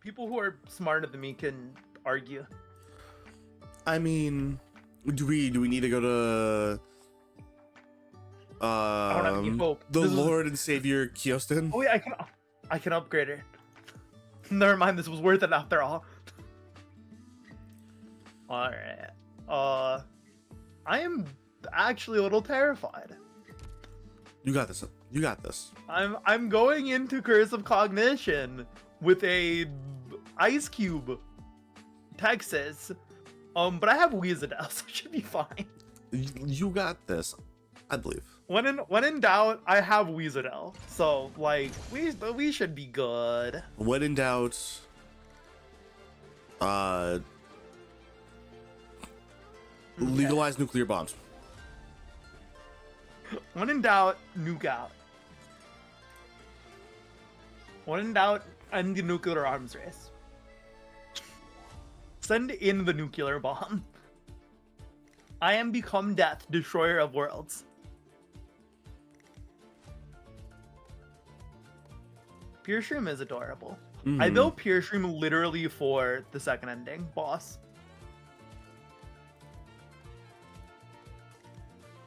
People who are smarter than me can argue. I mean, do we need to go to I don't have any hope. the Lord and Savior Kyostin? Oh yeah, I can upgrade her. Never mind, this was worth it after all. Alright. I am actually a little terrified. You got this. You got this. I'm going into Curse of Cognition with a Ice Cube Texas. But I have Weezadel, so it should be fine. You got this, I believe. When in doubt, I have Weezadel. So like we should be good. When in doubt, legalize nuclear bombs. When in doubt, nuke out. When in doubt, end the nuclear arms race. Send in the nuclear bomb. I am become death, destroyer of worlds. Pure Shroom is adorable. I built Pure Shroom literally for the second ending boss.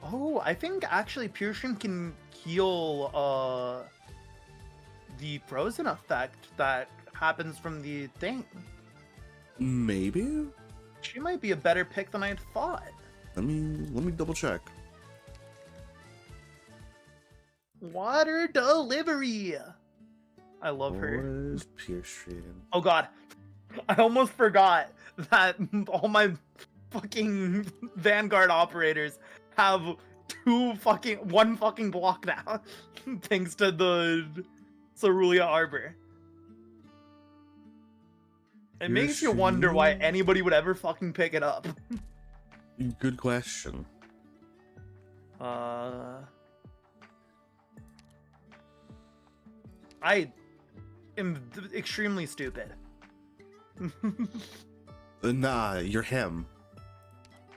Oh, I think actually Pure Shroom can heal the frozen effect that happens from the thing. Maybe. She might be a better pick than I had thought. Let me double check. Water delivery. I love her. Where's Pure Shroom? Oh god, I almost forgot that all my fucking Vanguard operators have one fucking block now, thanks to the Cerulean Arbor. It makes you wonder why anybody would ever fucking pick it up. Good question. I am extremely stupid. Nah, you're him.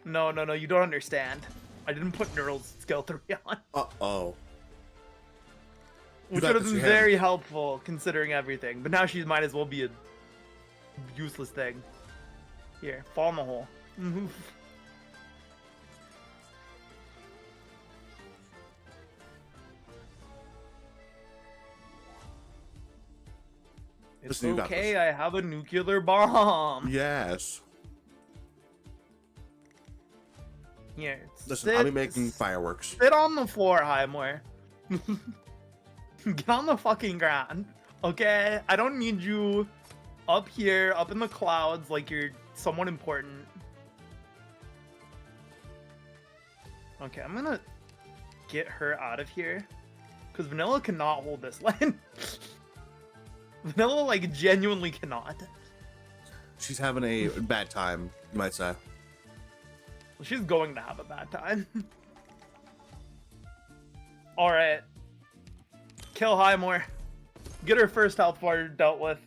No, you don't understand. I didn't put Neural Skill 3 on. Uh-oh. Which would have been very helpful considering everything. But now she might as well be a useless thing. Here, fall in the hole. It's okay, I have a nuclear bomb. Yes. Here, listen, I'll be making fireworks. Sit on the floor, Highmore. Get on the fucking ground, okay? I don't need you up here, up in the clouds, like you're someone important. Okay, I'm gonna get her out of here, because Vanilla cannot hold this lane. Vanilla, like, genuinely cannot. She's having a bad time, you might say. Well, she's going to have a bad time. Alright. Kill Highmore. Get her first health bar dealt with.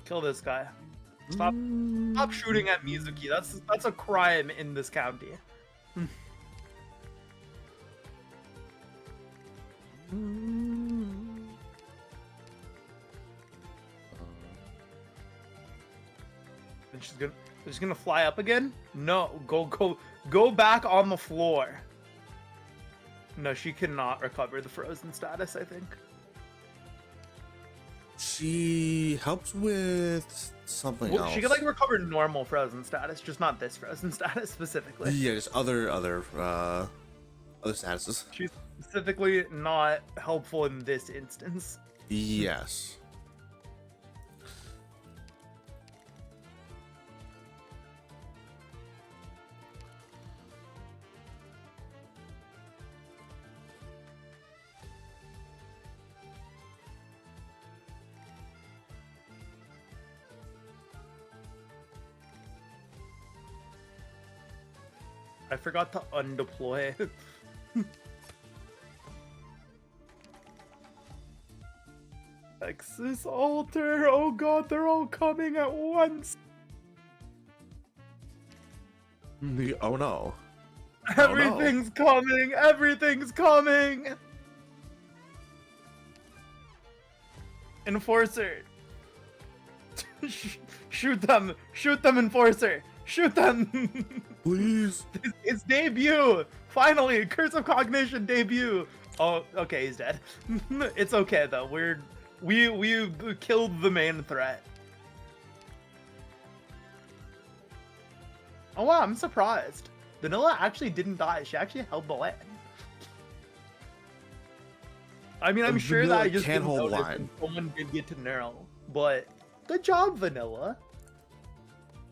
Kill this guy. Stop shooting at Mizuki. That's a crime in this county. And she's gonna fly up again? No, go back on the floor. No, she cannot recover the frozen status, I think. She helps with something else. She could like recover normal frozen status, just not this frozen status specifically. Yeah, just other statuses. She's specifically not helpful in this instance. Yes. I forgot to undeploy. Texas Altar, oh god, they're all coming at once. Oh no. Everything's coming, everything's coming. Enforcer. Shoot them, Enforcer. Shoot them. Please. It's debut. Finally, Curse of Cognition debut. Oh, okay, he's dead. It's okay though. We killed the main threat. Oh wow, I'm surprised. Vanilla actually didn't die. She actually held the line. I mean, I'm sure that I just can't didn't hold notice line. and someone did get to neural, but good job, Vanilla.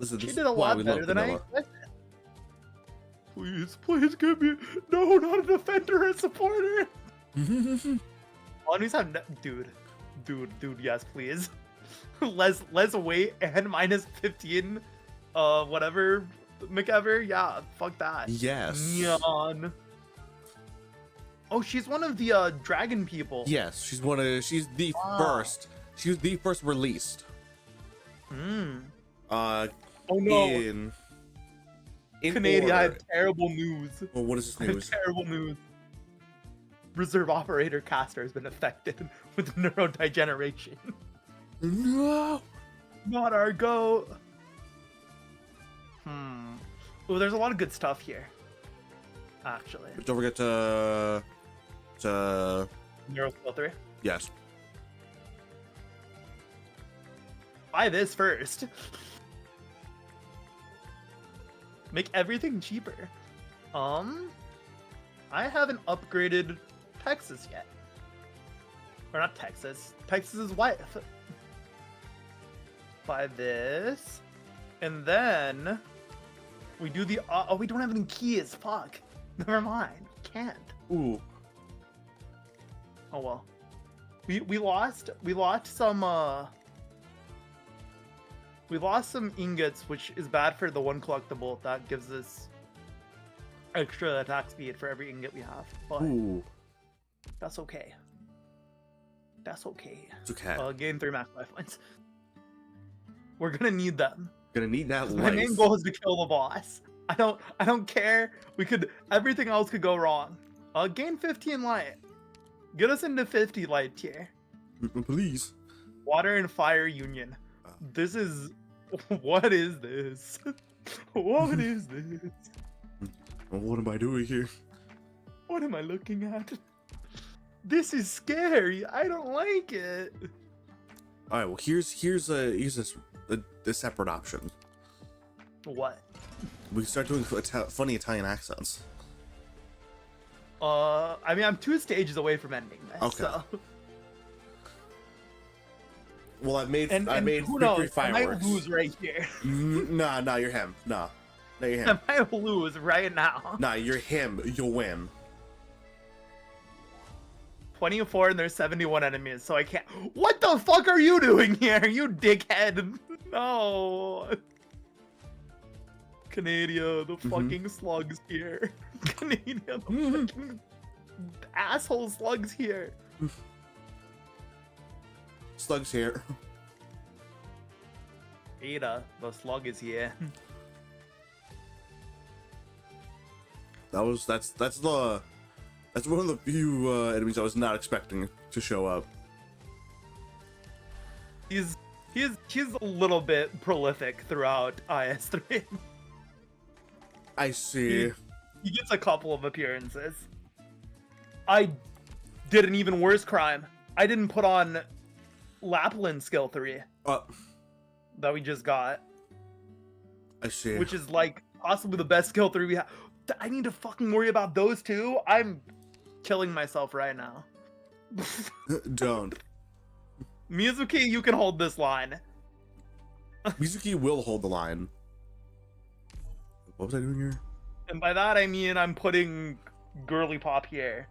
Listen, She this did is a why lot we better love than I Vanilla. expected. Please give me no, not a defender, a supporter. Always have dude, yes, please. less weight and minus 15, whatever, McEver. Yeah, fuck that. Yes. Neon. Oh, she's one of the dragon people. Yes, she's the Wow. first. She was the first released. Hmm. Oh no. In Canadian, I order. have terrible news. Well, what is this I have news? terrible news. Reserve operator Caster has been affected with neurodegeneration. No. Not our goat. Oh, there's a lot of good stuff here. Actually. Don't forget to Neural skill 3. yes. Buy this first. Make everything cheaper. I haven't upgraded Texas yet. Or not Texas. Texas's wife. Buy this. And then we do the oh, we don't have any keys. Fuck. Never mind. Can't. Ooh. Oh well. We lost some we lost some ingots, which is bad for the one collectible that gives us extra attack speed for every ingot we have. But Ooh. that's okay. That's okay. It's okay. Gain 3 max life points. We're gonna need them. Gonna need that My life. main goal is to kill the boss. I don't care. Everything else could go wrong. Gain 15 light. Get us into 50 light tier. Please. Water and fire union. This is what is this? What is this? What am I doing here? What am I looking at? This is scary. I don't like it. All right. Well, here's a separate option. What? We can start doing funny Italian accents. I mean, I'm 2 stages away from ending this. Okay. So. Well, I made And who victory knows? I might fireworks. lose right here. Nah, you're him. Nah, you're him. I might lose right now. Nah, you're him. You'll win. 24 and there's 71 enemies, so I can't. What the fuck are you doing here, you dickhead? No. Canada, the fucking slugs here. Canada, the fucking asshole slugs here. Slugs here. Ada, the slug is here. That's one of the few enemies I was not expecting to show up. He's a little bit prolific throughout IS3. I see. He gets a couple of appearances. I did an even worse crime. I didn't put on Lapland skill 3 that we just got, I see. which is like possibly the best skill 3 we have. I need to fucking worry about those two. I'm killing myself right now. Don't. Mizuki, you can hold this line. Mizuki will hold the line. What was I doing here? And by that I mean I'm putting Girly Pop here.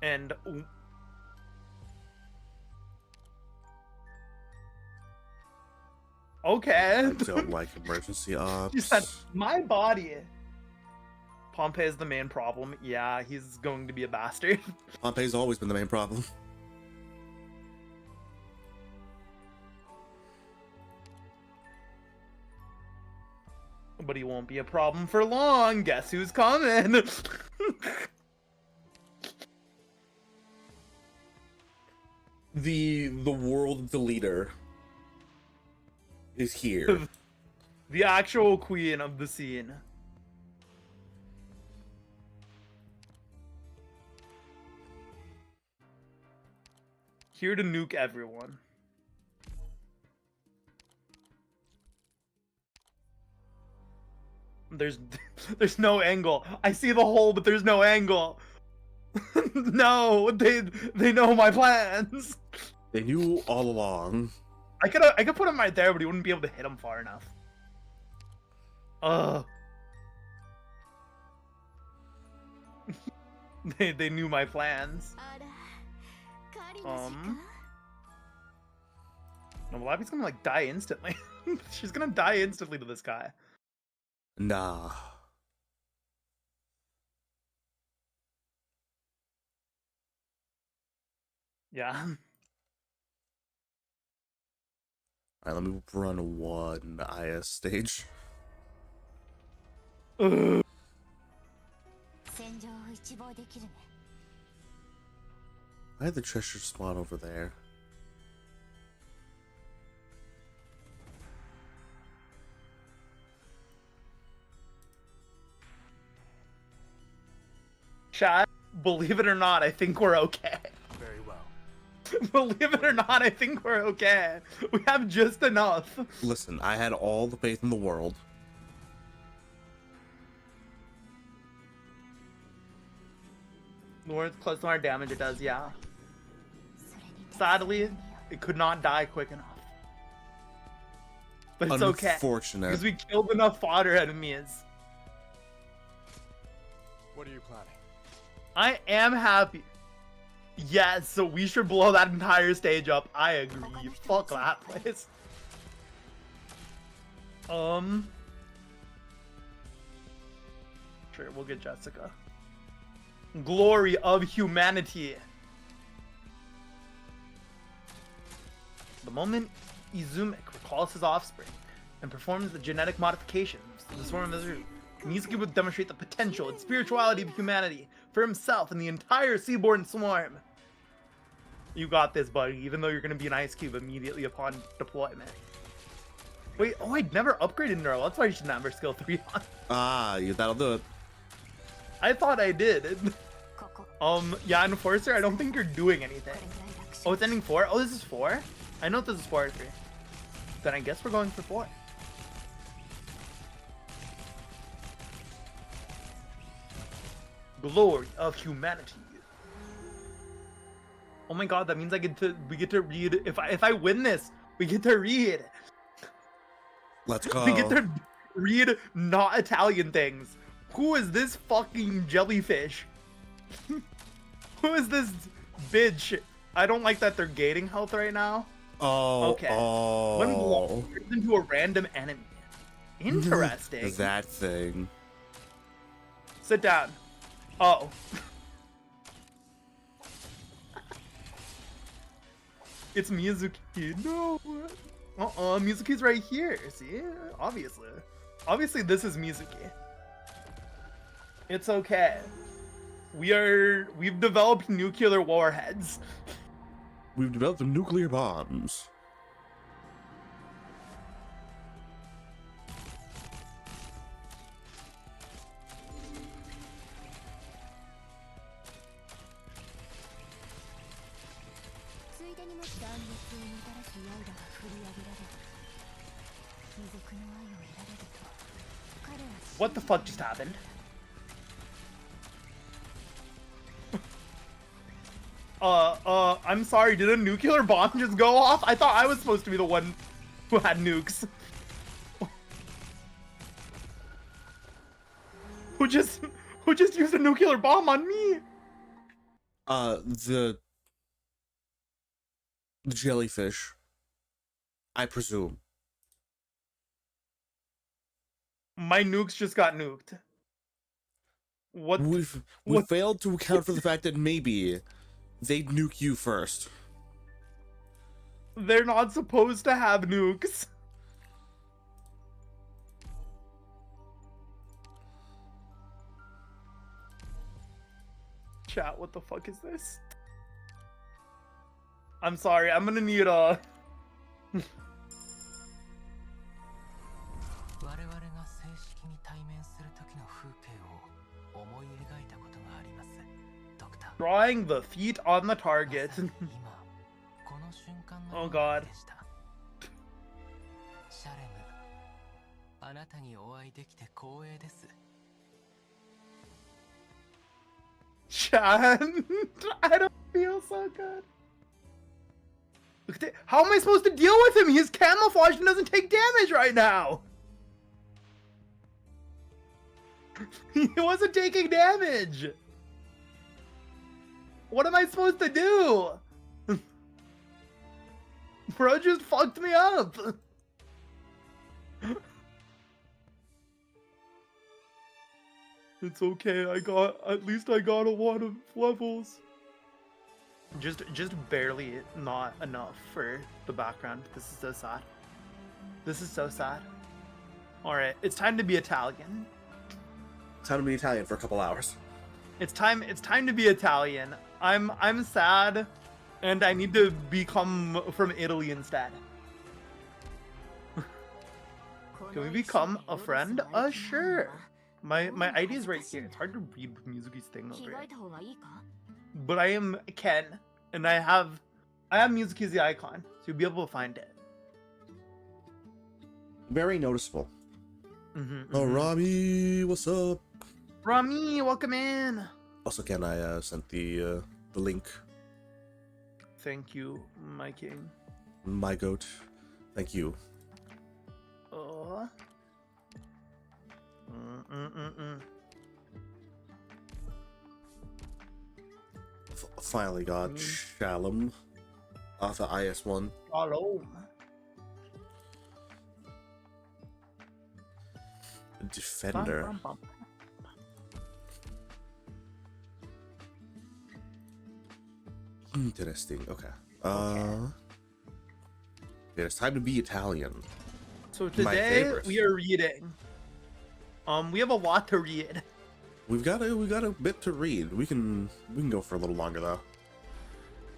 And okay. I don't like emergency ops. She said, my body. Pompey is the main problem. Yeah, he's going to be a bastard. Pompey's always been the main problem. But he won't be a problem for long. Guess who's coming? the world, the leader is here. The actual queen of the scene. Here to nuke everyone. There's no angle. I see the hole, but there's no angle. No, they know my plans. They knew all along. I could put him right there, but he wouldn't be able to hit him far enough. They knew my plans. No, Malabi's gonna like die instantly. She's gonna die instantly to this guy. Nah. Yeah. Alright, let me run one IS stage. Ugh. I had the treasure spot over there. Chat, believe it or not, I think we're okay. Very well. Believe it or not, I think we're okay. We have just enough. Listen, I had all the faith in the world. The more it's close to our damage it does, yeah. Sadly, it could not die quick enough. But it's okay. Unfortunate. Because we killed enough fodder enemies. What are you planning? I am happy. Yes, so we should blow that entire stage up. I agree. Fuck that place. Sure, we'll get Jessica. Glory of humanity. The moment Izumic recalls his offspring and performs the genetic modifications to the swarm of Mizuki, Mizuki would demonstrate the potential and spirituality of humanity for himself and the entire Seaborn swarm. You got this, buddy, even though you're going to be an ice cube immediately upon deployment. Wait, oh, I'd never upgraded Neural. That's why you should never skill 3 on. Ah, yeah, that'll do it. I thought I did. Yeah, Enforcer, I don't think you're doing anything. Oh, it's ending 4? Oh, this is 4? I know this is 4 or 3. Then I guess we're going for 4. Glory of humanity. Oh my god, that means we get to read. If I win this, we get to read. Let's go. We get to read not Italian things. Who is this fucking jellyfish? Who is this bitch? I don't like that they're gating health right now. Oh, Okay. oh. When blown turns into a random enemy. Interesting. That thing. Sit down. Oh. It's Mizuki. No. Mizuki's right here. See? Obviously. Obviously, this is Mizuki. It's okay. We've developed nuclear warheads. We've developed some nuclear bombs. What the fuck just happened? I'm sorry, did a nuclear bomb just go off? I thought I was supposed to be the one who had nukes. Who just used a nuclear bomb on me? The jellyfish, I presume. My nukes just got nuked. What? We failed to account for the fact that maybe they'd nuke you first. They're not supposed to have nukes. Chat, what the fuck is this? I'm sorry. I'm gonna need a. 我々が正式に対面する時の風景を思い描いたことがあります、ドクター。 Drawing the feet on the target. まさに今この瞬間の Oh よう God. でした。シャレム、あなたにお会いできて光栄です。 Chan, I don't feel so good. Look at it. How am I supposed to deal with him? He's camouflaged and doesn't take damage right now. He wasn't taking damage. What am I supposed to do? Bro just fucked me up. It's okay. At least I got a lot of levels. Just barely not enough for the background. This is so sad. This is so sad. All right, it's time to be Italian. Time to be Italian for a couple hours. It's time to be Italian. I'm sad, and I need to become from Italy instead. Can we become a friend? Sure. My ID is right here. It's hard to read Mizuki's thing over it. But I am Ken, and I have Mizuki's the icon, so you'll be able to find it. Very noticeable. Oh, Rami, what's up? Rami, welcome in. Also, Ken, I sent the link. Thank you, my king. My goat. Thank you. Finally got Shalom off the IS-1. Shalom. Defender. Interesting. Okay. Yeah, it's time to be Italian. So today we are reading. We have a lot to read. We got a bit to read. We can go for a little longer though.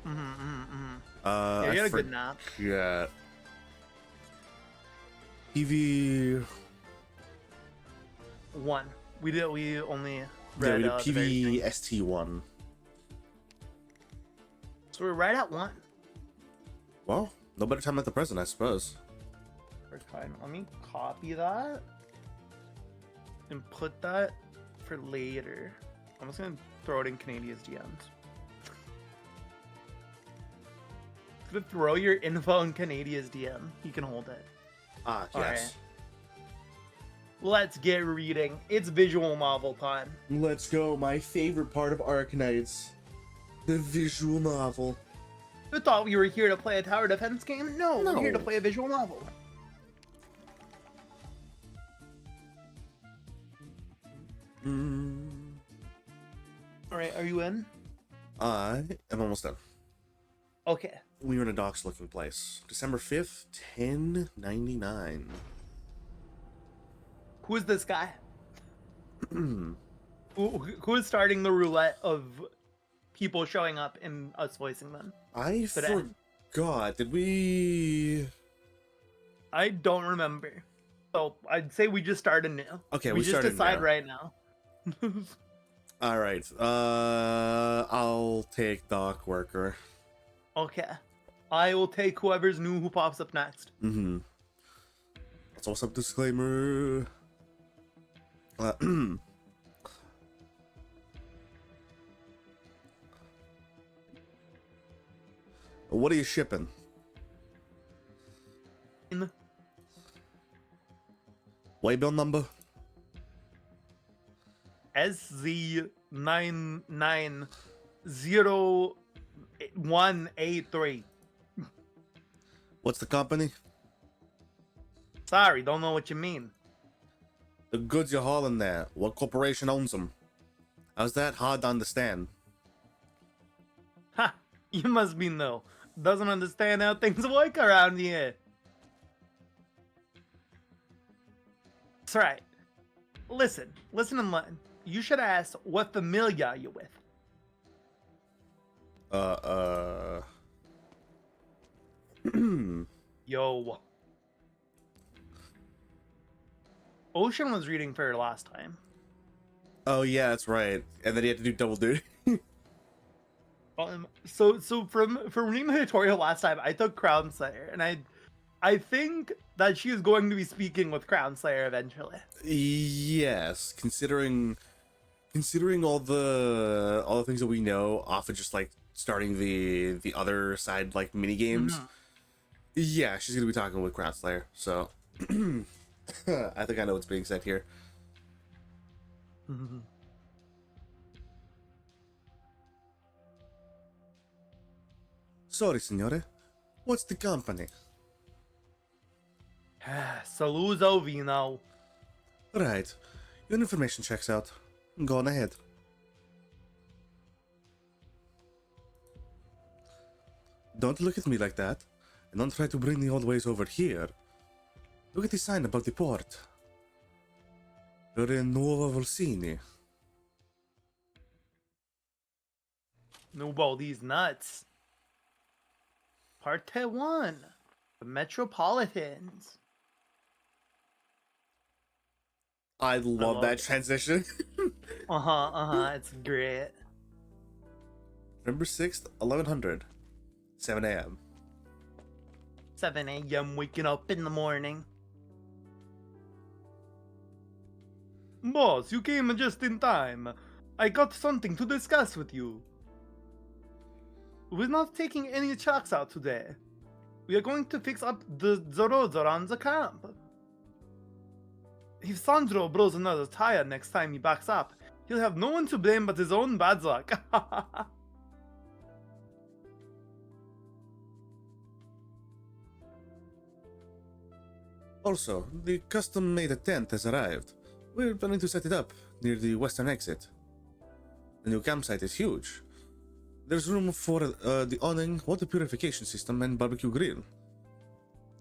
Yeah, you had a good nap. Yeah. PV 1. We only yeah, read we did the very PV ST1. So we're right at 1. Well, no better time at the present, I suppose. First time. Let me copy that and put that for later. I'm just gonna throw it in Canadia's DMs. Just gonna throw your info in Canadia's DM. You can hold it. Ah, yes. Alright. Let's get reading. It's visual novel time. Let's go. My favorite part of Arknights. The visual novel. You thought we were here to play a tower defense game? No, we're here to play a visual novel. Alright, are you in? I am almost done. Okay. We were in a docks looking place. December 5th, 1099. Who is this guy? who is starting the roulette of people showing up and us voicing them? I today? forgot. Did we... I don't remember. So I'd say we just start anew. Okay, we just decide now. right now. All right. I'll take dock worker. Okay. I will take whoever's new who pops up next. Let's also have disclaimer. What are you shipping? Waybill number? SZ990183. What's the company? Sorry, don't know what you mean. The goods you're hauling there. What corporation owns them? How's that hard to understand? Ha! You must be no. Doesn't understand how things work around here. That's right. Listen and learn. You should ask what familia are you with? Yo. Ocean was reading for her last time. Oh yeah, that's right. And then he had to do double duty. So for reading the tutorial last time, I took Crown Slayer, and I think that she is going to be speaking with Crown Slayer eventually. Yes, considering all the things that we know off of just like starting the other side like mini games. Yeah, she's gonna be talking with Crown Slayer. So I think I know what's being said here. Sorry, signore. What's the company? Saluzzo Vino. Right. Your information checks out. Go on ahead. Don't look at me like that. And don't try to bring the old ways over here. Look at the sign above the port. You're in Nuova Volsini. Nubo, these nuts. Parte 1. The Metropolitans. I love that it. transition. It's great. November 6th, 1100. 7 a.m. 7 a.m. waking up in the morning. Boss, you came just in time. I got something to discuss with you. We're not taking any trucks out today. We are going to fix up the roads around the camp. If Sandro blows another tire next time he backs up, he'll have no one to blame but his own bad luck. Also, the custom-made tent has arrived. We're planning to set it up near the western exit. The new campsite is huge. There's room for the awning, water purification system, and barbecue grill.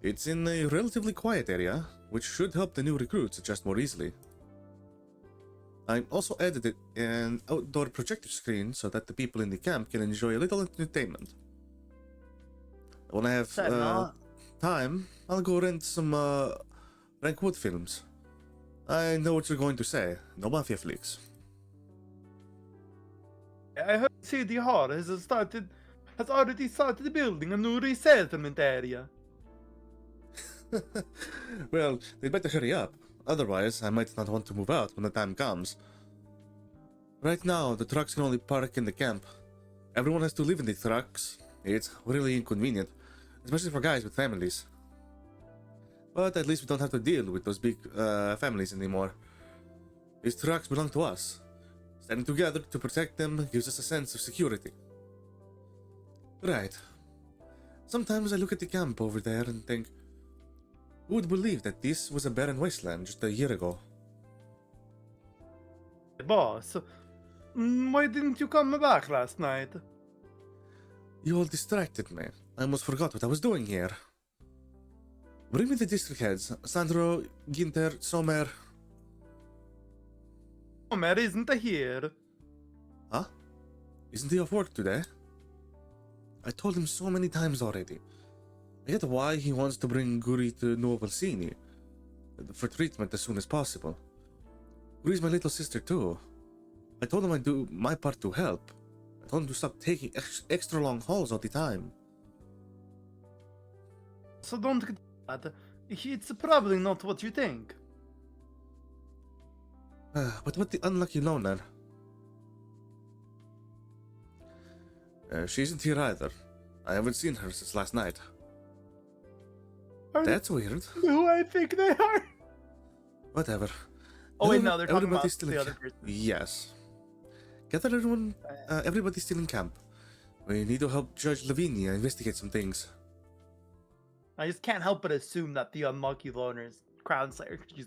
It's in a relatively quiet area, which should help the new recruits adjust more easily. I also added an outdoor projector screen so that the people in the camp can enjoy a little entertainment. When I have time, I'll go rent some rank wood films. I know what you're going to say. No mafia flicks. I heard City Hall has already started building a new resettlement area. Well, they better hurry up. Otherwise, I might not want to move out when the time comes. Right now, the trucks can only park in the camp. Everyone has to live in the trucks. It's really inconvenient, especially for guys with families. But at least we don't have to deal with those big families anymore. These trucks belong to us. Standing together to protect them gives us a sense of security. Right. Sometimes I look at the camp over there and think, who would believe that this was a barren wasteland just a year ago? Boss, why didn't you come back last night? You all distracted me. I almost forgot what I was doing here. Bring me the district heads, Sandro, Ginter, Sommer. Sommer isn't here. Huh? Isn't he off work today? I told him so many times already. I get why he wants to bring Guri to Nuova Volsini for treatment as soon as possible. Guri's my little sister too. I told him I'd do my part to help. I told him to stop taking extra long hauls all the time. So don't get that. It's probably not what you think. But what the unlucky loner? She isn't here either. I haven't seen her since last night. That's weird. Who I think they are? Whatever. Oh wait, no, they're talking about Everybody's still the in other person. Yes. Gather everyone. Everybody's still in camp. We need to help Judge Lavinia investigate some things. I just can't help but assume that the unlucky loner is Crown Slayer. She's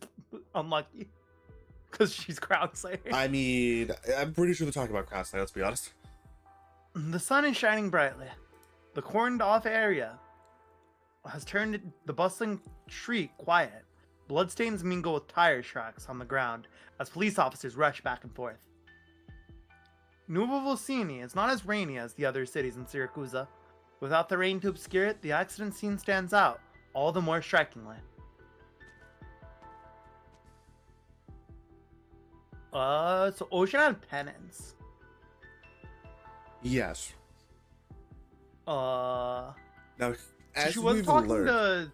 unlucky because she's Crown Slayer. I mean, I'm pretty sure they're talking about Crown Slayer, let's be honest. The sun is shining brightly. The cordoned off area has turned the bustling street quiet. Bloodstains mingle with tire tracks on the ground as police officers rush back and forth. Nuova Volsini is not as rainy as the other cities in Siracusa. Without the rain to obscure it, the accident scene stands out all the more strikingly. So Ocean had penance. Yes. So Now, as she was we've talking learned,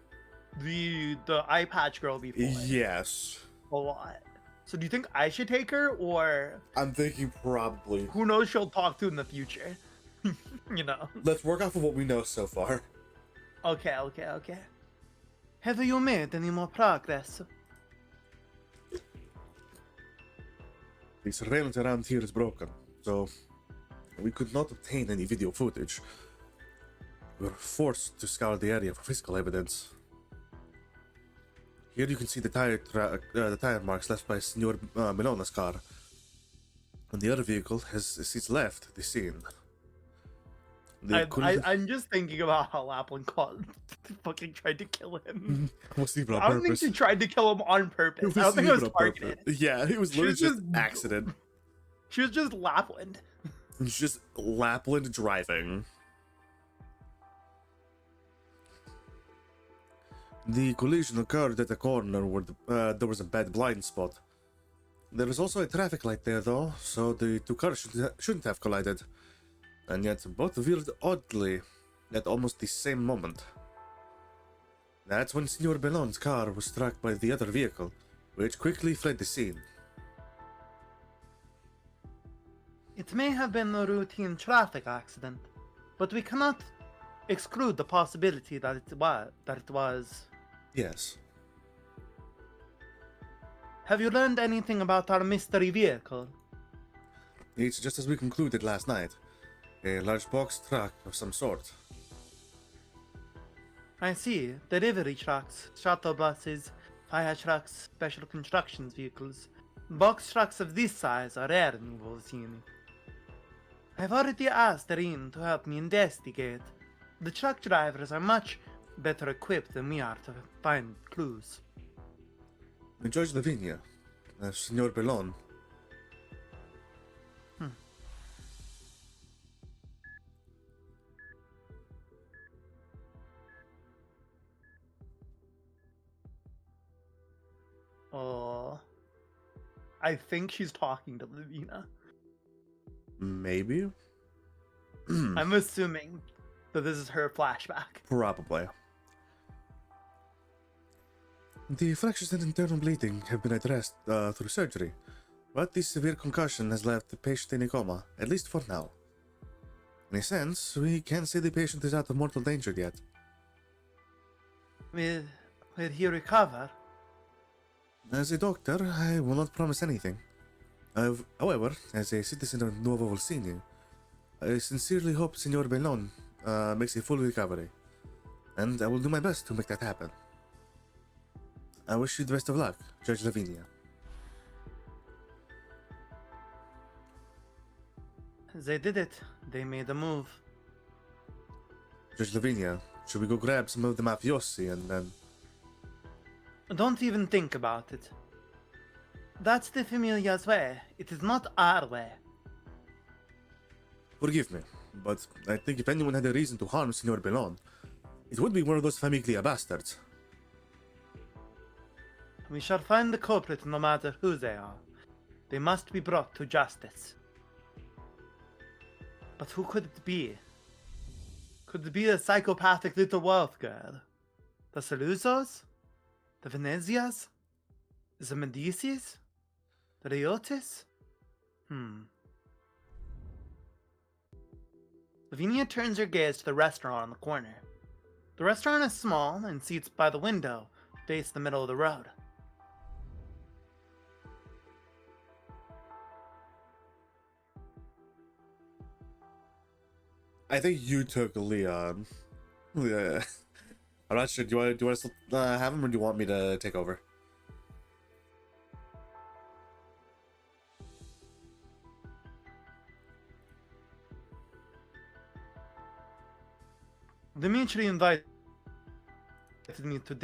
to the eye patch girl before. yes. A lot. So do you think I should take her, or I'm thinking probably. who knows she'll talk to in the future? You know. Let's work off of what we know so far. Okay. Have you made any more progress? The surveillance around here is broken, so we could not obtain any video footage. We were forced to scour the area for physical evidence. Here you can see the tire marks left by Signor Melona's car. And the other vehicle has since left the scene. I'm just thinking about how Lapland fucking tried to kill him. Was even on I don't think purpose. she tried to kill him on purpose. I don't think it was even on targeted. purpose. Yeah, it was She was literally just just- accident. She was just Lapland. It's just Lapland driving. The collision occurred at a corner where there was a bad blind spot. There is also a traffic light there though, so the two cars shouldn't have collided. And yet both veered oddly at almost the same moment. That's when Signor Bellon's car was struck by the other vehicle, which quickly fled the scene. It may have been a routine traffic accident, but we cannot exclude the possibility that it was. Yes. Have you learned anything about our mystery vehicle? It's just as we concluded last night. A large box truck of some sort. I see. Delivery trucks, shuttle buses, fire trucks, special construction vehicles. Box trucks of this size are rare in Volsini. I've already asked Rin to help me investigate. The truck drivers are much better equipped than we are to find clues. Judge Lavinia, Signor Bellon. Oh, I think she's talking to Lavina. Maybe? I'm assuming that this is her flashback. Probably. The fractures and internal bleeding have been addressed through surgery, but the severe concussion has left the patient in a coma, at least for now. In a sense, we can't say the patient is out of mortal danger yet. Will he recover? As a doctor, I will not promise anything. However, as a citizen of Nuovo Volsini, I sincerely hope Signor Bellon makes a full recovery, and I will do my best to make that happen. I wish you the best of luck, Judge Lavinia. They did it. They made a move. Judge Lavinia, should we go grab some of the mafiosi and then... Don't even think about it. That's the Familia's way. It is not our way. Forgive me, but I think if anyone had a reason to harm Signor Bellon, it would be one of those Famiglia bastards. We shall find the culprit no matter who they are. They must be brought to justice. But who could it be? Could it be the psychopathic little wealth girl? The Saluzos? The Venezias? The Medicis? The Riotis? Lavinia turns her gaze to the restaurant on the corner. The restaurant is small, and seats by the window face the middle of the road. I think you took Leon. Yeah. I'm not sure. Do you want to still have him, or do you want me to take over? Dimitri invited me to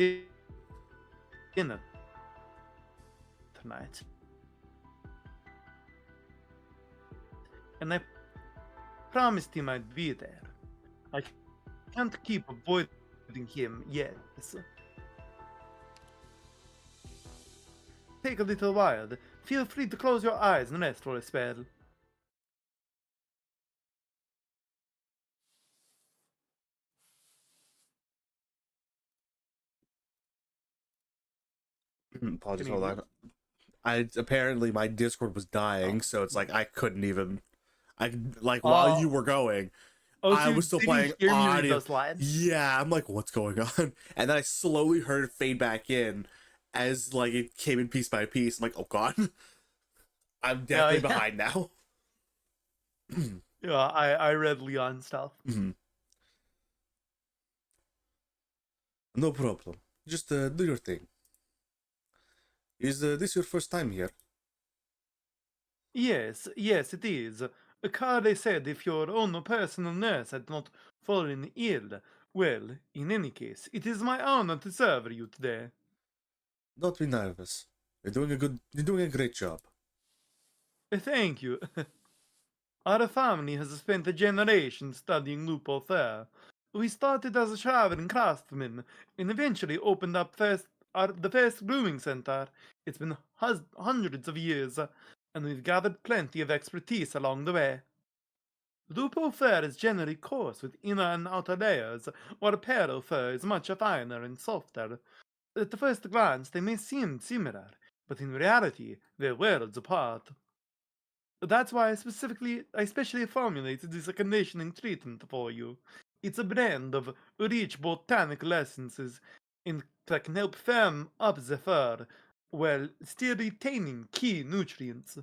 dinner tonight. And I promised him I'd be there. I can't keep avoiding him, yes. Take a little while. Feel free to close your eyes and rest for a spell. Apologies, Can you hold on. I apparently my Discord was dying, Oh. so it's like I couldn't even. I like Oh. while you were going, Oh, so I you was still didn't playing hear me read audio. those lines? Yeah, I'm like, what's going on? And then I slowly heard it fade back in as like it came in piece by piece. I'm like, oh god, I'm definitely yeah. behind now. Yeah, I read Leon stuff. Mhm. No problem. Just do your thing. Is this your first time here? Yes, it is. Kade said if your own personal nurse had not fallen ill, well, in any case, it is my honor to serve you today. Don't be nervous. You're doing a great job. Thank you. Our family has spent a generation studying Lupo Fair. We started as a traveling craftsmen and eventually opened up the first grooming center. It's been hundreds of years, and we've gathered plenty of expertise along the way. Lupo fur is generally coarse with inner and outer layers, while pearl fur is much finer and softer. At the first glance, they may seem similar, but in reality, they're worlds apart. That's why I specially formulated this conditioning treatment for you. It's a blend of rich botanical essences that can help firm up the fur while still retaining key nutrients.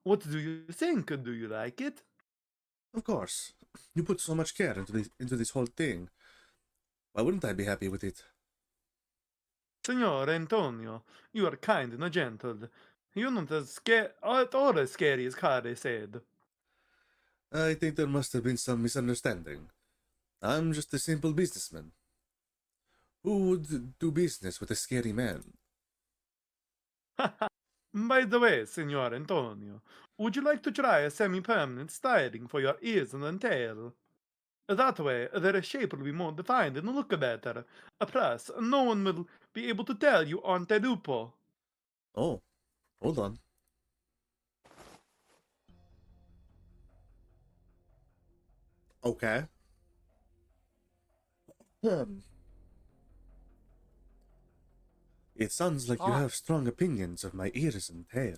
What do you think? Do you like it? Of course. You put so much care into this whole thing. Why wouldn't I be happy with it? Signor Antonio, you are kind and gentle. You're not at all as scary as Kare said. I think there must have been some misunderstanding. I'm just a simple businessman. Who would do business with a scary man? By the way, Signor Antonio, would you like to try a semi-permanent styling for your ears and tail? That way, their shape will be more defined and look better. Plus, no one will be able to tell you aren't a lupo. Oh, hold on. Okay. It sounds like you have strong opinions of my ears and tail.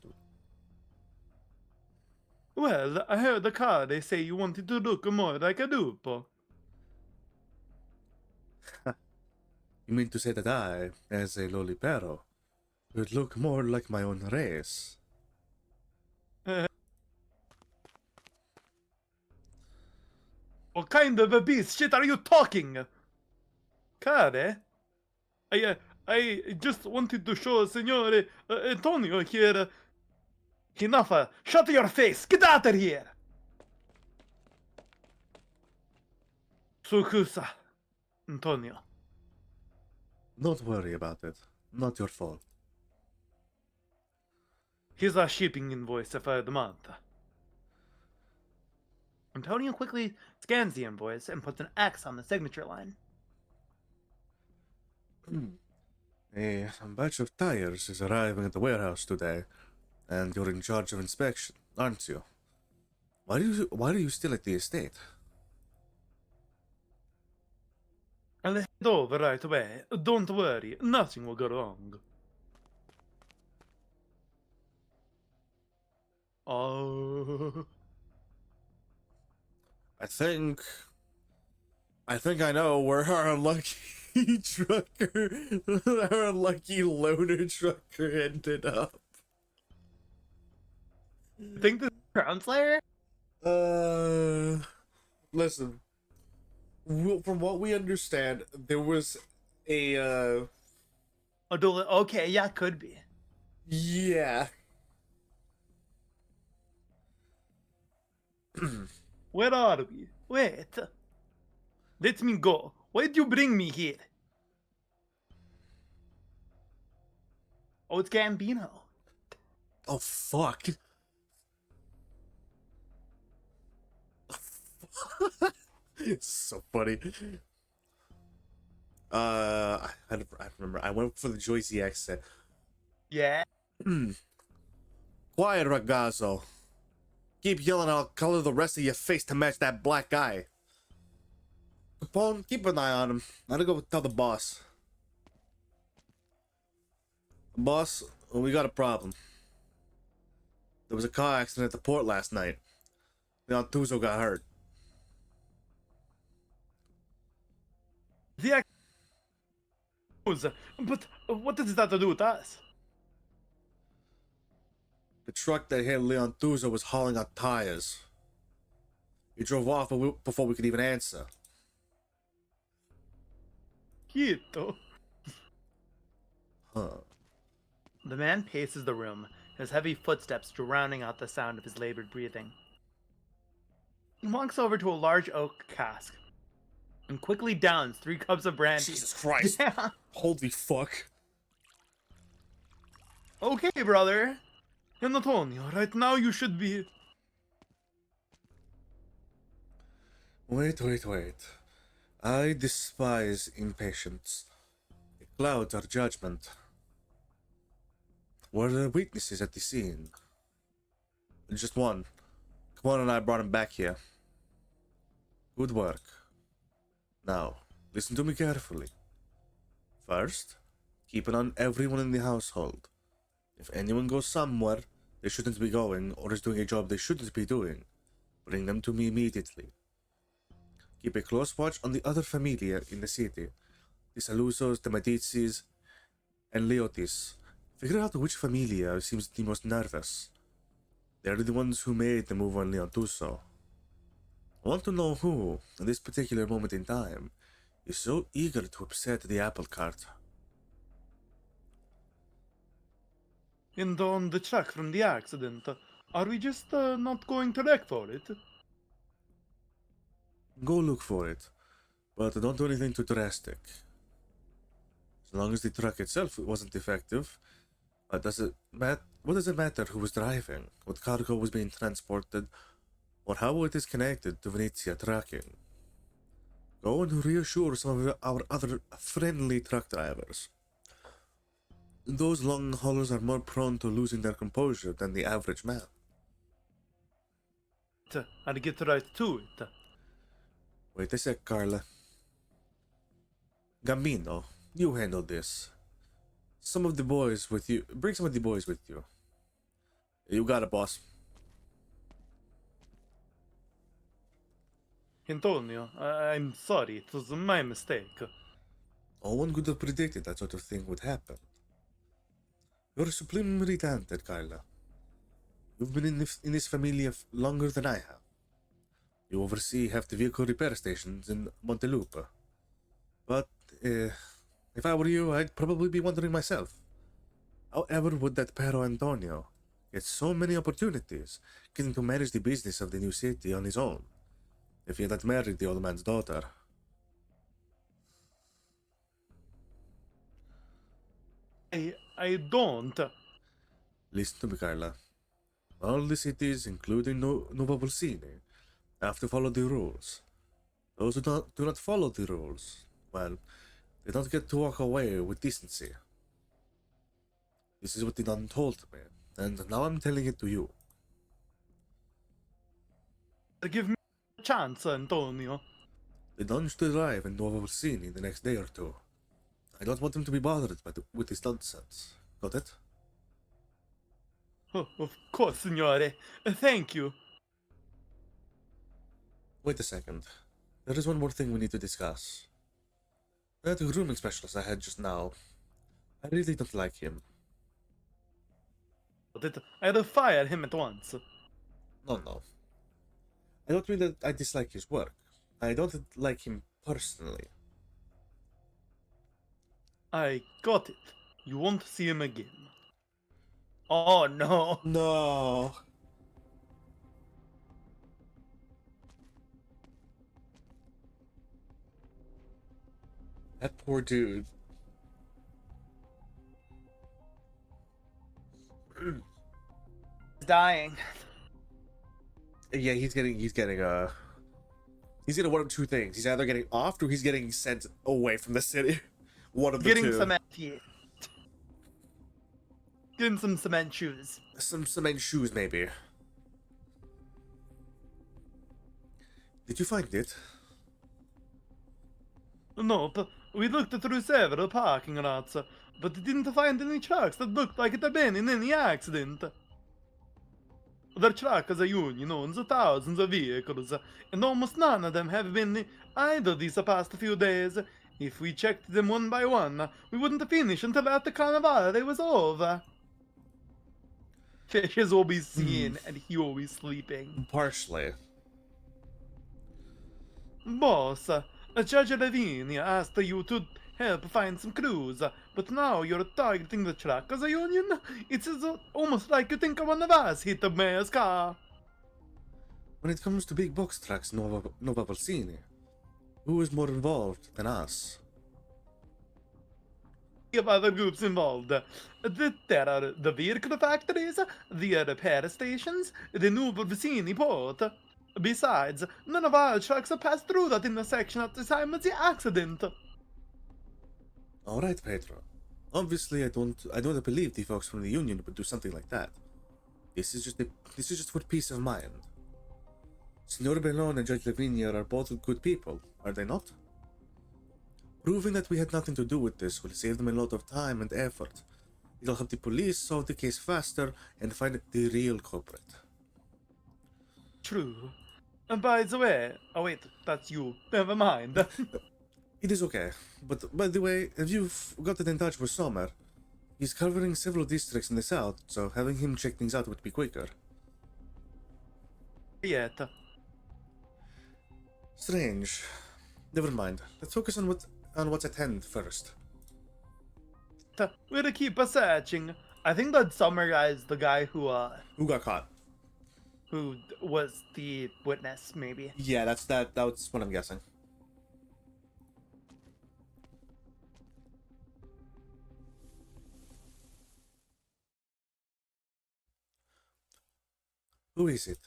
Well, I heard the car they say you wanted to look more like a lupo. You mean to say that I, as a lolipero, would look more like my own race? What kind of a beast shit are you talking? Care? I just wanted to show Signore Antonio here. Enough, shut your face, get out of here! Sukusa, Antonio. Don't worry about it. Not your fault. Here's our shipping invoice for the month. Antonio quickly scans the invoice and puts an X on the signature line. A batch of tires is arriving at the warehouse today, and you're in charge of inspection, aren't you? Why are you still at the estate? I'll head over right away. Don't worry, nothing will go wrong. Oh. I think I know where our unlucky trucker, our unlucky loner trucker ended up. I think this is Crown Slayer? Listen. From what we understand, there was a Okay, yeah, could be. yeah. Where are we? Wait. Let me go. Why'd you bring me here? Oh, it's Gambino. Oh fuck. It's so funny. I remember. I went for the Joycey accent. Yeah. Quiet, ragazzo. Keep yelling, I'll color the rest of your face to match that black eye. Capone, keep an eye on him. I'll go tell the boss. Boss, we got a problem. There was a car accident at the port last night. Leon Tuzo got hurt. The but what does that have to do with us? The truck that hit Leon Tuzo was hauling out tires. He drove off before we could even answer. Quieto. Huh. The man paces the room, his heavy footsteps drowning out the sound of his labored breathing. He walks over to a large oak cask and quickly downs 3 cups of brandy. Jesus Christ. Yeah. Holy fuck. Okay, brother. Antonio, right now you should be... Wait. I despise impatience. It clouds our judgment. Were there witnesses at the scene? Just one. Come on, and I brought him back here. Good work. Now, listen to me carefully. First, keep an eye on everyone in the household. If anyone goes somewhere they shouldn't be going, or is doing a job they shouldn't be doing, bring them to me immediately. Keep a close watch on the other familia in the city. The Salusos, the Medicis, and Leotis. Figure out which familia seems the most nervous. They're the ones who made the move on Leon Tuso. I want to know who, at this particular moment in time, is so eager to upset the apple cart. And on the truck from the accident, are we just not going to look for it? Go look for it, but don't do anything too drastic. As long as the truck itself wasn't defective, what does it matter who was driving, what cargo was being transported, or how it is connected to Venezia trucking? Go and reassure some of our other friendly truck drivers. Those long haulers are more prone to losing their composure than the average man. I'll get right to it. Wait a sec, Carla. Gambino, you handle this. Some of the boys with you. Bring some of the boys with you. You got it, boss. Antonio, I'm sorry, it was my mistake. No one could have predicted that sort of thing would happen. You're supremely talented, Carla. You've been in this family longer than I have. You oversee half the vehicle repair stations in Montelupa. But, if I were you, I'd probably be wondering myself. However would that Pero Antonio get so many opportunities getting to manage the business of the new city on his own, if he had married the old man's daughter? I don't. Listen to me, Carla. All the cities, including Nuova Bolsini, have to follow the rules. Those who do not follow the rules, well, they don't get to walk away with decency. This is what the Don told me, and now I'm telling it to you. Give me a chance, Antonio. The Don should arrive in Nuova Bolsini the next day or two. I don't want him to be bothered with this nonsense. Got it? Oh, of course, signore. Thank you. Wait a second. There is one more thing we need to discuss. That grooming specialist I had just now. I really don't like him. I'll fire him at once. No. I don't mean that I dislike his work. I don't like him personally. I got it. You won't see him again. Oh no. No. That poor dude. He's dying. Yeah, he's getting He's either one of two things. He's either getting offed or he's getting sent away from the city. One of the Getting two. cement here. Getting some cement shoes. Some cement shoes, maybe. Did you find it? Nope. We looked through several parking lots, but didn't find any trucks that looked like it had been in any accident. The truckers union owns thousands of vehicles, and almost none of them have been idle these past few days. If we checked them one by one, we wouldn't finish until after Carnival was over. Fish is always seen, and he always sleeping. Partially. Boss, Judge Lavinia asked you to help find some clues, but now you're targeting the truckers union? It's almost like you think one of us hit the mayor's car. When it comes to big box trucks, Nova Balsini, who is more involved than us? We have other groups involved. There are the vehicle factories, the repair stations, the new Vicini port. Besides, none of our trucks have passed through that intersection at the time of the accident. All right, Pedro. Obviously, I don't believe the folks from the union would do something like that. This is just for peace of mind. Senor Bellon and Judge Lavinia are both good people, are they not? Proving that we had nothing to do with this will save them a lot of time and effort. It'll help the police solve the case faster and find the real culprit. True. And by the way, oh wait, that's you. Never mind. It is okay, but by the way, have you gotten in touch with Sommer? He's covering several districts in the south, so having him check things out would be quicker. Yet. Strange. Never mind. Let's focus on what's at hand first. We'll keep searching. I think that Summer guy is the guy who Who got caught? who was the witness, maybe. Yeah, that's what I'm guessing. Who is it?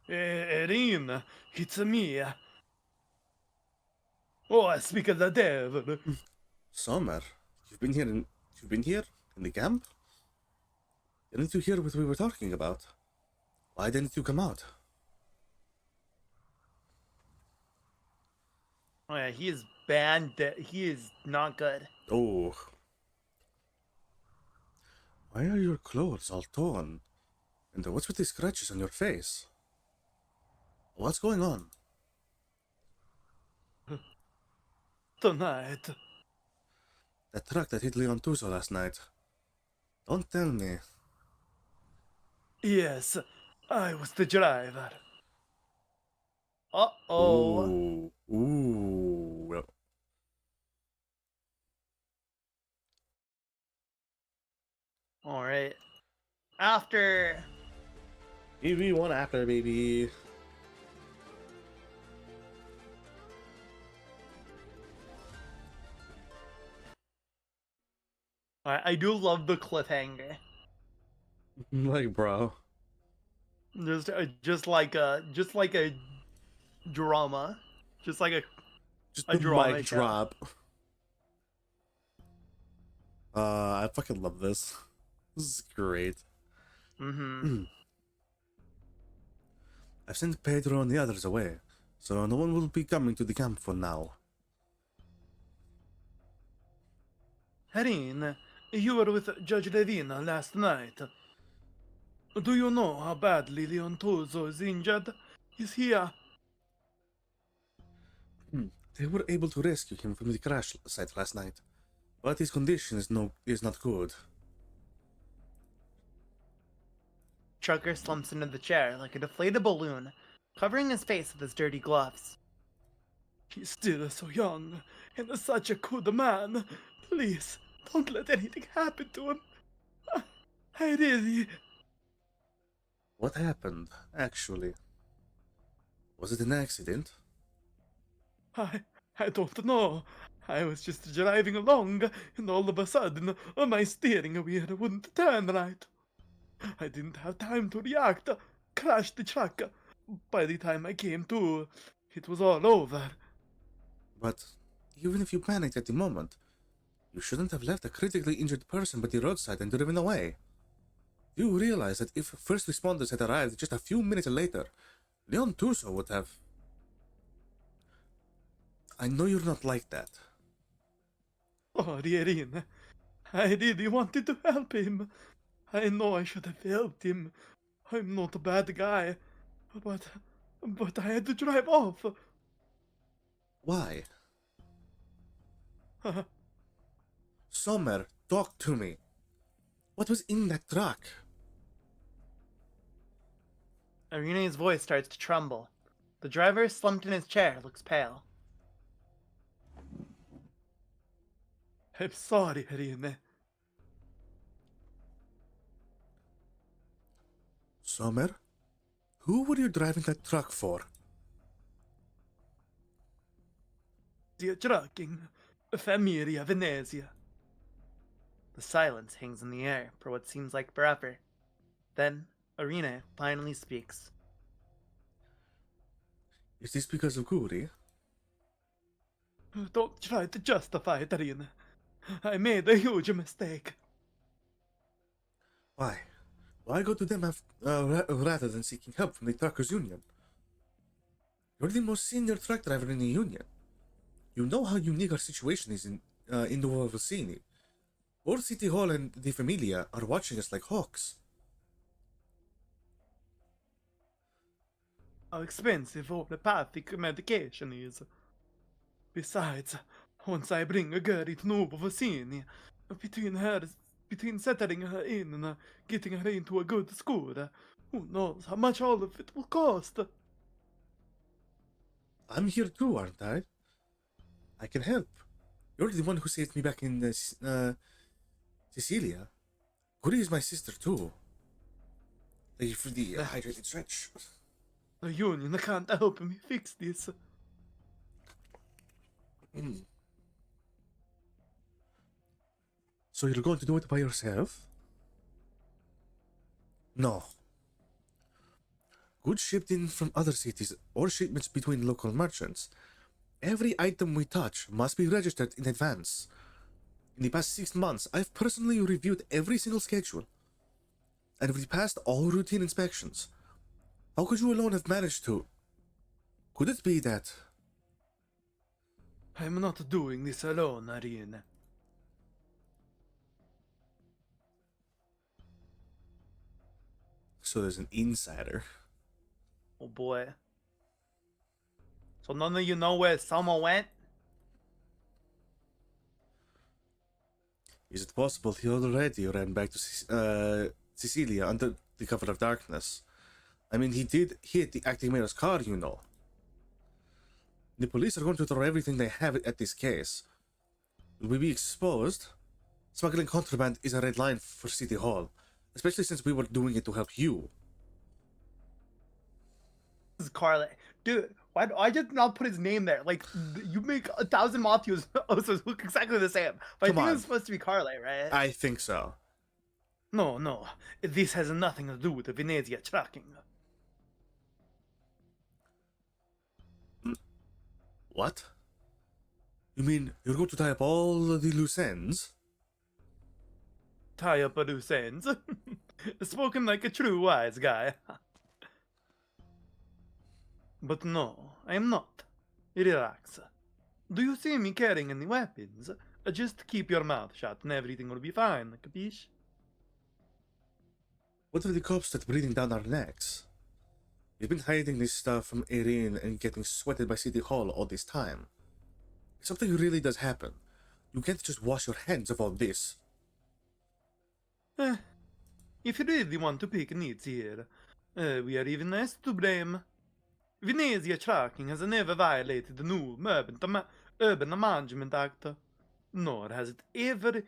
Erin, it's me. Oh, I speak of the devil. Sommer, you've been here in the camp? Didn't you hear what we were talking about? Why didn't you come out? Oh yeah, he is banned. He is not good. Oh. Why are your clothes all torn? And what's with the scratches on your face? What's going on? Tonight. That truck that hit Leon Tuso last night. Don't tell me. Yes, I was the driver. Uh-oh. Ooh. Ooh. Well, Alright. After... EV1 after, baby. I do love the cliffhanger. Like, bro. Just like a drama. Just like Just a the drama mic show. drop. I fucking love this. This is great. Mm-hmm. I've sent Pedro and the others away, so no one will be coming to the camp for now. Erin, you were with Judge Levina last night. Do you know how badly Leon Tozo is injured? He's here. They were able to rescue him from the crash site last night, but his condition is not good. Trucker slumps into the chair like a deflated balloon, covering his face with his dirty gloves. He's still so young, and such a good man. Please, don't let anything happen to him. I really... What happened, actually? Was it an accident? I don't know. I was just driving along, and all of a sudden, my steering wheel wouldn't turn right. I didn't have time to react. Crashed the truck. By the time I came to, it was all over. But even if you panicked at the moment, you shouldn't have left a critically injured person by the roadside and driven away. You realize that if first responders had arrived just a few minutes later, Leon Tuso would have... I know you're not like that. Sorry, Erin. I really wanted to help him. I know I should have helped him. I'm not a bad guy. But I had to drive off. Why? Sommer, talk to me. What was in that truck? Irina's voice starts to tremble. The driver, slumped in his chair, looks pale. I'm sorry, Irina. Sommer? Who were you driving that truck for? The trucking. Familia Venezia. The silence hangs in the air for what seems like forever. Then, Irina finally speaks. Is this because of Guri? Don't try to justify it, Irina. I made a huge mistake. Why? Why go to them rather than seeking help from the truckers' union? You're the most senior truck driver in the union. You know how unique our situation is in Nuovo Vicini. Both City Hall and the Familia are watching us like hawks. How expensive homeopathic medication is. Besides, once I bring a girl to Nuovo Vicini, between settling her in and getting her into a good school, who knows how much all of it will cost? I'm here too, aren't I? I can help. You're the one who saved me back in Sicilia. Guri is my sister too. Thank you for the hydrated stretch. The union can't help me fix this. So you're going to do it by yourself? No. Goods shipped in from other cities or shipments between local merchants. Every item we touch must be registered in advance. In the past 6 months, I've personally reviewed every single schedule. And we've passed all routine inspections. How could you alone have managed to? Could it be that... I'm not doing this alone, Irina. So there's an insider. Oh boy. So none of you know where Selma went? Is it possible he already ran back to Sicilia under the cover of darkness? I mean, he did hit the acting mayor's car, you know. The police are going to throw everything they have at this case. Will we be exposed? Smuggling contraband is a red line for City Hall, especially since we were doing it to help you. This is Carly. Dude, why did not put his name there? Like, you make 1,000 mafiosos look exactly the same. But Come I think on. it's supposed to be Carly, right? I think so. No. This has nothing to do with the Venezia trucking. What? You mean you're going to tie up all the loose ends? Tie up a loose ends. Spoken like a true wise guy. But no, I am not. Relax. Do you see me carrying any weapons? Just keep your mouth shut and everything will be fine, capiche? What if the cops start breathing down our necks? We've been hiding this stuff from Erin and getting sweated by City Hall all this time. If something really does happen, you can't just wash your hands of all this. If you really want to pick needs here, we are even less to blame. Venezia trucking has never violated the new Urban Management Act, nor has it ever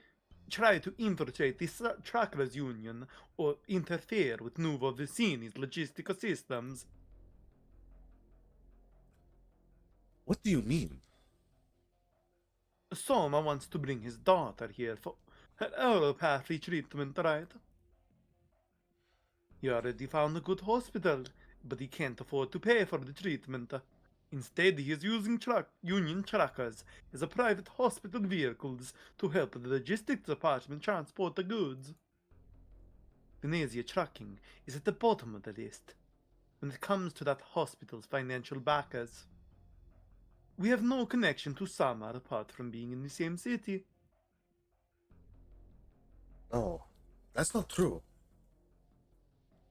tried to infiltrate the truckers' union or interfere with Nuovo Vicini's logistical systems. What do you mean? Soma wants to bring his daughter here for her allopathy treatment, right? He already found a good hospital, but he can't afford to pay for the treatment. Instead, he is using union truckers as a private hospital vehicles to help the logistics department transport the goods. Venezia Trucking is at the bottom of the list when it comes to that hospital's financial backers. We have no connection to Samar apart from being in the same city. No, that's not true.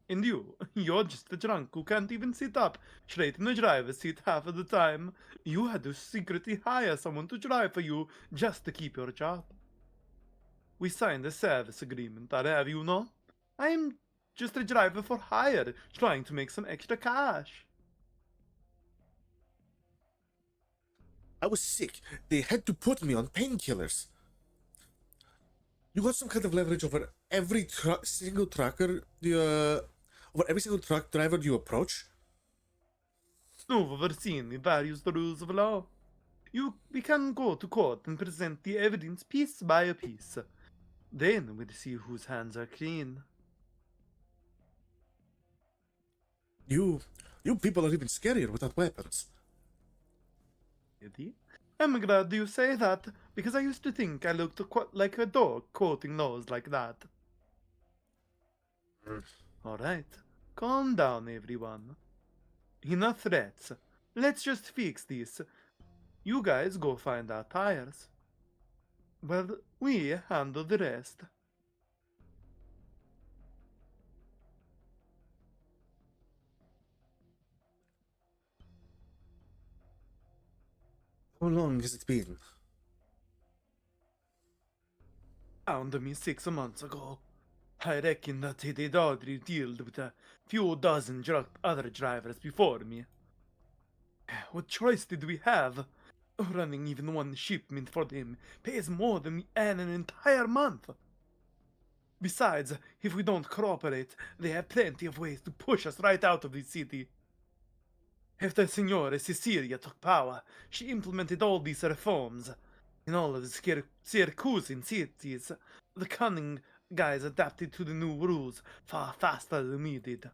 And you're just a drunk who can't even sit up straight in the driver's seat half of the time. You had to secretly hire someone to drive for you just to keep your job. We signed a service agreement, I have you know. I'm just a driver for hire, trying to make some extra cash. I was sick. They had to put me on painkillers. You got some kind of leverage over every single trucker, over every single truck driver you approach? You've overseen the various rules of law. We can go to court and present the evidence piece by piece. Then we'll see whose hands are clean. You people are even scarier without weapons. Eddie? I'm glad you say that, because I used to think I looked like a dog quoting laws like that. Alright, calm down everyone. Enough threats. Let's just fix this. You guys go find our tires. Well, we handle the rest. How long has it been? Found me 6 months ago. I reckon that they'd already dealt with a few dozen other drivers before me. What choice did we have? Running even one shipment for them pays more than we earn an entire month. Besides, if we don't cooperate, they have plenty of ways to push us right out of the city. After Signora Cecilia took power, she implemented all these reforms. In all of the Syracusan cities, the cunning guys adapted to the new rules far faster than we did. Are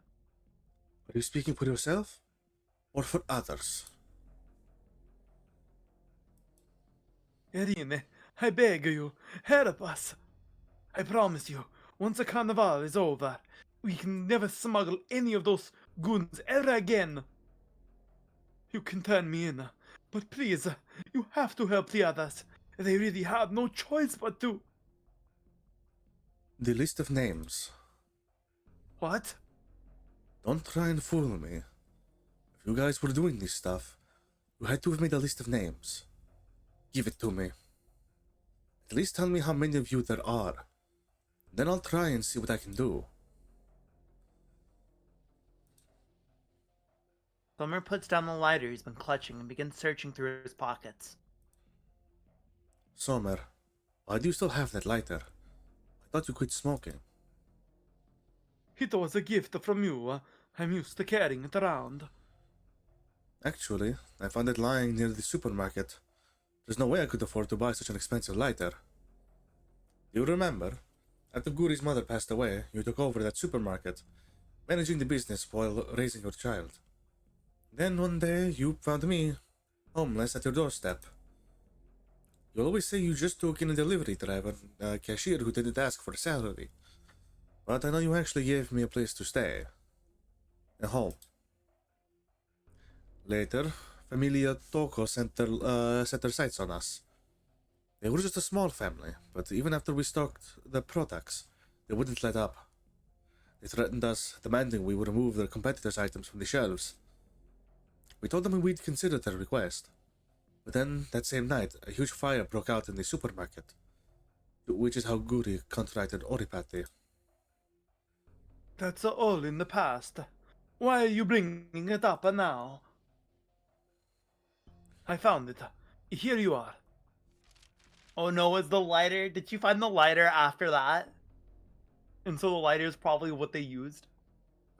you speaking for yourself? Or for others? Irene, I beg you, help us. I promise you, once the carnival is over, we can never smuggle any of those goons ever again. You can turn me in, but please, you have to help the others. They really have no choice but to. The list of names. What? Don't try and fool me. If you guys were doing this stuff, you had to have made a list of names. Give it to me. At least tell me how many of you there are. Then I'll try and see what I can do. Summer puts down the lighter he's been clutching and begins searching through his pockets. Sommer, why do you still have that lighter? I thought you quit smoking. It was a gift from you. I'm used to carrying it around. Actually, I found it lying near the supermarket. There's no way I could afford to buy such an expensive lighter. You remember? After Guri's mother passed away, you took over that supermarket, managing the business while raising your child. Then one day, you found me, homeless at your doorstep. You always say you just took in a delivery driver, a cashier who didn't ask for a salary. But I know you actually gave me a place to stay. A home. Later, Familia Toko set their sights on us. They were just a small family, but even after we stocked the products, they wouldn't let up. They threatened us, demanding we would remove their competitors' items from the shelves. We told them we'd consider their request. But then, that same night, a huge fire broke out in the supermarket, which is how Guri contracted Oripati. That's all in the past. Why are you bringing it up now? I found it. Here you are. Oh no, it's the lighter? Did you find the lighter after that? And so the lighter is probably what they used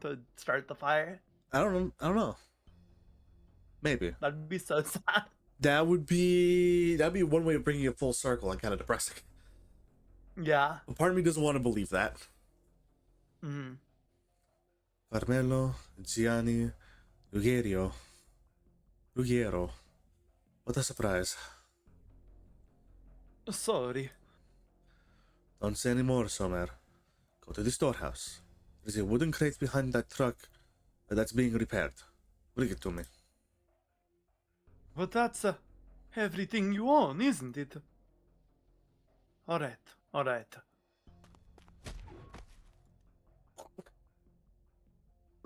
to start the fire? I don't know. Maybe. That'd be so sad. That'd be one way of bringing it full circle and kind of depressing. Yeah. Part of me doesn't want to believe that. Mm-hmm. Carmelo, Gianni, Ruggiero. Ruggiero. What a surprise. Sorry. Don't say any more, Sommer. Go to the storehouse. There's a wooden crate behind that truck that's being repaired. Bring it to me. But that's everything you own, isn't it? Alright, alright.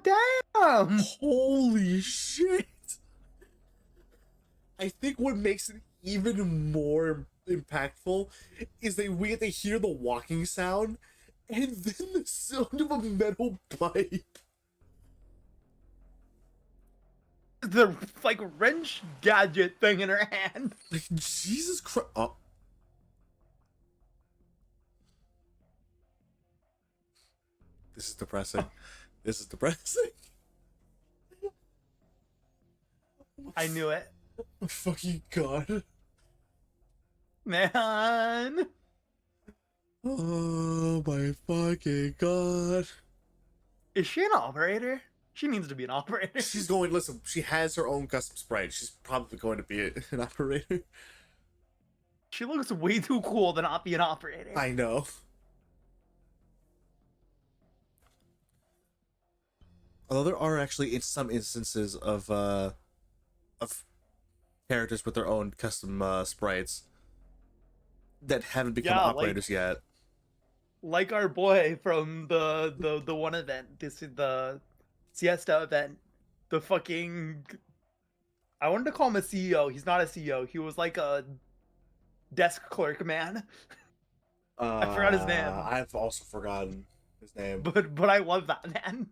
Damn! Holy shit! I think what makes it even more impactful is that we get to hear the walking sound and then the sound of a metal pipe. The like wrench gadget thing in her hand. Like, Jesus Christ. Oh. This is depressing. This is depressing. I knew it. Oh, fucking God. Man. Oh my fucking God. Is she an operator? She needs to be an operator. She's going, listen, she has her own custom sprite. She's probably going to be an operator. She looks way too cool to not be an operator. I know. Although there are actually in some instances of characters with their own custom sprites that haven't become operators yet. Like our boy from the one event. This is the Siesta event. The fucking I wanted to call him a CEO. He's not a CEO. He was like a desk clerk man. I forgot his name. I've also forgotten his name. But I love that man.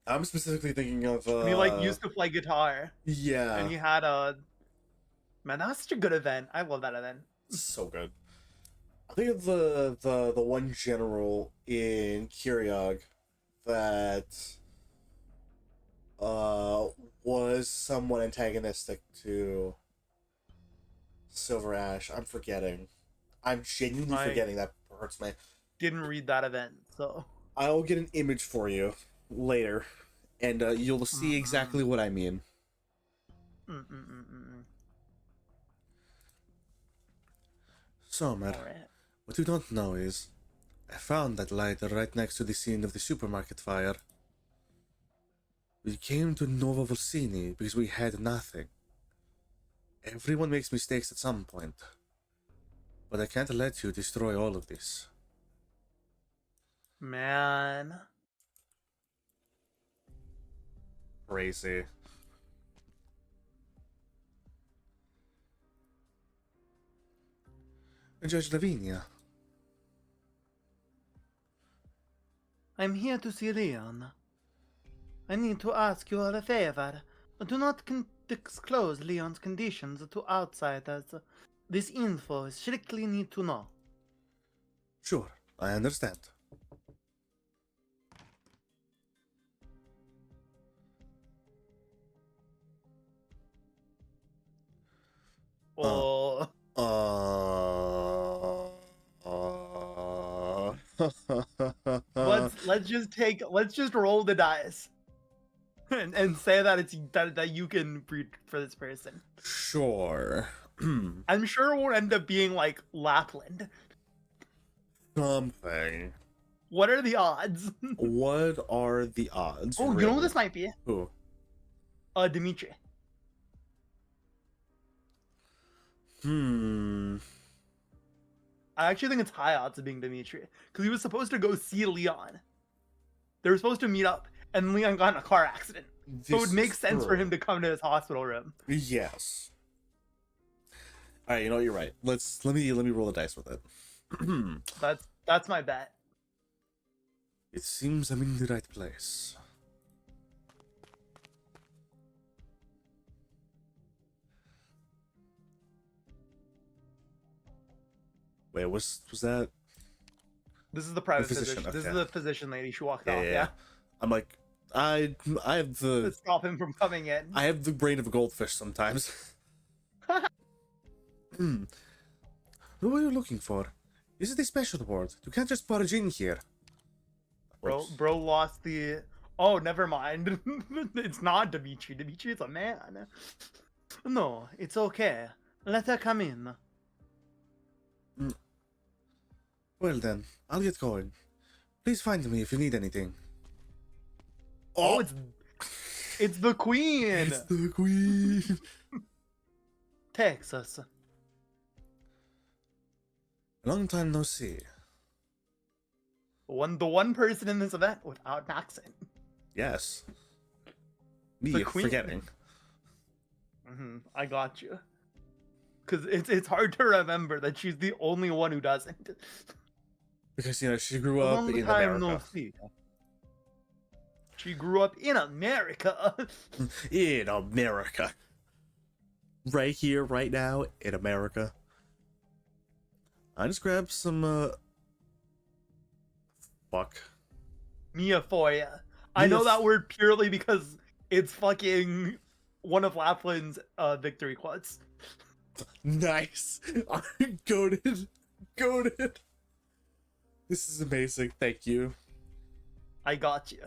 I'm specifically thinking of And he like used to play guitar. Yeah. And he had a man, that was such a good event. I love that event. So good. I think of the one general in Kyriog that was somewhat antagonistic to Silver Ash. I'm forgetting. I'm genuinely forgetting. That hurts me. Didn't read that event, so I'll get an image for you later, and you'll see exactly what I mean. Sommer, right. what you don't know is, I found that lighter right next to the scene of the supermarket fire. We came to Nova Volsini because we had nothing. Everyone makes mistakes at some point. But I can't let you destroy all of this. Man. Crazy. Judge Lavinia. I'm here to see Leon. I need to ask you a favor. Do not disclose Leon's conditions to outsiders. This info is strictly need to know. Sure, I understand. Oh. Let's just roll the dice. And say that it's that you can breed for this person. Sure. I'm sure it won't end up being like Lapland. Something. What are the odds? What are the odds? Oh, really? you know who this might be? Who? Dimitri. I actually think it's high odds of being Dimitri. Because he was supposed to go see Leon. They were supposed to meet up, and Leon got in a car accident. So it would make sense for him to come to his hospital room. Yes. Alright, you know what, you're right. Let me roll the dice with it. That's my bet. It seems I'm in the right place. Wait, was that? This is the private physician, physician. This okay. is the physician lady. She walked off. Yeah. Yeah. I'm like, I have To the stop him from coming in. I have the brain of a goldfish sometimes. Who are you looking for? This is the special ward. You can't just barge in here. Bro lost the. Oh, never mind. It's not Dimitri. Dimitri is a man. No, it's okay. Let her come in. Well then, I'll get going. Please find me if you need anything. Oh, it's the queen. It's the queen. Texas. Long time no see. The one person in this event without an accent. Yes. The Me queen. forgetting. I got you. Because it's hard to remember that she's the only one who doesn't. Because, you know, she grew up in America. See. She grew up in America. In America. Right here, right now, in America. I just grabbed some, fuck. Mia for ya. I know that word purely because it's fucking one of Lapland's victory quotes. Nice. Goated. Goated. This is amazing. Thank you. I got you.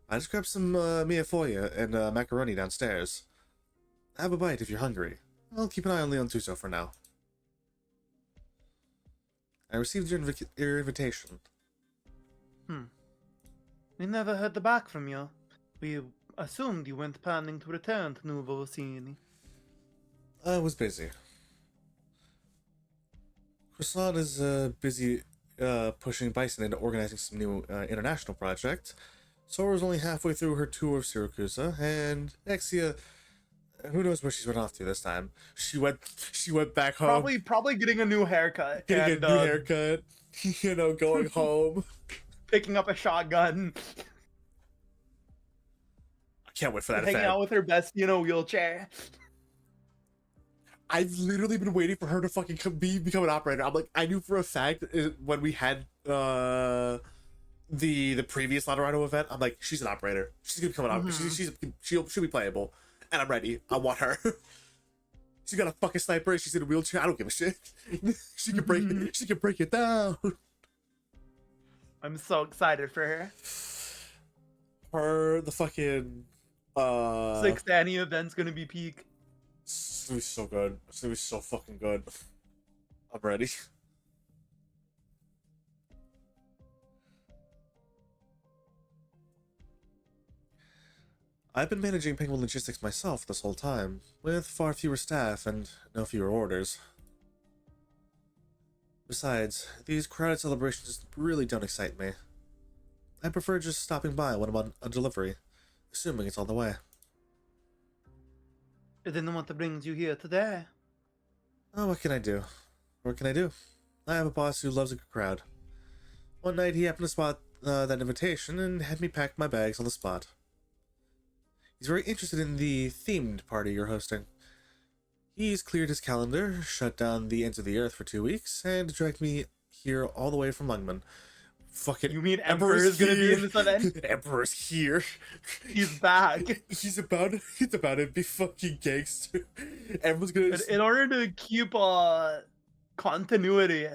I just grabbed some Mia Foya and macaroni downstairs. Have a bite if you're hungry. I'll keep an eye on Leon Tuso for now. I received your invitation. We never heard back from you. We assumed you weren't planning to return to Nuovo Vicini. I was busy. Croissant is busy pushing Bison into organizing some new international project. Sora's only halfway through her tour of Syracuse, and Exia, who knows where she's went off to this time. She went back home. Probably getting a new haircut. Getting a new haircut. You know, going home. Picking up a shotgun. I can't wait for that Hanging event. out with her bestie in a wheelchair. I've literally been waiting for her to fucking become an operator. I'm like, I knew for a fact when we had the previous Laterano event, I'm like, she's an operator. She's gonna become an operator. She'll be playable, and I'm ready. I want her. She got a fucking sniper. She's in a wheelchair. I don't give a shit. She can break it. She can break it down. I'm so excited for her. The fucking 6th Annie event's gonna be peak. It's gonna be so good. It's gonna be so fucking good. I'm ready. I've been managing Penguin Logistics myself this whole time, with far fewer staff and no fewer orders. Besides, these crowded celebrations really don't excite me. I prefer just stopping by when I'm on a delivery, assuming it's on the way. Then what brings you here today? Oh, what can I do? What can I do? I have a boss who loves a good crowd. One night he happened to spot that invitation and had me pack my bags on the spot. He's very interested in the themed party you're hosting. He's cleared his calendar, shut down the ends of the earth for 2 weeks, and dragged me here all the way from Lungman. Fucking You mean Emperor's gonna be in this event? Emperor's here. He's back. He's about to be fucking gangster. Everyone's gonna. In order to keep continuity,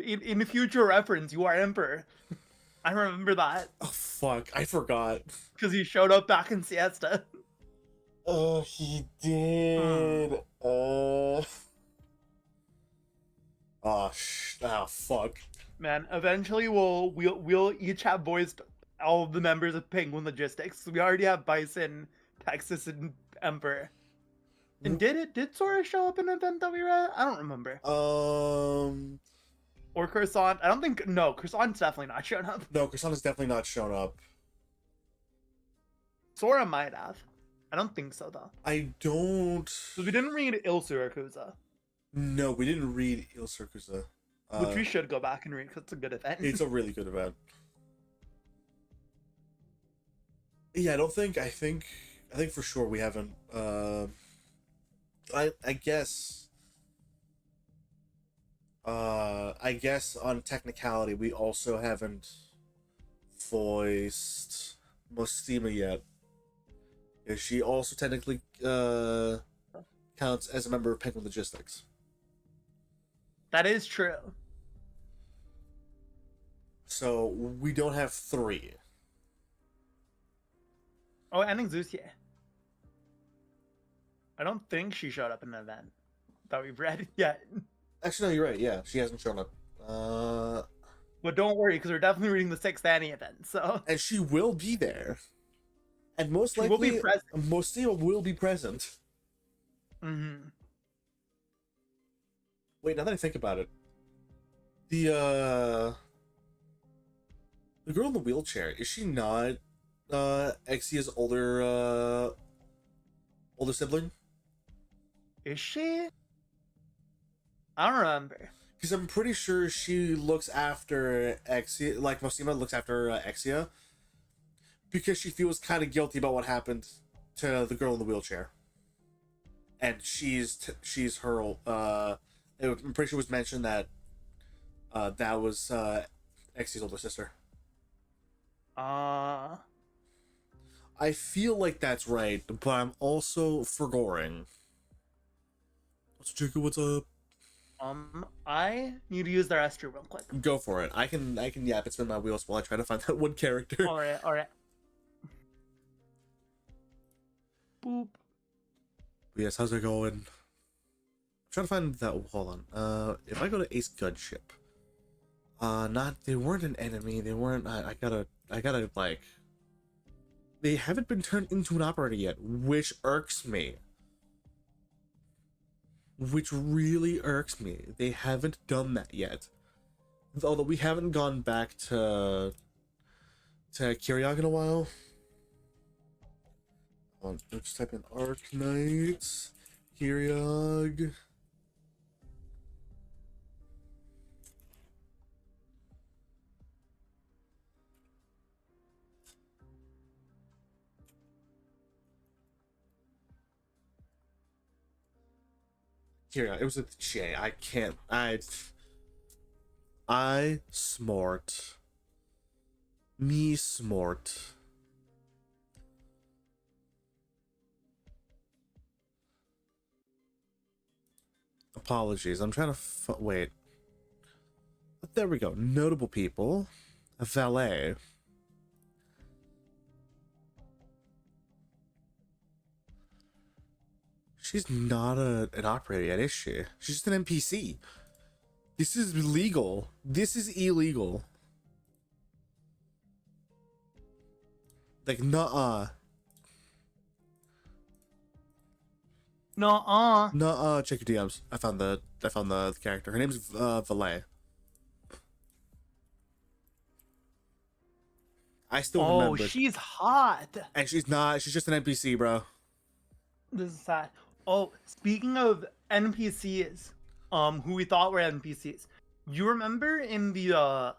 in future reference, you are Emperor. I remember that. Oh fuck! I forgot. Because he showed up back in Siesta. Oh, he did. Oh, fuck. Man, eventually we'll each have voiced all of the members of Penguin Logistics. We already have Bison, Texas, and Emperor. And did Sora show up in an event that we were at? I don't remember. Or Croissant. I don't think. No, Croissant's definitely not shown up. No, Croissant has definitely not shown up. Sora might have. I don't think so, though. I don't. Because we didn't read Il Siracusa. No, we didn't read Il Circusa. Which we should go back and read because it's a good event. It's a really good event. Yeah, I think for sure we haven't. I guess. I guess on technicality, we also haven't voiced Mostima yet. She also technically counts as a member of Penguin Logistics. That is true. So we don't have 3. Oh, and Exusier. I don't think she showed up in an event that we've read yet. Actually, no, you're right. Yeah, she hasn't shown up. But don't worry, because we're definitely reading the 6th Annie event, so... And she will be there. And most She will likely, be present. Mostia will be present. Mm-hmm. Wait, now that I think about it, the girl in the wheelchair, is she not Exia's older sibling? Is she? I don't remember. Because I'm pretty sure she looks after Exia, like Mostima looks after Exia, because she feels kind of guilty about what happened to the girl in the wheelchair, and she's her. I'm pretty sure it was mentioned that that was Exia's older sister. Uh, I feel like that's right, but I'm also forgoing. What's Jacob? What's up? I need to use the restroom real quick. Go for it. I can yap and spin my wheels while I try to find that one character. Alright. Boop. Yes, how's it going? I'm trying to find that. Hold on. If I go to Ace Gunship, they weren't an enemy. They weren't. I gotta like. They haven't been turned into an operator yet, which irks me. Which really irks me. They haven't done that yet. Although we haven't gone back to Kyriog in a while. Hold on, let's type in Arknights, Kyriog. Kyriog, it was a J. I can't. I smart. Me smart. Apologies. I'm trying to wait. There we go. Notable people. A valet. She's not an operator yet, is she? She's just an NPC. This is illegal. This is illegal. Like, nuh-uh. Nuh-uh. Nuh-uh. Check your DMs. I found the character. Her name's Valet. I still remember. Oh, she's hot. And she's not. She's just an NPC, bro. This is sad. Oh, speaking of NPCs, who we thought were NPCs, you remember in the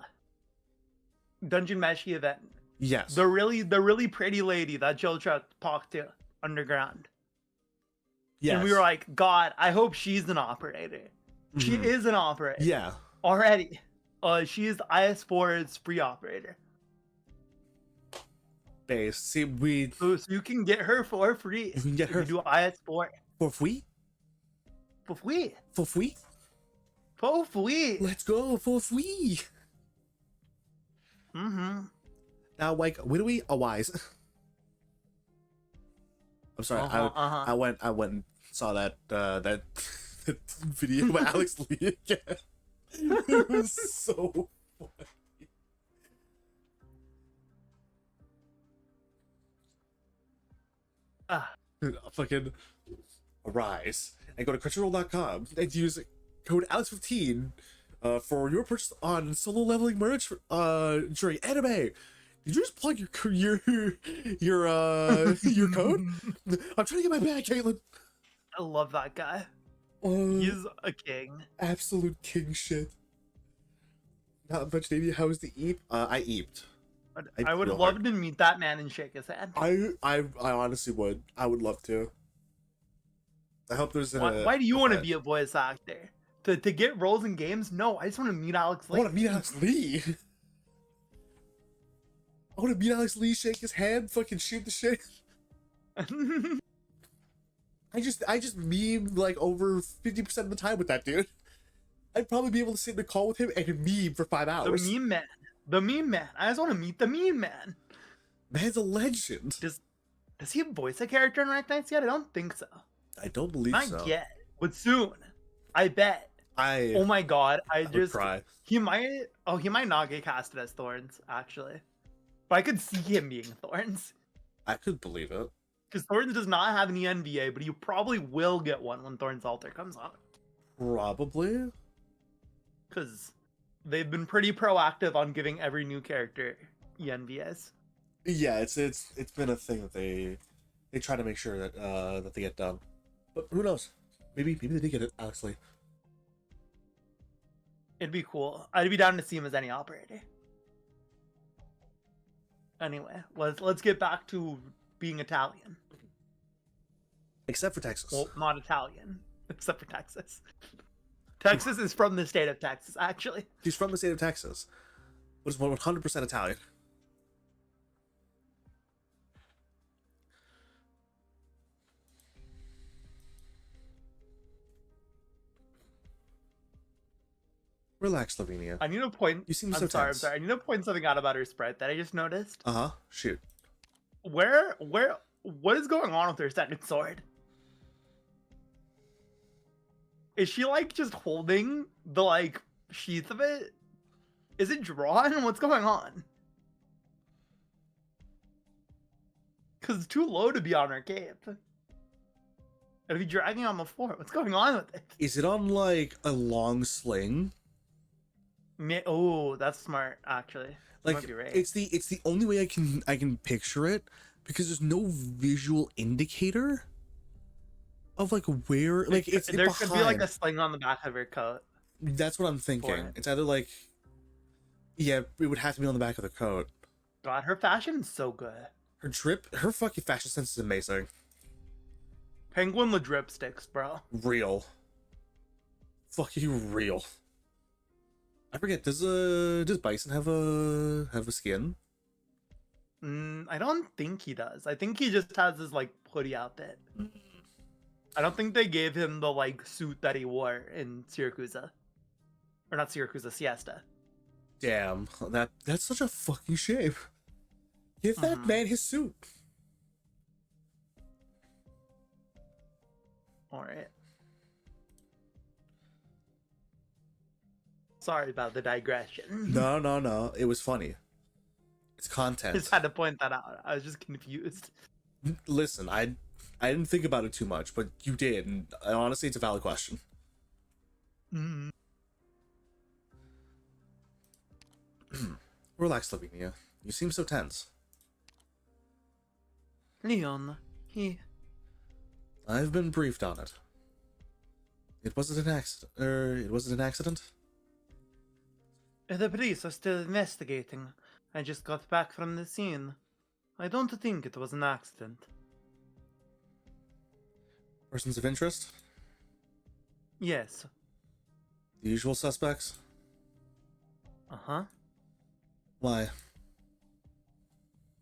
Dungeon Meshi event? Yes. The really pretty lady that Jiltra talked to underground. Yes. And we were like, God, I hope she's an operator. She is an operator. Yeah. Already. She is IS4's free operator. Base. See, so you can get her for free. You can get her. You do IS4 for free. For free. For free. For free. Let's go for free. Now, like, what do we? A wise. I'm sorry. I went and saw that that video of Alex Lee again. It was so funny. Fucking arise and go to crunchyroll.com and use code Alex15 for your purchase on solo leveling merch during anime. Did you just plug your code? I'm trying to get my bag, Caitlin. I love that guy. He's a king. Absolute king shit. Not much, baby. How was the eep? I eeped. I would love to meet that man and shake his hand. I honestly would. I would love to. I hope there's why do you want to be a voice actor? To get roles in games? No, I just want to meet Alex Lee. I want to meet Alex Lee. I want to meet Alex Lee, shake his hand, fucking shoot the shit. I just meme like over 50% of the time with that dude. I'd probably be able to sit in a call with him and meme for 5 hours. The meme man. I just want to meet the meme man. Man's a legend. Does he voice a character in Arknights yet? I don't think so. I don't believe Not so. yet, but soon. I bet. I Oh my god, I would cry. he might not get casted as Thorns, actually. But I could see him being Thorns. I could believe it. Because Thorns does not have an ENVA, but you probably will get one when Thorns Altar comes out. Probably. Because they've been pretty proactive on giving every new character ENVAs. Yeah, it's been a thing that they try to make sure that that they get done. But who knows? Maybe they did get it, honestly. It'd be cool. I'd be down to see him as any operator. Anyway, let's get back to being Italian. Except for Texas. Well, not Italian, except for Texas. Texas is from the state of Texas, actually. She's from the state of Texas, but is 100% Italian. Relax, Lavinia. I need to point. You seem I'm so sorry. tense. I need to point something out about her sprite that I just noticed. Uh-huh. Shoot. What is going on with her second sword? Is she like just holding the like sheath of it? Is it drawn? What's going on? Because it's too low to be on her cape. It'd be dragging on the floor. What's going on with it? Is it on like a long sling? Oh, that's smart, actually. You Like might be right. it's the only way I can picture it, because there's no visual indicator of like where, like it's there behind. could be like a sling on the back of her coat. That's what I'm thinking. it. It's either like, yeah, it would have to be on the back of the coat. God, her fashion is so good. Her fucking fashion sense is amazing. Penguin the dripsticks, bro. Real. Fucking real. I forget, does Bison have a skin? I don't think he does. I think he just has his like hoodie outfit. I don't think they gave him the like suit that he wore in Siracusa. Or not Siracusa, Siesta. Damn, that's such a fucking shame. Give that man his suit. Alright. Sorry about the digression. No, it was funny. It's content. Just had to point that out. I was just confused. Listen, I didn't think about it too much, but you did, and honestly, it's a valid question. Mm. Relax, Lavinia. You seem so tense. Leon, I've been briefed on it. It wasn't an accident. It wasn't an accident? the police are still investigating. I just got back from the scene. I don't think it was an accident. Persons of interest? Yes. The usual suspects? Uh-huh. Why?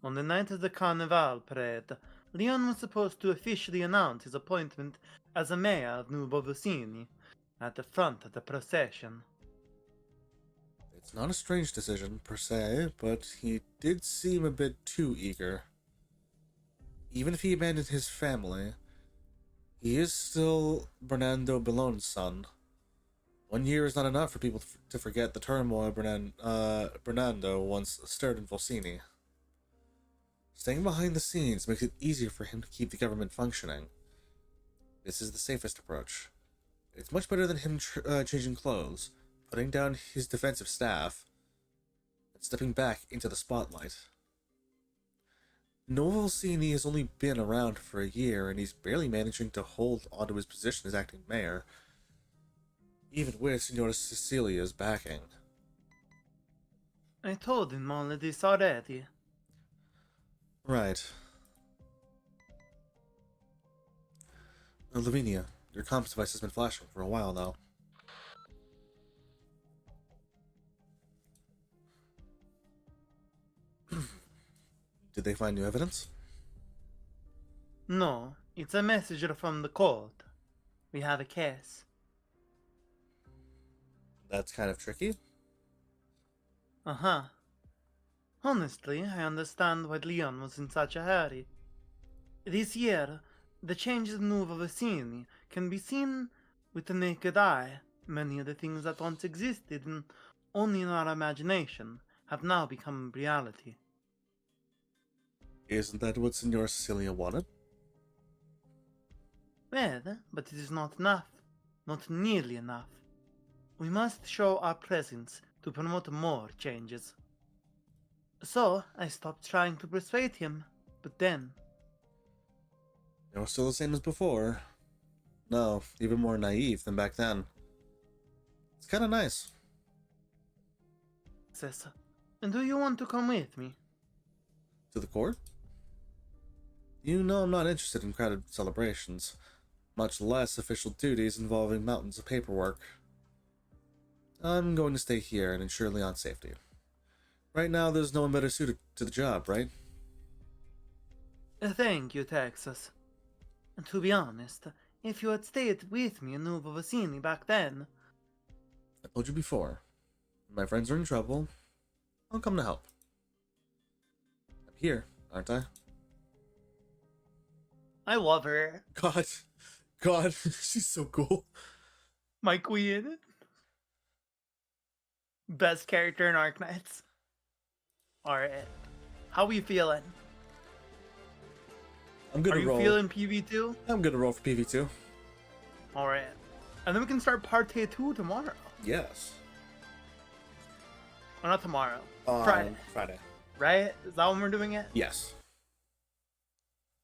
On the night of the Carnival parade, Leon was supposed to officially announce his appointment as a mayor of New Bovocini at the front of the procession. It's not a strange decision, per se, but he did seem a bit too eager. Even if he abandoned his family, he is still Bernardo Bellone's son. 1 year is not enough for people to forget the turmoil Bernardo once stirred in Volsini. Staying behind the scenes makes it easier for him to keep the government functioning. This is the safest approach. It's much better than him changing clothes, putting down his defensive staff, and stepping back into the spotlight. Volsini has only been around for a year, and he's barely managing to hold onto his position as acting mayor, even with Signora Cecilia's backing. I told him all of this already. Right. Lavinia, your comms device has been flashing for a while now. Did they find new evidence? No, it's a message from the court. We have a case. That's kind of tricky. Uh-huh. Honestly, I understand why Leon was in such a hurry. This year, the changes in Nuova Vicini can be seen with the naked eye. Many of the things that once existed only in our imagination have now become reality. Isn't that what Signora Cecilia wanted? Well, but it is not enough. Not nearly enough. We must show our presence to promote more changes. So, I stopped trying to persuade him, but then... You're still the same as before. No, even more naive than back then. It's kinda nice. Says, do you want to come with me? To the court? You know I'm not interested in crowded celebrations, much less official duties involving mountains of paperwork. I'm going to stay here and ensure Leon's safety. Right now, there's no one better suited to the job, right? Thank you, Texas. To be honest, if you had stayed with me in Nuova Vicini back then... I told you before. When my friends are in trouble, I'll come to help. I'm here, aren't I? I love her. God, she's so cool. My queen. Best character in Arknights. Alright. How we feeling? I'm gonna roll. Are you feeling PV2? I'm gonna roll for PV2. Alright. And then we can start part 2 tomorrow. Yes. Or not tomorrow. Friday. Friday. Right? Is that when we're doing it? Yes.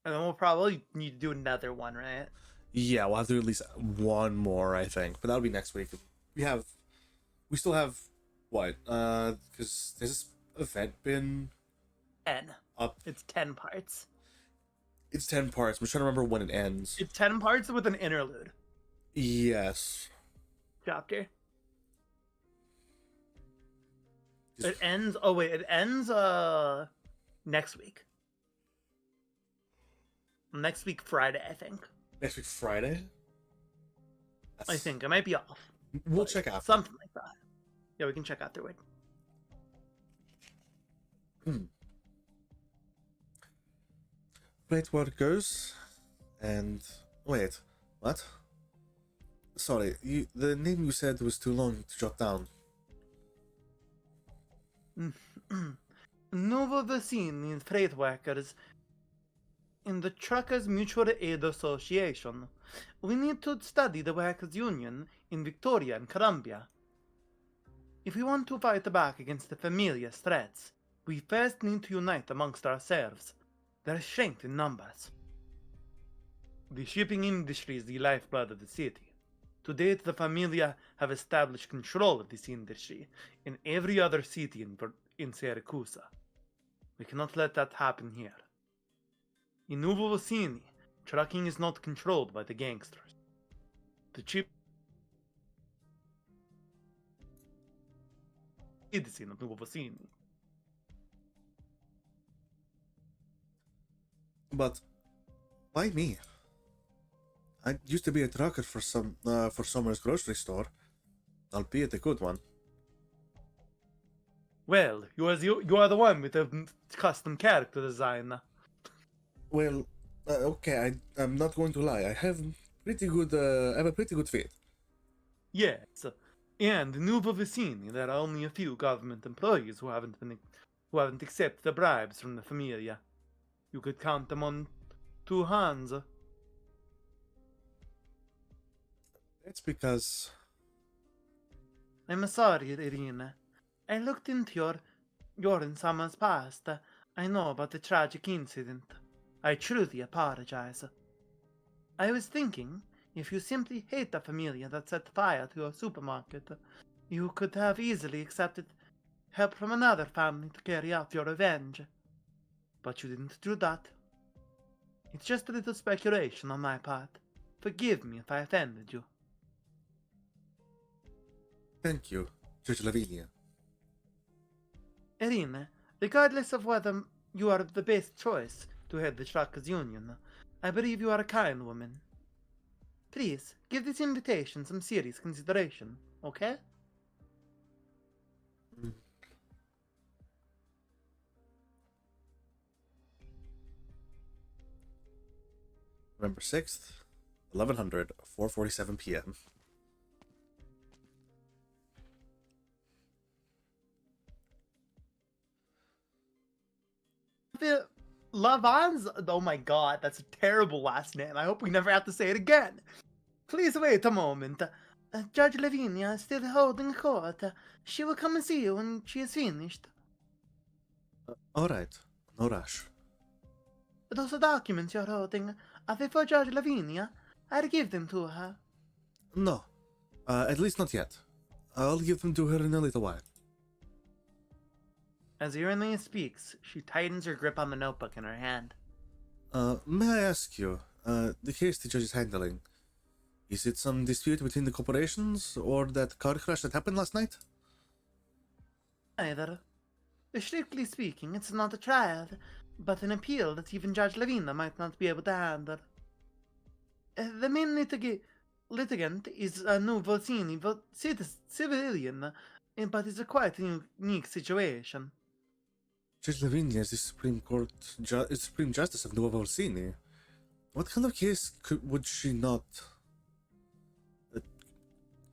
And then we'll probably need to do another one, right? Yeah, we'll have to do at least one more, I think. But that'll be next week. We still have, what? Because there's this event been 10. up. It's 10 parts. It's 10 parts. I'm trying to remember when it ends. It's 10 parts with an interlude Yes. chapter. It ends. Oh wait, it ends next week. Next week Friday, I think. Next week Friday? I think I might be off. We'll check out. Something like that. Yeah, we can check afterward. Plate workers and wait, what? Sorry, the name you said was too long to jot down. Nuova Vicini freight workers in the Truckers Mutual Aid Association. We need to study the workers' union in Victoria and Columbia. If we want to fight back against the familiar threats, we first need to unite amongst ourselves. There is strength in numbers. The shipping industry is the lifeblood of the city. To date, the Familia have established control of this industry in every other city in Syracuse. We cannot let that happen here. In Nuovo Vicini, trucking is not controlled by the gangsters. The cheap citizen of Nuovo Vicini. But why me? I used to be a trucker for Summer's grocery store, albeit a good one. Well, you are the one with the custom character design. Well, okay, I'm not going to lie. I have a pretty good fit. Yes, and in Nuovo Vicini there are only a few government employees who haven't accepted the bribes from the Familia. You could count them on 2 hands. It's because I'm sorry, Irina. I looked into your and Summer's past. I know about the tragic incident. I truly apologize. I was thinking, if you simply hate the Familia that set fire to your supermarket, you could have easily accepted help from another family to carry out your revenge. But you didn't do that. It's just a little speculation on my part. Forgive me if I offended you. thank you, Judge Lavinia. Irina, regardless of whether you are the best choice to head the Truckers' Union, I believe you are a kind woman. Please, give this invitation some serious consideration, okay? November 6th, 1100, 4:47 p.m. The Lavans. Oh my god, that's a terrible last name. I hope we never have to say it again. Please wait a moment. Judge Lavinia is still holding court. She will come and see you when she is finished. Alright, no rush. Those documents you're holding, are they for Judge Lavinia? I'll give them to her. No, at least not yet. I'll give them to her in a little while. As Irene speaks, she tightens her grip on the notebook in her hand. May I ask you, the case the judge is handling, is it some dispute between the corporations, or that car crash that happened last night? Either. Strictly speaking, it's not a trial, but an appeal that even Judge Lavina might not be able to handle. The main litigant is a new Volsini civilian, but it's a quite unique situation. Judge Lavinia is the Supreme Justice of Nuova Orsini. What kind of case would she not...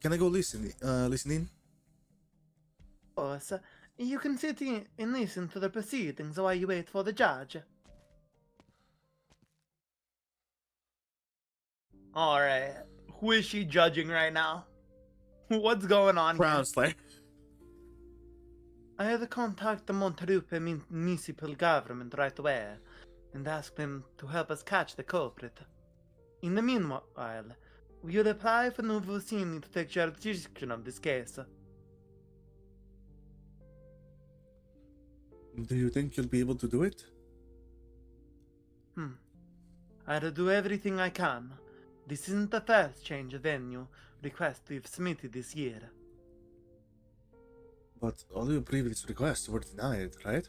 can I go listen in? Of course, you can sit in and listen to the proceedings while you wait for the judge. Alright, who is she judging right now? What's going on Crown here? Slayer. I had to contact the Montelupe municipal government right away and ask them to help us catch the culprit. In the meanwhile, will you apply for Novosini to take jurisdiction of this case? Do you think you'll be able to do it? I'll do everything I can. This isn't the first change of venue request we've submitted this year. But all your previous requests were denied, right?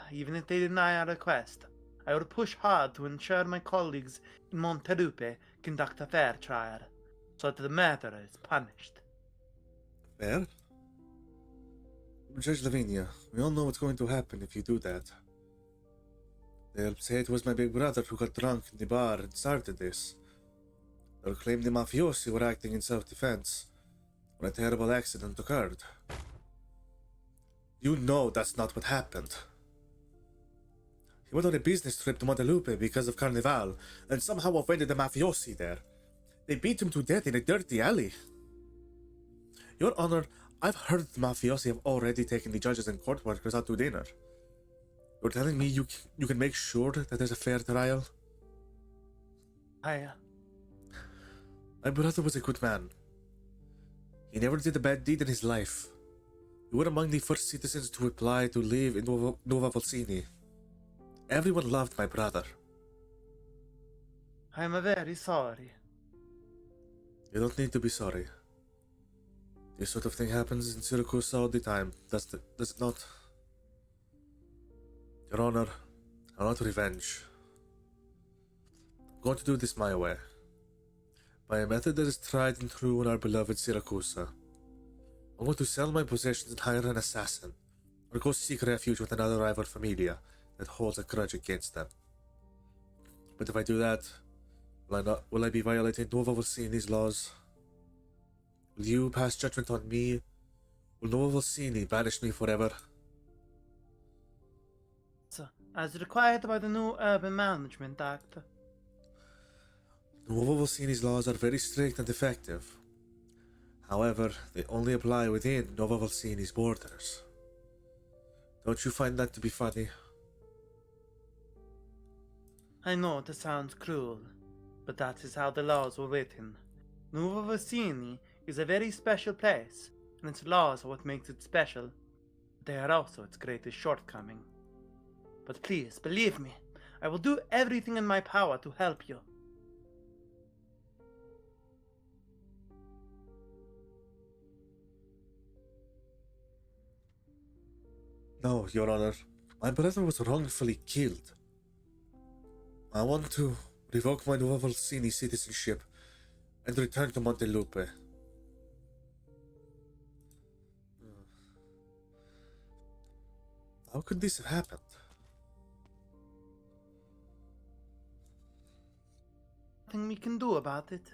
Even if they deny our request, I will push hard to ensure my colleagues in Montelupe conduct a fair trial, so that the murderer is punished. Fair? Judge Lavinia, we all know what's going to happen if you do that. They'll say it was my big brother who got drunk in the bar and started this. They'll claim the mafiosi were acting in self-defense when a terrible accident occurred. You know that's not what happened. He went on a business trip to Montelupe because of Carnival and somehow offended the mafiosi there. They beat him to death in a dirty alley. Your Honor, I've heard the mafiosi have already taken the judges and court workers out to dinner. You're telling me you can make sure that there's a fair trial? My brother was a good man. He never did a bad deed in his life. You were among the first citizens to apply to live in Nuova Volsini. Everyone loved my brother. I'm very sorry. You don't need to be sorry. This sort of thing happens in Syracuse all the time, does it not? Your Honor, I want revenge. I'm going to do this my way. By a method that is tried and true in our beloved Syracuse. I'm going to sell my possessions and hire an assassin, or go seek refuge with another rival familia that holds a grudge against them. But if I do that, will I be violating Nuova Volsini's laws? Will you pass judgment on me? Will Nuova Volsini banish me forever? As required by the new Urban Management Act. Nuova Volsini's laws are very strict and effective. However, they only apply within Nuova Volsini's borders. Don't you find that to be funny? I know it sounds cruel, but that is how the laws were written. Nuova Volsini is a very special place, and its laws are what makes it special. They are also its greatest shortcoming. But please, believe me, I will do everything in my power to help you. No, Your Honor. My brother was wrongfully killed. I want to revoke my Nuova Volsini citizenship and return to Montelupe. How could this have happened? nothing we can do about it.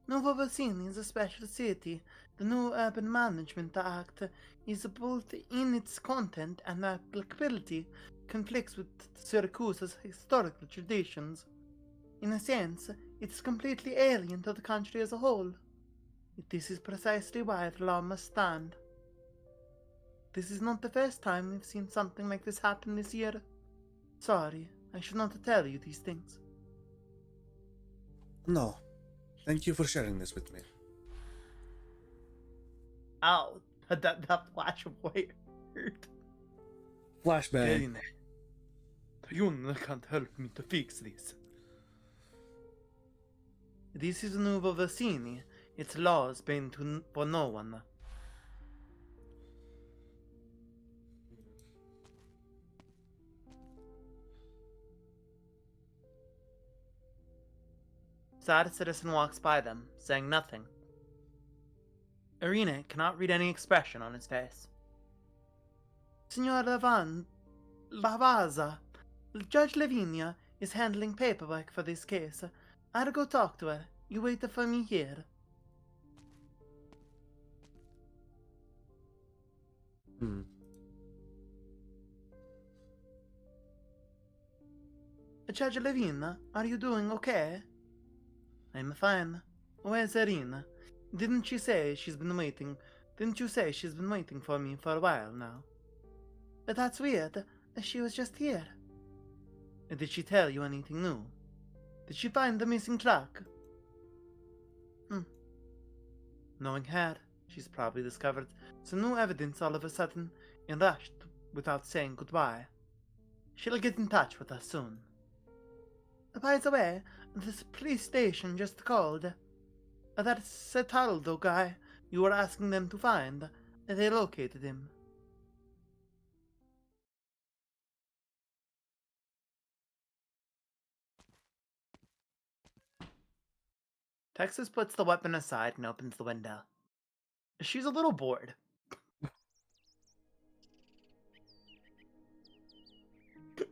Nuovo Vicini is a special city. The new Urban Management Act is both in its content and applicability conflicts with Syracuse's historical traditions. In a sense, it's completely alien to the country as a whole. This is precisely why the law must stand. This is not the first time we've seen something like this happen this year. Sorry, I should not tell you these things. No. Thank you for sharing this with me. Ow, that flash of white hurt. Flashbang. You can't help me to fix this. This is Nuovo Vicini. Its laws bend for no one. Sad citizen walks by them, saying nothing. Irina cannot read any expression on his face. Signora Lavazza, Judge Lavinia is handling paperwork for this case. I'll go talk to her. You wait for me here. Judge Lavinia, are you doing okay? I'm fine. Where's Irina? Didn't you say she's been waiting for me for a while now? But that's weird. She was just here. Did she tell you anything new? Did she find the missing truck? Knowing her, she's probably discovered some new evidence all of a sudden and rushed without saying goodbye. She'll get in touch with us soon. By the way, this police station just called. That Setaldo guy you were asking them to find, they located him. Texas puts the weapon aside and opens the window. She's a little bored.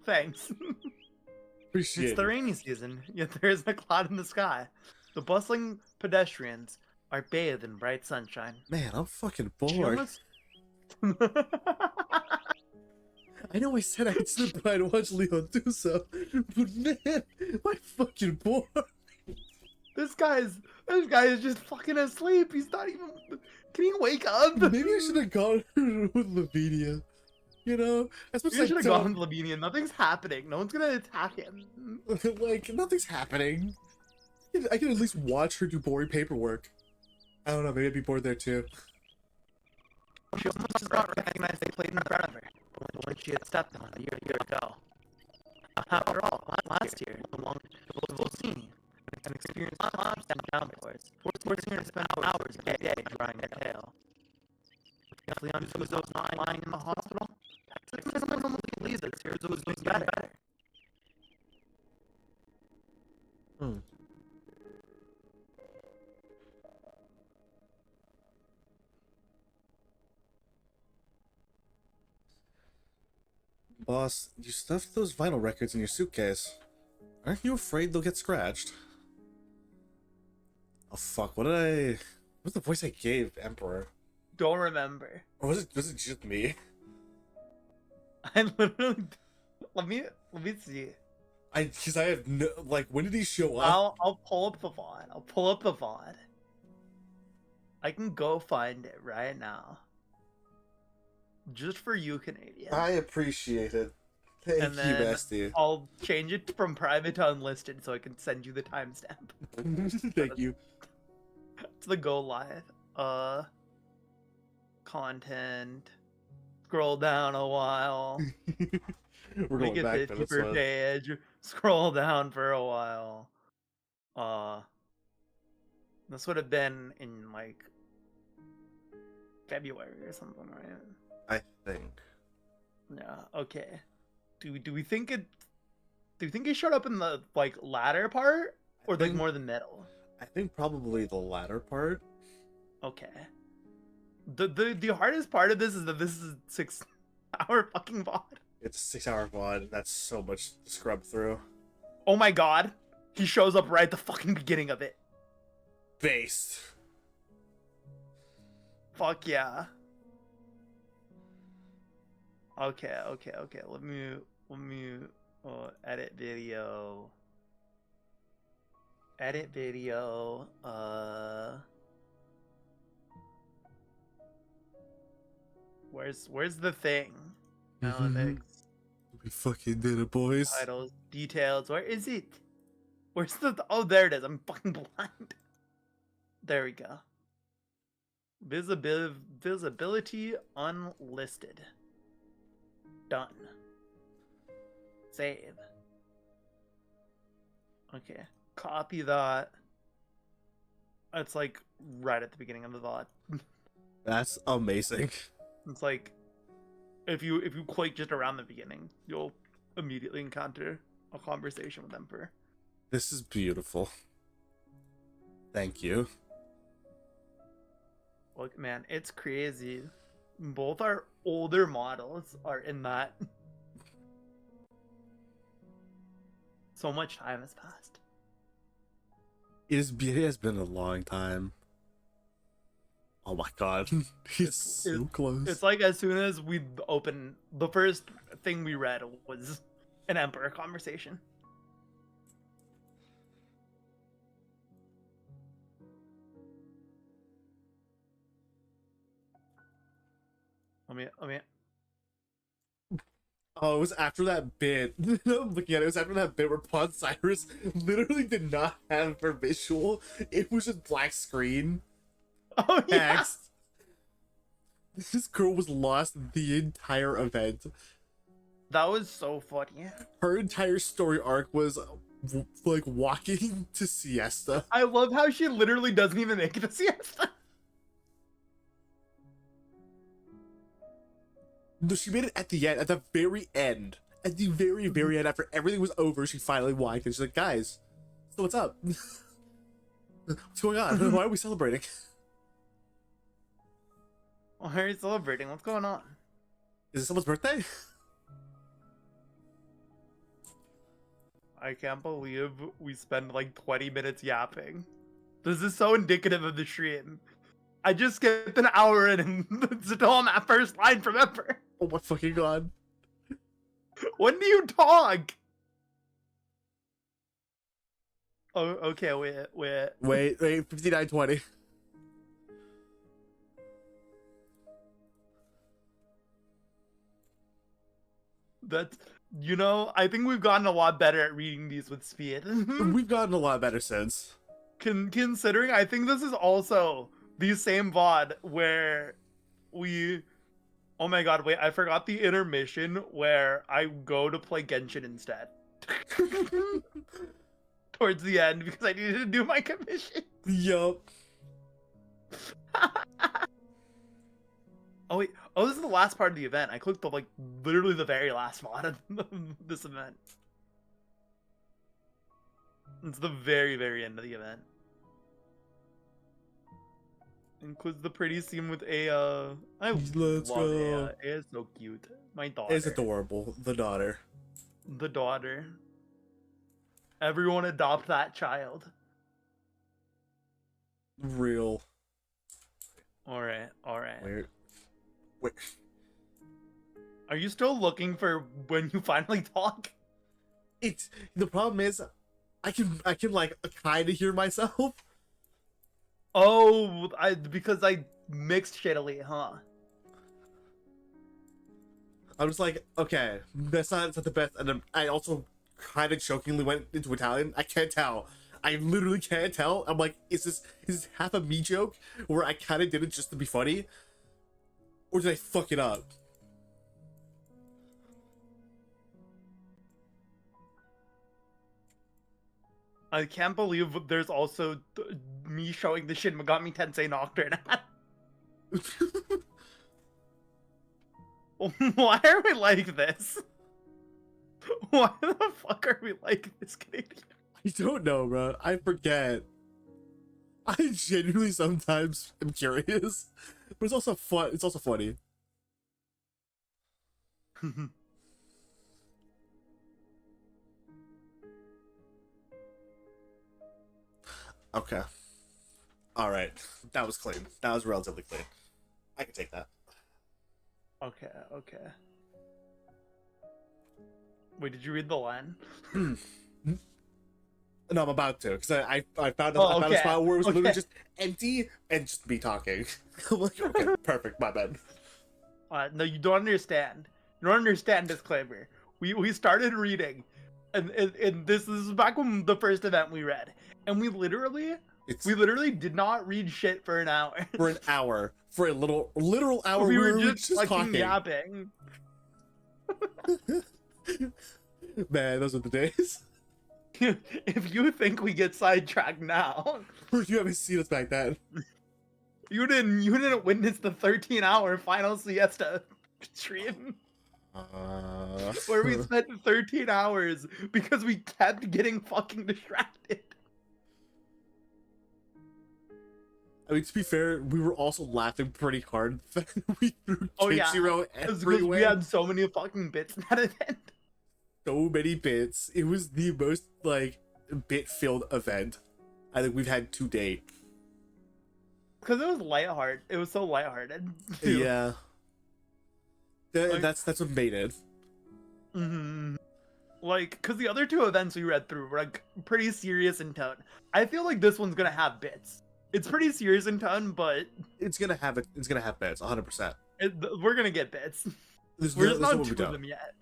Thanks. Appreciate It's the rainy season, yet there isn't a cloud in the sky. The bustling pedestrians are bathed in bright sunshine. Man, I'm fucking She bored. almost- I know I said I'd sit by and watch Leon do so, but man, I'm fucking bored. This guy is just fucking asleep. He's not even. Can he wake up? Maybe I should have gone with Lavinia. You know, as much You as should I have don't, gone with Lavinia. Nothing's happening. No one's gonna attack him. like, nothing's happening. I can at least watch her do boring paperwork. I don't know, maybe I'd be bored there too. She almost does not recognize they played in front of her, but when she had stepped on a year ago. After all, last year, along with Volsini, and experienced constant downpours, forcing her to spend hours a day drying her tail. If Leon was not lying in the hospital, someone normally believes that Circe was doing better. Boss, you stuffed those vinyl records in your suitcase. Aren't you afraid they'll get scratched? Oh fuck, what's the voice I gave Emperor? Don't remember. Or was it just me? I literally. Let me see. Because I have no, like, when did he show up? I'll pull up the VOD. I can go find it right now. Just for you, Canadian. I appreciate it. Thank And you, then bestie. I'll change it from private to unlisted so I can send you the timestamp. Thank you. It's the go live. Content. Scroll down a while. We're Make going it back the for this deeper one. page. Scroll down for a while. This would have been in like February or something, right? I think. Yeah. Okay. Do we think it? Do you think it showed up in the like latter part or like think- more the middle? I think probably the latter part. Okay. The hardest part of this is that this is a 6-hour fucking VOD. It's a 6-hour VOD. That's so much to scrub through. Oh my god. He shows up right at the fucking beginning of it. Based. Fuck yeah. Okay. Let me edit video. Edit video. Where's the thing? Analytics, We fucking did it, boys. titles, details. Where is it? Where's the? Oh, there it is. I'm fucking blind. There we go. Visibility unlisted. Done. Save. Okay. Copy that. It's like right at the beginning of the VOD. That's amazing. It's like if you click just around the beginning, you'll immediately encounter a conversation with Emperor. This is beautiful. Thank you. Look, man, it's crazy. Both our older models are in that. So much time has passed. It has been a long time. Oh my god. He's so close. It's like as soon as we open, the first thing we read was an Emperor conversation. Let me. Oh, it was after that bit. I'm looking at it. It was after that bit where Pod Cyrus literally did not have her visual. It was just black screen. Oh yeah. Text. This girl was lost the entire event. That was so funny. Her entire story arc was like walking to siesta. I love how she literally doesn't even make it a siesta. No, she made it at the end, at the very end. At the very, very end, after everything was over, she finally walked and she's like, guys, so what's up? What's going on? Why are we celebrating? Why are you celebrating? What's going on? Is it someone's birthday? I can't believe we spend like 20 minutes yapping. This is so indicative of the stream. I just skipped an hour in and still on that first line from Emperor. Oh my fucking god. When do you talk? Oh, okay, wait. Wait, 59:20. That's, you know, I think we've gotten a lot better at reading these with speed. We've gotten a lot better since. Considering, I think this is also the same VOD where we... Oh my god, wait, I forgot the intermission where I go to play Genshin instead. Towards the end, because I needed to do my commission. Yup. Oh wait, oh, this is the last part of the event. I clicked the, like, literally the very last VOD of this event. It's the very, very end of the event. Includes the pretty scene with Aya. Let's love go. Aya. Aya's so cute. My daughter. It's adorable. The daughter. The daughter. Everyone adopt that child. Real. Alright. Wait. Are you still looking for when you finally talk? It's the problem is I can like kind of hear myself. Oh, because I mixed shittily, huh? I was like, okay, that's not the best. And then I also kind of jokingly went into Italian. I can't tell. I literally can't tell. I'm like, is this half a me joke where I kind of did it just to be funny, or did I fuck it up? I can't believe there's also me showing the Shin Megami Tensei Nocturne. Why are we like this? Why the fuck are we like this, Canadian? I don't know, bro. I forget. I genuinely sometimes am curious, but it's also fun. It's also funny. Okay. All right. That was clean. That was relatively clean. I can take that. Okay, okay. Wait, did you read the line? No, I'm about to, because I found Oh, I found a okay, spot where it was literally okay. just empty and just me talking. I'm like, okay, perfect, my bad. No, you don't understand. You don't understand, disclaimer. We started reading, and this is back when the first event we read, and we literally It's did not read shit for an hour. for an hour, for a literal hour, We we were were just just fucking talking. yapping. Man, those are the days. If you think we get sidetracked now, You haven't seen us back then. you didn't witness the 13-hour final siesta stream where we spent 13 hours because we kept getting fucking distracted. I mean, to be fair, we were also laughing pretty hard. We threw Oh yeah, K-Zero because everywhere. we had so many fucking bits in that event. So many bits. It was the most like bit-filled event I think we've had to date. Because it was lighthearted. It was so lighthearted. Too. Yeah. That's what made it. Mm-hmm. Like, because the other two events we read through were like pretty serious in tone. I feel like this one's gonna have bits. It's pretty serious in tone, but It's gonna have it. It's gonna have bits, 100%. we're gonna get bits. There's We're just there's not what we two of don't. them yet.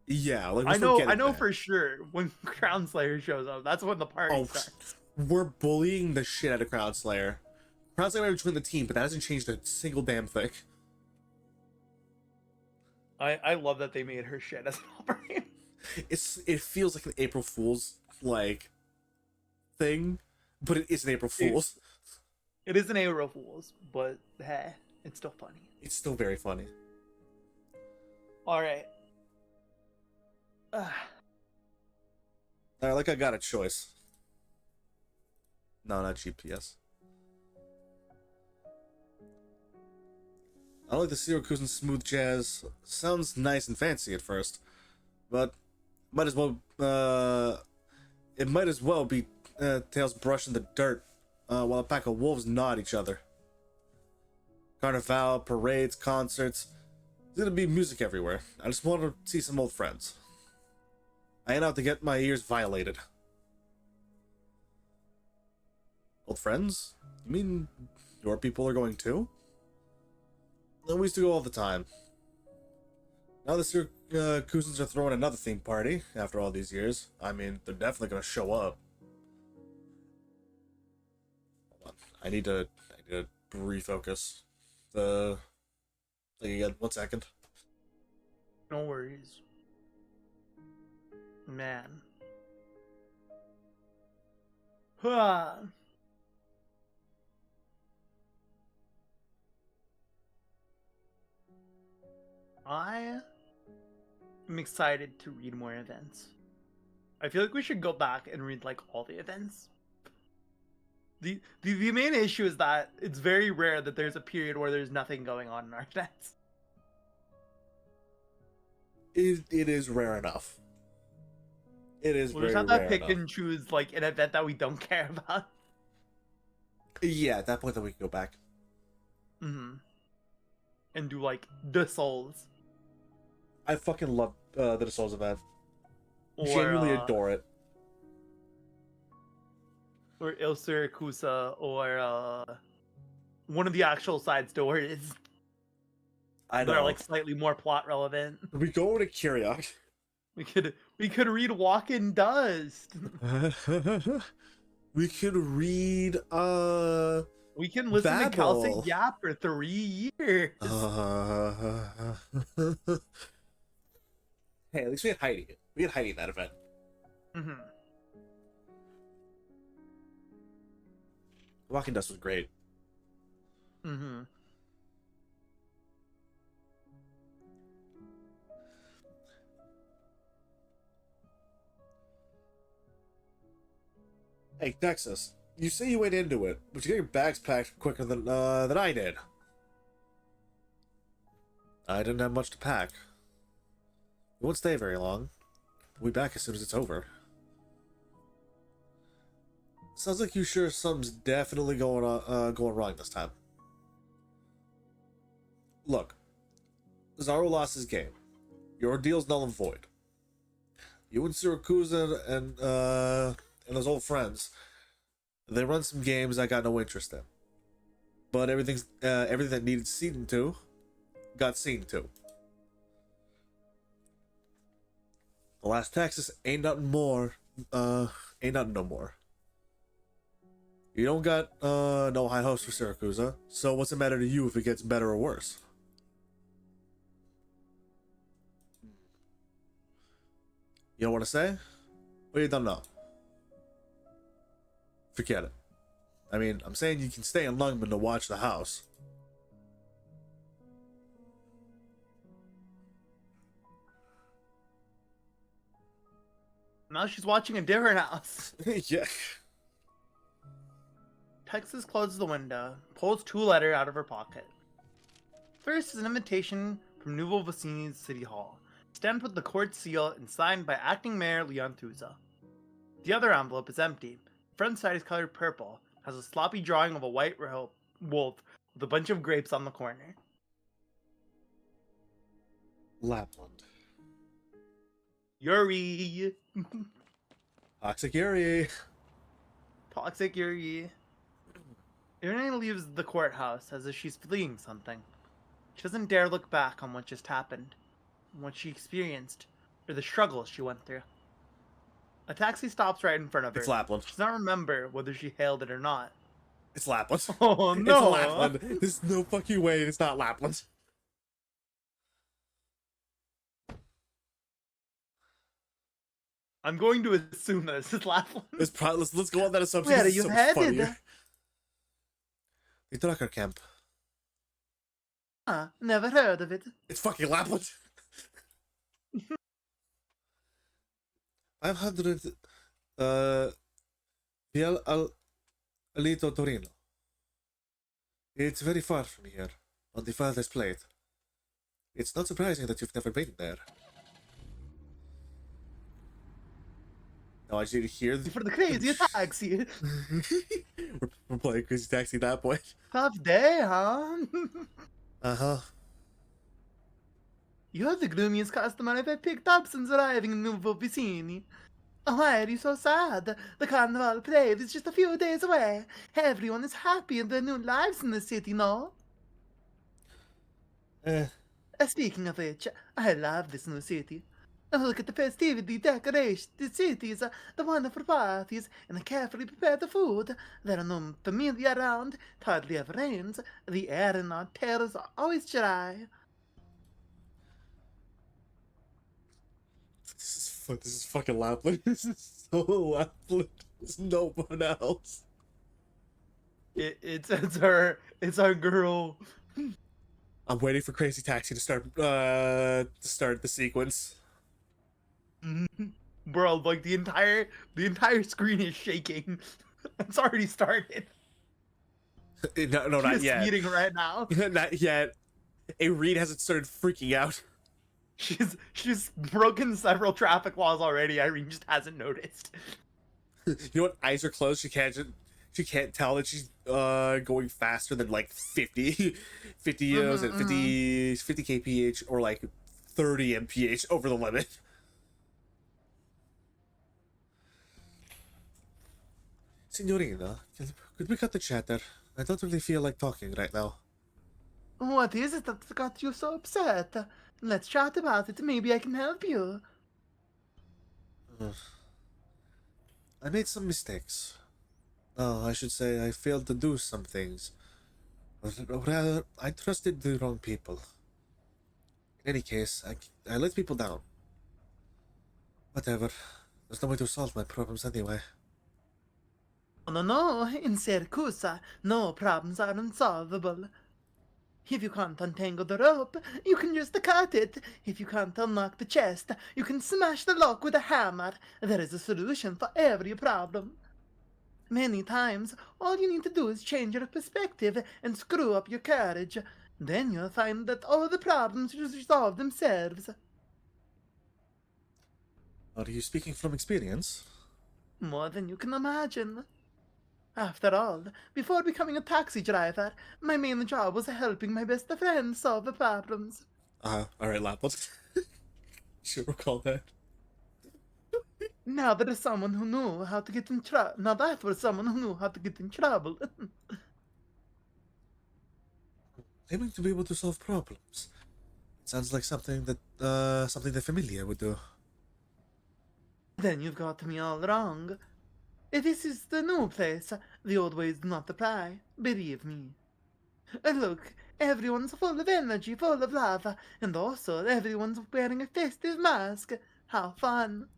Yeah, like I we're still know getting there. for sure when Crown Slayer shows up. That's when the party Oh, starts. we're bullying the shit out of Crown Slayer. Crown Slayer between the team, but that hasn't changed a single damn thing. I love that they made her shit as an operator. It feels like an April Fool's like thing, but it is an April Fool's. It is an April Fool's, but hey, it's still funny. It's still very funny. All right. Like I got a choice. No, not GPS. I like the Syracuse smooth jazz. Sounds nice and fancy at first, but might as well. It might as well be tails brushing the dirt while a pack of wolves gnaw at each other. Carnival, parades, concerts. There's gonna be music everywhere. I just want to see some old friends. I ain't out to get my ears violated. Old friends? You mean your people are going too? We used to go all the time. Now the Syracusans are throwing another theme party after all these years. I mean, they're definitely gonna show up. Hold on. I need to refocus the thing again. 1 second. No worries. Man. Huh. I am excited to read more events. I feel like we should go back and read like all the events. The main issue is that it's very rare that there's a period where there's nothing going on in our events. It is rare enough. It is We'll very just have to rare pick enough. and choose like an event that we don't care about. Yeah, at that point then we can go back. Mm-hmm. And do like the Souls. I fucking love the Souls event. Or Genuinely adore it. or Il Siracusa, or one of the actual side stories I that know. are like slightly more plot relevant. We go over to Kyriak. We could read Walk in Dust. We could read We can listen to Babel. Kelsey Yap for 3 years. Hey, at least we had Heidi. We had Heidi in that event. Mm-hmm. Walking Dust was great. Mm-hmm. Hey, Texas, you say you went into it, but you got your bags packed quicker than I did. I didn't have much to pack. We won't stay very long. We'll be back as soon as it's over. Sounds like you sure something's definitely going wrong this time. Look, Zaro lost his game. Your deal's null and void. You and Siracusa and his old friends, they run some games I got no interest in. But everything that needed seen to got seen to. The last Texas ain't nothing more. Ain't nothing no more. You don't got no high hopes for Siracusa, so what's it matter to you if it gets better or worse? You don't want to say? Or you don't know? Forget it. I mean, I'm saying you can stay in Lungman to watch the house. Now she's watching a different house. Yeah. Texas closes the window, pulls 2 letters out of her pocket. First is an invitation from Nouveau Vicini's City Hall, stamped with the court seal and signed by acting mayor Leon Tuza. The other envelope is empty. The front side is colored purple, has a sloppy drawing of a white wolf with a bunch of grapes on the corner. Lapland. Yuri! Toxic Yuri. Toxic Yuri. Irene leaves the courthouse as if she's fleeing something. She doesn't dare look back on what just happened, what she experienced, or the struggles she went through. A taxi stops right in front of her. It's Lapland. She does not remember whether she hailed it or not. It's Lapland. Oh no! It's Lapland. There's no fucking way it's not Lapland. I'm going to assume that this is Lapland. It's probably, let's go on that assumption. Where are This is you so much headed? funnier. The trucker camp. Never heard of it. It's fucking Lapland. 500 Viel Alito Torino. It's very far from here, on the farthest plate. It's not surprising that you've never been there. Now I need to hear For the crazy taxi. we're playing Crazy Taxi at that point. Tough day, huh? Uh-huh. You're the gloomiest customer I've ever picked up since arriving in Nouveau Vicini. Why are you so sad? The carnival parade is just a few days away. Everyone is happy in their new lives in the city, no? Speaking of which, I love this new city. Look at the festivity, decorations, the cities, the wonderful parties, and the carefully prepared food. There are no familiar around, it hardly ever rains, the air in our terrace are always dry. This is fucking Lapland. This is so Lapland. There's no one else. It's our girl. I'm waiting for Crazy Taxi to start the sequence. Bro, like the entire screen is shaking. It's already started. No, not She's yet. speeding right now. Not yet. A Reed hasn't started freaking out. She's broken several traffic laws already. Irene just hasn't noticed. You know what? Eyes are closed. She can't tell that she's going faster than like 50 and 50 kph or like 30 mph over the limit. Signorina, could we cut the chatter? I don't really feel like talking right now. What is it that got you so upset? Let's chat about it. Maybe I can help you. I made some mistakes. Oh, I should say I failed to do some things. Or rather, I trusted the wrong people. In any case, I let people down. Whatever. There's no way to solve my problems anyway. No, in Siracusa, no problems are unsolvable. If you can't untangle the rope, you can just cut it. If you can't unlock the chest, you can smash the lock with a hammer. There is a solution for every problem. Many times, all you need to do is change your perspective and screw up your courage. Then you'll find that all the problems resolve themselves. Are you speaking from experience? More than you can imagine. After all, before becoming a taxi driver, my main job was helping my best friend solve the problems. Alright, Lap, let's should recall that. Now there is someone who knew how to get in trouble. Now that was someone who knew how to get in trouble. Aiming to be able to solve problems. It sounds like something that Familia would do. Then you've got me all wrong. This is the new place. The old ways do not apply. Believe me. Look, everyone's full of energy, full of lava, and also everyone's wearing a festive mask. How fun.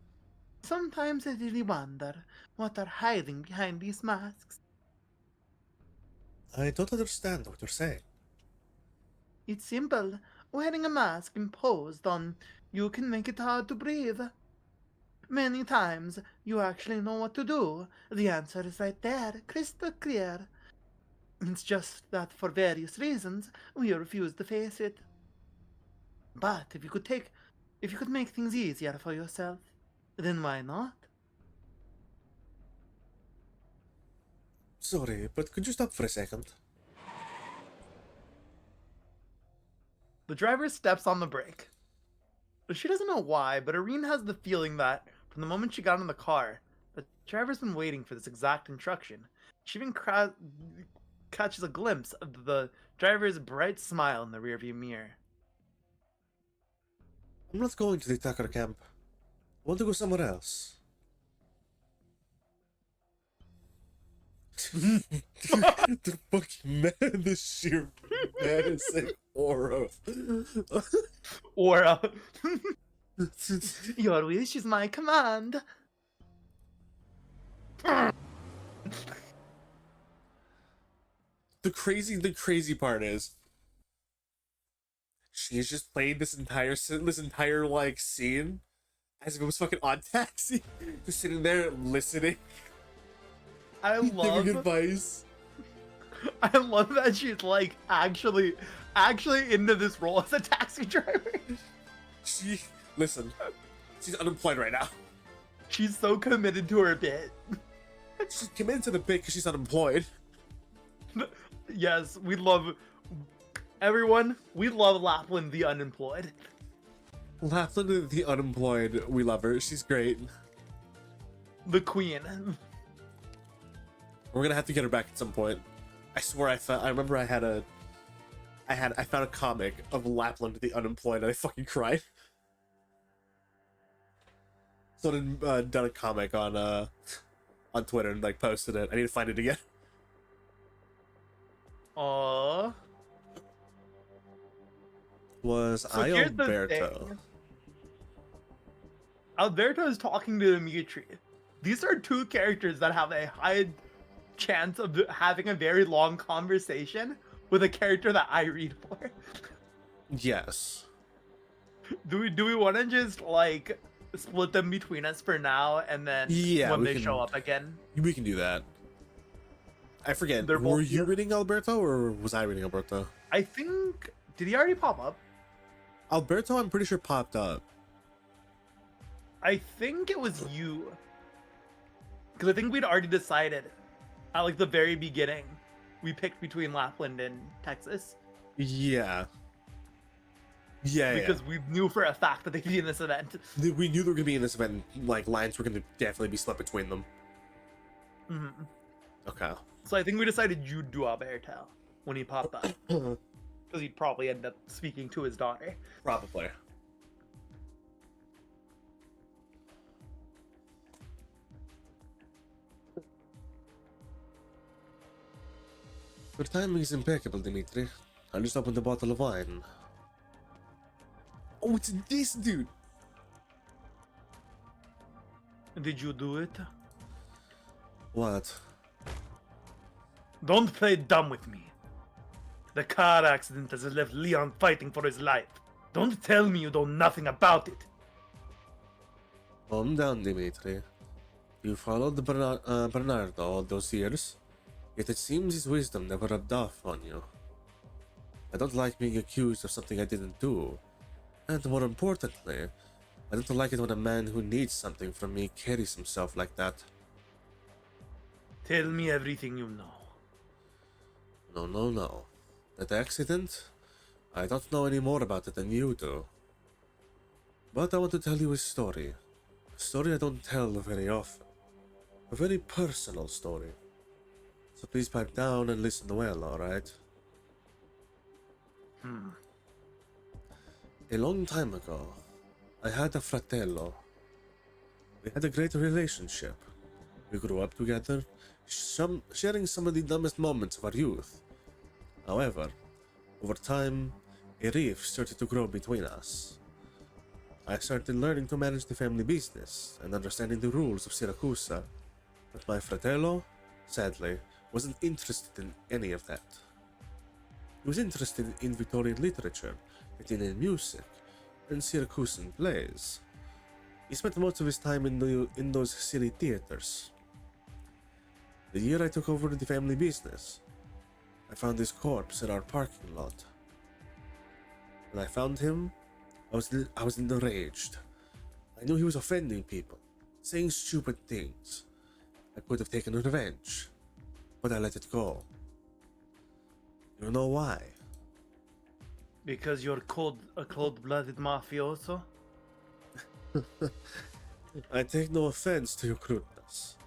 Sometimes I really wonder what are hiding behind these masks. I don't understand what you're saying. It's simple. Wearing a mask imposed on you can make it hard to breathe. Many times you actually know what to do. The answer is right there, crystal clear. It's just that for various reasons we refuse to face it. But if you could make things easier for yourself, then why not? Sorry, but could you stop for a second? The driver steps on the brake. She doesn't know why, but Irene has the feeling that from the moment she got in the car, the driver's been waiting for this exact instruction. She even catches a glimpse of the driver's bright smile in the rearview mirror. I'm not going to the Tucker camp. I want to go somewhere else. The fucking the sheer menacing aura. Aura. Your wish is my command. The crazy part is she's just played this entire like scene as if it was fucking on Taxi, just sitting there listening, giving advice. I love that she's like actually into this role as a taxi driver. She's unemployed right now. She's so committed to her bit. She's committed to the bit because she's unemployed. Yes, we love Lapland the unemployed. Lapland the unemployed, we love her. She's great. The queen. We're gonna have to get her back at some point. I swear I found a comic of Lapland the unemployed and I fucking cried. Someone done a comic on Twitter and like posted it. I need to find it again. Aww. Was I Alberto? Alberto is talking to Dimitri. These are two characters that have a high chance of having a very long conversation with a character that I read for. Yes. Do we want to just like split them between us for now, and then when they show up again, we can do that. I forget. They're Were both you reading Alberto or was I reading Alberto? I think, did he already pop up? Alberto, I'm pretty sure popped up. I think it was you, because I think we'd already decided at like the very beginning. We picked between Lapland and Texas. Yeah. Because we knew for a fact that they'd be in this event. We knew they were gonna be in this event. Like lines were gonna definitely be split between them. Mm-hmm. Okay. So I think we decided you'd do Alberto when he popped up, because he'd probably end up speaking to his daughter. Probably. Your timing is impeccable, Dimitri. I just opened a bottle of wine. Oh, it's this dude! Did you do it? What? Don't play dumb with me. The car accident has left Leon fighting for his life. Don't tell me you know nothing about it. Calm down, Dimitri. You followed Bernardo all those years, yet it seems his wisdom never rubbed off on you. I don't like being accused of something I didn't do. And more importantly, I don't like it when a man who needs something from me carries himself like that. Tell me everything you know. No. That accident? I don't know any more about it than you do. But I want to tell you a story. A story I don't tell very often. A very personal story. So please pipe down and listen well, alright? A long time ago, I had a fratello. We had a great relationship. We grew up together, sharing some of the dumbest moments of our youth. However, over time, a rift started to grow between us. I started learning to manage the family business and understanding the rules of Siracusa, but my fratello, sadly, wasn't interested in any of that. He was interested in Victorian literature, Italian music, and Syracusan plays. He spent most of his time in those silly theaters. The year I took over the family business, I found his corpse in our parking lot. When I found him, I was enraged. I knew he was offending people, saying stupid things. I could have taken revenge, but I let it go. You know why? Because you're a cold-blooded mafioso? I take no offense to your crudeness,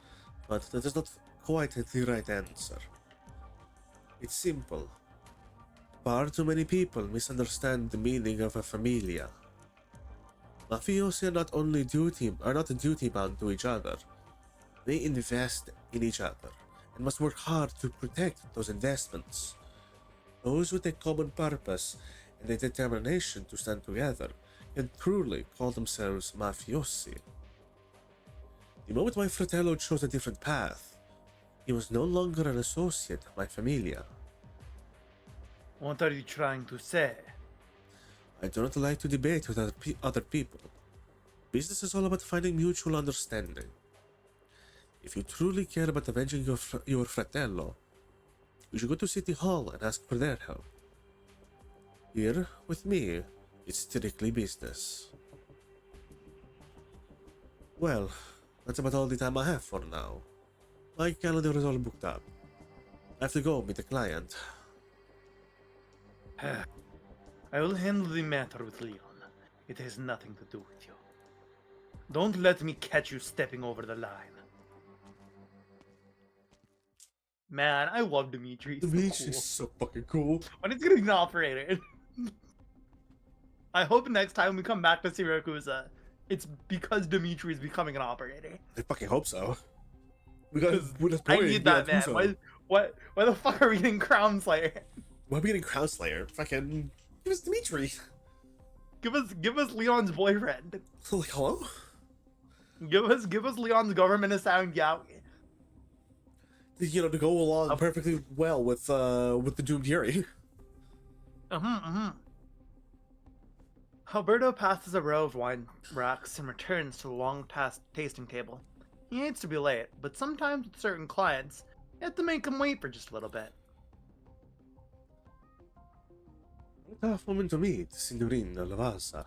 but that is not quite the right answer. It's simple. Far too many people misunderstand the meaning of a familia. Mafiosi are not duty bound to each other. They invest in each other and must work hard to protect those investments. Those with a common purpose and a determination to stand together can truly call themselves mafiosi. The moment my fratello chose a different path, he was no longer an associate of my familia. What are you trying to say? I do not like to debate with other people. Business is all about finding mutual understanding. If you truly care about avenging your fratello, you should go to City Hall and ask for their help. Here, with me, it's strictly business. Well, that's about all the time I have for now. My calendar is all booked up. I have to go meet a client. I will handle the matter with Leon. It has nothing to do with you. Don't let me catch you stepping over the line. Man, I love Dimitri. The So beach cool. is so fucking cool. When it's gonna be an operator. I hope next time we come back to Siracusa, it's because Dimitri is becoming an operator. I fucking hope so. Because I need that, man. Why the fuck are we getting Crown Slayer? Why are we getting Crown Slayer? Fucking give us Dimitri. Give us Leon's boyfriend. Like, hello? Give us Leon's government assigned Yowie. You know, to go along perfectly well with the Doomed Yuri. Alberto passes a row of wine racks and returns to the long tasting table. He hates to be late, but sometimes with certain clients, you have to make them wait for just a little bit. A tough moment to meet, Signorina Lavasa.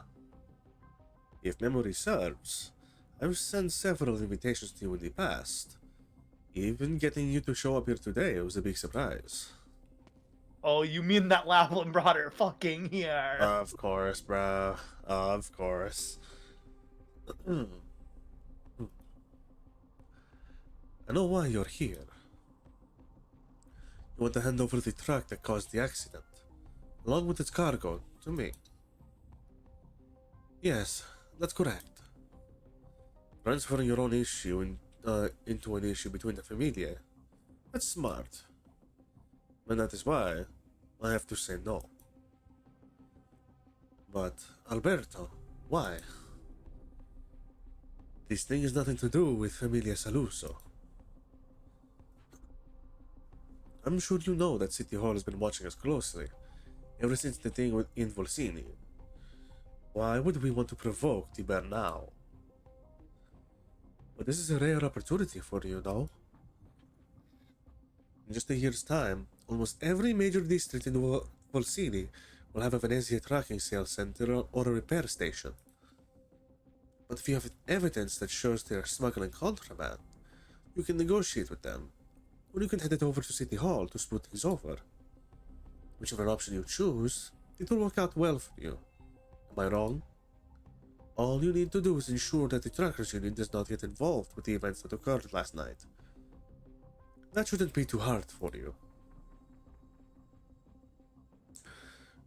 If memory serves, I've sent several invitations to you in the past. Even getting you to show up here today was a big surprise. Oh, you mean that Lavalin brought her fucking here? Of course, bro. Of course. I know why you're here. You want to hand over the truck that caused the accident, along with its cargo, to me. Yes, that's correct. Transferring your own issue into an issue between the familia. That's smart. And that is why I have to say no. But, Alberto, why? This thing has nothing to do with Familia Saluso. I'm sure you know that City Hall has been watching us closely, ever since the thing in Volsini. Why would we want to provoke the bear now? But this is a rare opportunity for you, though. In just a year's time, almost every major district in Volsini will have a Venezia trucking sales center or a repair station. But if you have evidence that shows they are smuggling contraband, you can negotiate with them, or you can head it over to City Hall to smooth things over. Whichever option you choose, it will work out well for you. Am I wrong? All you need to do is ensure that the Truckers Union does not get involved with the events that occurred last night. That shouldn't be too hard for you.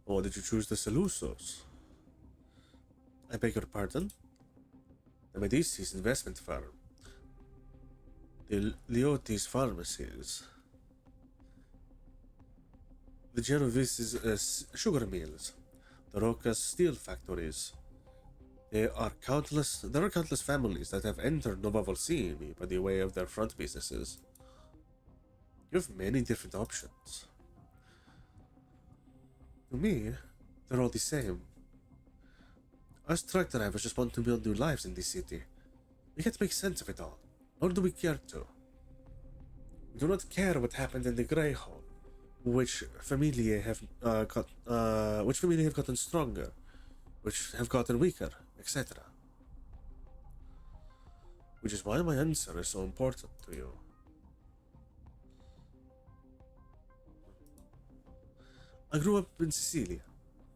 Or did you choose the Salusos? I beg your pardon? The Medici's investment firm. The Leotis pharmacies. The Genovese's sugar mills. The Roca's steel factories. There are countless families that have entered Nova Volsini by the way of their front businesses. You have many different options. To me, they're all the same. Us truck drivers just want to build new lives in this city. We can't make sense of it all, nor do we care to. We do not care what happened in the Grey Hole, which familia have gotten stronger, which have gotten weaker, etc. Which is why my answer is so important to you. I grew up in Sicilia.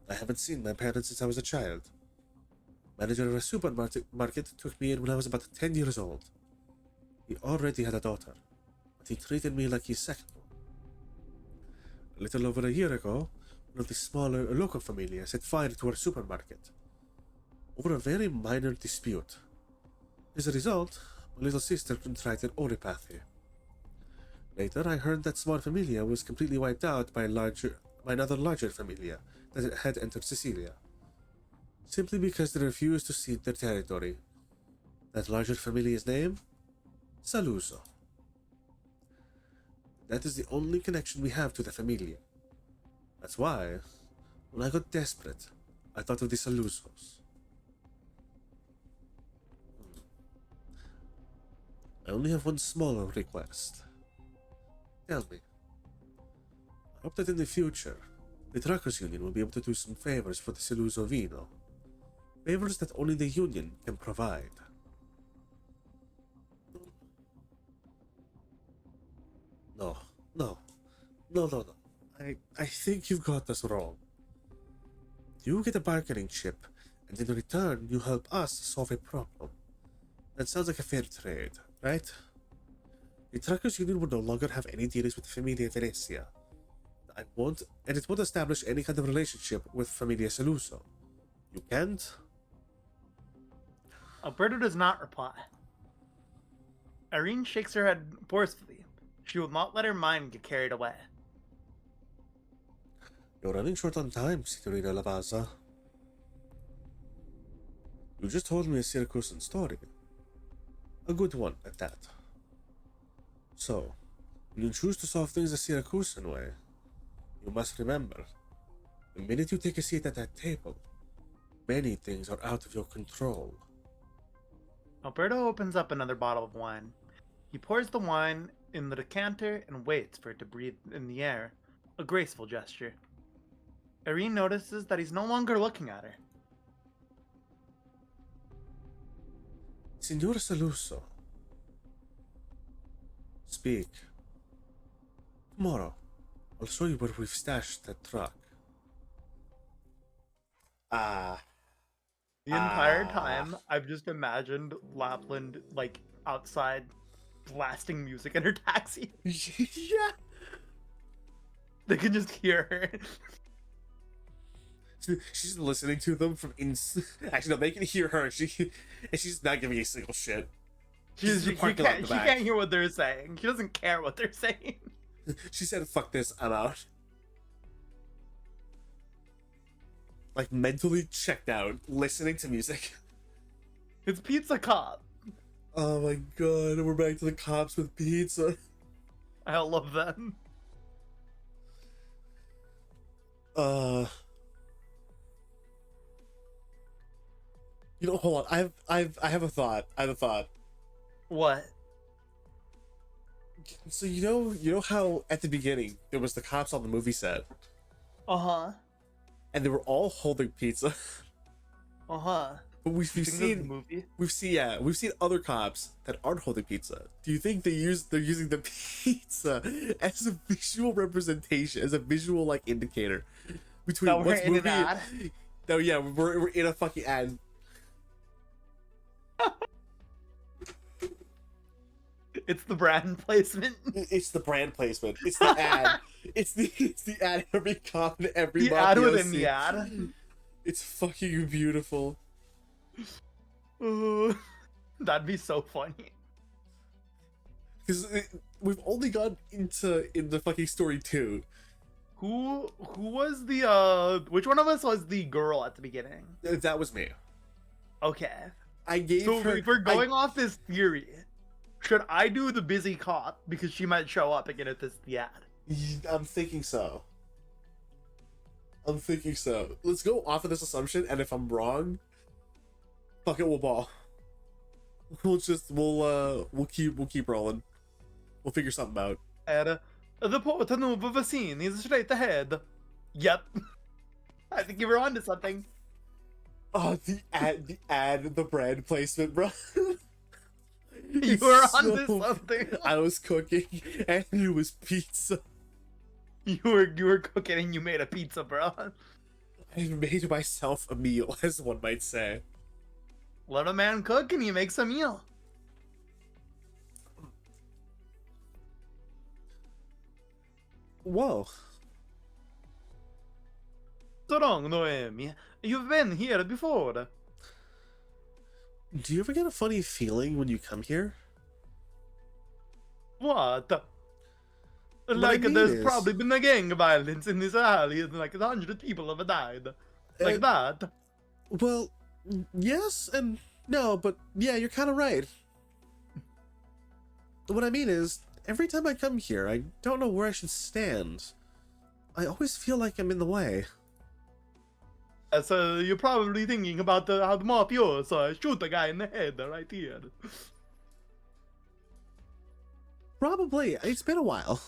I haven't seen my parents since I was a child. Manager of a supermarket took me in when I was about 10 years old. He already had a daughter, but he treated me like his second one. A little over a year ago, one of the smaller local familia set fire to our supermarket over a very minor dispute. As a result, my little sister contracted oripathy. Later, I heard that small familia was completely wiped out by another larger familia that had entered Sicilia, simply because they refused to cede their territory. That larger familia's name? Saluso. That is the only connection we have to the familia. That's why, when I got desperate, I thought of the Salusos. I only have one smaller request. Tell me. I hope that in the future, the Truckers Union will be able to do some favors for the Saluso Vino. Favors that only the Union can provide. No. I think you've got this wrong. You get a bargaining chip, and in return, you help us solve a problem. That sounds like a fair trade, right? The Truckers Union will no longer have any dealings with Familia Venezia. It won't establish any kind of relationship with Familia Saluso. You can't? Alberto does not reply. Irene shakes her head forcefully. She will not let her mind get carried away. You're running short on time, Signorina Lavazza. You just told me a Syracusan story. A good one, at that. So, when you choose to solve things the Syracusan way, you must remember, the minute you take a seat at that table, many things are out of your control. Alberto opens up another bottle of wine. He pours the wine in the decanter and waits for it to breathe in the air, a graceful gesture. Irene notices that he's no longer looking at her. Signor Saluso. Speak. Tomorrow, I'll show you where we've stashed that truck. The entire time, I've just imagined Lapland, like, outside, blasting music in her taxi. Yeah. They can just hear her. She's listening to them from Actually, no, they can hear her. And she's not giving a single shit. She can't hear what they're saying. She doesn't care what they're saying. She said, "Fuck this, I'm out." Like mentally checked out, listening to music. It's Pizza Cop. Oh my god, we're back to the cops with pizza. I love them. You know, hold on. I have a thought. What? So you know how at the beginning there was the cops on the movie set, Uh-huh. and they were all holding pizza. Uh-huh. But we've You think this is seen a movie? we've seen other cops that aren't holding pizza. Do you think they're using the pizza as a visual representation, as a visual like indicator between That we're what's in an movie? ad? No, yeah, we're in a fucking ad. It's the brand placement. It's the brand placement. It's the ad. it's the ad every cop and every The ad mafiosi. within the ad. It's fucking beautiful. That'd be so funny. Because we've only gone into in the fucking story 2. Who was the which one of us was the girl at the beginning? That was me. Okay. I gave So her. if we're going off this theory, should I do the busy cop because she might show up again if this is the ad? I'm thinking so. Let's go off of this assumption, and if I'm wrong, fuck it, we'll ball. We'll keep rolling. We'll figure something out. The Porta Nuova Vicini is straight ahead. Yep. I think you were onto something. Oh, the brand placement, bro. You were onto something. I was cooking, and it was pizza. You were cooking and you made a pizza, bro. I made myself a meal, as one might say. Let a man cook and he makes a meal. Whoa. So wrong, Noemi. You've been here before. Do you ever get a funny feeling when you come here? What? I Like, mean there's is- probably been a gang violence in this alley and like 100 people have died. Like that. Well, yes and no, but yeah, you're kind of right. What I mean is, every time I come here, I don't know where I should stand. I always feel like I'm in the way. So you're probably thinking about how the mafioso shoot a guy in the head right here. Probably. It's been a while.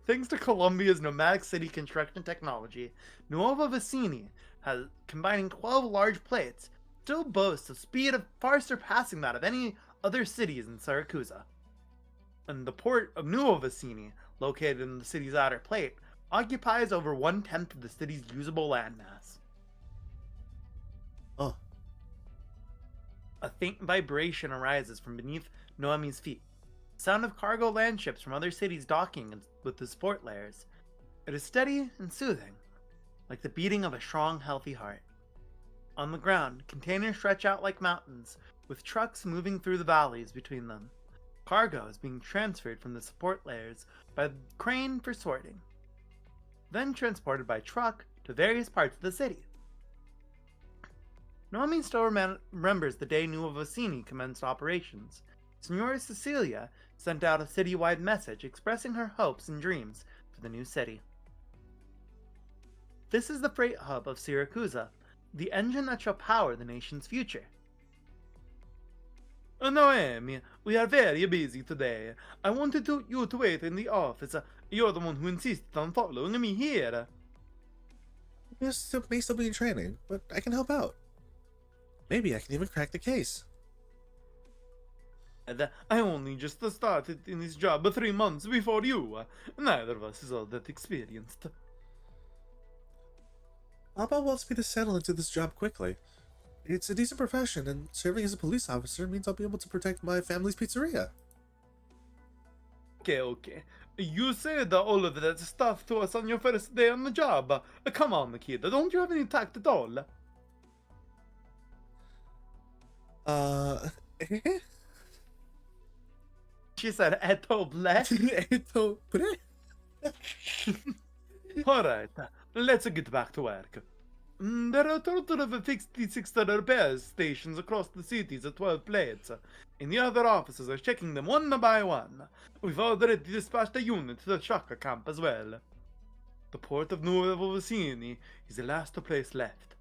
Thanks to Colombia's nomadic city construction technology, Nuova Vicini has, combining 12 large plates, still boasts a speed of far surpassing that of any other cities in Siracusa. And the port of Nuova Vicini, located in the city's outer plate, occupies over 1/10 of the city's usable landmass. Oh. A faint vibration arises from beneath Noemi's feet. Sound of cargo land ships from other cities docking with the support layers. It is steady and soothing, like the beating of a strong, healthy heart. On the ground, containers stretch out like mountains, with trucks moving through the valleys between them. Cargo is being transferred from the support layers by crane for sorting, then transported by truck to various parts of the city. Noemi still remembers the day Nuova Vicini commenced operations. Signora Cecilia sent out a citywide message expressing her hopes and dreams for the new city. This is the freight hub of Siracusa, the engine that shall power the nation's future. Noemi, we are very busy today. I wanted you to wait in the office. You're the one who insisted on following me here. Yes, it may still be in training, but I can help out. Maybe I can even crack the case. I only just started in this job 3 months before you. Neither of us is all that experienced. Papa wants me to settle into this job quickly. It's a decent profession, and serving as a police officer means I'll be able to protect my family's pizzeria. Okay. You said all of that stuff to us on your first day on the job. Come on, kid. Don't you have any tact at all? She said, "Eto bless." Alright, let's get back to work. There are a total of 56 repairs stations across the cities at 12 plates, and the other officers are checking them one by one. We've already dispatched a unit to the Shaka camp as well. The port of Nuovo Vicini is the last place left.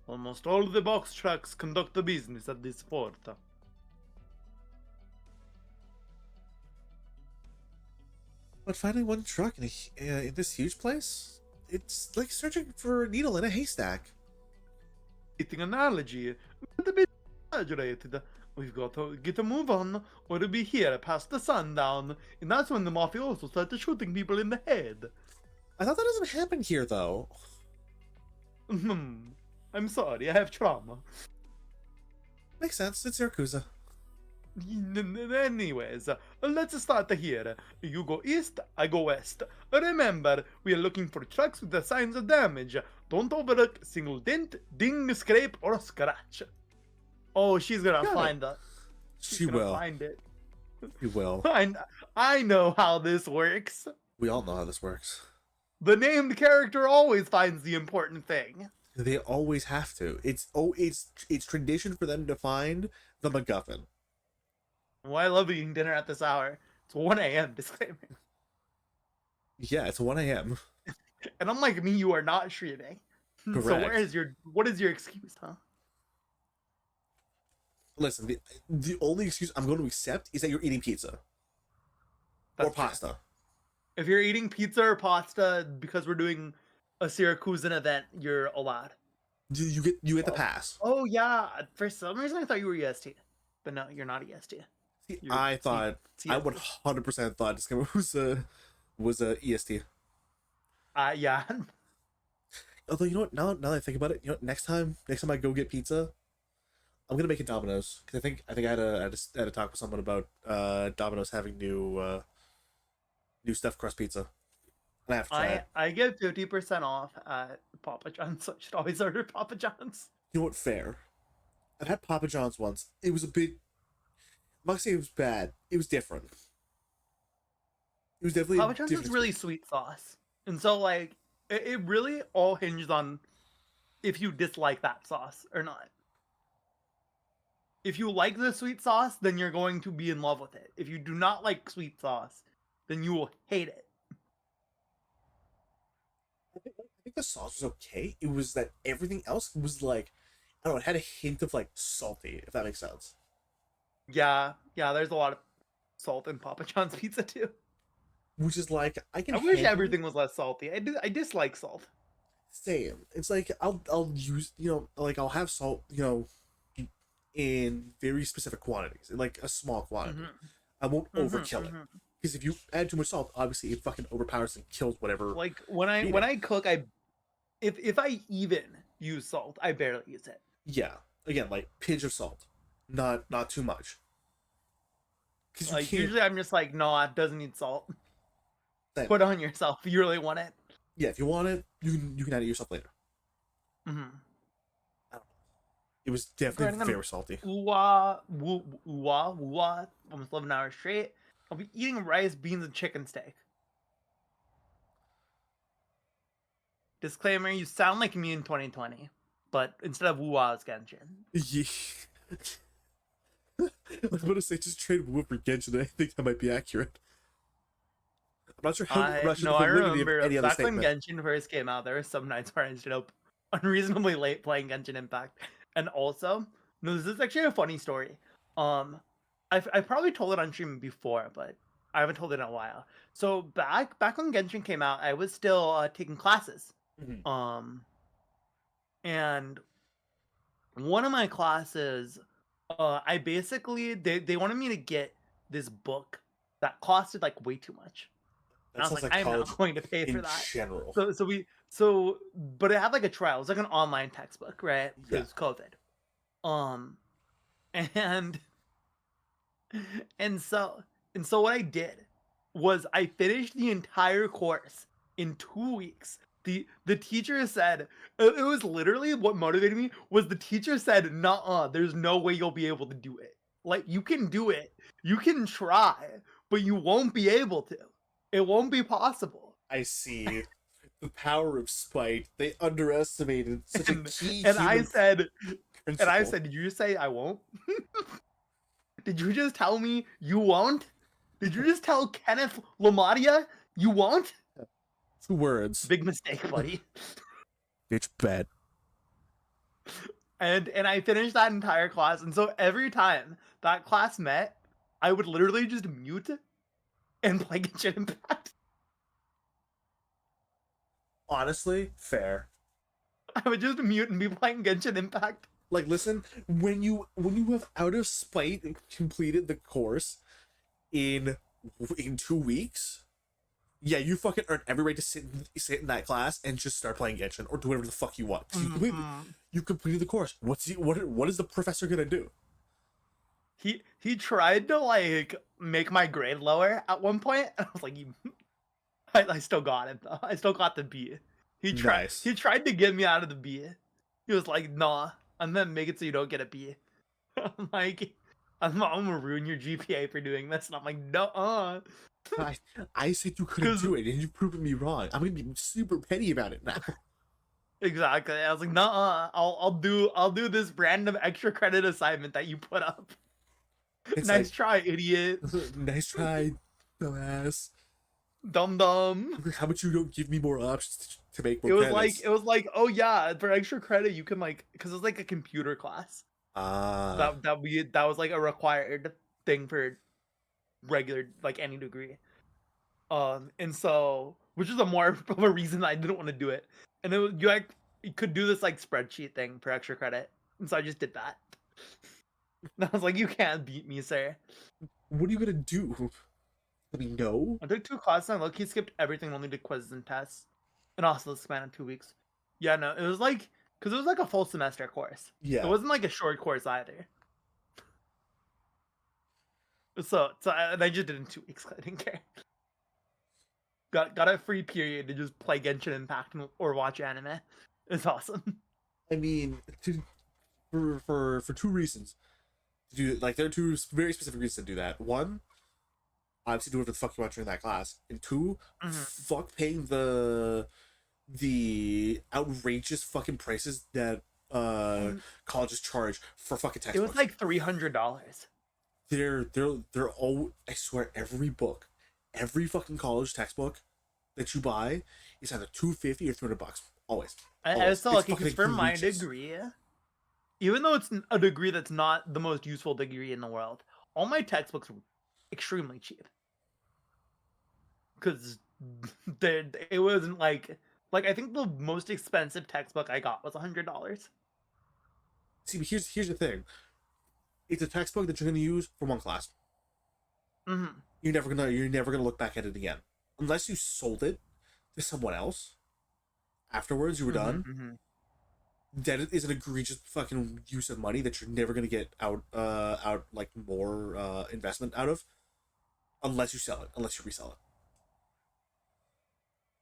Almost all the box trucks conduct the business at this port. But finding one truck in this huge place? It's like searching for a needle in a haystack. Fitting analogy, but a bit exaggerated. We've got to get a move on, or it'll be here past the sundown, and that's when the mafioso started shooting people in the head. I thought that doesn't happen here, though. I'm sorry, I have trauma. Makes sense. It's Yakuza. Anyways, let's start here. You go east, I go west. Remember, we are looking for trucks with the signs of damage. Don't overlook a single dent, ding, scrape, or scratch. Oh, she's gonna Got find that. She will. Find it. She will. I know how this works. We all know how this works. The named character always finds the important thing. They always have to. It's tradition for them to find the MacGuffin. Well, I love eating dinner at this hour. It's 1 a.m. disclaimer. Yeah, it's 1 a.m. And unlike me, you are not streaming. So Correct. what is your excuse, huh? Listen, the only excuse I'm going to accept is that you're eating pizza. Or That's true. pasta. If you're eating pizza or pasta because we're doing a Syracusan event, you're allowed. You get the pass. Oh yeah, for some reason I thought you were EST, but no, you're not EST. See, You're I thought CST. I 100% thought this game was a EST. Yeah. Although you know what, now that I think about it, you know what, next time I go get pizza, I'm gonna make it Domino's because I think I had a talk with someone about Domino's having new stuffed crust pizza. And I have to try it. I get 50% off at Papa John's, so I should always order Papa John's. You know what? Fair. I've had Papa John's once. It was a bit. I'm not gonna say it was bad. It was different. It was definitely Papa John's different is really experience. sweet sauce, and so like it really all hinges on if you dislike that sauce or not. If you like the sweet sauce, then you're going to be in love with it. If you do not like sweet sauce, then you will hate it. I think the sauce was okay. It was that everything else was like, I don't know, it had a hint of like salty, if that makes sense. Yeah, there's a lot of salt in Papa John's pizza too. Which is like I can. I wish handle everything was less salty. I dislike salt. Same. It's like I'll use like I'll have salt in very specific quantities, in like a small quantity. I won't overkill it because if you add too much salt, obviously it fucking overpowers and kills whatever. Like when I cook, if I even use salt, I barely use it. Yeah, again, like pinch of salt, not too much. Because Like usually I'm just like, no, it doesn't need salt. Same. Put it on yourself if you really want it. Yeah, if you want it, you can add it yourself later. It was definitely very salty. Almost 11 hours straight. I'll be eating rice, beans, and chicken steak. Disclaimer: you sound like me in 2020, but instead of woo-wah, it's Genshin. Yeah. I was about to say just trade Woo for Genshin. I think that might be accurate. I'm not sure how. I remember back when Genshin first came out, there were some nights where I ended up unreasonably late playing Genshin Impact. And also, no, this is actually a funny story. I've probably told it on stream before, but I haven't told it in a while. So back when Genshin came out, I was still taking classes. And one of my classes, I basically they wanted me to get this book that costed like way too much. And I was like, I'm not going to pay for that. General. But it had like a trial. It was like an online textbook, right? Because COVID. And so what I did was I finished the entire course in 2 weeks. The teacher said, it was literally what motivated me was the teacher said, "Nuh-uh, there's no way you'll be able to do it. Like you can do it. You can try, but you won't be able to. It won't be possible." I see. The power of spite. They underestimated such a key and I said, principle. did you just say I won't? Did you just tell me you won't? Did you just tell Kenneth Lamadia you won't? 2 words. Big mistake, buddy. Bitch bad. And I finished that entire class, and so every time that class met, I would literally just mute and play Genshin Impact. Honestly, fair. I would just mute and be playing Genshin Impact. Like, listen, when you have out of spite completed the course in 2 weeks, yeah, you fucking earn every right to sit in that class and just start playing Genshin or do whatever the fuck you want. You completed the course. What is the professor gonna do? He tried to like make my grade lower at one point, and I was like, I still got it though. I still got the B. Nice. He tried to get me out of the B. He was like, nah, I'm gonna make it so you don't get a B. I'm like, I'm gonna ruin your GPA for doing this, and I'm like, no. I said you couldn't do it, and you've proven me wrong. I'm gonna be super petty about it now. Exactly. I was like, nah, I'll do this random extra credit assignment that you put up. It's nice like, try, idiot. Nice try, dumbass. Dum dum. How about you don't give me more options to make more It was credits? like, oh yeah, for extra credit you can like, because it was like a computer class. That was like a required thing for regular like any degree. And so, which is a more of a reason I didn't want to do it. And it was, you could do this like spreadsheet thing for extra credit, and so I just did that. And I was like, you can't beat me, sir. What are you gonna do? Let me know. I took 2 classes and look, he skipped everything, only did quizzes and tests, and also the span of 2 weeks. Yeah, no, it was like, because it was like a full semester course. Yeah. It wasn't like a short course either. So I just did it in 2 weeks. I didn't care. Got a free period to just play Genshin Impact or watch anime. It's awesome. I mean, for 2 reasons. To do, like, there are 2 very specific reasons to do that. One, obviously do whatever the fuck you want during that class. And 2, fuck paying the outrageous fucking prices that colleges charge for fucking textbooks. It was like $300. They're all, I swear, every book, every fucking college textbook that you buy is either $250 or $300. Always. I was so lucky because fucking for my outrageous. degree, even though it's a degree that's not the most useful degree in the world, all my textbooks were extremely cheap. Because it wasn't like I think the most expensive textbook I got was $100. See, but here's the thing. It's a textbook that you're gonna use for one class. You're never gonna look back at it again, unless you sold it to someone else. Afterwards, you were done. That is an egregious fucking use of money that you're never gonna get out like more investment out of, unless you sell it, unless you resell it.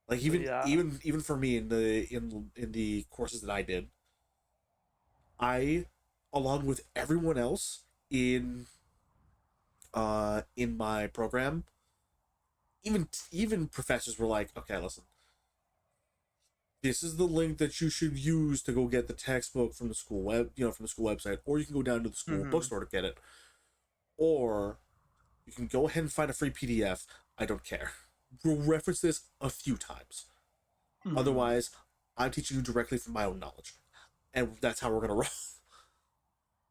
Like even for me in the courses that I did, I, along with everyone else in my program, even professors were like, okay, listen, this is the link that you should use to go get the textbook from the school from the school website, or you can go down to the school bookstore to get it, or you can go ahead and find a free PDF. I don't care. We'll reference this a few times. Otherwise, I'm teaching you directly from my own knowledge, and that's how we're gonna roll.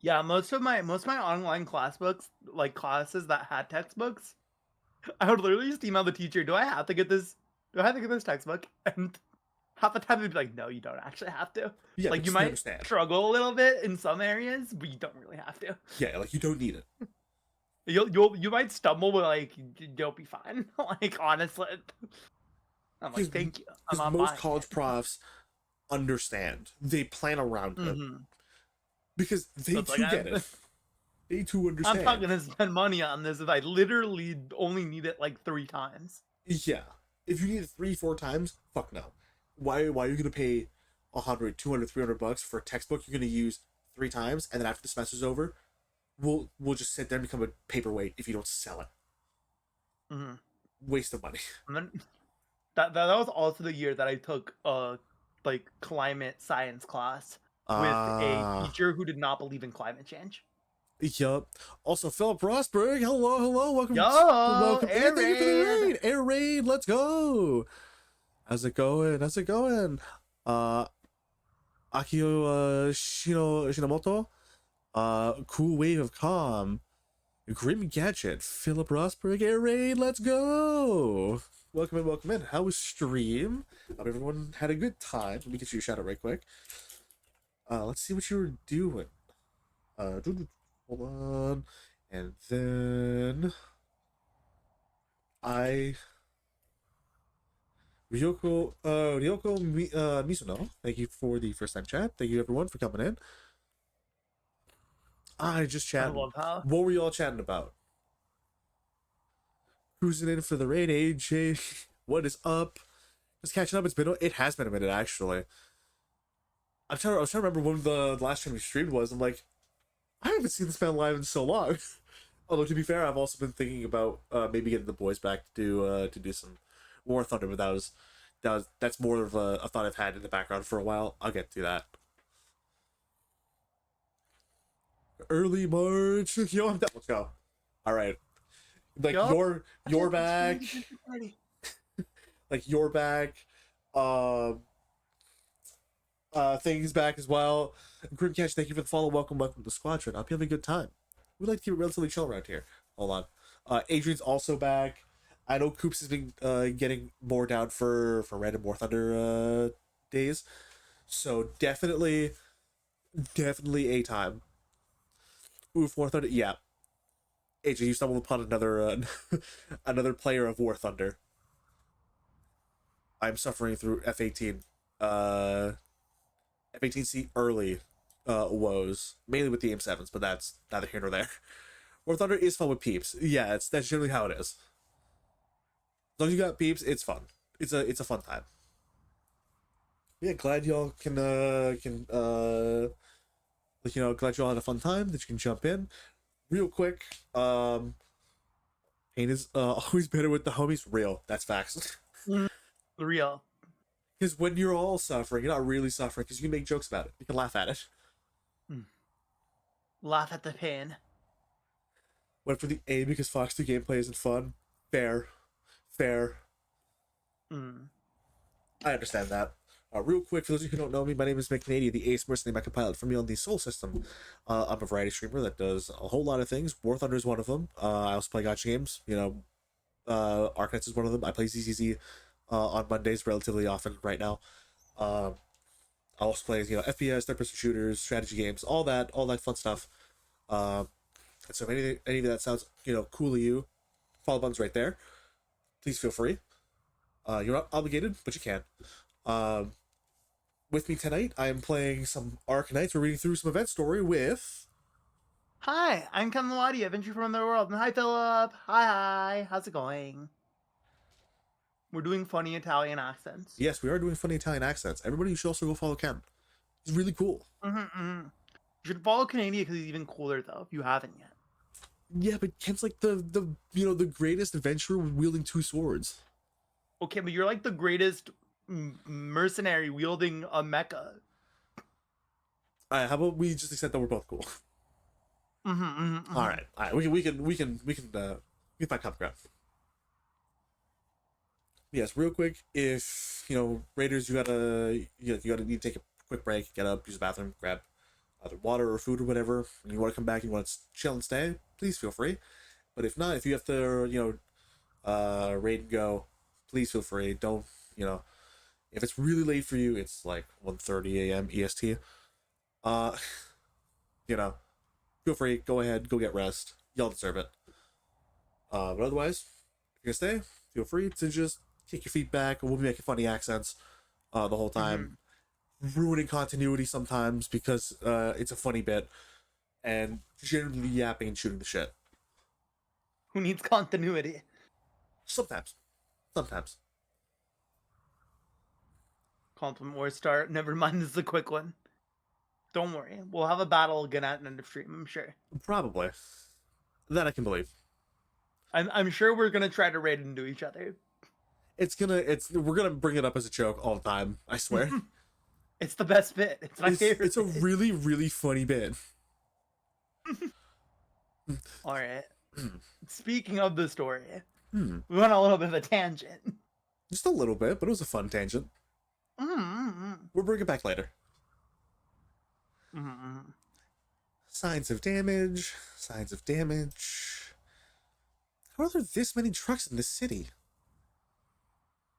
Yeah, most of my online class books, like classes that had textbooks, I would literally just email the teacher, do I have to get this textbook? And half the time they'd be like, no, you don't actually have to. Yeah, like you might struggle a little bit in some areas, but you don't really have to. Yeah, like you don't need it. You might stumble, but like you'll be fine. Like honestly, I'm like, thank you. Because most college profs understand. They plan around it because they too get it. They too understand. I'm not gonna spend money on this if I literally only need it like 3 times. Yeah, if you need it 3-4 times, fuck no. Why are you gonna pay $100, $200, $300 for a textbook you're gonna use 3 times, and then after the semester's over, we'll just sit there and become a paperweight if you don't sell it. Waste of money. And then that was also the year that I took like climate science class with a teacher who did not believe in climate change. Yup. Also, Philip Rosberg, hello, welcome. Welcome. Air Raid. Thank you for the raid. Air Raid, let's go. How's it going? Akio Shinamoto. Cool Wave of Calm. Grim Gadget. Philip Rosberg, Air Raid, let's go. Welcome in, welcome in. How was stream? Hope everyone had a good time. Let me get you a shout out right quick. Let's see what you were doing. Hold on. And then Ryoko Mizuno, thank you for the first time chat. Thank you everyone for coming in. I just I chatting. love how. What were you all chatting about? Cruising in for the raid, AJ. What is up? Just catching up. It has been a minute actually. I was trying to remember when the last time we streamed was. I'm like, I haven't seen this man live in so long. Although to be fair, I've also been thinking about maybe getting the boys back to do some War Thunder, but that's more of a thought I've had in the background for a while. I'll get to that. Early March. Yo, I'm down. Let's go. All right. Like Yup. you're back. Like you're back. Things back as well. Grim Catch, thank you for the follow. Welcome to the squadron. I hope you have a good time. We like to keep it relatively chill around here. Hold on. Adrian's also back. I know Coops has been getting more down for random War Thunder days. So definitely a time. Oof, War Thunder, yeah. AJ, you stumbled upon another another player of War Thunder. I'm suffering through F18. F18C early woes, mainly with the M7s, but that's neither here nor there. War Thunder is fun with peeps. Yeah, that's generally how it is. As long as you got peeps, it's fun. It's a fun time. Yeah, glad y'all can glad y'all had a fun time, that you can jump in. Real quick, pain is always better with the homies. Real, that's facts. Real. Because when you're all suffering, you're not really suffering because you can make jokes about it. You can laugh at it. Laugh at the pain. Went for the A because Fox 2 gameplay isn't fun. Fair. I understand that. Real quick, for those of you who don't know me, my name is McNady, the Ace Mercenary Mecha Pilot from me on the Soul System. I'm a variety streamer that does a whole lot of things. War Thunder is one of them. I also play gacha games. Arknights is one of them. I play ZZZ on Mondays relatively often right now. I also play FPS, third-person shooters, strategy games, all that fun stuff. And so if any of that sounds cool to you, follow button's right there. Please feel free. You're not obligated, but you can. With me tonight, I am playing some Arknights. We're reading through some event story with. Hi, I'm Kamawadi, Adventure from the World. And hi, Philip. Hi. How's it going? We're doing funny Italian accents. Yes, we are doing funny Italian accents. Everybody should also go follow Ken. He's really cool. You should follow Canadian because he's even cooler, though, if you haven't yet. Yeah, but Ken's like the greatest adventurer wielding two swords. Okay, but you're like the greatest mercenary wielding a mecha. Alright, how about we just accept that we're both cool? Alright, we can find common ground. Yes, real quick, if raiders, you gotta need to take a quick break, get up, use the bathroom, grab either water or food or whatever, and you want to come back, you want to chill and stay, please feel free. But if not, if you have to raid and go, please feel free. Don't if it's really late for you, it's like 1:30 a.m. EST. Feel free, go ahead, go get rest. Y'all deserve it. But otherwise, if you're gonna stay, feel free to just kick your feet back, and we'll be making funny accents the whole time, ruining continuity sometimes because it's a funny bit, and generally yapping and shooting the shit. Who needs continuity? Sometimes. Compliment war start. Never mind, this is a quick one. Don't worry. We'll have a battle again at the end of stream, I'm sure. Probably. That I can believe. I'm sure we're gonna try to raid into each other. We're gonna bring it up as a joke all the time, I swear. It's the best bit. It's my favorite. It's a bit. really, really funny bit. Alright. Speaking of the story, we went on a little bit of a tangent. Just a little bit, but it was a fun tangent. We'll bring it back later. Signs of damage. How are there this many trucks in this city?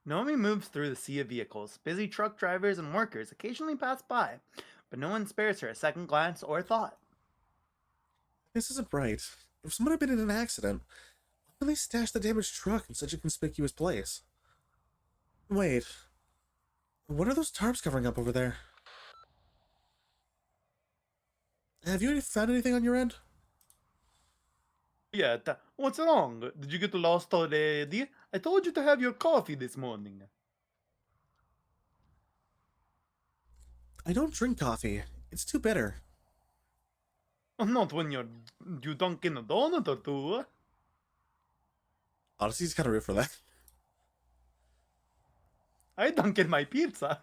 Naomi moves through the sea of vehicles. Busy truck drivers and workers occasionally pass by, but no one spares her a second glance or thought. This isn't right. If someone had been in an accident, why would they stash the damaged truck in such a conspicuous place? Wait. What are those tarps covering up over there? Have you found anything on your end? Yeah, what's wrong? Did you get lost already? I told you to have your coffee this morning. I don't drink coffee. It's too bitter. Not when you dunk in a donut or two. Honestly, it's kind of rude for that. I dunk in my pizza.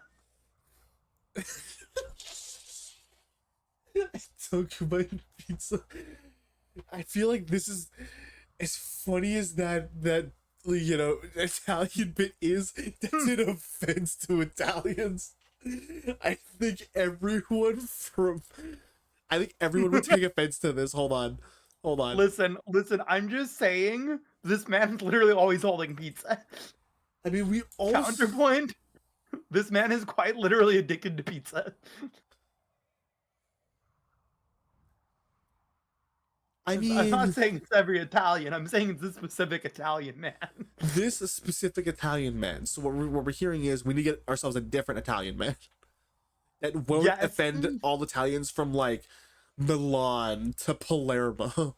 I took my pizza. I feel like this is as funny as that Italian bit is. That's an offense to Italians. I think everyone would take offense to this. Hold on. Listen, I'm just saying, this man's literally always holding pizza. I mean, we all Counterpoint, this man is quite literally addicted to pizza. I'm not saying it's every Italian. I'm saying it's this specific Italian man. This specific Italian man. So what we're hearing is we need to get ourselves a different Italian man that won't offend all Italians from like Milan to Palermo.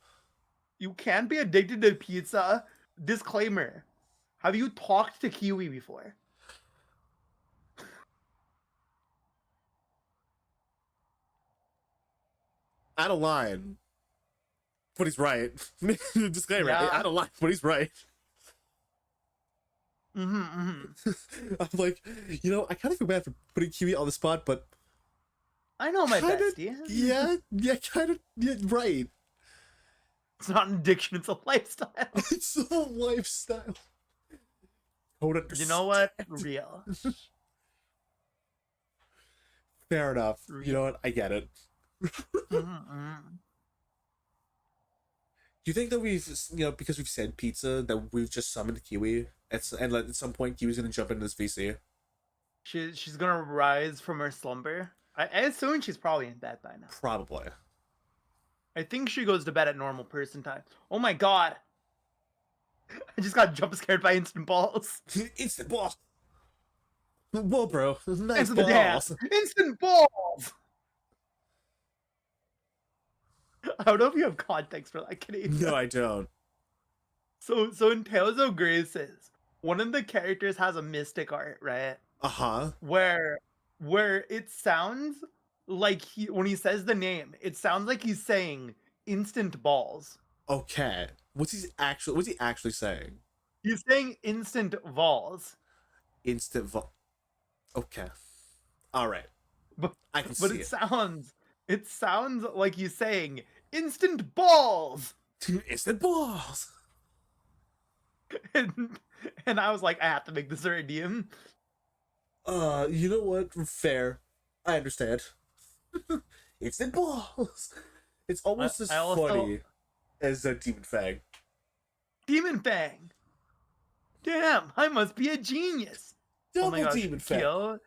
You can't be addicted to pizza. Disclaimer: have you talked to Kiwi before? Out of line. But he's right. Disclaimer, out of line, but he's right. I'm like, I kind of feel bad for putting Kiwi on the spot, but I know my bestie. Yeah, kind of, right. It's not an addiction, it's a lifestyle. It's a lifestyle. You know what? Real. Fair enough. Real. You know what? I get it. Do you think that we've, because we've said pizza, that we've just summoned Kiwi, and at some point Kiwi's gonna jump into this VC? She's gonna rise from her slumber. I assume she's probably in bed by now. Probably. I think she goes to bed at normal person time. Oh my god! I just got jump scared by instant balls. Instant balls. Whoa, bro! Nice Instant balls. Instant balls. I don't know if you have context for that, Canadian. No, I don't. So in Tales of Graces, one of the characters has a mystic art, right? Where it sounds like when he says the name, it sounds like he's saying instant balls. Okay. What's he actually saying? He's saying instant balls. Okay. All right. But I can see it. It sounds like he's saying instant balls. Instant balls. And I was like, I have to make this a redeem. You know what? Fair. I understand. Instant balls. It's almost as funny as a Demon Fang. Demon Fang. Damn, I must be a genius. Double Demon Fang.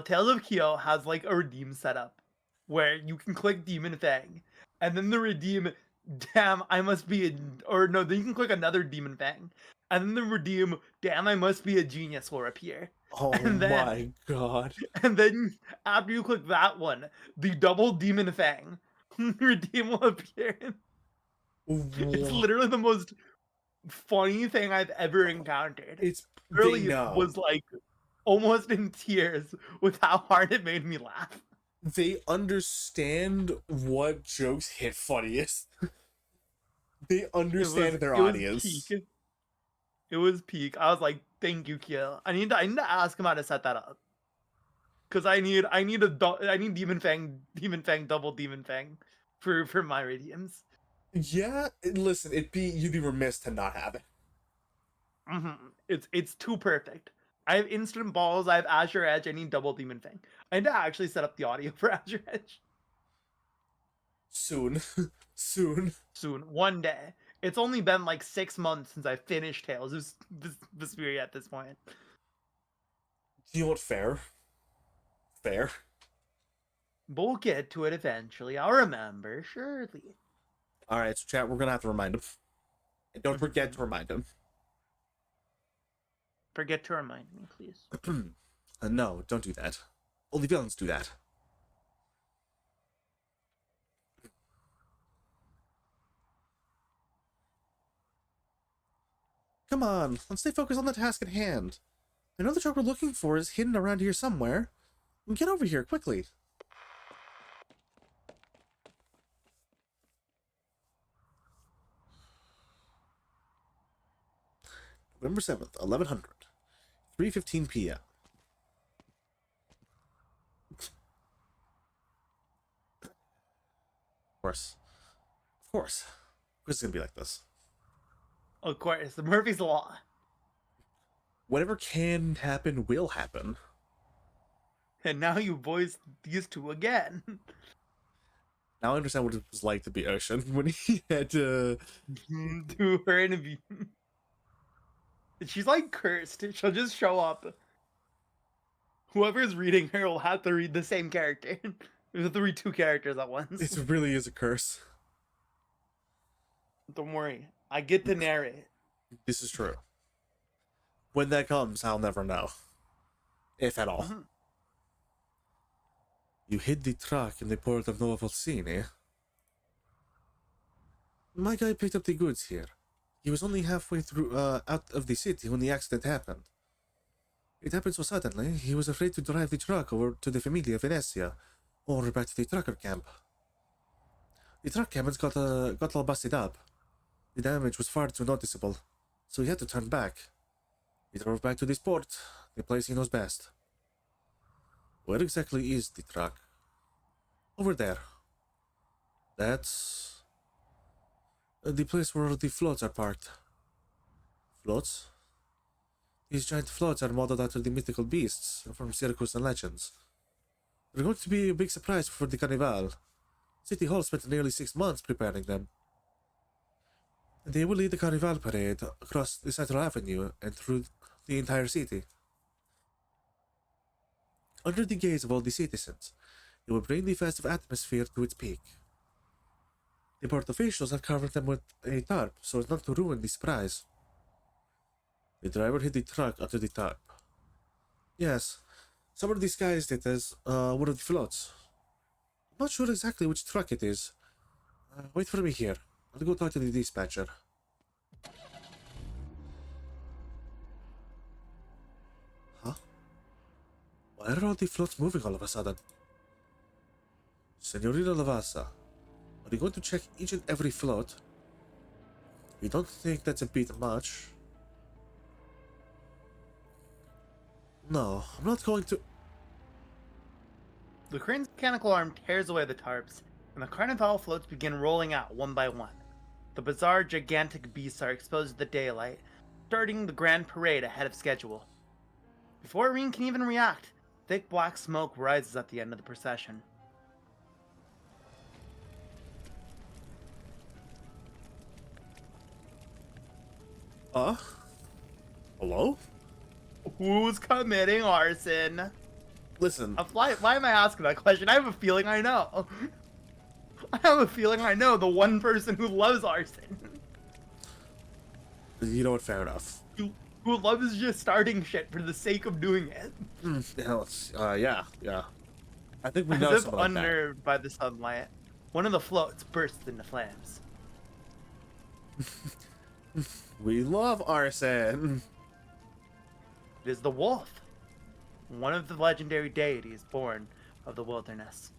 Tales of Kyo has like a redeem setup where you can click Demon Fang, and then the redeem, damn, I must be then you can click another Demon Fang, and then the redeem, damn, I must be a genius will appear. Oh my god. And then after you click that one, the double Demon Fang redeem will appear. It's literally the most funny thing I've ever encountered. It's really was like almost in tears with how hard it made me laugh. They understand what jokes hit funniest. They understand their audience. It was peak. I was like, thank you, Kyo. I need to ask him how to set that up. Cause I need Demon Fang double Demon Fang for my redeems. Yeah, listen, you'd be remiss to not have it. It's too perfect. I have instant balls. I have Azure Edge. I need double Demon Fang. I need to actually set up the audio for Azure Edge. Soon. One day. It's only been like 6 months since I finished Tales of Vesperia at this point. You know what? Fair. Fair. We'll get to it eventually. I'll remember, surely. All right, so chat, we're gonna have to remind him. And don't forget to remind him. Forget to remind me, please. No, don't do that. Only villains do that. Come on, let's stay focused on the task at hand. I know the truck we're looking for is hidden around here somewhere. Get over here, quickly. November 7th, 1100. 3:15 p.m. Of course. Of course. It's gonna be like this. Of course, the Murphy's Law. Whatever can happen will happen. And now you voice these two again. Now I understand what it was like to be Ocean when he had to Do her interview. She's like cursed. She'll just show up. Whoever's reading her will have to read the same character. We have to read two characters at once. It really is a curse. Don't worry. I get to narrate. This is true. When that comes, I'll never know. If at all. You hid the truck in the port of Nova Volsini. My guy picked up the goods here. He was only halfway through out of the city when the accident happened. It happened so suddenly, he was afraid to drive the truck over to the Familia Venezia, or back to the trucker camp. The truck cabins got all busted up. The damage was far too noticeable, so he had to turn back. He drove back to this port, the place he knows best. Where exactly is the truck? Over there. That's the place where the floats are parked. Floats? These giant floats are modeled after the mythical beasts from Syracuse and legends. They're going to be a big surprise for the Carnival. City Hall spent nearly 6 months preparing them. They will lead the Carnival parade across the Central Avenue and through the entire city. Under the gaze of all the citizens, it will bring the festive atmosphere to its peak. The port officials have covered them with a tarp so as not to ruin the surprise. The driver hid the truck under the tarp. Yes, someone disguised it as one of the floats. I'm not sure exactly which truck it is. Wait for me here. I'll go talk to the dispatcher. Huh? Why are all the floats moving all of a sudden? Senorita Lavassa, are you going to check each and every float? You don't think that's a bit much? No, I'm not going to... The crane's mechanical arm tears away the tarps, and the Carnival floats begin rolling out one by one. The bizarre, gigantic beasts are exposed to the daylight, starting the grand parade ahead of schedule. Before Reen can even react, thick black smoke rises at the end of the procession. Hello? Who's committing arson? Listen, Why am I asking that question? I have a feeling I know. I have a feeling I know the one person who loves arson. you know what, fair enough. Who loves just starting shit for the sake of doing it. Yeah. I think we know As if something like that. unnerved by the sunlight, one of the floats bursts into flames. We love arson. It is the wolf, one of the legendary deities born of the wilderness.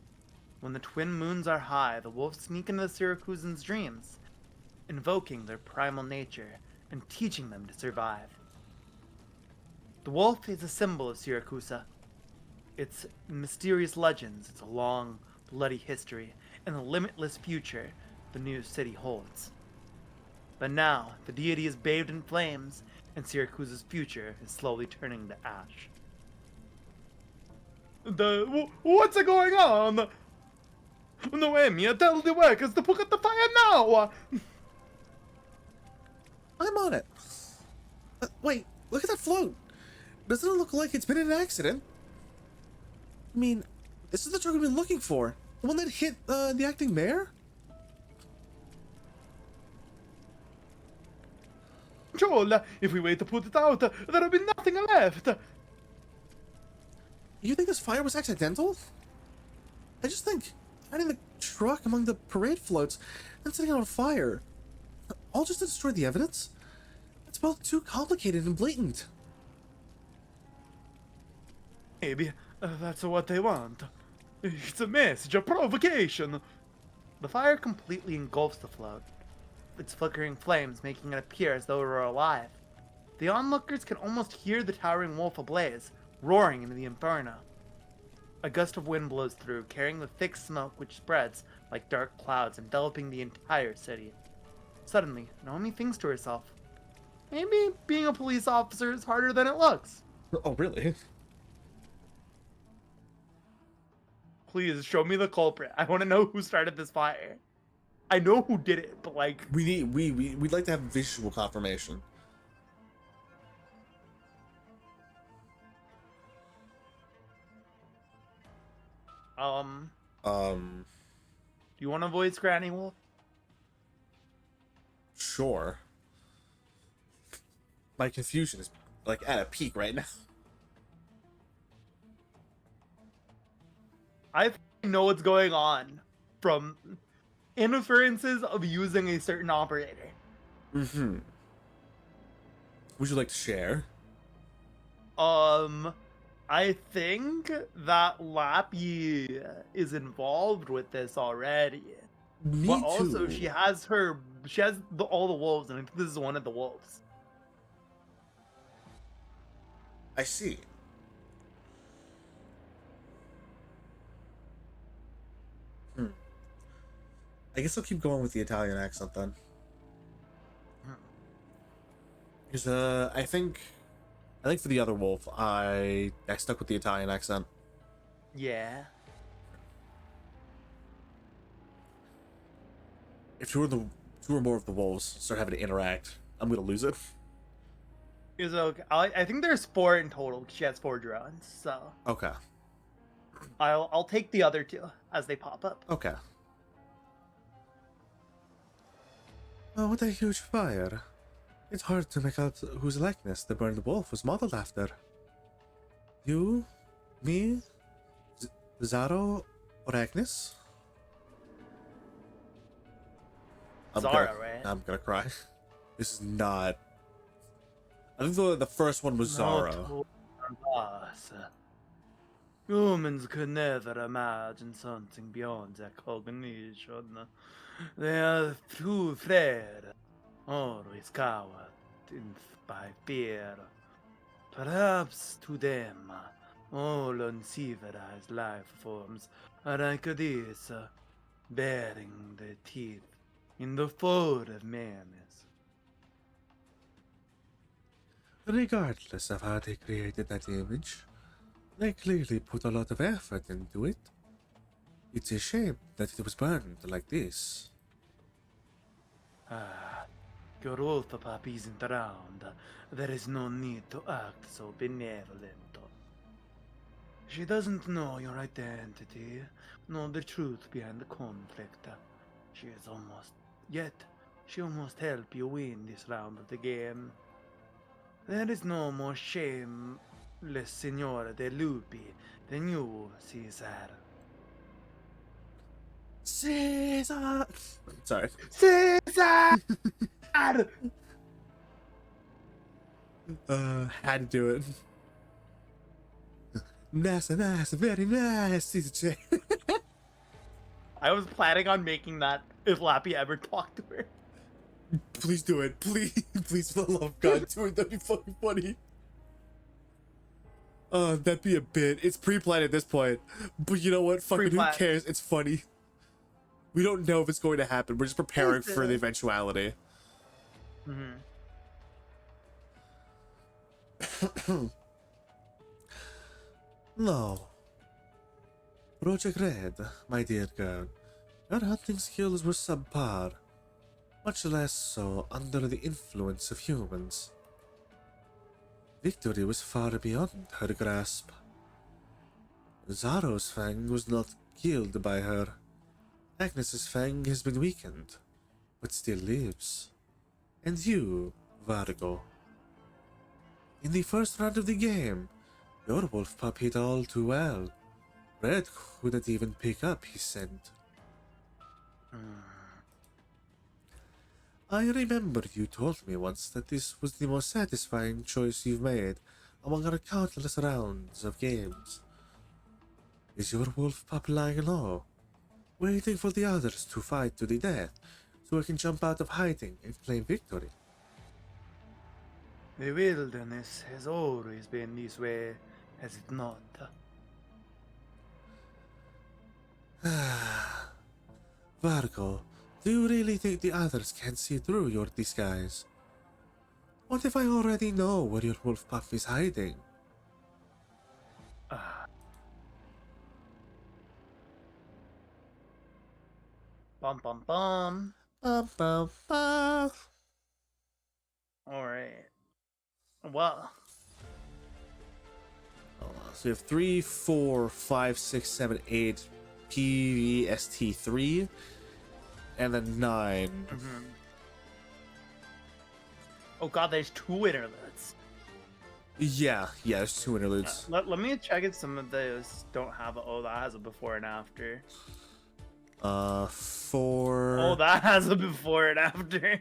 When the twin moons are high, the wolves sneak into the Syracusans' dreams, invoking their primal nature and teaching them to survive. The wolf is a symbol of Syracusa. Its mysterious legends, its long, bloody history, and the limitless future the new city holds. But now, the deity is bathed in flames, and Syracusa's future is slowly turning to ash. What's going on? Noemia, tell the workers to put out the fire now! I'm on it. Wait, look at that float. Doesn't it look like it's been in an accident? I mean, this is the truck I've been looking for. The one that hit the acting mayor? Joel, if we wait to put it out, there'll be nothing left. You think this fire was accidental? I just think hiding the truck among the parade floats and setting it on fire, all just to destroy the evidence? It's both too complicated and blatant. Maybe that's what they want. It's a message, a provocation. The fire completely engulfs the float, its flickering flames making it appear as though it were alive. The onlookers can almost hear the towering wolf ablaze, roaring into the inferno. A gust of wind blows through, carrying the thick smoke which spreads like dark clouds, enveloping the entire city. Suddenly, Naomi thinks to herself, maybe being a police officer is harder than it looks. Oh, really? Please show me the culprit. I want to know who started this fire. I know who did it, but like, We'd like to have visual confirmation. do you want to voice Granny Wolf? Sure. My confusion is like at a peak right now. I know what's going on from inferences of using a certain operator. Mm-hmm. Would you like to share? I think that Lappy is involved with this already. Me But also, too. she has all the wolves, and I think this is one of the wolves. I see. I guess I'll keep going with the Italian accent then. Because I think for the other wolf, I stuck with the Italian accent. Yeah. If two or more of the wolves start having to interact, I'm gonna lose it. Is okay. I think there's 4 in total. She has 4 drones, so Okay. I'll take the other 2 as they pop up. Okay. Oh, what a huge fire. It's hard to make out whose likeness the burned wolf was modeled after. You? Me? Zaro? Or Agnes? Zara, right? I'm gonna cry. This is not... I think the first one was Zara. Humans could never imagine something beyond their cognition. They are too afraid, always cowered by fear. Perhaps to them, all uncivilized life forms are like this, bearing their teeth in the fold of madness. Regardless of how they created that image, they clearly put a lot of effort into it. It's a shame that it was burned like this. Your wolf pup isn't around. There is no need to act so benevolent. She doesn't know your identity, nor the truth behind the conflict. She almost helped you win this round of the game. There is no more shameless Signora de Lupi than you, Caesar. Caesar! Sorry. Caesar! Had to do it. Nice, very nice, Caesar J. I was planning on making that if Lappy ever talked to her. Please do it. Please, please, for the love of God, do it. That'd be fucking funny. That'd be a bit. It's pre-planned at this point. But you know what? Fucking who Pre-planned. cares? It's funny. We don't know if it's going to happen. We're just preparing for the eventuality. No. Project Red, my dear girl. Your hunting skills were subpar. Much less so under the influence of humans. Victory was far beyond her grasp. Zaro's fang was not killed by her. Agnes's fang has been weakened, but still lives. And you, Vargo. In the first round of the game, your wolf pup hit all too well. Red couldn't even pick up his scent. I remember you told me once that this was the most satisfying choice you've made among our countless rounds of games. Is your wolf pup lying low, waiting for the others to fight to the death so I can jump out of hiding and claim victory? The wilderness has always been this way, has it not? Vargo, do you really think the others can see through your disguise? What if I already know where your wolf pup is hiding? Bum bum bum. Bum, bum, bum. Alright. Well. So we have 3, 4, 5, 6, 7, 8 PVST3, and then 9. Oh god, there's 2 interludes. Yeah, there's 2 interludes. Let me check if some of those don't have a, oh, that has a before and after. 4. Oh, that has a before and after.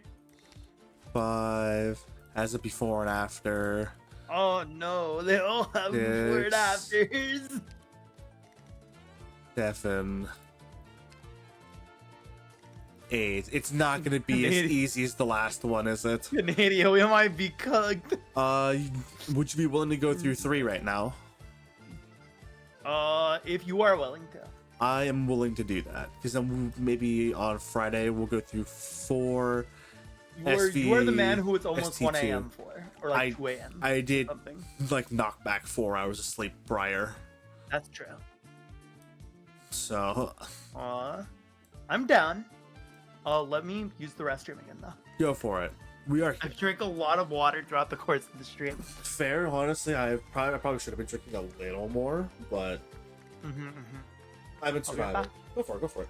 5 has a before and after. Oh no, they all have before and 6. afters. 7. 8. It's not gonna be as easy as the last one, is it? Canadian, we might be cooked. Would you be willing to go through 3 right now? If you are willing to. I am willing to do that because then maybe on Friday we'll go through 4. You are the man who it's almost ST2. 1 a.m. for, or like 2 a.m. I did something. like knock back 4 hours of sleep prior. That's true. So I'm down. Let me use the restroom again though. go for it. We are I've drank a lot of water throughout the course of the stream. fair. Honestly, I probably should have been drinking a little more, but I've been surviving. back. Go for it. Go for it.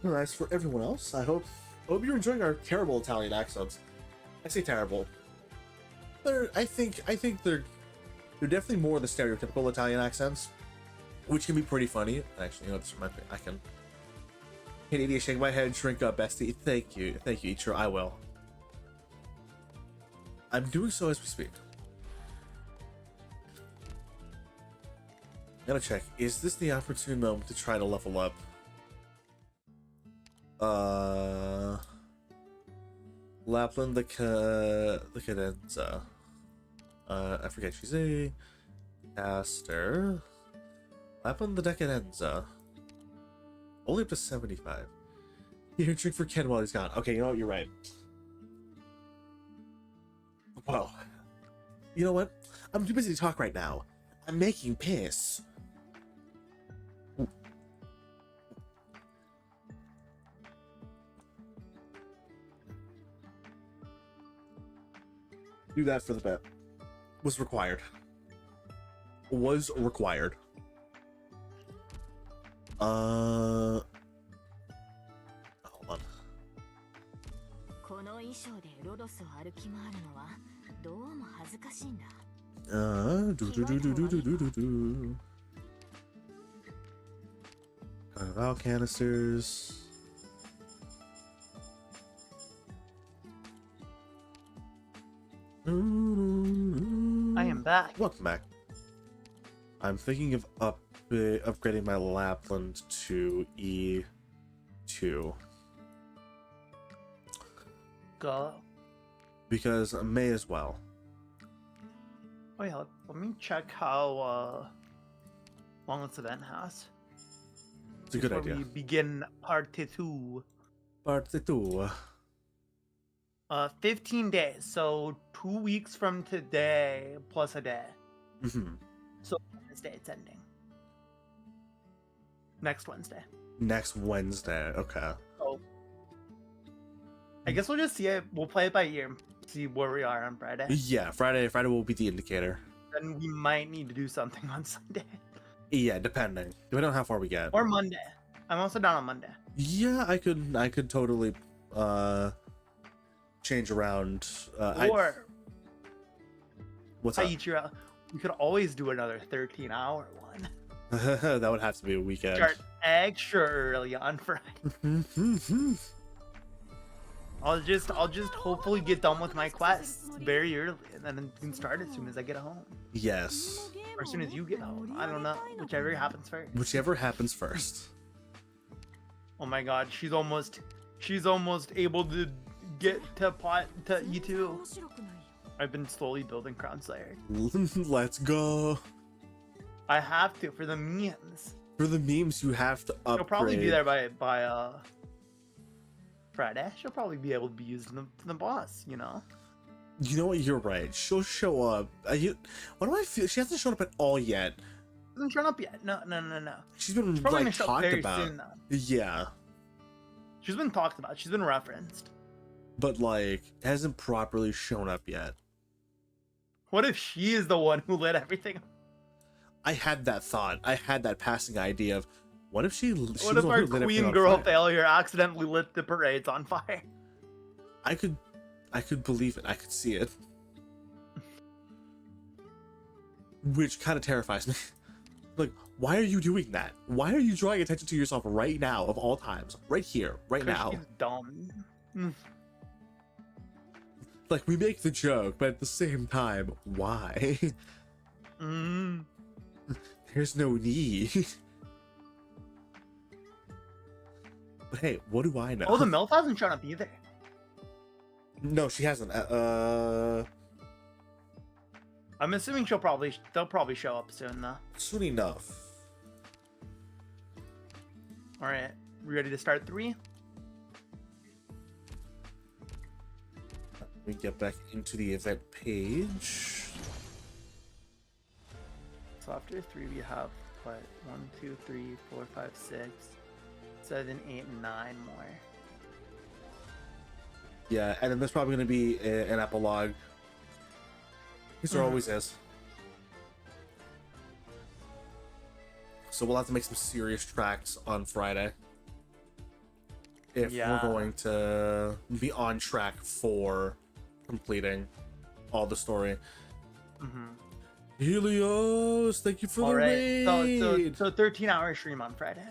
As for everyone else, I hope you're enjoying our terrible Italian accents. I say terrible. I think they're definitely more the stereotypical Italian accents, which can be pretty funny. Actually, you know, this reminds me. I can. Hey, idiot, shake my head, shrink up, bestie. Thank you, Ichiro. I will. I'm doing so as we speak. Gotta check. Is this the opportune moment to try to level up? Lapland the cadenza. I forget. She's a caster. Lapland the Decadenza. Only up to 75. Here, drink for Ken while he's gone. Okay, you know what? You're right. Well, you know what? I'm too busy to talk right now. I'm making piss. Do that for the bet. Was required. Was required. Hold on. この衣装でロドスを歩き回るのはどうも恥ずかしいんだ。Valve canisters. I am back. Welcome back. I'm thinking of upgrading my Lapland to E2. Go. Because I may as well. Oh yeah, let me check how long this event has. It's a good Before idea. we begin part 2. Part 2. 15 days, so 2 weeks from today plus a day. Mm-hmm. So Wednesday it's ending. next Wednesday. Next Wednesday. Okay. So I guess we'll just see it. We'll play it by ear. See where we are on Friday. Yeah, Friday will be the indicator. Then we might need to do something on Sunday Yeah, depending on how far we get. or Monday. I'm also down on Monday. Yeah, I could totally change around. Or What's up? Aichiro, we could always do another 13-hour one. That would have to be a weekend. Start extra early on Friday. I'll just hopefully get done with my quests very early, and then you can start as soon as I get home, Yes. or as soon as you get home. I don't know, whichever happens first. Whichever happens first. Oh my God, she's almost able to get to E2. I've been slowly building Crown Slayer. Let's go. I have to for the memes. For the memes, you have to upgrade. She'll probably be there by Friday. She'll probably be able to be used in the boss, you know. You know what? You're right. She'll show up. Why do I feel she hasn't shown up at all yet? Hasn't shown up yet. No. She's been She's probably like gonna show up talked very about. soon though. Yeah, She's been talked about. She's been referenced. but like hasn't properly shown up yet. What if she is the one who lit everything up? I had that thought. I had that passing idea of what if she What was if the one our who lit everything queen on girl fire? failure accidentally lit the parades on fire? I could believe it. I could see it. Which kind of terrifies me. Like, why are you doing that? Why are you drawing attention to yourself right now, of all times? Right here, right 'Cause now. she's dumb. Like, we make the joke, but at the same time, why? Mm. There's no need. But hey, what do I know? Oh, the MILF hasn't shown up either. No, she hasn't. I'm assuming they'll probably show up soon though. Soon enough. All right, we ready to start 3? Let me get back into the event page. So after 3, we have what? 1, 2, 3, 4, 5, 6, 7, 8, 9 more. Yeah, and then there's probably going to be an epilogue. Because there always is. So we'll have to make some serious tracks on Friday. If Yeah. we're going to be on track for completing all the story. Helios, thank you for All the right, raid. so 13-hour stream on Friday.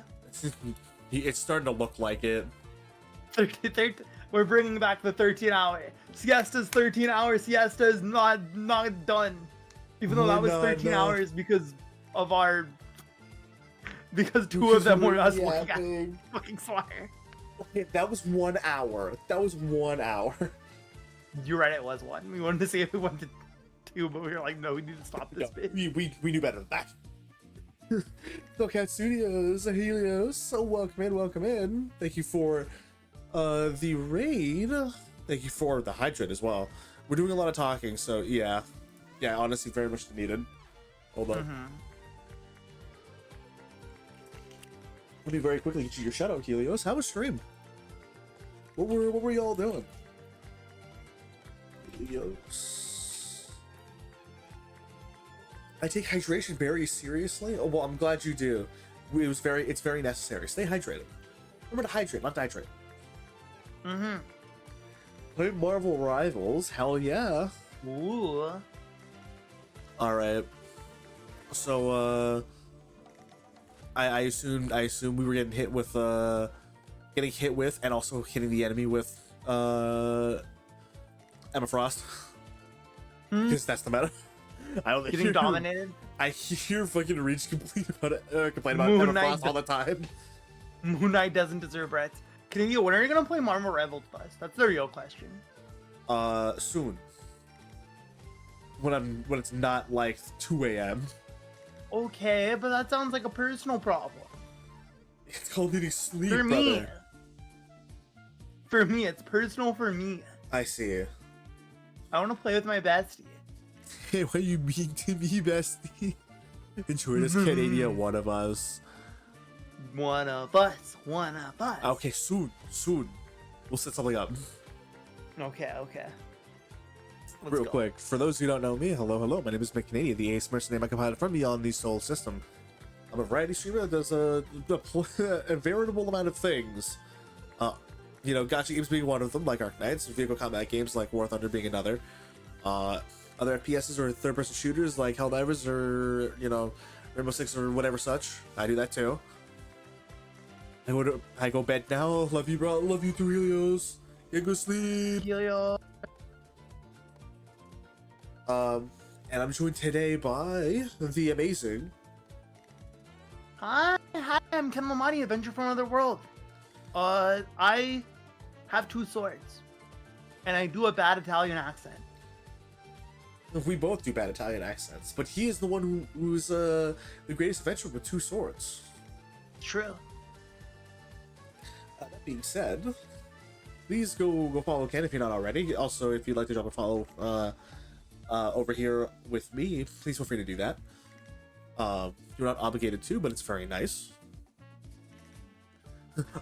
It's starting to look like it. 13, we're bringing back the 13-hour. Siesta's 13-hour siesta is not done. Even though that was 13 hours because two of them were us looking at fucking Slayer. Okay, that was 1 hour. That was 1 hour. You're right, it was 1. We wanted to see if we went to 2, but we were like, no, we need to stop this bit. We knew better than that. Hellcat Studios, Helios, so welcome in. Thank you for the raid. Thank you for the hydrate as well. We're doing a lot of talking, so yeah, honestly, very much needed. Hold on. Let me very quickly get you your shout out, Helios. How was stream? What were y'all doing? Helios. I take hydration very seriously. Oh well, I'm glad you do. It's very necessary. Stay hydrated. Remember to hydrate, not dehydrate. Play Marvel Rivals. Hell yeah. Ooh. All right. So I assume we were getting hit with and also hitting the enemy with Emma Frost. Because that's the meta. I don't Getting dominated. I hear fucking Reach complain about Moon Emma Knight Frost all the time. Moon Knight doesn't deserve rights. Canadian, when are you gonna play Marvel Rivals Bus? That's the real question. Soon. When it's not like 2 a.m. Okay, but that sounds like a personal problem. It's called needing sleep, For me. brother. For me, it's personal for me. I see. I want to play with my bestie. Hey, what you mean to me, bestie? Enjoy this Canadian one of us. One of us. One of us. Okay, soon. We'll set something up. Okay. Let's Real go. quick, for those who don't know me, hello. My name is McCanadian, the ace mercenary I compiled from Beyond the Soul System. I'm a variety streamer that does a veritable amount of things. Gacha games being one of them, like Arknights, vehicle combat games like War Thunder being another. Other FPSs or third-person shooters like Helldivers or, Rainbow Six or whatever such. I do that too. I go bed now. Love you, bro. Love you, Thurelios. Get good sleep. Yo. And I'm joined today by the amazing. Hi, I'm Ken Lamani, Adventure from Another World. I have 2 swords, and I do a bad Italian accent. We both do bad Italian accents, but he is the one who's the greatest adventurer with 2 swords. True. That being said, please go follow Ken if you're not already. Also, if you'd like to drop a follow over here with me, please feel free to do that. You're not obligated to, but it's very nice.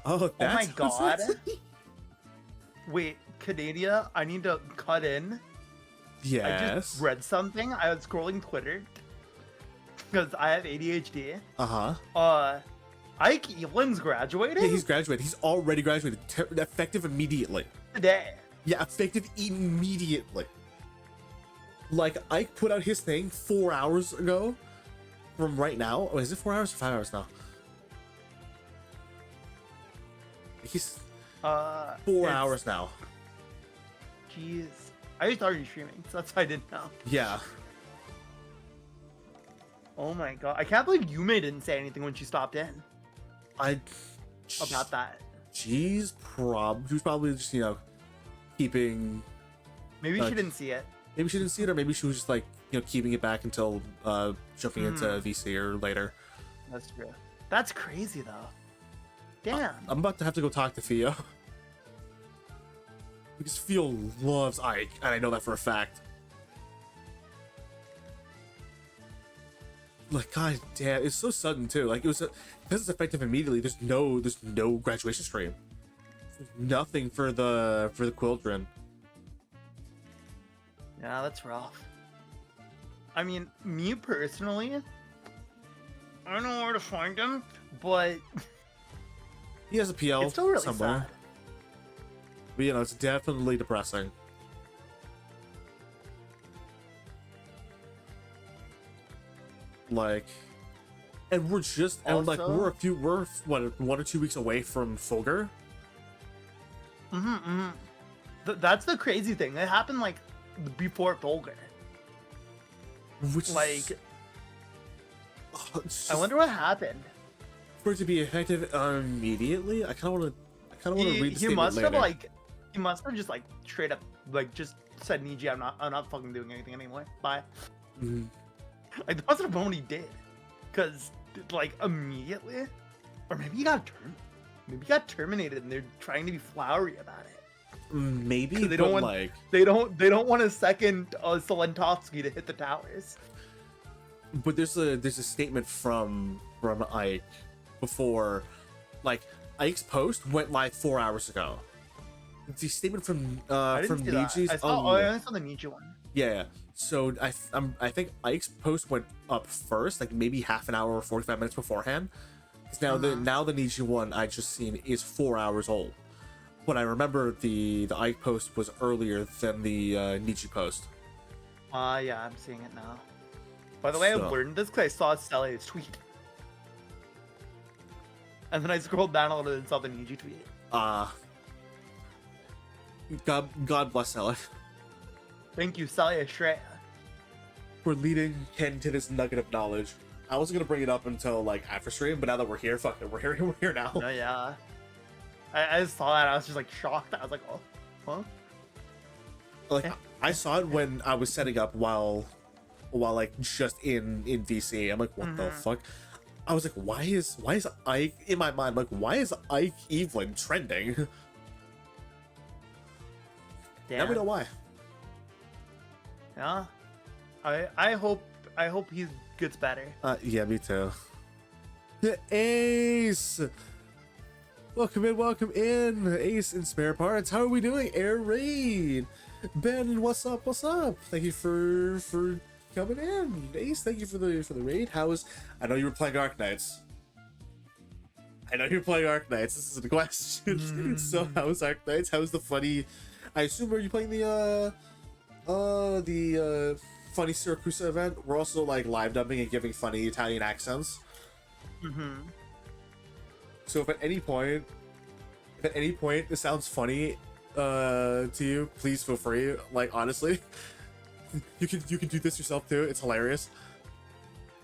Oh my god. Wait, Canada, I need to cut in. Yes. I just read something. I was scrolling Twitter because I have ADHD. Ike Evelyn's graduated? Yeah, he's graduated. He's already graduated. Effective immediately. Today. Yeah, effective immediately. Like, Ike put out his thing 4 hours ago. From right now. Oh, is it 4 hours or 5 hours now? He's 4 hours now. Jeez. I started streaming, so that's why I didn't know. Yeah. Oh my god. I can't believe Yume didn't say anything when she stopped in about that. She's probably just, keeping... Maybe she didn't see it. Maybe she didn't see it, or maybe she was just like, keeping it back until jumping into VC or later. That's true. That's crazy though. Damn. I'm about to have to go talk to Theo. Because Theo loves Ike, and I know that for a fact. Like, god damn, it's so sudden too. Like, because it's effective immediately. There's no graduation stream. There's nothing for the Quildren. Yeah, that's rough. I mean, me personally, I don't know where to find him, but He has a PL it's still really somewhere. sad. But it's definitely depressing. Like, and we're just and like Also- we're what 1 or 2 weeks away from Fulgur. That's the crazy thing. It happened like before Fulgur. Which Like, it's I just- wonder what happened. for it to be effective immediately. I kind of want to read the statement later. He must have just like straight up like just said, Niji, I'm not fucking doing anything anymore. Bye. Mhm. Like that's what he did, because like immediately, or maybe he got terminated, and they're trying to be flowery about it. Maybe They but don't want like they don't want a second Solentovsky to hit the towers. but there's a statement from Ike before, like, Ike's post went live 4 hours ago. It's a statement from I didn't see that. Niji's. I saw the Nietzsche one. Yeah. So I think Ike's post went up first, like maybe half an hour or 45 minutes beforehand. Because now the Nietzsche one I just seen is 4 hours old. But I remember the Ike post was earlier than the Nietzsche post. Yeah, I'm seeing it now. By the way, I So- learned this because I saw Celia's tweet. And then I scrolled down a little and saw the Niji tweet. God bless Ella Thank you, Celia Shreya. for leading Ken to this nugget of knowledge. I wasn't gonna bring it up until like after stream, but now that we're here, fuck it, we're here now. No, yeah. I just saw that. I was just like shocked. I was like, oh, huh? Like Yeah. I saw it when I was setting up while like just in VC. I'm like, what the fuck? I was like, why is Ike in my mind? Like, why is Ike Evelyn trending? Damn. Now we know why. Yeah. I hope he gets better. Yeah, me too. Ace! Welcome in, Ace in Spare Parts. How are we doing? Air Raid! Ben, what's up? What's up? Thank you for coming in. Ace, thank you for the raid. I know you were playing Arknights. This is the question. So how's Arknights? How's the funny, I assume, are you playing the funny Syracuse event? We're also like live dubbing and giving funny Italian accents. So if at any point this sounds funny to you, please feel free. Like, honestly, you can do this yourself too. It's hilarious.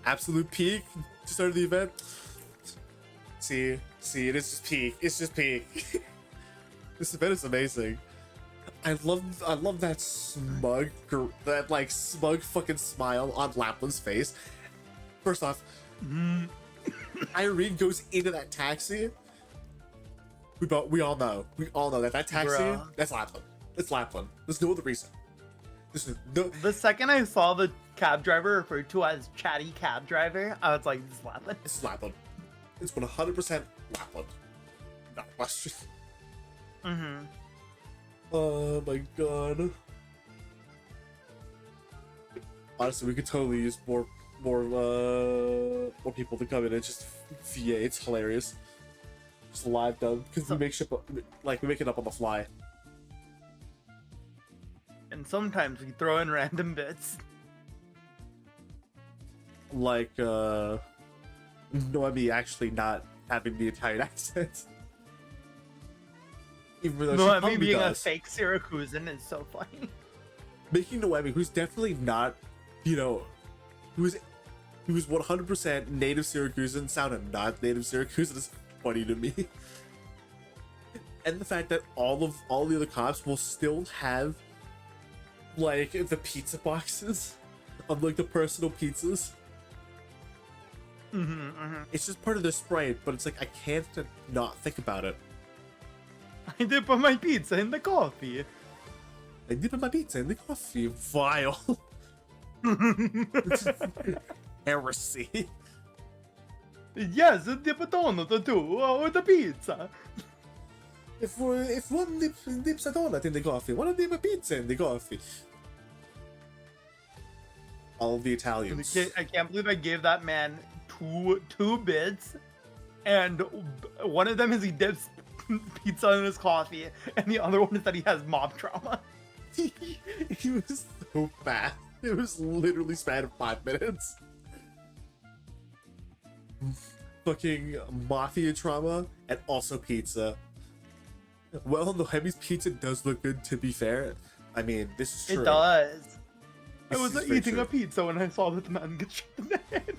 Absolute peak to start the event. See, it is just peak. It's just peak. This event is amazing. I love that smug fucking smile on Lapland's face. First off, Irene goes into that taxi. We all know that taxi, Bruh. that's Lapland. It's Lapland. There's no other reason. There's no. The second I saw the cab driver referred to as chatty cab driver, I was like, this is Lapland. This is Lapland. It's 100% Lapland. Not a question. Oh my god. Honestly, we could totally use more people to come in and just VA. It's hilarious. Just live dub because we make it up on the fly. And sometimes we throw in random bits. Like Noemi actually not having the Italian accent. Even though No, she me being does. a fake Syracusan is so funny. Making Noemi, who's definitely not, who's 100% native Syracusan, sounded not native Syracusan, is funny to me. And the fact that all the other cops will still have like the pizza boxes of like the personal pizzas. It's just part of the sprite, but it's like I can't not think about it. I dip my pizza in the coffee. I dip my pizza in the coffee. Vile. Heresy. Yes, dip a donut too, or the pizza. If one dips a donut in the coffee, one dip a pizza in the coffee. All of the Italians. I can't believe I gave that man two bits, and one of them is he dips pizza in his coffee, and the other one is that he has mob trauma. He was so fast. It was literally span of 5 minutes. Fucking mafia trauma and also pizza. Well, Noemi's pizza does look good, to be fair. I mean, this is true. It does. I This was is very eating true. a pizza when I saw that the man get shot in the head.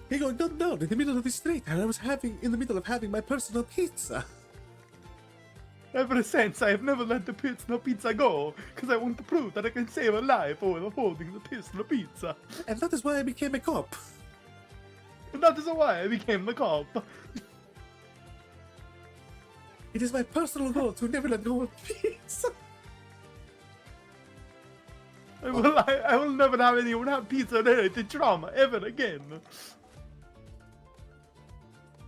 He got gunned down in the middle of the street, and I was in the middle of having my personal pizza. Ever since, I have never let the personal pizza go, because I want to prove that I can save a life while holding the personal pizza. And that is why I became a cop. And that is why I became the cop. It is my personal goal to never let go of pizza. I will never have anyone have pizza-related trauma ever again.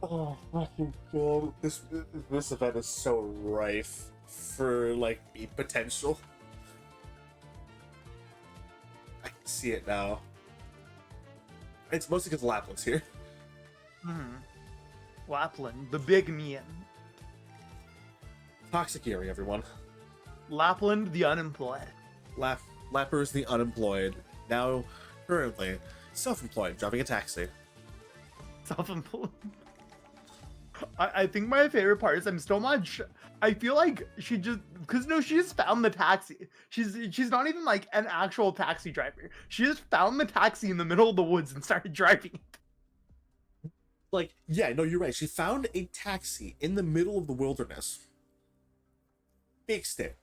Oh fucking god! This event is so rife for like beat potential. I can see it now. It's mostly because Lapland's here. Lapland, the big man. Toxic area, everyone. Lapland, the unemployed. Lapper's the unemployed. Now, currently, self-employed, driving a taxi. Self-employed. I think my favorite part is I'm still not I feel like she just she just found the taxi. She's not even like an actual taxi driver. She just found the taxi in the middle of the woods and started driving it. Like, yeah, no, you're right. She found a taxi in the middle of the wilderness. Fixed it.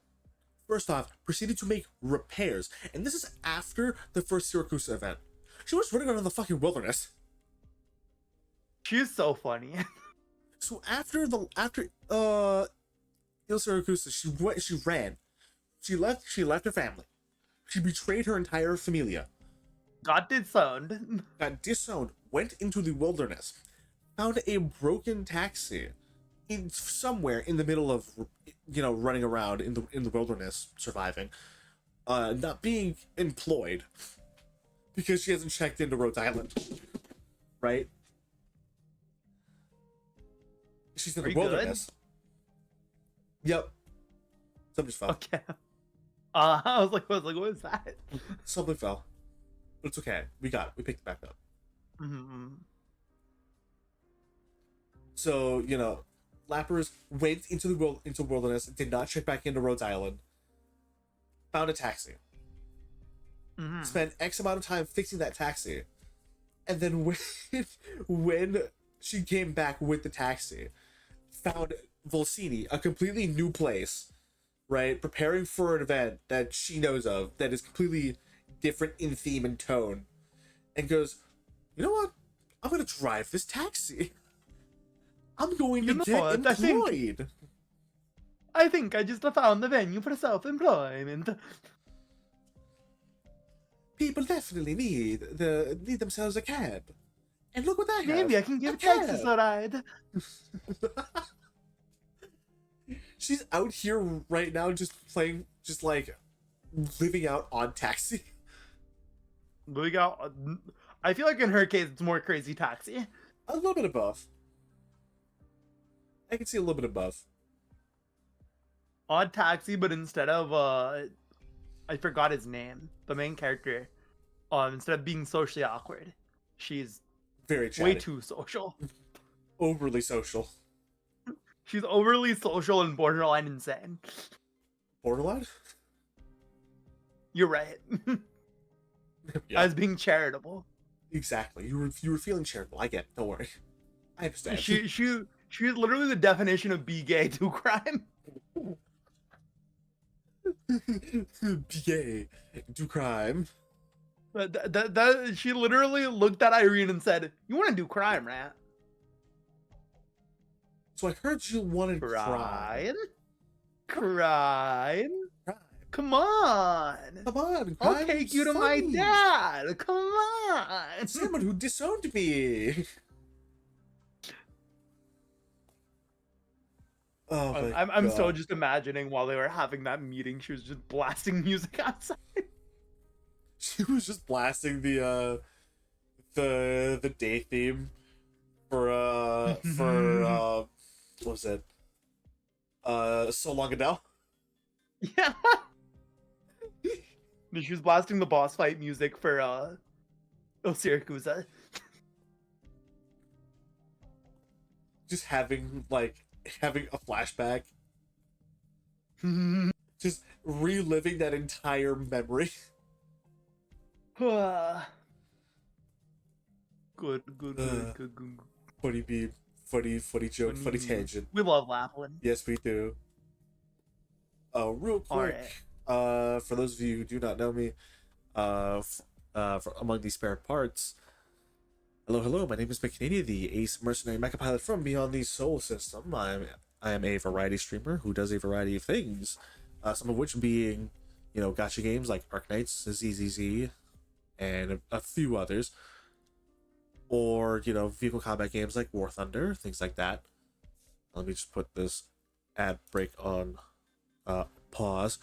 First off, proceeded to make repairs. And this is after the first Syracuse event. She was running around in the fucking wilderness. She's so funny. So after Il Syracuse, she ran. She left her family. She betrayed her entire familia. Got disowned. got disowned, went into the wilderness, found a broken taxi in somewhere in the middle of, running around in the wilderness, surviving, not being employed because she hasn't checked into Rhode Island, right? She's in Are the you good? wilderness. Yep. Something fell. Okay. I was like, what is that? Something fell. But it's okay. We got it. We picked it back up. Mm-hmm. So, Lappers went into the wilderness, did not check back into Rhode Island, found a taxi, Mm-hmm. spent X amount of time fixing that taxi, and then when she came back with the taxi, found Volsini, a completely new place, right? Preparing for an event that she knows of that is completely different in theme and tone, and goes, you know what? I'm gonna drive this taxi. I'm going to get what? employed. I think I just found the venue for self-employment. People definitely need themselves a cab. And look what I have. Maybe I can give a cab. Texas a ride. She's out here right now just playing, just like living out on Taxi. We got. I feel like in her case, it's more Crazy Taxi. A little bit above. I can see a little bit above. Odd Taxi, but instead of I forgot his name. The main character, instead of being socially awkward, she's Very chatty. way too social. Overly social. She's overly social and borderline insane. Borderline? You're right. Yeah, As being charitable. exactly. You were feeling charitable. I get it. Don't worry. I understand. She's literally the definition of be gay to crime. Be gay. Do crime. She literally looked at Irene and said, "You want to do crime, right?" So I heard you wanted crime. Crime? Crime. Come on. Come on, I'll crime take is you to my funny. dad. Come on. Someone who disowned me. Oh my I'm so God. just imagining while they were having that meeting, she was just blasting music outside. She was just blasting the day theme for what was it? So Long Adele. Yeah. She was blasting the boss fight music for Syracuse. Just having a flashback. Just reliving that entire memory. Good. Funny meme, funny joke, funny tangent. We love Lapland. Yes, we do. Real quick, for those of you who do not know me, among these spare parts, hello, my name is McCanadian, the ace mercenary mecha pilot from Beyond the Soul System. I am a variety streamer who does a variety of things, some of which being, gacha games like Arknights, ZZZ, and a few others, or vehicle combat games like War Thunder, things like that. Let me just put this ad break on pause.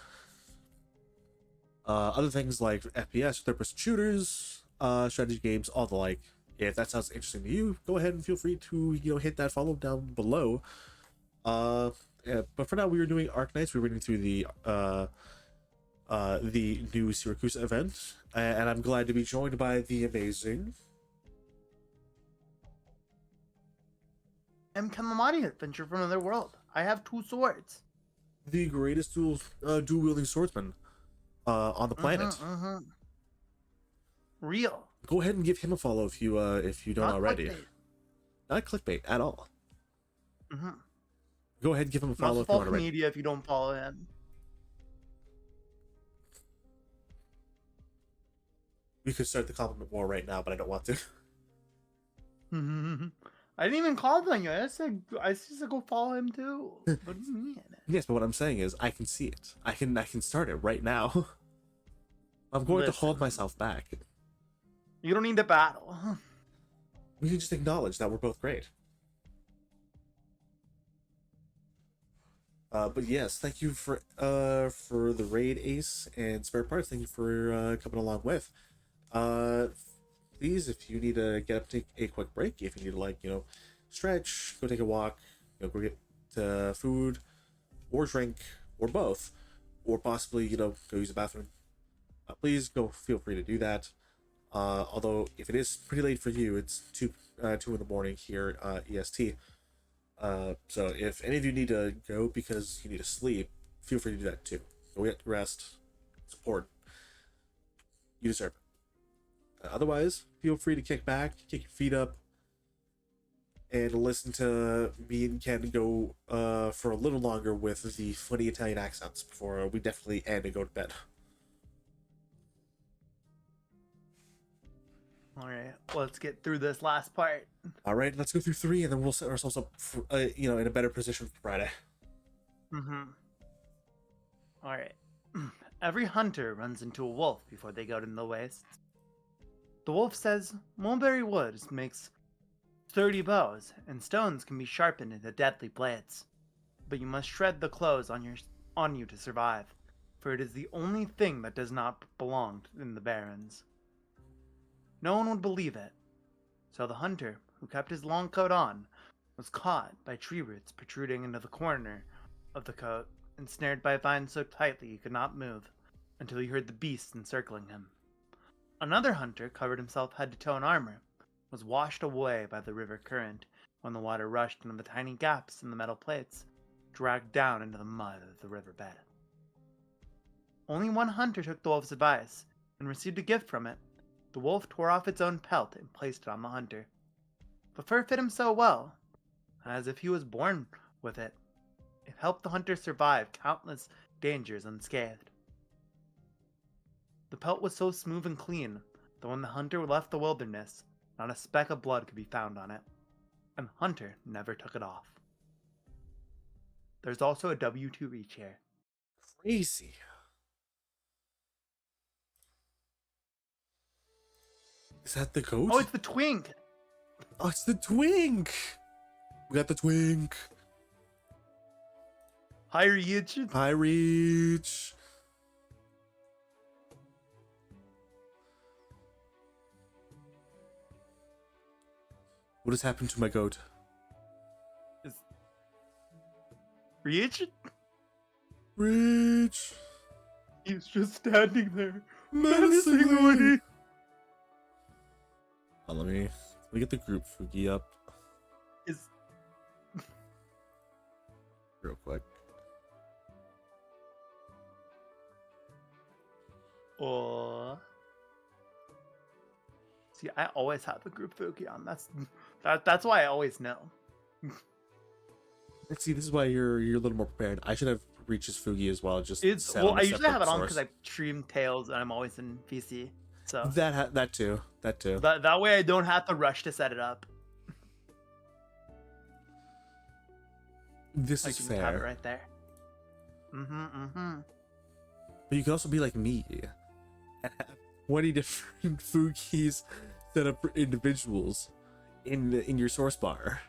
Other things like FPS, third-person shooters, strategy games, all the like. If that sounds interesting to you, go ahead and feel free to hit that follow down below. Yeah, but for now, we were doing Arknights. We were reading through the new Syracuse event, and I'm glad to be joined by the amazing. I'm Kamamari, adventure from another world. I have 2 swords. The greatest dual-wielding swordsman on the planet. Real. Go ahead and give him a follow if you don't Not already. clickbait. Not clickbait at all. Mm-hmm. Go ahead and give him a follow Not if you want social already. media if you don't follow him. We could start the compliment war right now, but I don't want to. I didn't even compliment you. I said go follow him too. What do you mean? Yes, but what I'm saying is I can see it. I can start it right now. I'm going to hold Listen. myself back. You don't need to battle. We can just acknowledge that we're both great. But yes, thank you for the raid, Ace and Spare Parts. Thank you for coming along with. Please, if you need to get up, take a quick break. If you need to, like, stretch, go take a walk, go get food or drink or both, or possibly go use the bathroom. Please go. Feel free to do that. Although if it is pretty late for you, it's 2 in the morning here EST. So if any of you need to go because you need to sleep, feel free to do that too. Go get rest, support. You deserve it. Otherwise, feel free to kick back, kick your feet up, and listen to me and Ken go for a little longer with the funny Italian accents before we definitely end and go to bed. All right, let's get through this last part. All right, let's go through 3, and then we'll set ourselves up for, in a better position for Friday. Mm-hmm. All right. Every hunter runs into a wolf before they go to the wastes. The wolf says mulberry wood makes sturdy bows, and stones can be sharpened into deadly blades. But you must shred the clothes on you to survive, for it is the only thing that does not belong in the barrens. No one would believe it, so the hunter, who kept his long coat on, was caught by tree roots protruding into the corner of the coat and snared by vines so tightly he could not move until he heard the beasts encircling him. Another hunter, covered himself head to toe in armor, was washed away by the river current when the water rushed into the tiny gaps in the metal plates, dragged down into the mud of the riverbed. Only one hunter took the wolf's advice and received a gift from it. The wolf tore off its own pelt and placed it on the hunter. The fur fit him so well, as if he was born with it. It helped the hunter survive countless dangers unscathed. The pelt was so smooth and clean that when the hunter left the wilderness, not a speck of blood could be found on it, and the hunter never took it off. There's also a W2 reach here. Crazy. Is that the goat? Oh, it's the twink! Oh, it's the twink! We got the twink. Hi, Reach. Hi, Reach. What has happened to my goat? Reach? Reach. He's just standing there, Menacingly. menacingly. Oh, let me get the group Fugi up Is real quick. oh. See, I always have the group Fuki on. That's why I always know. Let's see, this is why you're a little more prepared. I should have Reach's Fugi as well. Just It's set well, on a I usually separate have it on source. because I stream Tails and I'm always in PC. So That too. that way I don't have to rush to set it up. This I is can have it fair. right there. But you can also be like me and have 20 different Fugis set up for individuals in your source bar.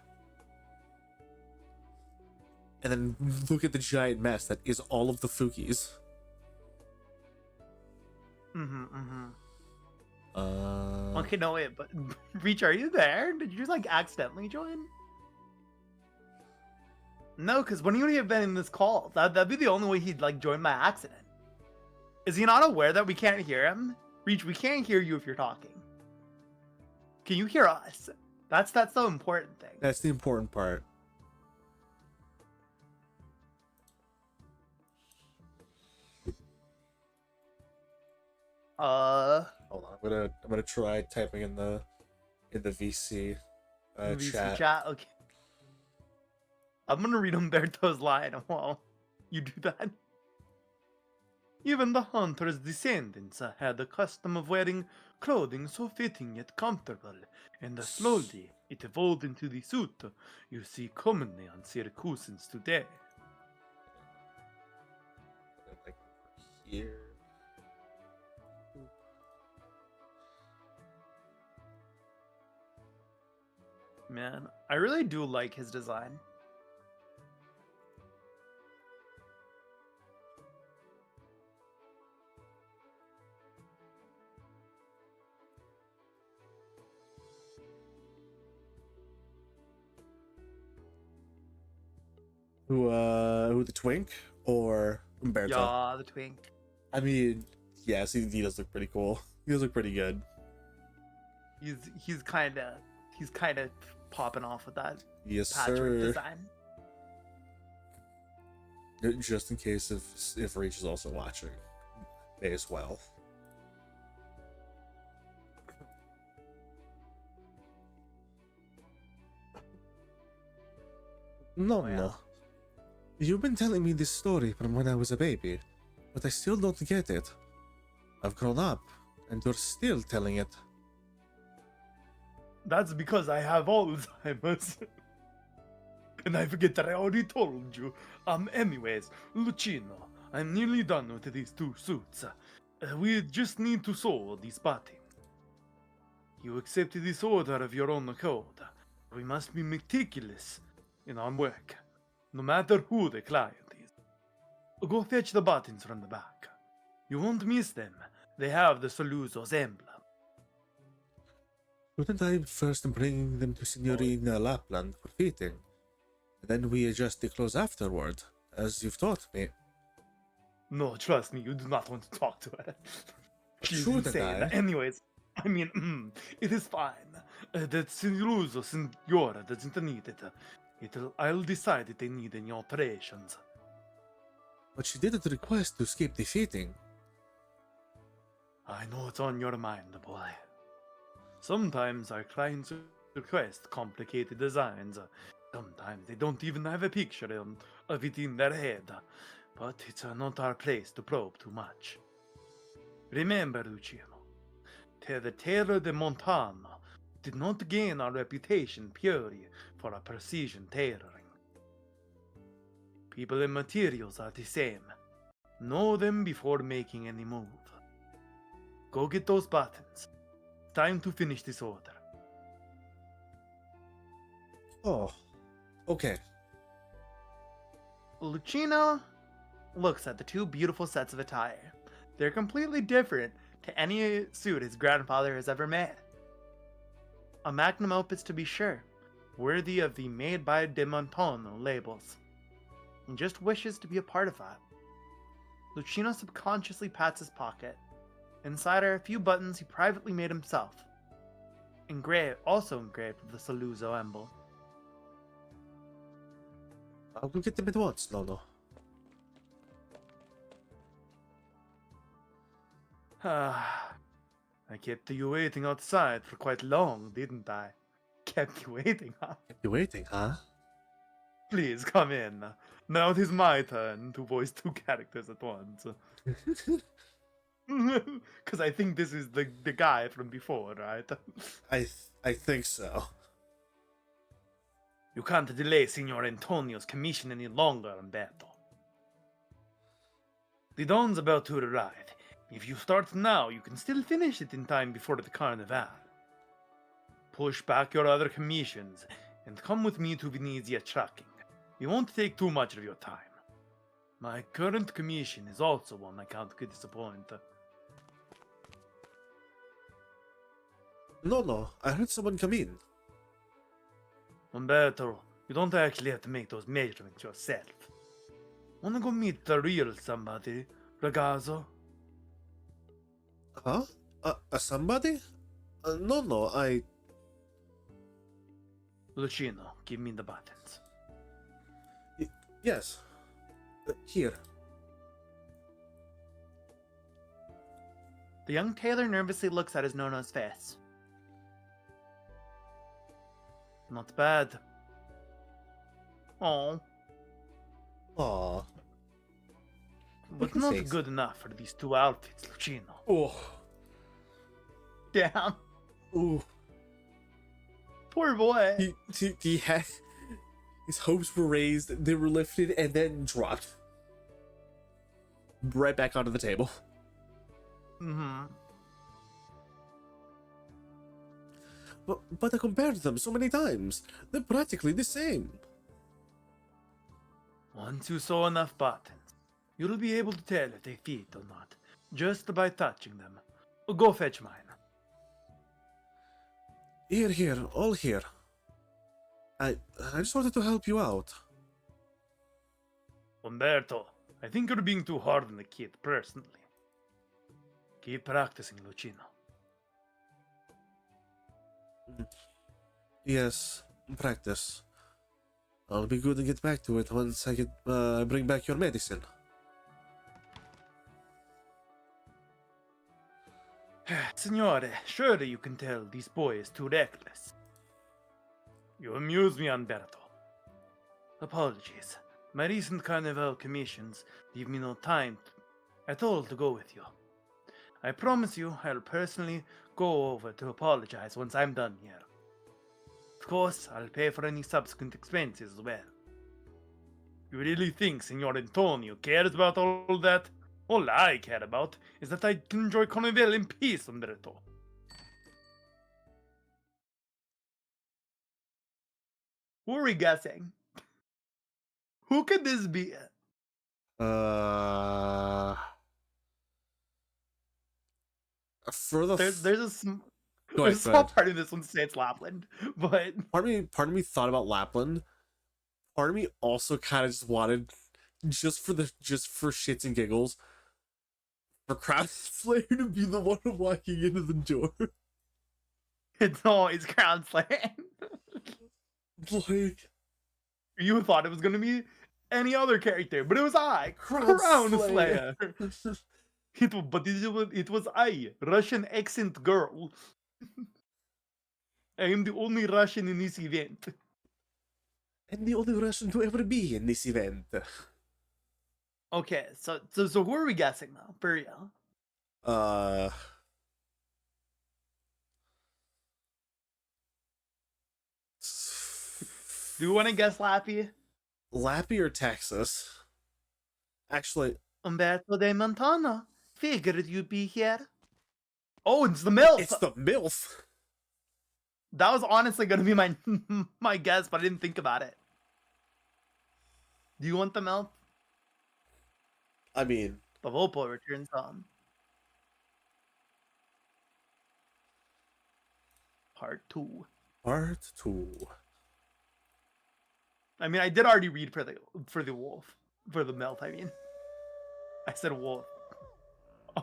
And then look at the giant mess that is all of the Fugis. Okay, no wait, but Reach, are you there? Did you just like accidentally join? No, because when would he have been in this call? That'd be the only way he'd like join by accident. Is he not aware that we can't hear him? Reach, we can't hear you if you're talking. Can you hear us? That's the important thing. That's the important part. Hold on, I'm gonna try typing in the VC VC chat. Okay. I'm gonna read Umberto's line while you do that. Even the hunter's descendants had the custom of wearing clothing so fitting yet comfortable, and slowly it evolved into the suit you see commonly on Syracusans today. Like here. man. I really do like his design. Who the twink or Umberto? Yeah, the twink. I mean, yes, he does look pretty cool. He does look pretty good. He's kind of popping off with that Yes, patchwork sir. design. Just in case if Reach is also watching, as well. No, Oh, yeah. no. You've been telling me this story from when I was a baby, but I still don't get it. I've grown up, and you're still telling it. That's because I have Alzheimer's. And I forget that I already told you. Anyways, Lucino, I'm nearly done with these two suits. We just need to sew these buttons. You accepted this order of your own accord. We must be meticulous in our work, no matter who the client is. Go fetch the buttons from the back. You won't miss them. They have the Saluzzo's emblem. Shouldn't I first bring them to Signorina Lapland for fitting? Then we adjust the clothes afterward, as you've taught me. No, trust me, you do not want to talk to her. She's Shouldn't insane. I? Anyways, I mean, it is fine. The Saluzzo Signora doesn't need it. I'll decide if they need any alterations. But she didn't request to skip the fitting. I know it's on your mind, boy. Sometimes our clients request complicated designs. Sometimes they don't even have a picture of it in their head. But it's not our place to probe too much. Remember, Luciano, the Terra de Montana did not gain our reputation purely for our precision tailoring. People and materials are the same. Know them before making any move. Go get those buttons. Time to finish this order. Oh, okay. Lucino looks at the two beautiful sets of attire. They're completely different to any suit his grandfather has ever made. A magnum opus to be sure, worthy of the Made by De Montano labels. He just wishes to be a part of that. Lucino subconsciously pats his pocket. Inside are a few buttons he privately made himself. Also engraved with the Saluzzo emblem. I'll go get them at once, Nono. I kept you waiting outside for quite long, didn't I? Kept you waiting, huh? You waiting, huh? Please come in. Now it is my turn to voice two characters at once. Because I think this is the guy from before, right? I think so. You can't delay Signor Antonio's commission any longer, Umberto. The dawn's about to arrive. If you start now, you can still finish it in time before the Carnival. Push back your other commissions, and come with me to Venezia trucking. It won't take too much of your time. My current commission is also one I can't disappoint. No, I heard someone come in. Umberto, you don't actually have to make those measurements yourself. Wanna go meet the real somebody, ragazzo? Huh? Somebody? No, I... Lucino, give me the buttons. Yes. Here. The young tailor nervously looks at his Nono's face. Not bad. Oh, Aw. but his not face. good enough for these two outfits, Lucino. Oh. Damn, Ooh. poor boy. He had... His hopes were raised, they were lifted, and then dropped. Right back onto the table. But I compared them so many times. They're practically the same. Once you sew enough buttons, you'll be able to tell if they fit or not, just by touching them. Go fetch mine. Here, all here. I just wanted to help you out. Umberto, I think you're being too hard on the kid, personally. Keep practicing, Lucino. Yes, practice. I'll be good and get back to it once I bring back your medicine. Signore, surely you can tell this boy is too reckless. You amuse me, Umberto. Apologies. My recent carnival commissions leave me no time at all to go with you. I promise you I'll personally go over to apologize once I'm done here. Of course, I'll pay for any subsequent expenses as well. You really think Signor Antonio cares about all that? All I care about is that I can enjoy Carnival in peace, Umberto. Who are we guessing? Who could this be? For the There's a Go there's a ahead. small part of this one says Lapland, but part of me thought about Lapland. Part of me also kind of just wanted, just for shits and giggles, for Crown Slayer to be the one walking into the door. it's always Crown Slayer. Like, You thought it was gonna be any other character, but it was I, Crown Crown Slayer. Slayer. It was I, Russian accent girl. I am the only Russian in this event. and the only Russian to ever be in this event. Okay, so who are we guessing now? For real? Do you want to guess Lappy? Lappy or Texas? Actually, Umberto de Montana. Figured you'd be here. Oh, it's the MILF! it's the MILF! That was honestly gonna be my my guess, but I didn't think about it. Do you want the MILF? I mean, The Volpo returns home. Part 2. Part 2. I mean, I did already read for the wolf. For the MILF, I mean. I said wolf.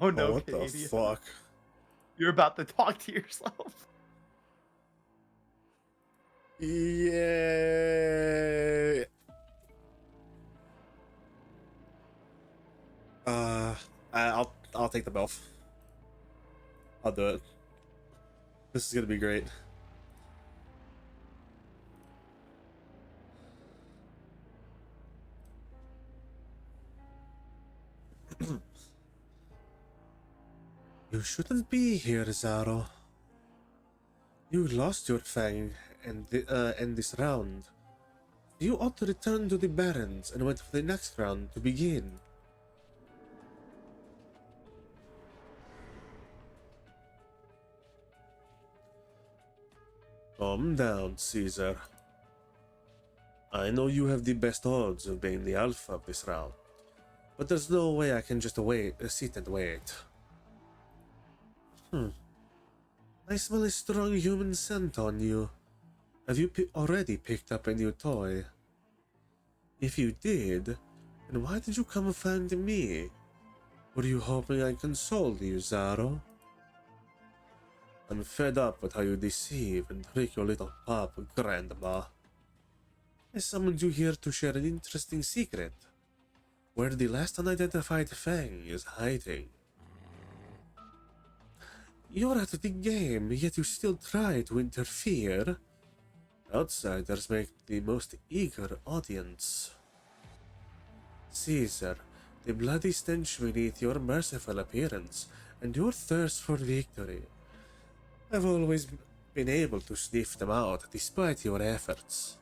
Oh no, Oh, what Canadian. the fuck? You're about to talk to yourself. Yeah. I'll take the MILF. I'll do it. This is gonna be great. You shouldn't be here, Zaro. You lost your fang in this round. You ought to return to the Barrens and wait for the next round to begin. Calm down, Caesar. I know you have the best odds of being the alpha of this round, but there's no way I can just sit and wait. I smell a strong human scent on you. Have you already picked up a new toy? If you did, then why did you come find me? Were you hoping I consoled you, Zaro? I'm fed up with how you deceive and trick your little pop, Grandma. I summoned you here to share an interesting secret, where the last unidentified Fang is hiding. You're out of the game, yet you still try to interfere. Outsiders make the most eager audience. Caesar, the bloody stench beneath your merciful appearance and your thirst for victory. I've always been able to sniff them out despite your efforts.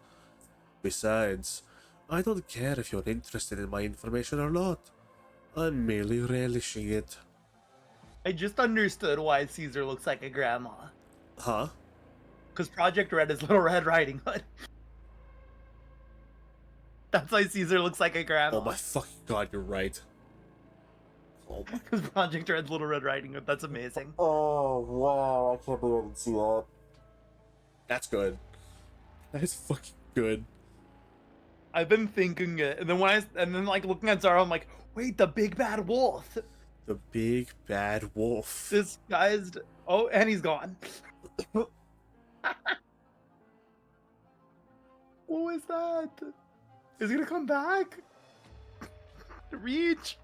Besides, I don't care if you're interested in my information or not. I'm merely relishing it. I just understood why Caesar looks like a grandma. Huh? Because Project Red is Little Red Riding Hood. That's why Caesar looks like a grandma. Oh my fucking god, you're right. Oh my. Because Project Red's Little Red Riding Hood. That's amazing. Oh wow, I can't believe I didn't see that. That's good. That's fucking good. I've been thinking it, and then like looking at Zara, I'm like, wait, the big bad wolf. The big bad wolf. Disguised. Oh, and he's gone. What was that? Is he gonna come back? Reach.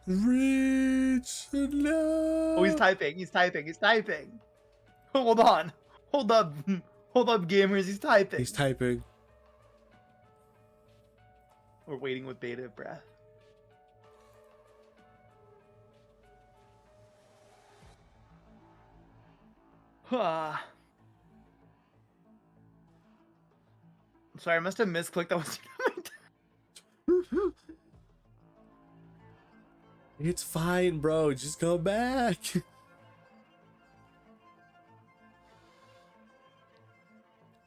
Reach. No. Oh, he's typing. He's typing. He's typing. Hold on. Hold up. Hold up, gamers. He's typing. He's typing. We're waiting with bated breath. Ah. Sorry, I must have misclicked. That was. It's fine, bro. Just go back.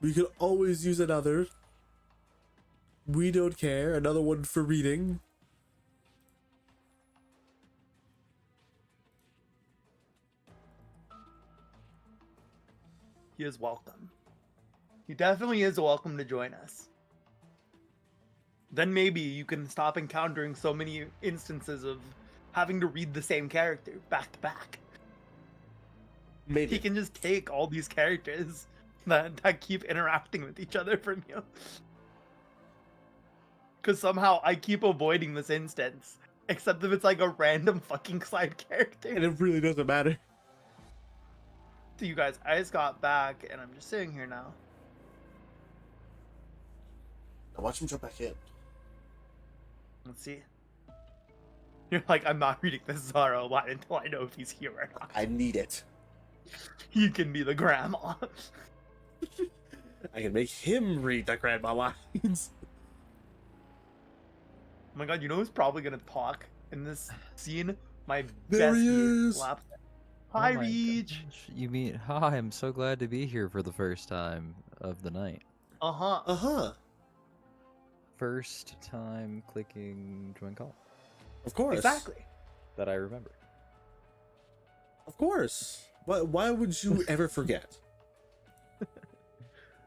We could always use another. We don't care. Another one for reading. He is welcome. He definitely is welcome to join us. Then maybe you can stop encountering so many instances of having to read the same character back to back. Maybe. He can just take all these characters that keep interacting with each other from you. Because somehow I keep avoiding this instance. Except if it's like a random fucking side character. And it really doesn't matter. To you guys, I just got back and I'm just sitting here now. Now watch him jump back in. Let's see. You're like, I'm not reading this Zara line until I know if he's here or not. I need it. You can be the grandma. I can make him read the grandma lines. Oh my god, you know who's probably gonna talk in this scene? My There he bestie, is. Lap. Oh Hi, my Reach. gosh. You mean, hi, I'm so glad to be here for the first time of the night. Uh-huh. Uh-huh. First time clicking join call Of course. Exactly. that I remember. Of course. Why would you ever forget?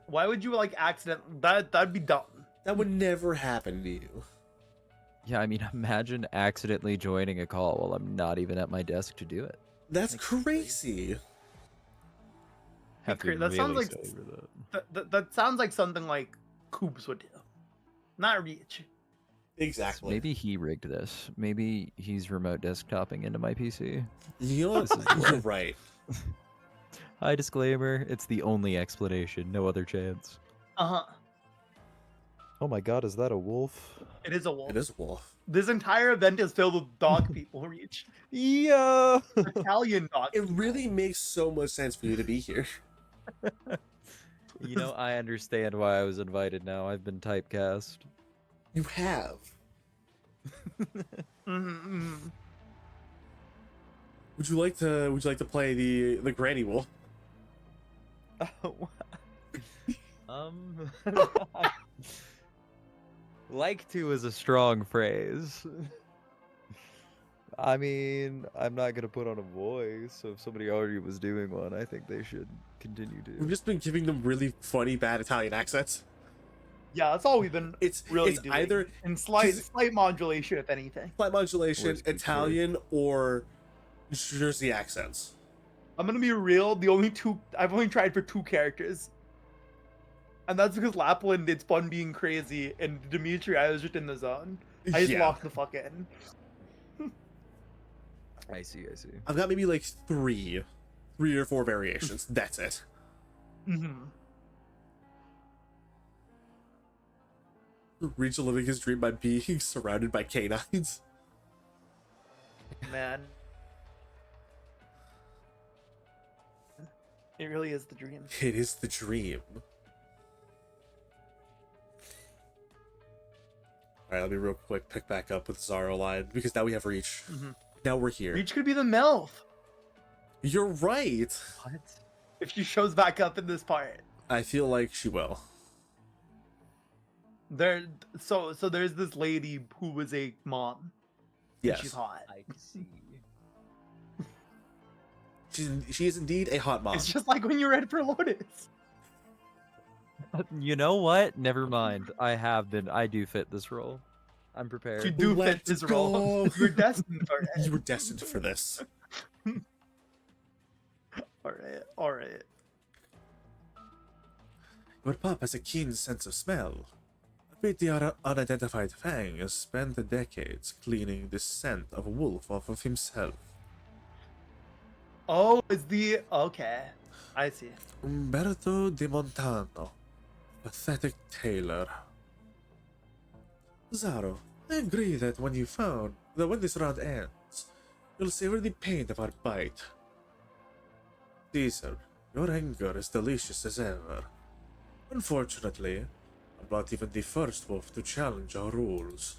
Why would you like that'd be dumb. That would never happen to you. Yeah, I mean, imagine accidentally joining a call while I'm not even at my desk to do it. That's crazy. Have to That sounds really like savor that. that sounds like something like Coops would do. Not Reach. Exactly. Maybe he rigged this. Maybe he's remote desktoping into my PC. You know what? You're right. Hi, disclaimer. It's the only explanation. No other chance. Uh-huh. Oh my god, is that a wolf? It is a wolf. It is a wolf. This entire event is filled with dog people, Reach. Yeah. Italian dog. It really makes so much sense for you to be here. You know, I understand why I was invited now. I've been typecast. You have. Mm-hmm. Would you like to play the granny wolf? Oh. Like to is a strong phrase. I mean, I'm not gonna put on a voice, so if somebody already was doing one, I think they should continue We've to. just been giving them really funny bad Italian accents. Yeah, that's all we've been It's really it's doing. either in slight modulation, if anything. slight modulation, Worst case Italian, or Jersey accents. I'm gonna be real. I've only tried for 2 characters, and that's because Lapland, it's fun being crazy, and Dimitri, I was just in the zone. I just Yeah. locked the fuck in. I see. I've got maybe like three or 4 variations. That's it. Mm-hmm. Rachel living his dream by being surrounded by canines. Man, it really is the dream. It is the dream. Alright, let me real quick pick back up with Zara line, because now we have Reach. Mhm. Now we're here. Reach could be the MILF You're right! What? if she shows back up in this part. I feel like she will. So there's this lady who was a mom. and Yes. She's hot. I see. She is indeed a hot mom. It's just like when you read for Lotus. You know what? Never mind. I do fit this role. I'm You prepared. do fit Let's this role. go. You're destined for You it. were destined for this. All right. Your pup has a keen sense of smell. I bet the unidentified Fang has spent decades cleaning the scent of a wolf off of himself. Oh, okay. I see. Umberto de Montano. Pathetic tailor. Zaro, I agree that when this round ends, you'll savor the pain of our bite. Caesar, your anger is delicious as ever. Unfortunately, I'm not even the first wolf to challenge our rules.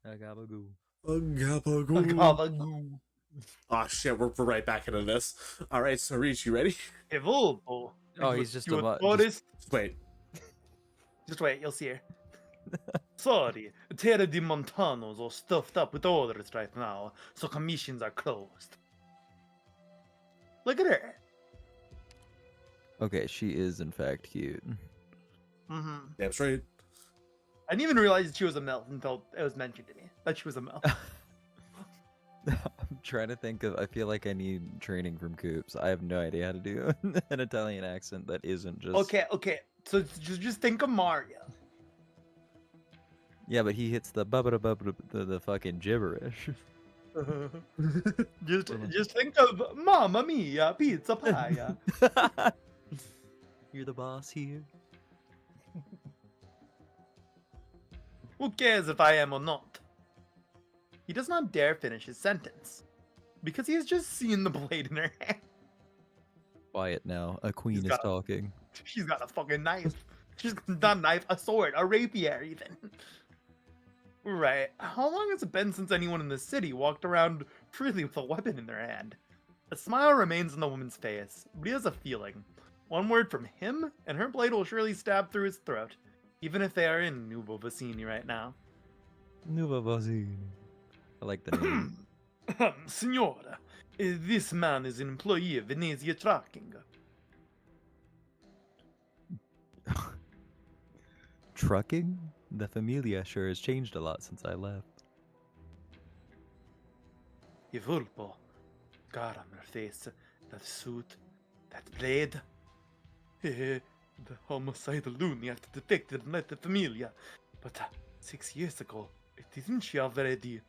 Agabagoo. Agabagoo. Agabagoo. Aw shit, we're right back into this. Alright, so Reach, you ready? Evolvo. Oh, he's just You a would mu- notice. Wait. Just wait, you'll see her. Sorry, Terra di Montanos are stuffed up with orders right now, so commissions are closed. Look at her. Okay, she is in fact cute. Mm-hmm. Damn straight. I didn't even realize that she was a MILF until it was mentioned to me that she was a MILF. I'm trying to think of. I feel like I need training from Coops. I have no idea how to do an Italian accent that isn't just. Okay. So just think of Mario. Yeah, but he hits the the fucking gibberish. just think of Mamma Mia, pizza pie. You're the boss here. Who cares if I am or not? He does not dare finish his sentence because he has just seen the blade in her hand. Quiet now. A queen He's is got a- talking. She's got a fucking knife. She's not a knife, a sword, a rapier even. Right. How long has it been since anyone in the city walked around freely with a weapon in their hand? A smile remains on the woman's face, but he has a feeling. One word from him, and her blade will surely stab through his throat, even if they are in Nuovo Vicini right now. Nuova Vazini. I like the name. Signora, this man is an employee of Venezia Trucking. Trucking? The familia sure has changed a lot since I left. Evolpo, scar on her face, that suit, that blade. The homicidal lunatic detected and left the familia, but 6 years ago, didn't she already?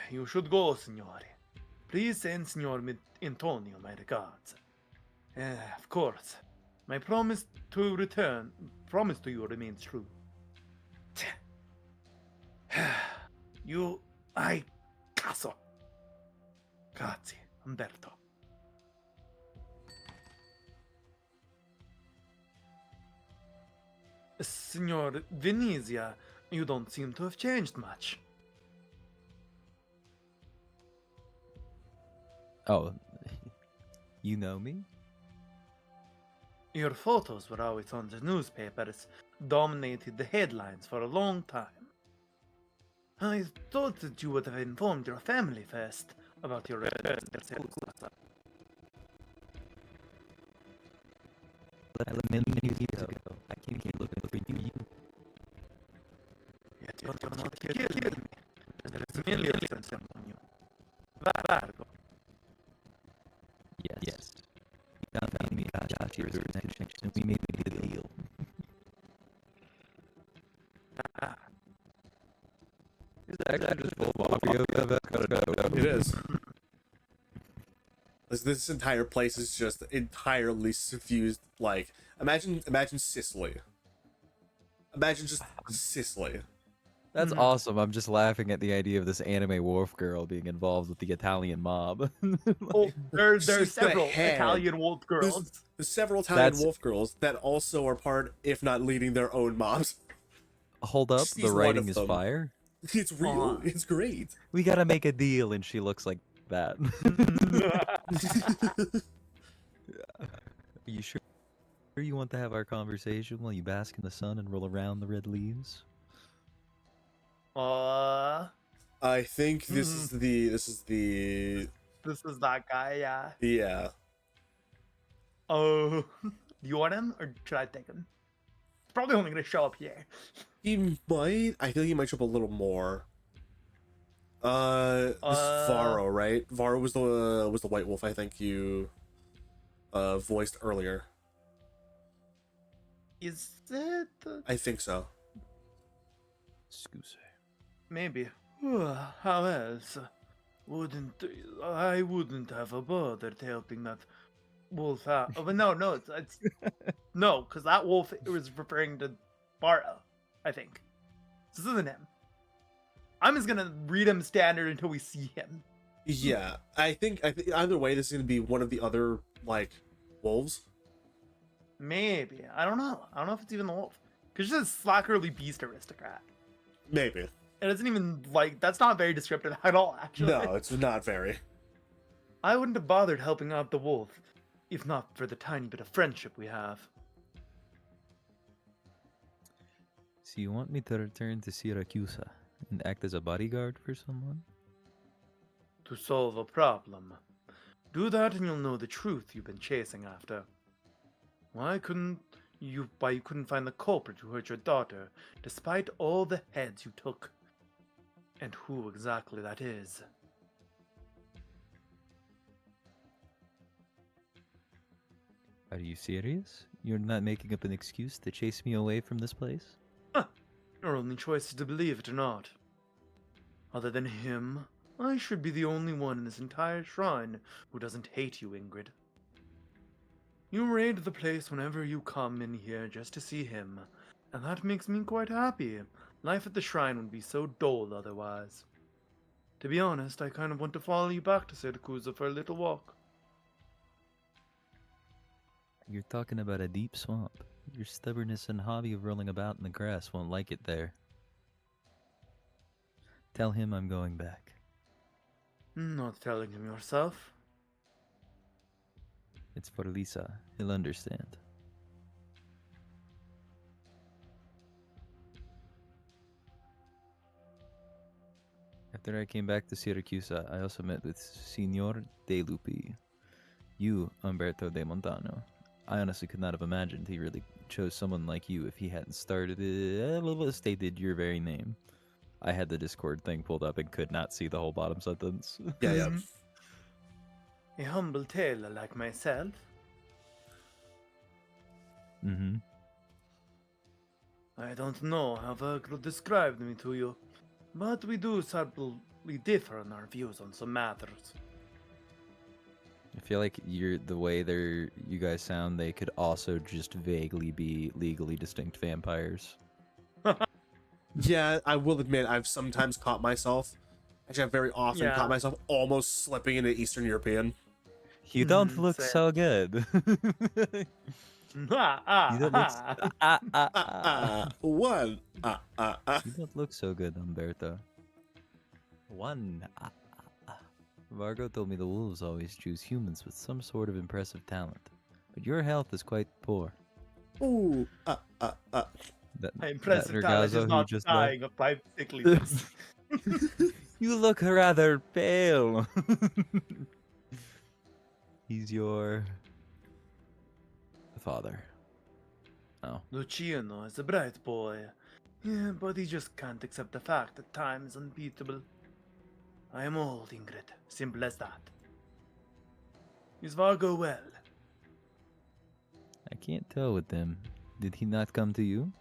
You should go, signore. Please send Signor Antonio my regards. Of course, my promise to you remains true. I caso. Grazie, Umberto. Signor Venezia, you don't seem to have changed much. Oh, you know me? Your photos were always on the newspapers, dominated the headlines for a long time. I thought that you would have informed your family first about your return to Selkusa. Many years ago, I came here looking for you. Yet you're not here to kill me. There is millions on you. Vargo. Yes. You found me, got your attention, and we made a deal. Is that just full mafia? It is. This entire place is just entirely suffused. Like, imagine Sicily. Imagine just Sicily. That's awesome. I'm just laughing at the idea of this anime wolf girl being involved with the Italian mob. Oh, there's She's the several head. Italian wolf girls. There's several Italian That's- wolf girls that also are part, if not leading their own mobs. Hold up, She's the one writing of is them. fire. It's real. It's great. We gotta make a deal, and she looks like that. Are you sure you want to have our conversation while you bask in the sun and roll around the red leaves? I think this Hmm. is the This is that guy, yeah. yeah. Oh, do you want him or should I take him? He's probably only gonna show up here. He might. I feel he might show up a little more. This is Varro, right? Varro was the white wolf I think you voiced earlier. Is it? I think so. Excuse me. Maybe. How else? I wouldn't have bothered helping that wolf out. Oh, but no, it's no, because that wolf was referring to Bara, I think. This isn't him. I'm just gonna read him standard until we see him. Yeah, I think either way, this is gonna be one of the other like wolves. Maybe. I don't know. I don't know if it's even the wolf. Because it's just slackerly beast aristocrat. Maybe. It doesn't even like that's not very descriptive at all, actually. No, it's not very. I wouldn't have bothered helping out the wolf, if not for the tiny bit of friendship we have. So you want me to return to Syracuse and act as a bodyguard for someone? To solve a problem. Do that and you'll know the truth you've been chasing after. Why you couldn't find the culprit who hurt your daughter, despite all the heads you took? And who exactly that is. Are you serious? You're not making up an excuse to chase me away from this place? Your only choice is to believe it or not. Other than him, I should be the only one in this entire shrine who doesn't hate you, Ingrid. You raid the place whenever you come in here just to see him, and that makes me quite happy. Life at the shrine would be so dull otherwise. To be honest, I kind of want to follow you back to Syracuse for a little walk. You're talking about a deep swamp. Your stubbornness and hobby of rolling about in the grass won't like it there. Tell him I'm going back. Not telling him yourself. It's for Lisa. He'll understand. After I came back to Syracuse, I also met with Signor De Lupi. You, Umberto de Montano. I honestly could not have imagined he really chose someone like you if he hadn't stated your very name. I had the Discord thing pulled up and could not see the whole bottom sentence. Yeah. A humble tailor like myself. Mm-hmm. I don't know how Virgil described me to you, but we do subtly differ in our views on some matters. I feel like the way you guys sound, they could also just vaguely be legally distinct vampires. Yeah, I will admit I've sometimes caught myself. Actually, I've very often caught myself almost slipping into Eastern European. You don't look same. so good. You don't look. One. You don't look so good, Umberto. One. Vargo told me the wolves always choose humans with some sort of impressive talent, but your health is quite poor. Ooh. My impressive talent is not dying of pipe sickliness. You look rather pale. He's your father. Oh. Luciano is a bright boy. Yeah, but he just can't accept the fact that time is unbeatable. I am old, Ingrid. Simple as that. Is Vargo well? I can't tell with them. Did he not come to you?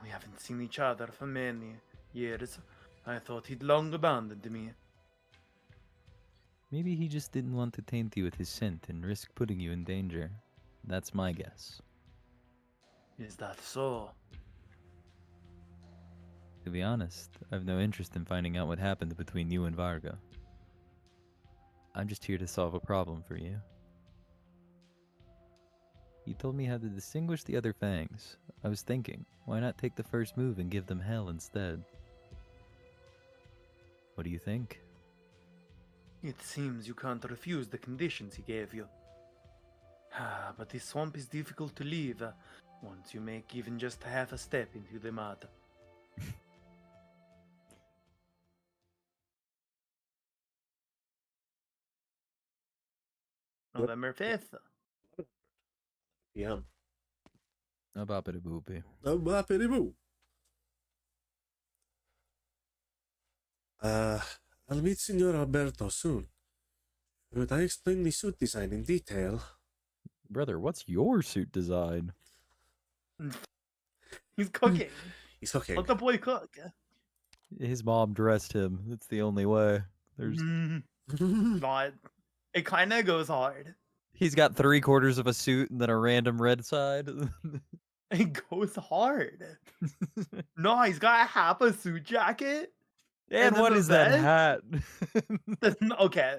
We haven't seen each other for many years. I thought he'd long abandoned me. Maybe he just didn't want to taint you with his scent and risk putting you in danger. That's my guess. Is that so? To be honest, I've no interest in finding out what happened between you and Vargo. I'm just here to solve a problem for you. You told me how to distinguish the other fangs. I was thinking, why not take the first move and give them hell instead? What do you think? It seems you can't refuse the conditions he gave you. But this swamp is difficult to leave once you make even just half a step into the mud. November 5th. Yeah. Boopy. Boo. I'll meet Signor Alberto soon. Should I explain the suit design in detail? Brother, what's your suit design? He's cooking. He's okay. Let the boy cook. His mom dressed him. That's the only way. There's Not. It kind of goes hard. He's got 3/4 of a suit and then a random red side. It goes hard. No, he's got half a suit jacket. And then what the is that vest? hat? Okay.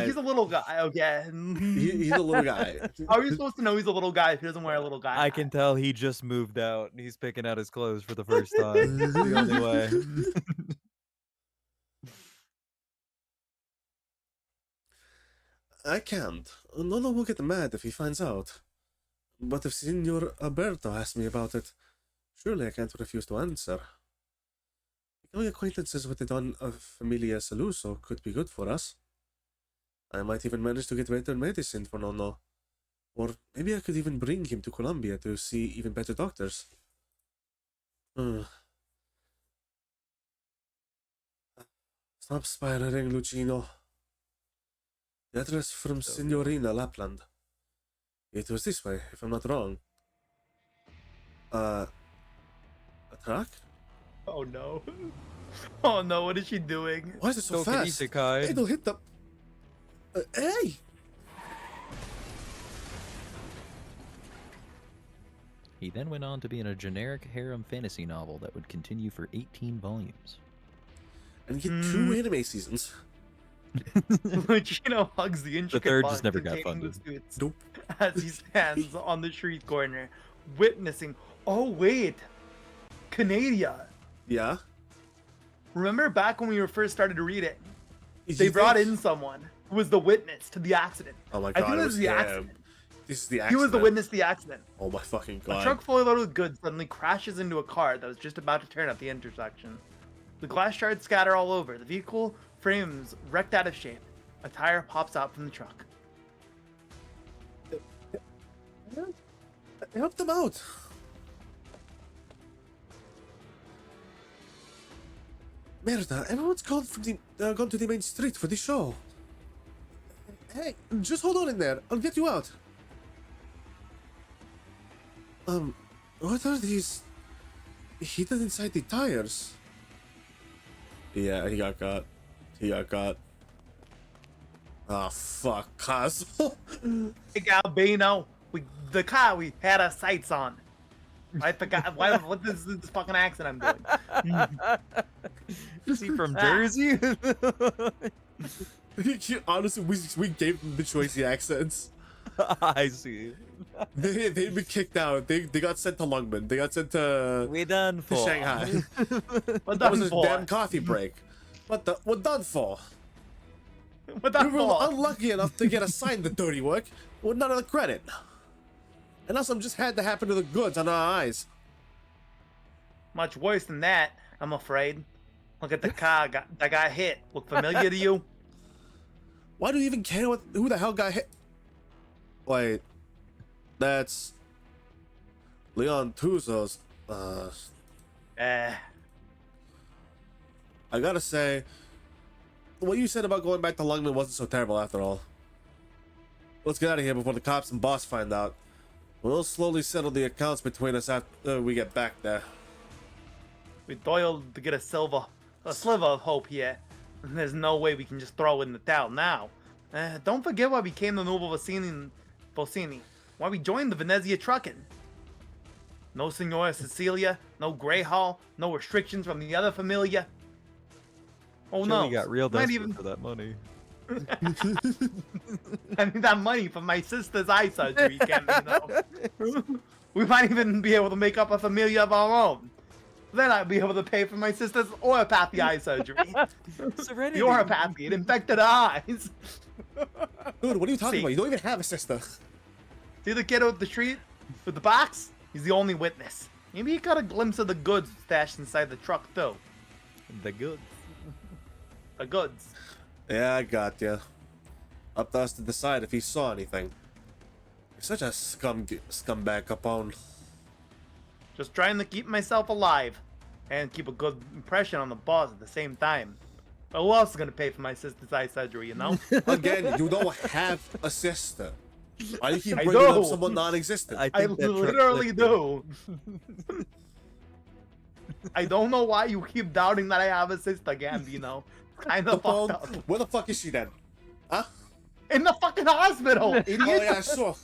He's a little guy, okay. He's a little guy. How are you supposed to know he's a little guy if he doesn't wear a little guy I hat? can tell he just moved out and he's picking out his clothes for the first time. It's the only way. I can't. Nono will get mad if he finds out. But if Signor Alberto asks me about it, surely I can't refuse to answer. Becoming acquaintances with the Don of Familia Saluso could be good for us. I might even manage to get better medicine for Nono. Or maybe I could even bring him to Colombia to see even better doctors. Stop spiraling, Lucino. The address from Signorina Lapland. It was this way, if I'm not wrong. A truck? Oh no. Oh no, what is she doing? Why is it so fast? Isekai. It'll hit the... hey! He then went on to be in a generic harem fantasy novel that would continue for 18 volumes. And get 2 anime seasons. Luchino hugs the intricate third box just never got containing the funded. suits Nope. as he stands on the street corner, witnessing. Oh wait, Canada. Yeah? Remember back when we were first started reading, Is they he brought there? in someone who was the witness to the accident. Oh my I god, think it this was is the him. accident. This is the He accident. was the witness to the accident. Oh my fucking A god. truck fully loaded with goods suddenly crashes into a car that was just about to turn at the intersection. The glass shards scatter all over. The vehicle frames wrecked out of shape. A tire pops out from the truck. Help them out. Merda, everyone's gone to the main street for the show. Hey, just hold on in there. I'll get you out. What are these hidden inside the tires? Yeah, he got caught. He got caught. Ah, fuck, Cosmo. Hey, Albino, the car we had our sights on. I forgot what is this fucking accent I'm doing. Is he from Jersey? Honestly, we gave them the choicy accents. I see. They've been kicked out. They got sent to Longman. They got sent to We done to for. Shanghai. What That was done a for? damn coffee break. What done for? What We done were for? unlucky enough to get assigned the dirty work with none of the credit. And now some just had to happen to the goods on our eyes. Much worse than that, I'm afraid. Look at the car that got hit. Look familiar to you? Why do you even care who the hell got hit? Wait, that's Leon Tuzo's. Eh. I gotta say, what you said about going back to Longman wasn't so terrible after all. Let's get out of here before the cops and boss find out. We'll slowly settle the accounts between us after we get back there. We toiled to get a sliver of hope here. There's no way we can just throw in the towel now. Don't forget why we came to Nuovo Vocini. Why we joined the Venezia Trucking. No Signora Cecilia, no Grey Hall, no restrictions from the other familia. Oh no, Joey got real might desperate even for that money. I need that money for my sister's eye surgery, Camino. We might even be able to make up a familia of our own. Then I'd be able to pay for my sister's orthopathy eye surgery. Serenity. The orthopathy, it infected her eyes. Dude, what are you talking See. about? You don't even have a sister. See the kid with the street with the box? He's the only witness. Maybe he got a glimpse of the goods stashed inside the truck too. The good. The goods. Yeah, I got ya. Up to us to decide if he saw anything. You're such a scumbag, Capone. Just trying to keep myself alive and keep a good impression on the boss at the same time. But who else is gonna pay for my sister's eye surgery, you know? Again, you don't have a sister. Why do you keep I bringing up know. someone non-existent? I think that truck literally flipped do. I don't know why you keep doubting that I have a sister, Gambino. Kind of fucked up. Capone, where the fuck is she then? Huh? In the fucking hospital, idiot! Oh yeah, sure.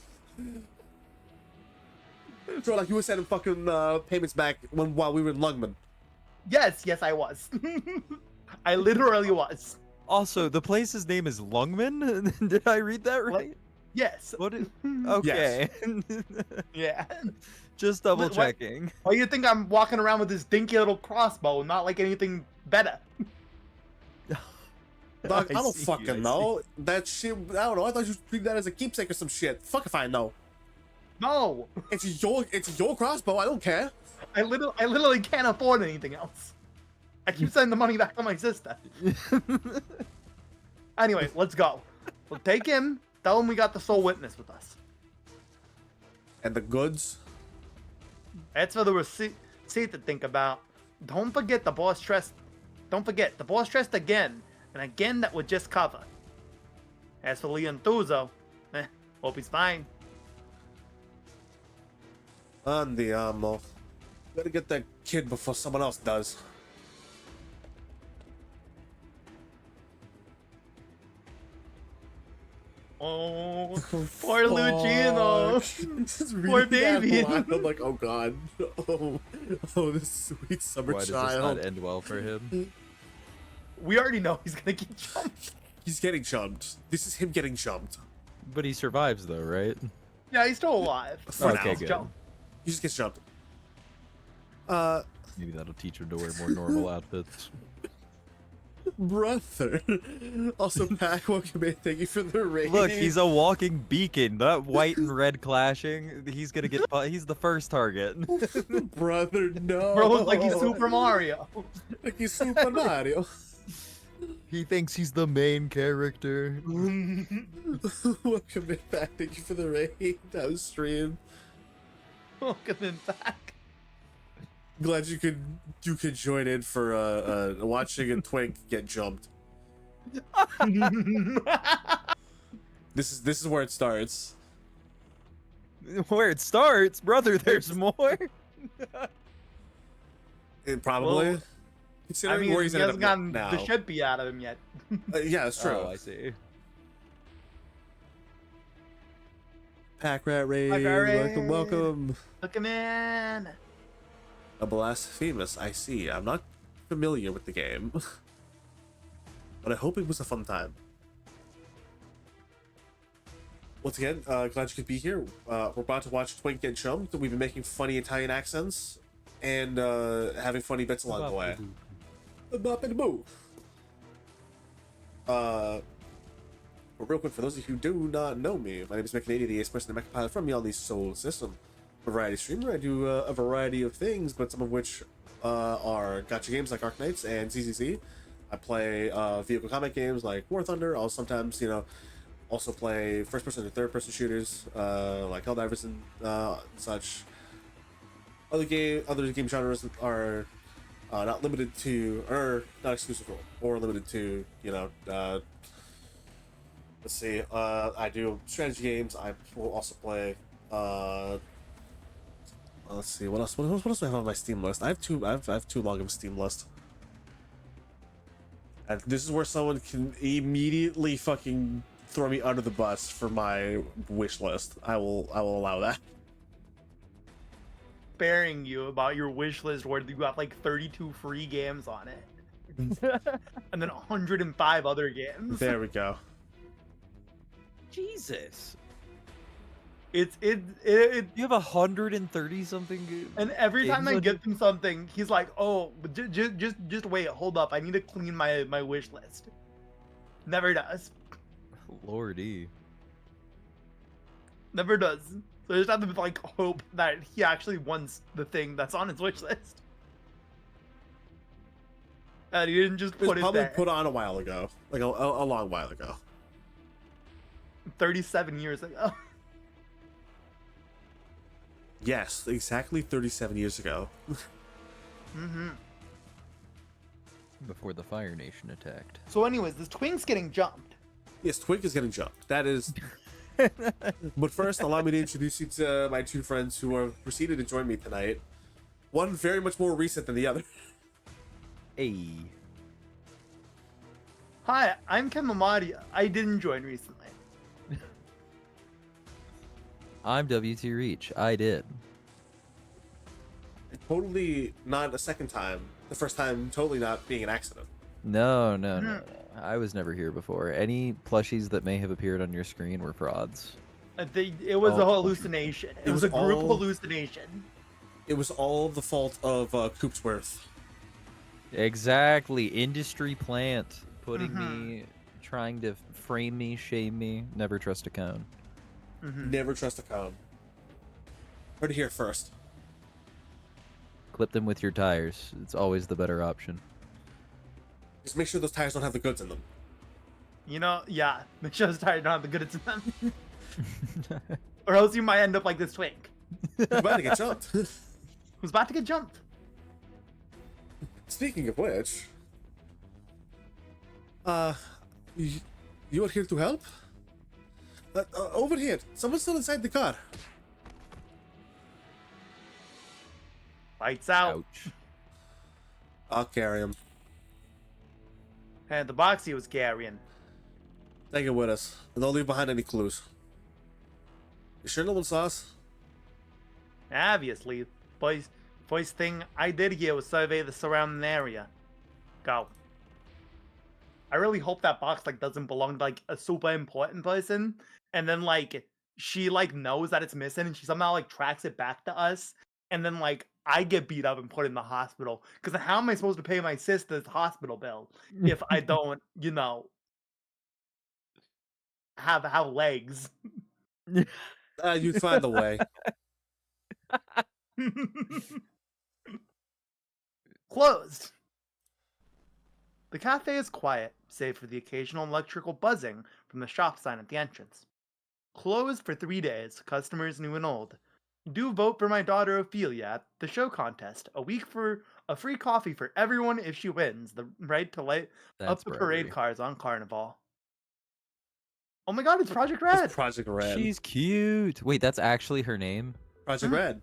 Sure, like you were sending fucking payments back while we were in Lungman. Yes, I was. I literally was. Also, the place's name is Lungman. Did I read that right? Yes. What? Okay. Yeah. Just double What- checking. Why do you think I'm walking around with this dinky little crossbow, not like anything better? Dog, I don't see, fucking I see. know. That shit, I don't know. I thought you treat that as a keepsake or some shit. Fuck if I know. No, It's your crossbow. I don't care. I literally can't afford anything else. I keep sending the money back to my sister. Anyway, let's go. We'll take him. Tell him we got the sole witness with us. And the goods. That's for the receipt to think about. Don't forget the boss stressed. Don't forget the boss stressed again, and again that would just cover. As for Leontuzo, hope he's fine. Andiamo. Gotta get that kid before someone else does. Oh, poor Lucino. Just Poor reading that baby. line, I'm like, oh god. Oh, this sweet summer Why does this child. not end well for him? We already know he's gonna get jumped. He's getting jumped. This is him getting jumped. But he survives though, right? Yeah, he's still alive. For Okay, now. good. Jump. He just gets jumped. Maybe that'll teach him to wear more normal outfits. Brother. Also, Pac, welcome in. Thank you for the raid. Look, he's a walking beacon. That white and red clashing. He's gonna get. He's the first target. Brother, no. Bro looks like he's Super Mario. Like he's Super Mario. He thinks he's the main character. Welcome in back. Thank you for the raid. That was stream. Welcome him back. Glad you could join in for watching a twink get jumped. This is where it starts. Where it starts, brother. There's more. It probably. Well, I Considering mean, where he he's ended hasn't up gotten now. the shit beat out of him yet. Yeah, it's true. Oh, I see. Pack Rat Raid. Pack Rat Raid. Welcome, welcome. Look him in. A blasphemous. I see. I'm not familiar with the game, but I hope it was a fun time. Once again, glad you could be here. We're about to watch Twink get jumped. We've been making funny Italian accents and having funny bits along the way. The bop and the boo. But real quick, for those of you who do not know me, my name is Mech80, the ace person and Mecha Pilot from the All Soul System. Variety streamer. I do a variety of things, but some of which are gacha games like Arknights and ZZZ. I play vehicle combat games like War Thunder. I'll sometimes, also play first-person and third-person shooters like Helldivers and such. Other game genres are not limited to, or not exclusive or limited to, let's see. I do strategy games. I will also play. Let's see. What else do I have on my Steam list? I have too long of a Steam list. And this is where someone can immediately fucking throw me under the bus for my wish list. I will allow that. Sparing you about your wish list where you got like 32 free games on it. And then 105 other games. There we go. Jesus. it You have 130 something. and every time games I on get him something, he's like, "Oh, just wait, hold up. I need to clean my wish list." Never does. Lordy. Never does. So I just have to like hope that he actually wants the thing that's on his wish list. And he didn't just It was put it probably there. put on a while ago, like a long while ago. 37 years ago. Yes, exactly 37 years ago. Mm-hmm. Before the Fire Nation attacked. So anyways, this twink's getting jumped. Yes, Twink is getting jumped. That is. But first, allow me to introduce you to my two friends who are proceeded to join me tonight. One very much more recent than the other. Hey. Hi, I'm Kemamadia. I didn't join recently. I'm WT Reach. I did. Totally not a second time. The first time totally not being an accident. No. I was never here before. Any plushies that may have appeared on your screen were frauds. It was a Oh. hallucination. It It was was a group all- hallucination. It was all the fault of Coopsworth. Exactly. Industry plant putting me, trying to frame me, shame me. Never trust a cone. Never trust a cone. Heard it here first. Clip them with your tires. It's always the better option. Just make sure those tires don't have the goods in them. You know, yeah. Make sure those tires don't have the goods in them. Or else you might end up like this twink. You're about to get jumped. Who's about to get jumped. Speaking of which, you are here to help? Over here. Someone's still inside the car. Lights out. Ouch. I'll carry him. And the box he was carrying. Take it with us. And don't leave behind any clues. You sure no one saw us? Obviously, first thing I did here was survey the surrounding area. Go. I really hope that box like doesn't belong to like a super important person, and then like she like knows that it's missing, and she somehow like tracks it back to us, and then like I get beat up and put in the hospital. Because how am I supposed to pay my sister's hospital bill if I don't, you know, have legs? You'd find a way. Closed. The cafe is quiet, save for the occasional electrical buzzing from the shop sign at the entrance. Closed for 3 days, customers new and old. Do vote for my daughter Ophelia at the show contest. A week for a free coffee for everyone if she wins. The right to light up That's the parade bribery. cars on Carnival. Oh my god, it's Project Red! It's Project Red. She's cute. Wait, that's actually her name? Project Red.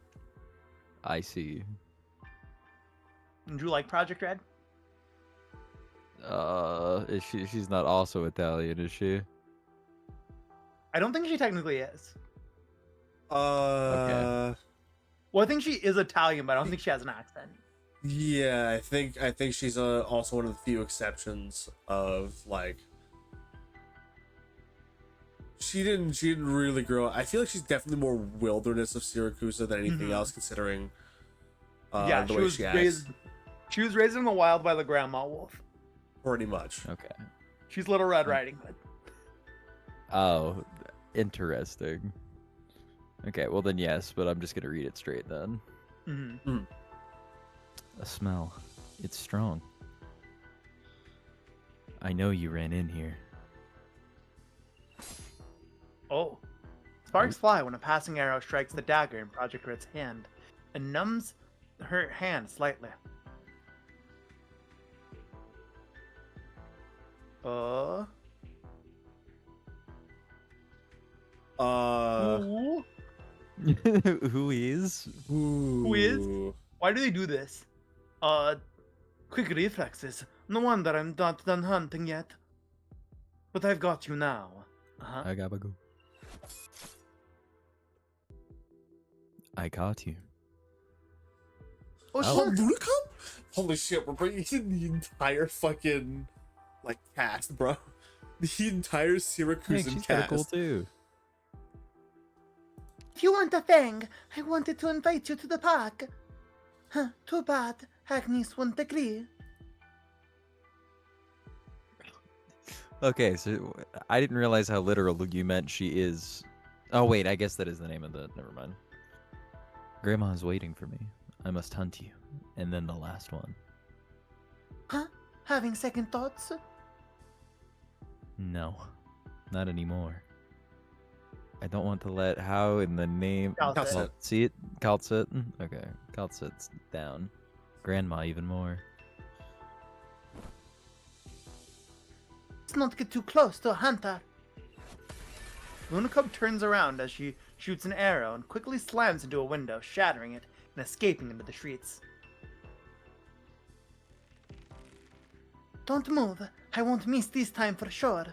I see. Did you like Project Red? She's not also Italian, is she? I don't think she technically is. Okay. Well, I think she is Italian, but I don't think she has an accent. Yeah, I think she's also one of the few exceptions of like she didn't really grow. I feel like she's definitely more wilderness of Syracuse than anything else, considering the way she acts. She was raised in the wild by the grandma wolf. Pretty much. Okay. She's Little Red Riding Hood. Oh, interesting. Okay, well then yes, but I'm just gonna read it straight then. Mm-hmm. A smell. It's strong. I know you ran in here. Oh. Sparks fly when a passing arrow strikes the dagger in Project Red's hand and numbs her hand slightly. Who? Who is? Who is? Why do they do this? Quick reflexes. No wonder I'm not done hunting yet. But I've got you now. Uh-huh. I gotta go. I got you. Oh, Oh. shit. Holy shit, we're bringing in the entire fucking like cast, bro. The entire Hey, Syracusan she's kinda cast. cool too. If you want a fang, I wanted to invite you to the park. Huh, too bad. Agnes won't agree. Okay, so I didn't realize how literal you meant she is. Oh wait, I guess that is the name of the. Never mind. Grandma is waiting for me. I must hunt you, and then the last one. Huh? Having second thoughts? No, not anymore. I don't want to let how in the name. Kalset. Oh, see it, Kalset. Okay, Kalset's down. Grandma even more. Let's not get too close to a hunter. Luna Cub turns around as she shoots an arrow and quickly slams into a window, shattering it and escaping into the streets. Don't move. I won't miss this time for sure.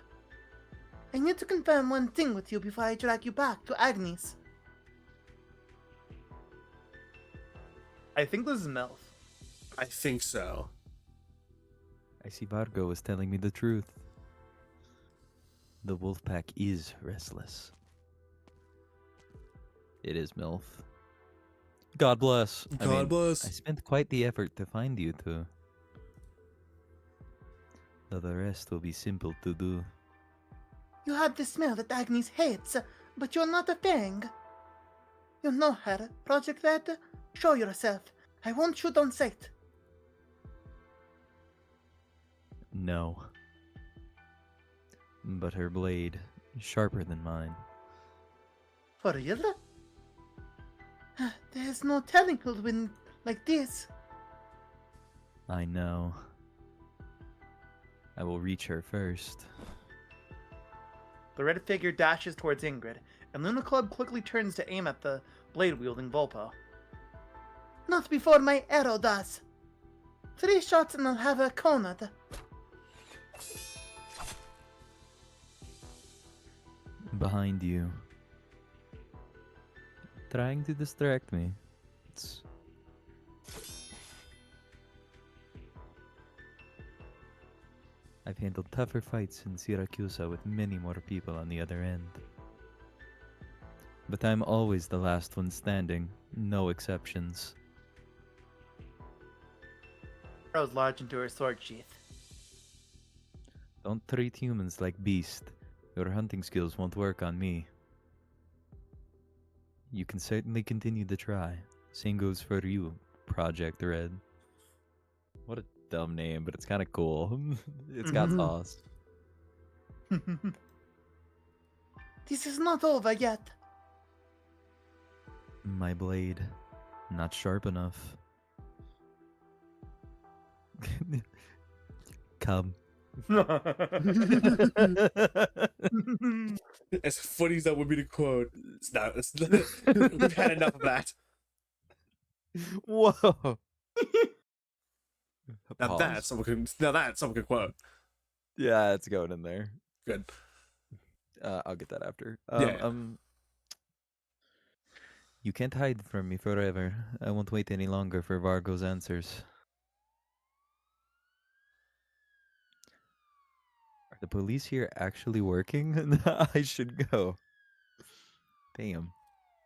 I need to confirm one thing with you before I drag you back to Agnes. I think this is MILF. I think so. I see Vargo was telling me the truth. The wolf pack is restless. It is MILF. God bless. God bless. I spent quite the effort to find you two. Though the rest will be simple to do. You have the smell that Agnes hates, but you're not a fang. You know her, Project Red? Show yourself. I won't shoot on sight. No. But her blade, sharper than mine. For real? There's no telling who'll win like this. I know. I will reach her first. The red figure dashes towards Ingrid, and Luna Club quickly turns to aim at the blade-wielding Volpo. Not before my arrow does. 3 shots and I'll have her cornered. Behind you. Trying to distract me. I've handled tougher fights in Syracuse with many more people on the other end. But I'm always the last one standing, no exceptions. Arrows lodge into her sword sheath. Don't treat humans like beasts. Your hunting skills won't work on me. You can certainly continue to try. Same goes for you, Project Red. What a dumb name, but it's kind of cool. It's got sauce. This is not over yet. My blade, not sharp enough. Come. As funny as that would be to quote, we've had enough of that. Whoa. Now Pause. that someone could quote. Yeah, it's going in there. Good. I'll get that after. Yeah. You can't hide from me forever. I won't wait any longer for Vargo's answers. Are the police here actually working? I should go. Damn.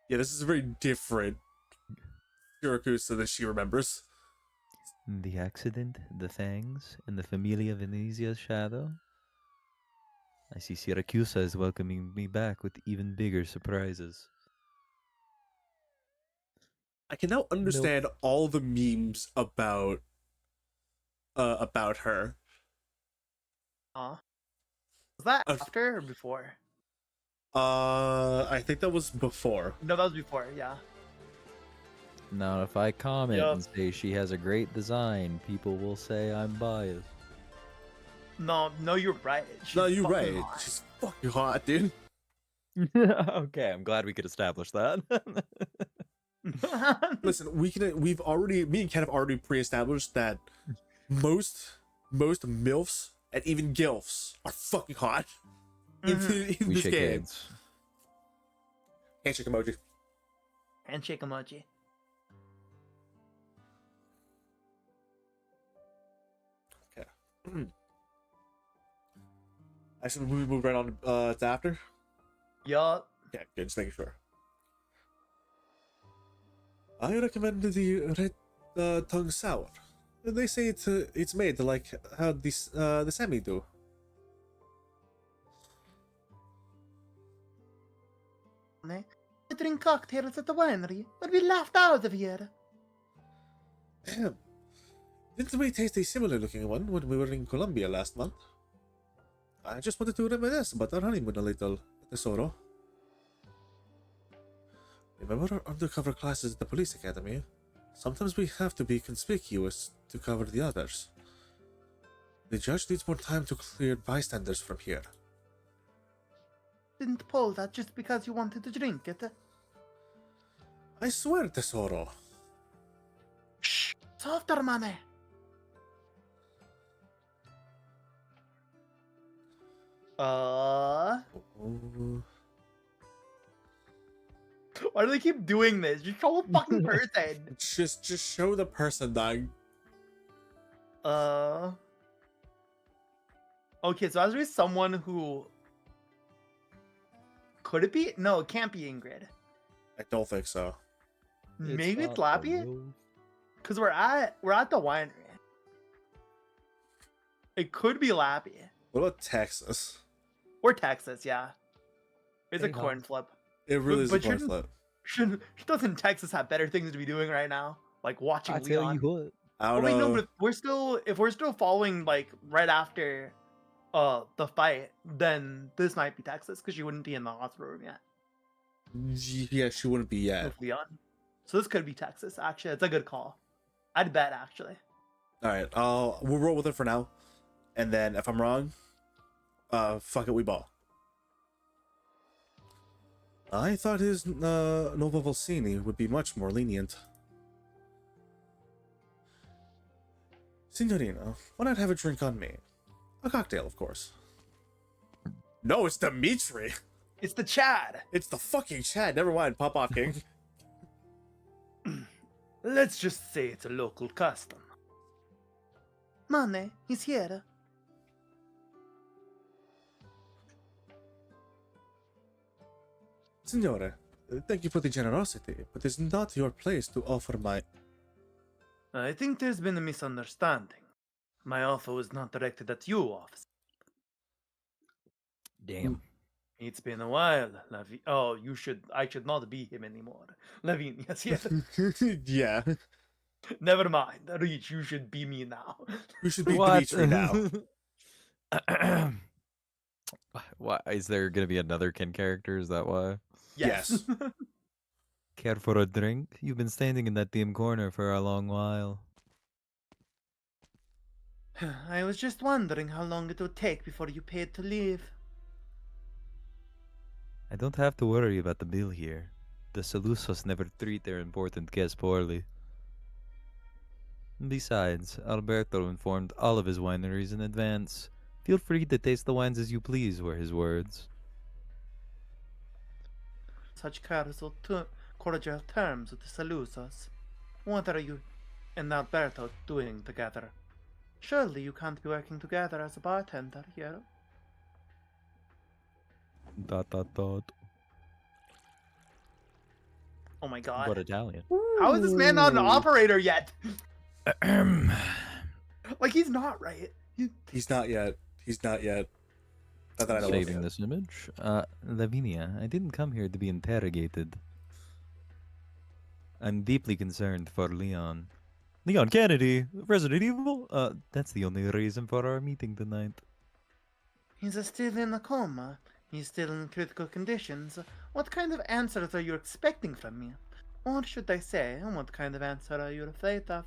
Yeah, this is a very different Syracuse than she remembers. The accident, the fangs, and the Familia Venezia's shadow? I see Syracuse is welcoming me back with even bigger surprises. I can now understand all the memes about her. Was that after or before? I think that was before. No, that was before, yeah. Now, if I comment Yup. and say she has a great design, people will say I'm biased. No, you're right. No, She's you're fucking right. hot. She's fucking hot, dude. Okay, I'm glad we could establish that. Listen, me and Ken have already pre-established that most MILFs and even GILFs are fucking hot in We this shake game. hands. Handshake emoji. Handshake emoji. Okay. I should we move right on to after. Yup. Yeah, good. Just making sure. I recommend the red tongue sour. They say it's made like how the Sami do. I drink cocktails at the winery, but we laughed out of here. Damn. Didn't we taste a similar looking one when we were in Colombia last month? I just wanted to reminisce about our honeymoon a little, Tesoro. Remember our undercover classes at the police academy? Sometimes we have to be conspicuous to cover the others. The judge needs more time to clear bystanders from here. Didn't pull that just because you wanted to drink it. I swear, Tesoro. Shh! Softer, money! Oh. Why do they keep doing this? Just show a fucking person. Just show the person, dog. Okay, so as there is someone who could it be? No, it can't be Ingrid. I don't think so. Maybe it's not Lappy? Arlo. Because we're at the winery. It could be Lappy. What about Texas? Or Texas, yeah. It's a Hey, coin flip. It really is a But coin shouldn't- flip. Doesn't Texas have better things to be doing right now? Like watching I tell Leon? you what. I Oh, don't wait, know. no, but if we're still following like right after the fight, then this might be Texas because she wouldn't be in the hospital room yet Yeah, she wouldn't be yet. with Leon. So this could be Texas. Actually, it's a good call. I'd bet actually. All right, we'll roll with it for now, and then if I'm wrong, fuck it, we ball. I thought his Nova Volsini would be much more lenient. Signorina, why not have a drink on me? A cocktail, of course. No, it's Dimitri. It's the Chad. It's the fucking Chad. Never mind. Pop off, King. Let's just say it's a local custom. Money, he's here. Signore, thank you for the generosity, but it's not your place to offer my... I think there's been a misunderstanding. My offer was not directed at you, officer. Damn. It's been a while, Lavi. Oh, I should not be him anymore. Lavinia's here. Yeah. Never mind. Reach, you should be me now. You should be What? Dimitri now. Why is there gonna be another Ken character? Is that why? Yes. Care for a drink? You've been standing in that dim corner for a long while. I was just wondering how long it would take before you paid to leave. I don't have to worry about the bill here. The Salusos never treat their important guests poorly. Besides, Alberto informed all of his wineries in advance. Feel free to taste the wines as you please, were his words. Such cordial terms with the Salusos. What are you and Alberto doing together? Surely you can't be working together as a bartender here. Dot dot dot. Oh my god. But Italian. How is this man not an Ooh. operator yet? Like, he's not, right? He's not yet. He's not yet. Not that I know Saving of. this image. Lavinia, I didn't come here to be interrogated. I'm deeply concerned for Leon. Leon Kennedy, Resident Evil? That's the only reason for our meeting tonight. He's still in a coma. He's still in critical conditions. What kind of answers are you expecting from me? Or should I say, what kind of answer are you afraid of?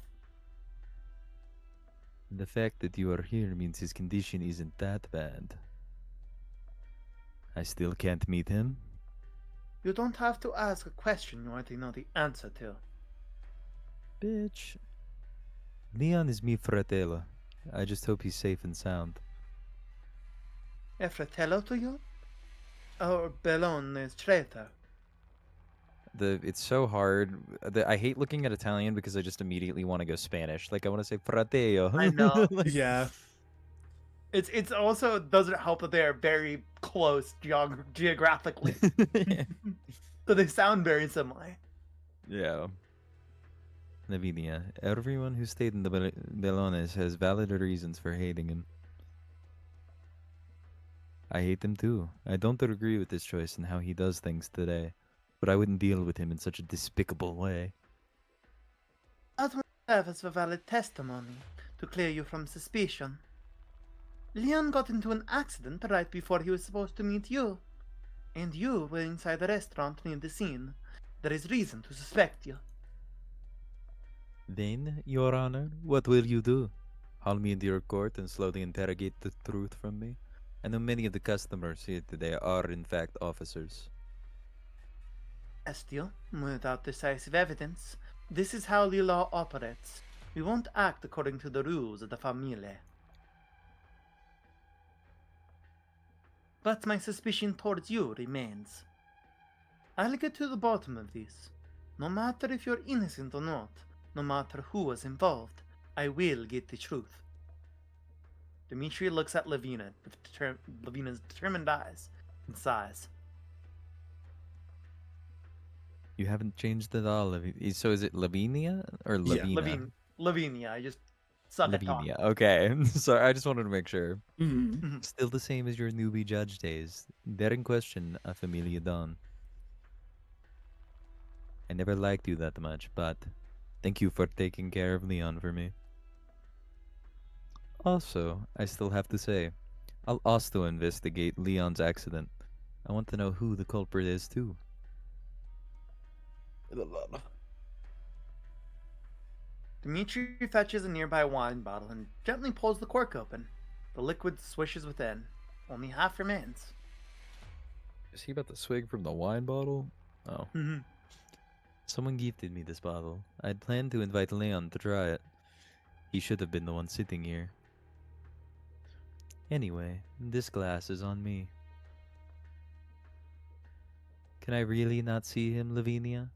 The fact that you are here means his condition isn't that bad. I still can't meet him. You don't have to ask a question you already know the answer to. Bitch. Leon is mi fratello. I just hope he's safe and sound. E fratello to you? Or Bellone is traitor? It's so hard. I hate looking at Italian because I just immediately want to go Spanish. Like I want to say fratello. I know. Like, Yeah. It's also doesn't help that they are very close geographically. So they sound very similar. yeah. Lavinia, everyone who stayed in the Belones has valid reasons for hating him. I hate him too. I don't agree with his choice and how he does things today, but I wouldn't deal with him in such a despicable way. That will serve as a valid testimony to clear you from suspicion. Leon got into an accident right before he was supposed to meet you, and you were inside the restaurant near the scene. There is reason to suspect you. Then, Your Honor, what will you do? Haul me into your court and slowly interrogate the truth from me? I know many of the customers here today are in fact officers. Arrest you without decisive evidence. This is how the law operates. We won't act according to the rules of the famille. But my suspicion towards you remains. I'll get to the bottom of this. No matter if you're innocent or not, no matter who was involved, I will get the truth. Dimitri looks at Lavina with Lavina's determined eyes and sighs. You haven't changed at all, so is it Lavinia or Lavina? Yeah, Lavinia, I just suck at talking. Lavinia, okay. Sorry, I just wanted to make sure. Mm-hmm. Still the same as your newbie judge days. They're in question a Familia Dawn. I never liked you that much, but thank you for taking care of Leon for me. Also, I still have to say, I'll also investigate Leon's accident. I want to know who the culprit is too. Dimitri fetches a nearby wine bottle and gently pulls the cork open. The liquid swishes within. Only half remains. Is he about to swig from the wine bottle? Oh. Mm-hmm. Someone gifted me this bottle. I'd planned to invite Leon to try it. He should have been the one sitting here. Anyway, this glass is on me. Can I really not see him, Lavinia?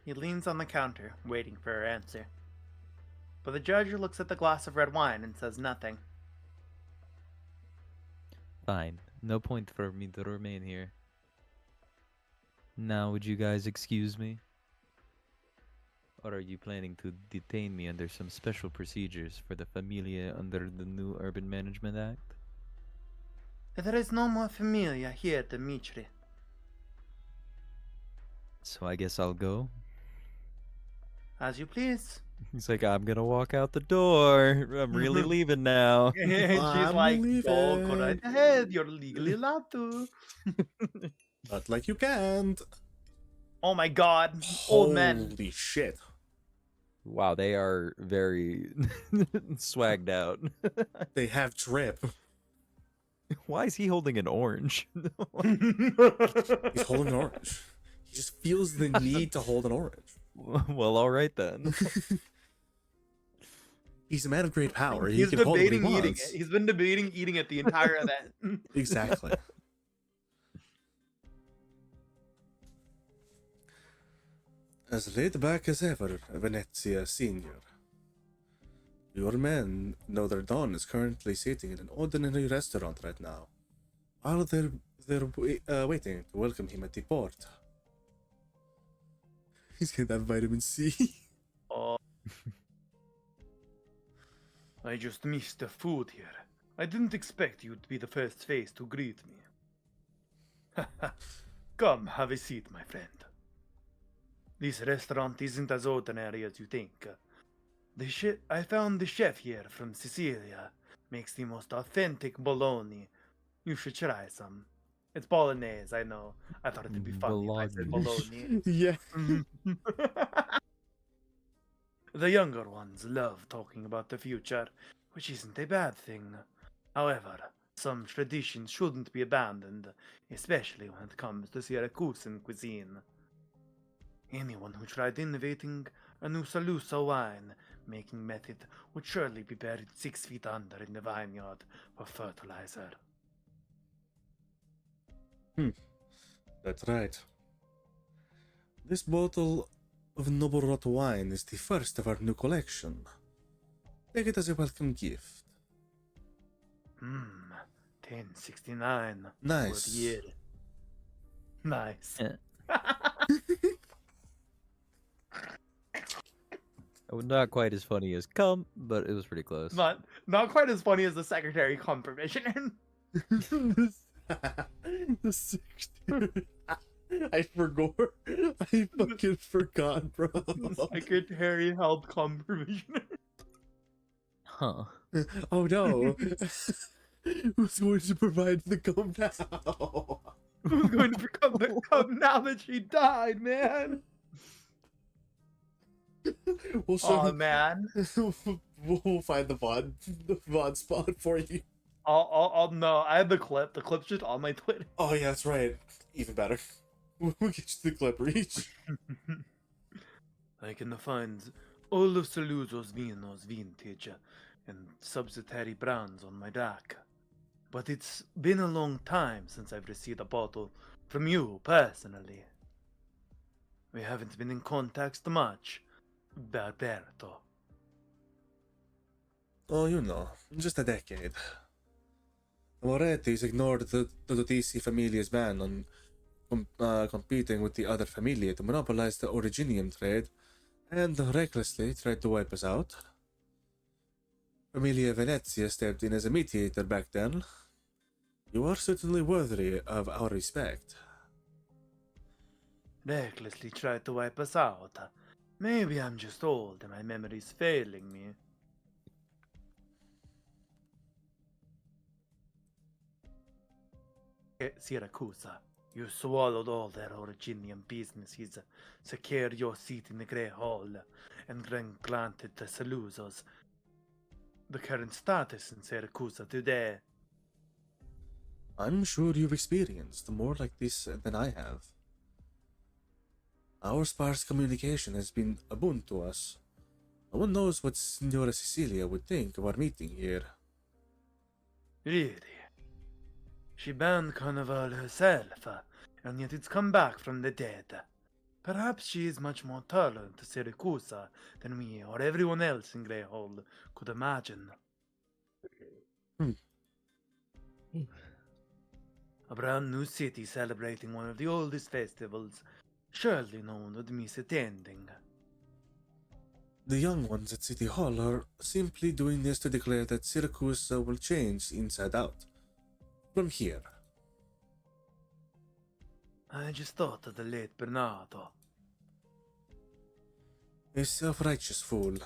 He leans on the counter, waiting for her answer. But the judge looks at the glass of red wine and says nothing. Fine. No point for me to remain here. Now, would you guys excuse me? Or are you planning to detain me under some special procedures for the Familia under the new Urban Management Act? There is no more familia here, Dimitri. So I guess I'll go? As you please. He's like, I'm gonna walk out the door. I'm really leaving now. And she's I'm like, go leaving. right ahead. You're legally allowed to. Not like you can't. Oh my god. Old men. Holy shit. Wow, they are very swagged out. They have drip. Why is he holding an orange? He's holding an orange. He just feels the need to hold an orange. Well, all right then. He's a man of great power. He He's can hold what he debating eating wants. it. He's been debating eating it the entire event. Exactly. As laid back as ever, Venezia Senior. Your men know their Don is currently sitting in an ordinary restaurant right now. While they're waiting to welcome him at the port. He's getting that vitamin C. Oh. I just missed the food here. I didn't expect you to be the first face to greet me. Come, have a seat, my friend. This restaurant isn't as ordinary as you think. I found the chef here from Sicilia makes the most authentic bologna. You should try some. It's bolognese, I know. I thought it'd be funny if I said bologna. Yeah. The younger ones love talking about the future, which isn't a bad thing. However, some traditions shouldn't be abandoned, especially when it comes to Syracusan cuisine. Anyone who tried innovating a new Salusa wine making method would surely be buried 6 feet under in the vineyard for fertilizer. That's right. This bottle of noble rot wine is the first of our new collection. Take it as a welcome gift. 1069. Nice. Good year. Nice. Not quite as funny as "come," but it was pretty close. Not quite as funny as the secretary cum permissioner. The secretary. I forgot. I fucking forgot, bro. The secretary held cum permissioner. Huh. Oh no. Who's going to provide the gum now? Who's going to become the cum now that she died, man? We'll Oh man. we'll find the VOD spot for you. I'll no, I have the clip. The clip's just on my Twitter. Oh yeah, that's right. Even better. We'll get you the clip reach. I can find all of Saluzzo's vinos vintage and subsidiary brands on my deck. But it's been a long time since I've received a bottle from you personally. We haven't been in contact much, Berberto. Oh, you know, just a decade. The Moretti's ignored the Dodici Familia's ban on competing with the other Familia to monopolize the Originium trade, and recklessly tried to wipe us out. Familia Venezia stepped in as a mediator back then. You are certainly worthy of our respect. Recklessly tried to wipe us out. Maybe I'm just old and my memory's failing me. Siracusa, you swallowed all their Originium businesses, secured your seat in the Grey Hall, and then granted to Saluzzo's the current status in Siracusa today. I'm sure you've experienced more like this than I have. Our sparse communication has been a boon to us. No one knows what Signora Cecilia would think of our meeting here. Really? She banned Carnival herself, and yet it's come back from the dead. Perhaps she is much more tolerant to Siracusa than we or everyone else in Grey Hall could imagine. A brand new city celebrating one of the oldest festivals. Surely no one would miss attending. The young ones at City Hall are simply doing this to declare that Syracuse will change inside out. From here. I just thought of the late Bernardo. A self-righteous fool.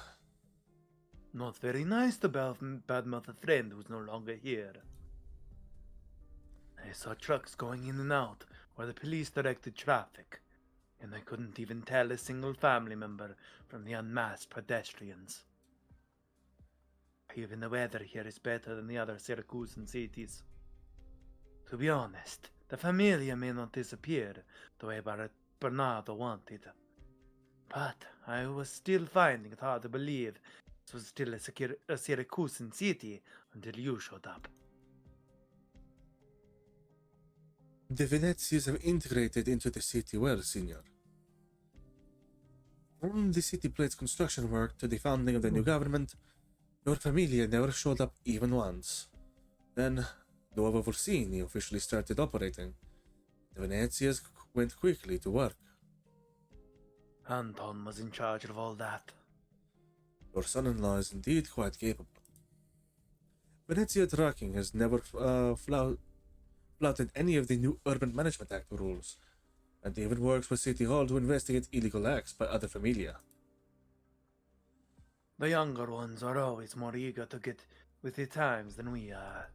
Not very nice to badmouth a friend who's no longer here. I saw trucks going in and out where the police directed traffic, and I couldn't even tell a single family member from the unmasked pedestrians. Even the weather here is better than the other Syracusan cities. To be honest, the Familia may not disappear the way Bernardo wanted. But I was still finding it hard to believe this was still a Syracusan city until you showed up. The Venezians have integrated into the city well, Signor. From the city plate's construction work to the founding of the new government, your Familia never showed up even once. Then, Nuovo Orsini officially started operating. The Venezians went quickly to work. Anton was in charge of all that. Your son-in-law is indeed quite capable. Venezia Trucking has never flouted any of the new Urban Management Act rules, and even works with City Hall to investigate illegal acts by other Familia. The younger ones are always more eager to get with the times than we are.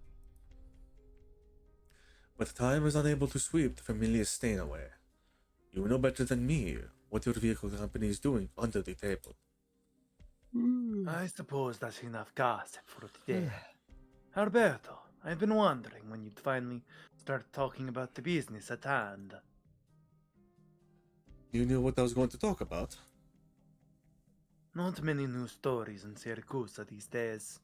But time is unable to sweep the Familia's stain away. You know better than me what your vehicle company is doing under the table. I suppose that's enough gossip for today. Alberto, I've been wondering when you'd finally start talking about the business at hand. You knew what I was going to talk about? Not many new stories in Syracuse these days.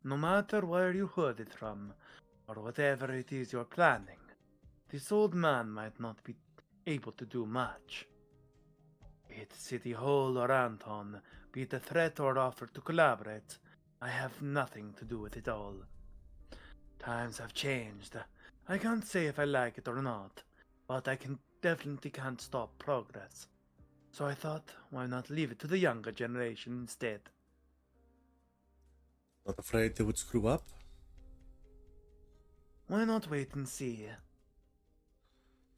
No matter where you heard it from, or whatever it is you're planning, this old man might not be able to do much. Be it City Hall or Anton, be it a threat or offer to collaborate, I have nothing to do with it all. Times have changed. I can't say if I like it or not, but I definitely can't stop progress. So I thought, why not leave it to the younger generation instead? Not afraid they would screw up? Why not wait and see?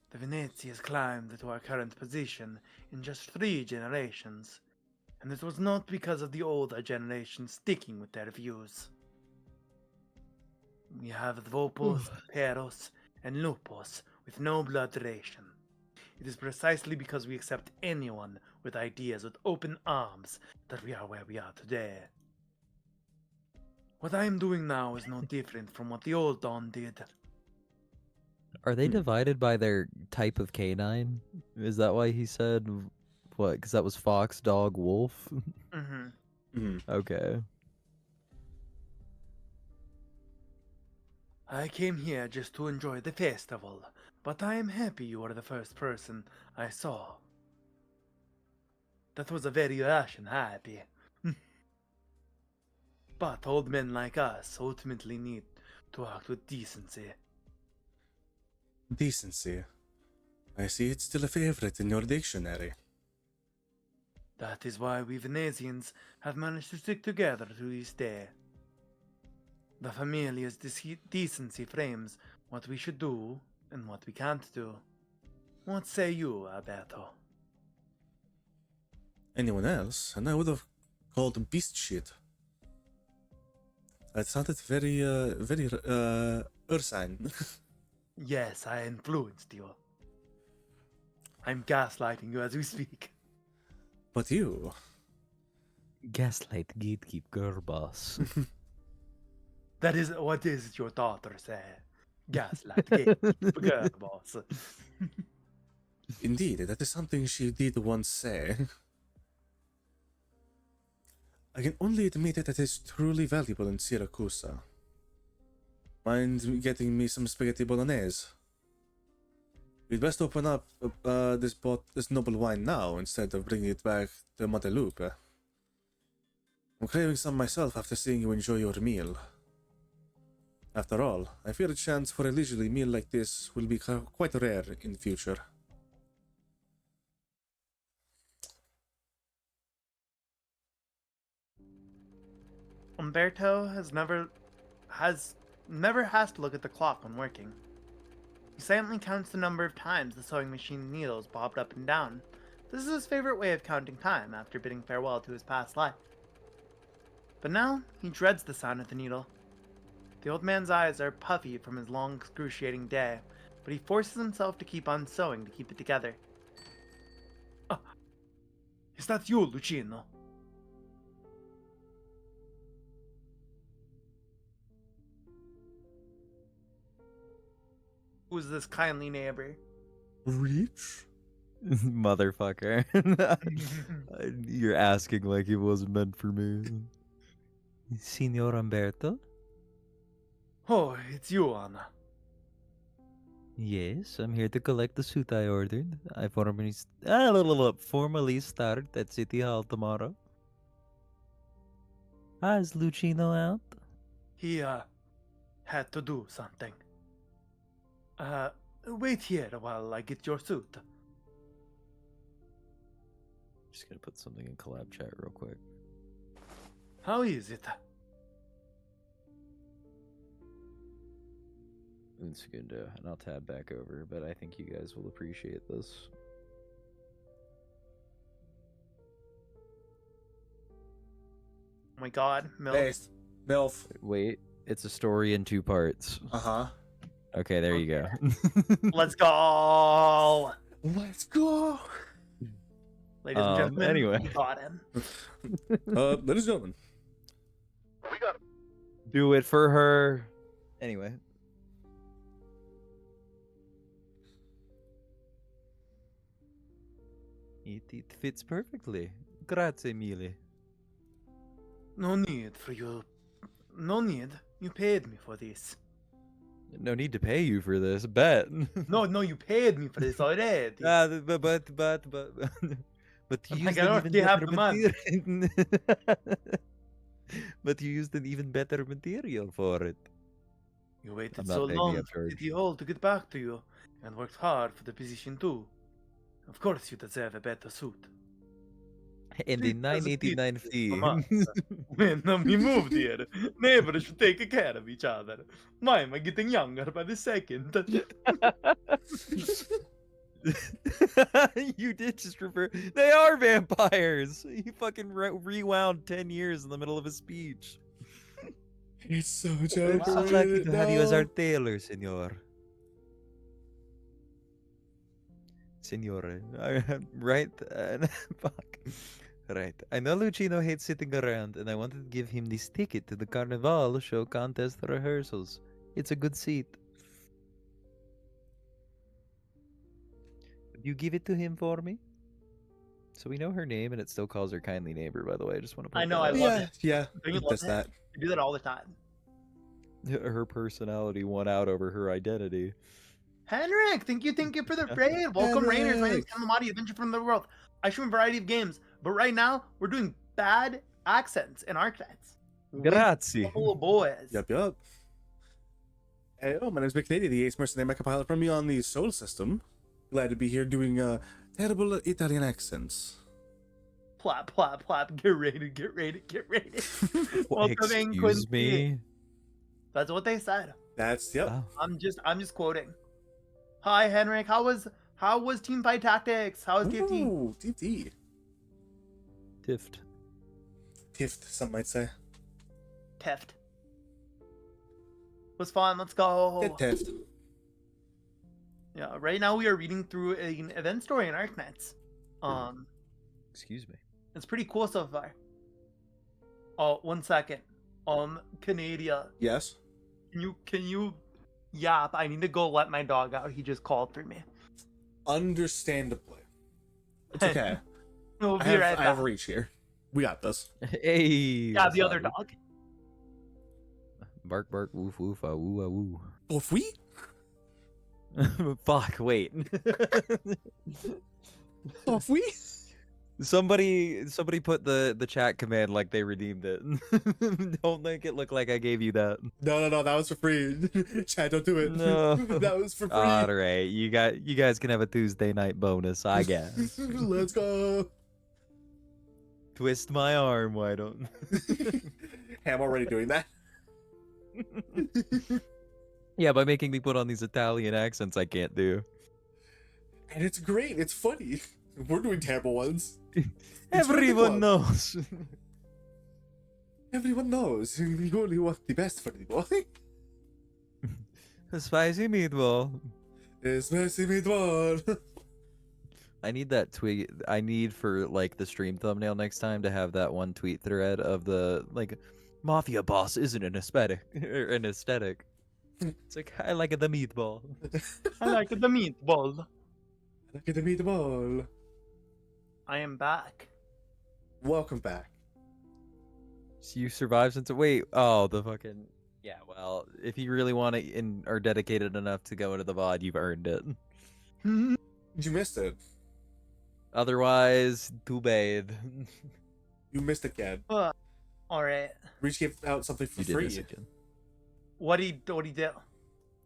The Veneti has climbed to our current position in just 3 generations, and it was not because of the older generation sticking with their views. We have Vopos, Peros, and Lupos with no blood relation. It is precisely because we accept anyone with ideas with open arms that we are where we are today. What I am doing now is no different from what the old Dawn did. Are they divided by their type of canine? Is that why he said what? Because that was fox, dog, wolf. Okay. I came here just to enjoy the festival, but I am happy you are the first person I saw. That was a very Russian happy. But old men like us ultimately need to act with decency. Decency. I see it's still a favorite in your dictionary. That is why we Venetians have managed to stick together to this day. The familia's decency frames what we should do and what we can't do. What say you, Alberto? Anyone else, and I would have called beast shit. That sounded very Ursine. Yes, I influenced you. I'm gaslighting you as we speak. But you... Gaslight gatekeep girl boss. That is what is your daughter say. Gaslight gatekeep girl boss. Indeed, that is something she did once say. I can only admit that it is truly valuable in Syracuse. Mind getting me some spaghetti bolognese? We'd best open up this noble wine now instead of bringing it back to Montelupe. I'm craving some myself after seeing you enjoy your meal. After all, I fear a chance for a leisurely meal like this will be quite rare in the future. Umberto never has to look at the clock when working. He silently counts the number of times the sewing machine needles bobbed up and down. This is his favorite way of counting time after bidding farewell to his past life. But now, he dreads the sound of the needle. The old man's eyes are puffy from his long, excruciating day, but he forces himself to keep on sewing to keep it together. Oh, is that you, Lucino? Who's this kindly neighbor? Rich? Motherfucker. You're asking like it wasn't meant for me. Signor Umberto? Oh, it's you, Anna. Yes, I'm here to collect the suit I ordered. I formally start at City Hall tomorrow. Is Lucino out? He, had to do something. Wait here while I get your suit. Just gonna put something in collab chat real quick. How is it? It's good, and I'll tab back over, but I think you guys will appreciate this. Oh my god, Milk. Based. Milf. Wait, it's a story in 2 parts. Uh-huh. Okay, there you go. Let's go! Let's go! Ladies and gentlemen, anyway. we got him. Ladies and gentlemen. We got him. Do it for her. Anyway. It fits perfectly. Grazie mille. No need for you. No need. You paid me for this. No need to pay you for this, bet. No, you paid me for this already. But you Like, used I an don't even really have better the money. material. But you used an even better material for it. You waited I'm not so paying long the for upcharge. City Hall to get back to you, and worked hard for the position too. Of course you deserve a better suit. In the 989 fee. When we moved here, neighbors should take care of each other. Why am I getting younger by the second? You did just refer. They are vampires. He fucking rewound 10 years in the middle of a speech. It's so We're joking. so lucky to have you as our tailor, senor. Senor, right? Fuck. Right. I know Lucino hates sitting around, and I wanted to give him this ticket to the Carnival show contest rehearsals. It's a good seat. Would you give it to him for me? So we know her name, and it still calls her kindly neighbor, by the way. I just want to I point know, that I out. love it. Yeah, Don't you it love does that? that. I do that all the time. Her personality won out over her identity. Henrik, thank you for the raid. Welcome, Rainers. My name's Henrik. Ken Lamati, Adventure from the World. I stream a variety of games, but right now we're doing bad accents in Arknights. Grazie. Oh boys. Yup. Hey, my name's Big Canadian, the ace mercenary mecha pilot from beyond the solar system. Glad to be here doing terrible Italian accents. Plop, plop, plop. Get raided, get raided, get raided. Welcome in, Excuse Quincy. me? That's what they said. That's yep. Wow. I'm just quoting. Hi, Henrik. How was Teamfight Tactics? How was TFT? Ooh, TFT. Tift. Tift, some might say. Teft. Was fun. Let's go. Get tift. Yeah. Right now we are reading through an event story in Arknights. Excuse me. It's pretty cool so far. Oh, 1 second. Canada. Yes. Can you yap? I need to go let my dog out. He just called for me. Understandably. It's okay. We'll I be have, right I have back. reach here. We got this. Hey. Yeah, the other wasabi. dog. Bark, bark, woof, woof, ah, woo, ah, woo. If we? Fuck, wait. If we? Somebody put the chat command like they redeemed it. Don't make it look like I gave you that. No, that was for free. Chad, don't do it. No. That was for free. All right, you guys can have a Tuesday night bonus, I guess. Let's go. Twist my arm, why don't? Hey, I'm already doing that. Yeah, by making me put on these Italian accents I can't do. And it's great. It's funny. We're doing terrible ones. Everyone fun. knows. Everyone knows. You only want the best for the boy. A spicy meatball. It's messy meatball. I need that tweet. I need for like the stream thumbnail next time to have that one tweet thread of the like mafia boss isn't an aesthetic or an aesthetic. It's like I like the meatball. I like the meatball. Look at the meatball. I am back. Welcome back. So you survived since wait. Oh, the fucking yeah. Well, if you really want to and are dedicated enough to go into the VOD, you've earned it. You missed it. Otherwise, too bad. You missed it, Gad. All right. Reach gave out something for You did free. this again. What he do?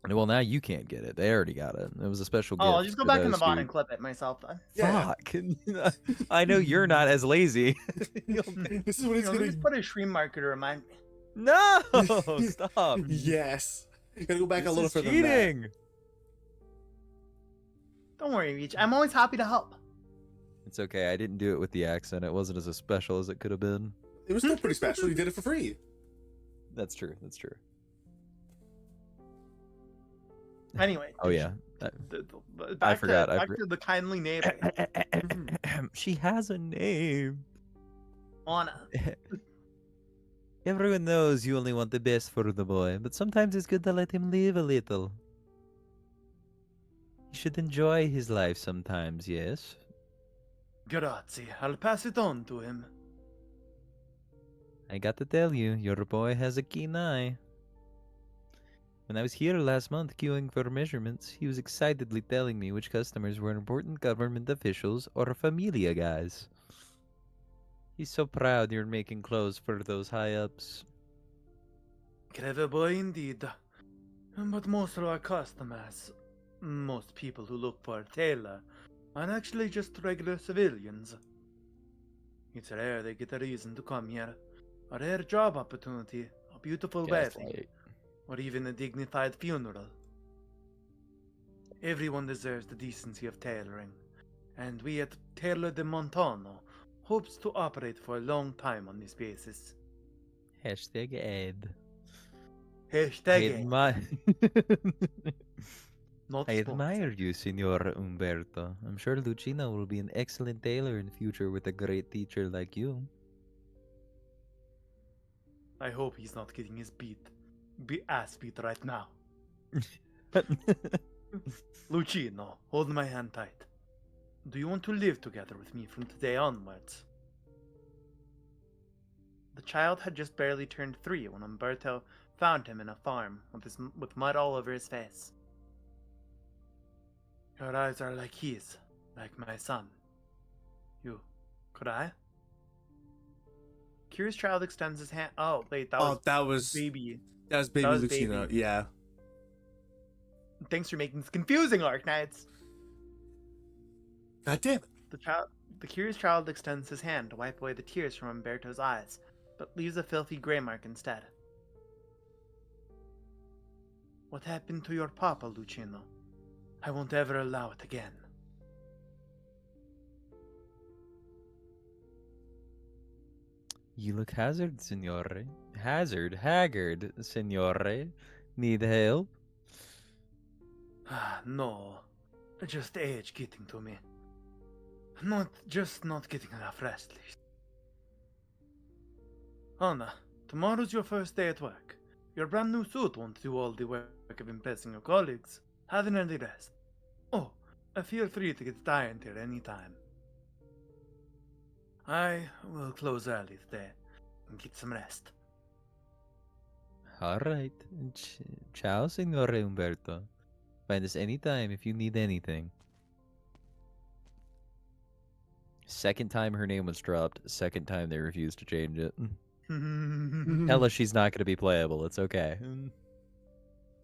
Well, now you can't get it. They already got it. It was a special gift. Oh, I'll just go for back in the those bot who- and clip it myself then. Yeah. Fuck. I know you're not as lazy. This is what it's You know, gonna. just put a stream marker to remind me. No, stop. Yes. You gotta go back This a little is further than that. cheating. Don't worry, Reach. I'm always happy to help. It's okay. I didn't do it with the accent. It wasn't as special as it could have been. It was still pretty special. You did it for free. That's true. That's true. Anyway. Oh yeah. Back forgot, To, back to the kindly neighbor, She has a name. Anna. Everyone knows you only want the best for the boy, but sometimes it's good to let him live a little. He should enjoy his life sometimes, yes? Grazie. I'll pass it on to him. I got to tell you, your boy has a keen eye. When I was here last month queuing for measurements, he was excitedly telling me which customers were important government officials or familia guys. He's so proud you're making clothes for those high-ups. Clever boy indeed. But most of our customers, most people who look for a tailor, are actually just regular civilians. It's rare they get a reason to come here. A rare job opportunity, a beautiful wedding, Gaslight. or even a dignified funeral. Everyone deserves the decency of tailoring, and we at Tailor de Montano hopes to operate for a long time on this basis. Hashtag ad. Hashtag it, not I sponsored. admire you, Signor Umberto. I'm sure Lucina will be an excellent tailor in the future with a great teacher like you. I hope he's not getting his ass beat right now. Lucino, hold my hand tight. Do you want to live together with me from today onwards? The child had just barely turned 3 when Umberto found him in a farm with mud all over his face. Your eyes are like his, like my son. Could I? Curious child extends his hand. Oh, wait, that was baby. That was baby That was Lucina. baby. Yeah. Thanks for making this confusing, Arknights. God damn it. The curious child extends his hand to wipe away the tears from Umberto's eyes, but leaves a filthy gray mark instead. What happened to your papa, Lucino? I won't ever allow it again. You look signore. Haggard, signore. Need help? No. Just age getting to me. Not getting enough rest, please. Anna, tomorrow's your first day at work. Your brand new suit won't do all the work of impressing your colleagues. Have an early rest. Oh, feel free to get tired here any time. I will close early today and get some rest. Alright. Ciao, signore Umberto. Find us anytime if you need anything. Second time her name was dropped. Second time they refused to change it. Tell us she's not going to be playable. It's okay.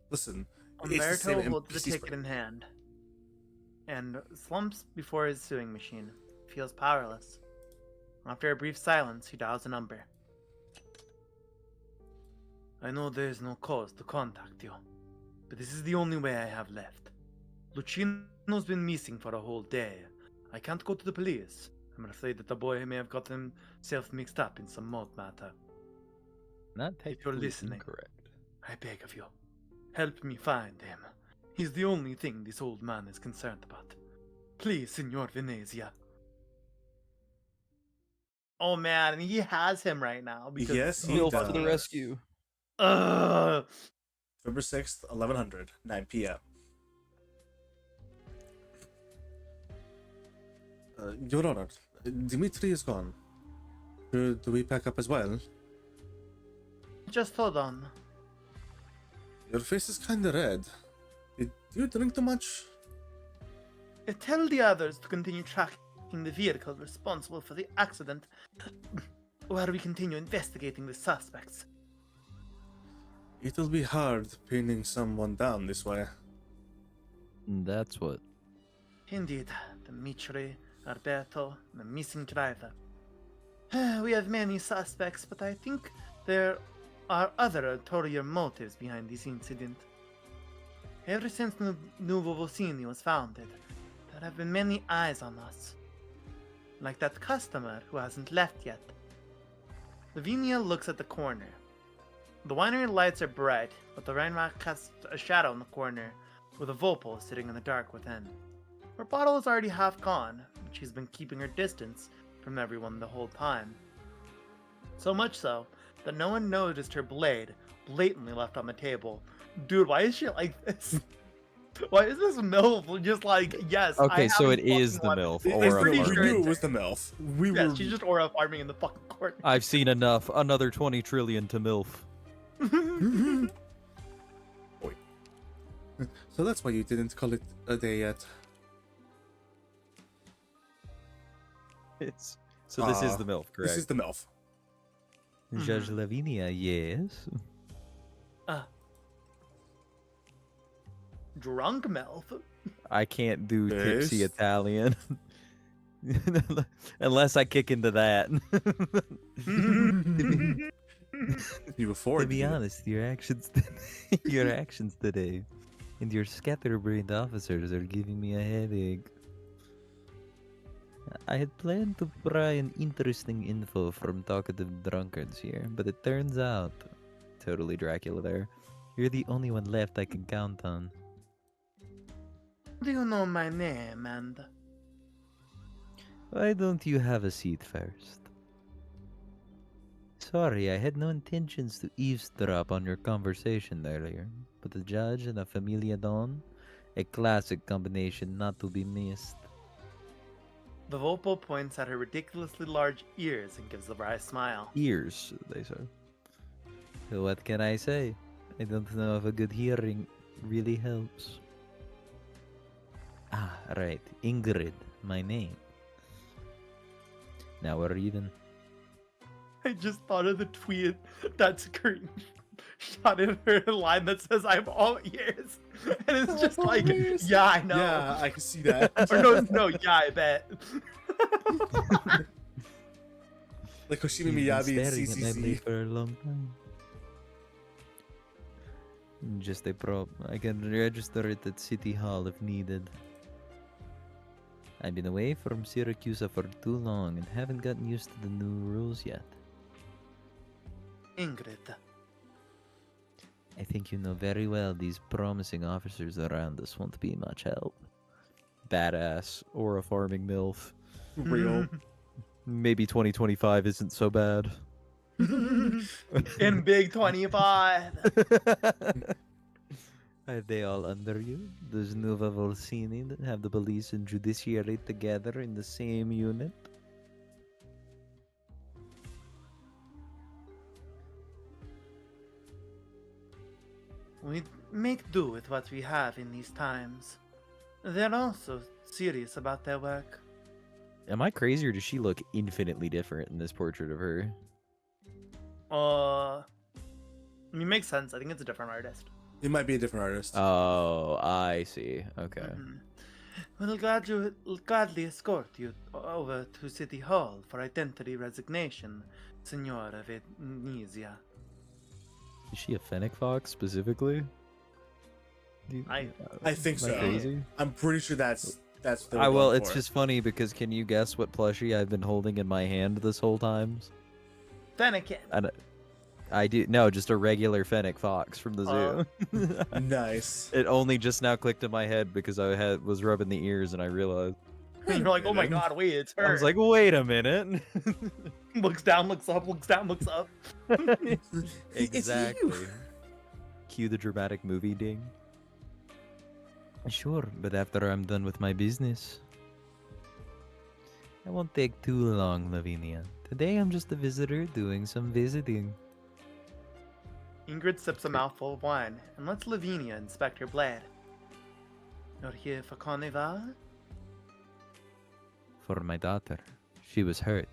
Listen, Umberto holds the ticket in hand and slumps before his sewing machine. He feels powerless. After a brief silence, he dials a number. I know there is no cause to contact you, but this is the only way I have left. Lucino's been missing for a whole day. I can't go to the police. I'm afraid that the boy may have got himself mixed up in some mold matter. Not If you're technically listening, incorrect. I beg of you, help me find him. He's the only thing this old man is concerned about. Please, Signor Venezia. Oh man, he has him right now. Because Yes, he Milf does. to the rescue. Ugh. February 6th, 1100, 9 p.m. Your Honor, Dimitri is gone. Do we pack up as well? Just hold on. Your face is kinda red. Did you drink too much? Tell the others to continue tracking the vehicle responsible for the accident while we continue investigating the suspects. It'll be hard pinning someone down this way. That's what. Indeed, Dimitri, Alberto, the missing driver. We have many suspects, but I think there are other ulterior motives behind this incident. Ever since Nuovo Vocini was founded, there have been many eyes on us. Like that customer who hasn't left yet. Lavinia looks at the corner. The winery lights are bright, but the rain rock casts a shadow in the corner, with a Volpo sitting in the dark within. Her bottle is already half gone, and she's been keeping her distance from everyone the whole time. So much so, that no one noticed her blade blatantly left on the table. Dude, why is she like this? Why is this MILF just like, yes, Okay, I so have it a is the fucking MILF. weapon. Aura pretty we sure farming. knew it's it was her. the MILF. We Yeah, were. she's just aura farming in the fucking corner. I've seen enough. Another 20 trillion to MILF. So that's why you didn't call it a day yet. So this is the MILF, correct? This is the MILF. Judge Lavinia, yes. Drunk MILF. I can't do tipsy Yes. Italian. Unless I kick into that. You before To be you- honest, your actions, your actions today, and your scatterbrained officers are giving me a headache. I had planned to pry an interesting info from talkative drunkards here, but it turns out, totally Dracula there, you're the only one left I can count on. Do you know my name, and Why don't you have a seat first? Sorry, I had no intentions to eavesdrop on your conversation earlier, but the judge and a familia don, a classic combination not to be missed. the Vopo points at her ridiculously large ears and gives a wry smile. Ears, they say. So what can I say? I don't know if a good hearing really helps. Ah, right. Ingrid, my name. Now we're even. I just thought of the tweet that screen shot in her line that says I'm all ears. And it's just All like, ears. yeah, I know. Yeah, I can see that. Or no, yeah, I bet. Like Hoshimi You've been Miyabi and staring at my blade CCC. for a long time. Just a prop. I can register it at City Hall if needed. I've been away from Syracuse for too long and haven't gotten used to the new rules yet. Ingrid. I think you know very well these promising officers around us won't be much help. Badass or a farming MILF. Real. Maybe 2025 isn't so bad. In Big 25. Are they all under you? Does Nuova Volsini have the police and judiciary together in the same unit? We make do with what we have in these times. They're also serious about their work. Am I crazy or does she look infinitely different in this portrait of her? I mean, makes sense. I think it's a different artist. It might be a different artist. Oh, I see. Okay. Mhm. We'll gladly escort you over to City Hall for identity resignation, Senora Venezia. Is she a fennec fox specifically? I think am I so. crazy? I'm pretty sure that's the Well, it's just funny because can you guess what plushie I've been holding in my hand this whole time? Fennekin. I do no, just a regular fennec fox from the zoo. nice. It only just now clicked in my head because I was rubbing the ears and I realized. And you're like, oh my god, wait, it's her. I was like, wait a minute. looks down, looks up, looks down, looks up. Exactly. Cue the dramatic movie ding. Sure, but after I'm done with my business. I won't take too long, Lavinia. Today I'm just a visitor doing some visiting. Ingrid sips a mouthful of wine and lets Lavinia inspect her blade. You're here for Carnival? For my daughter. She was hurt.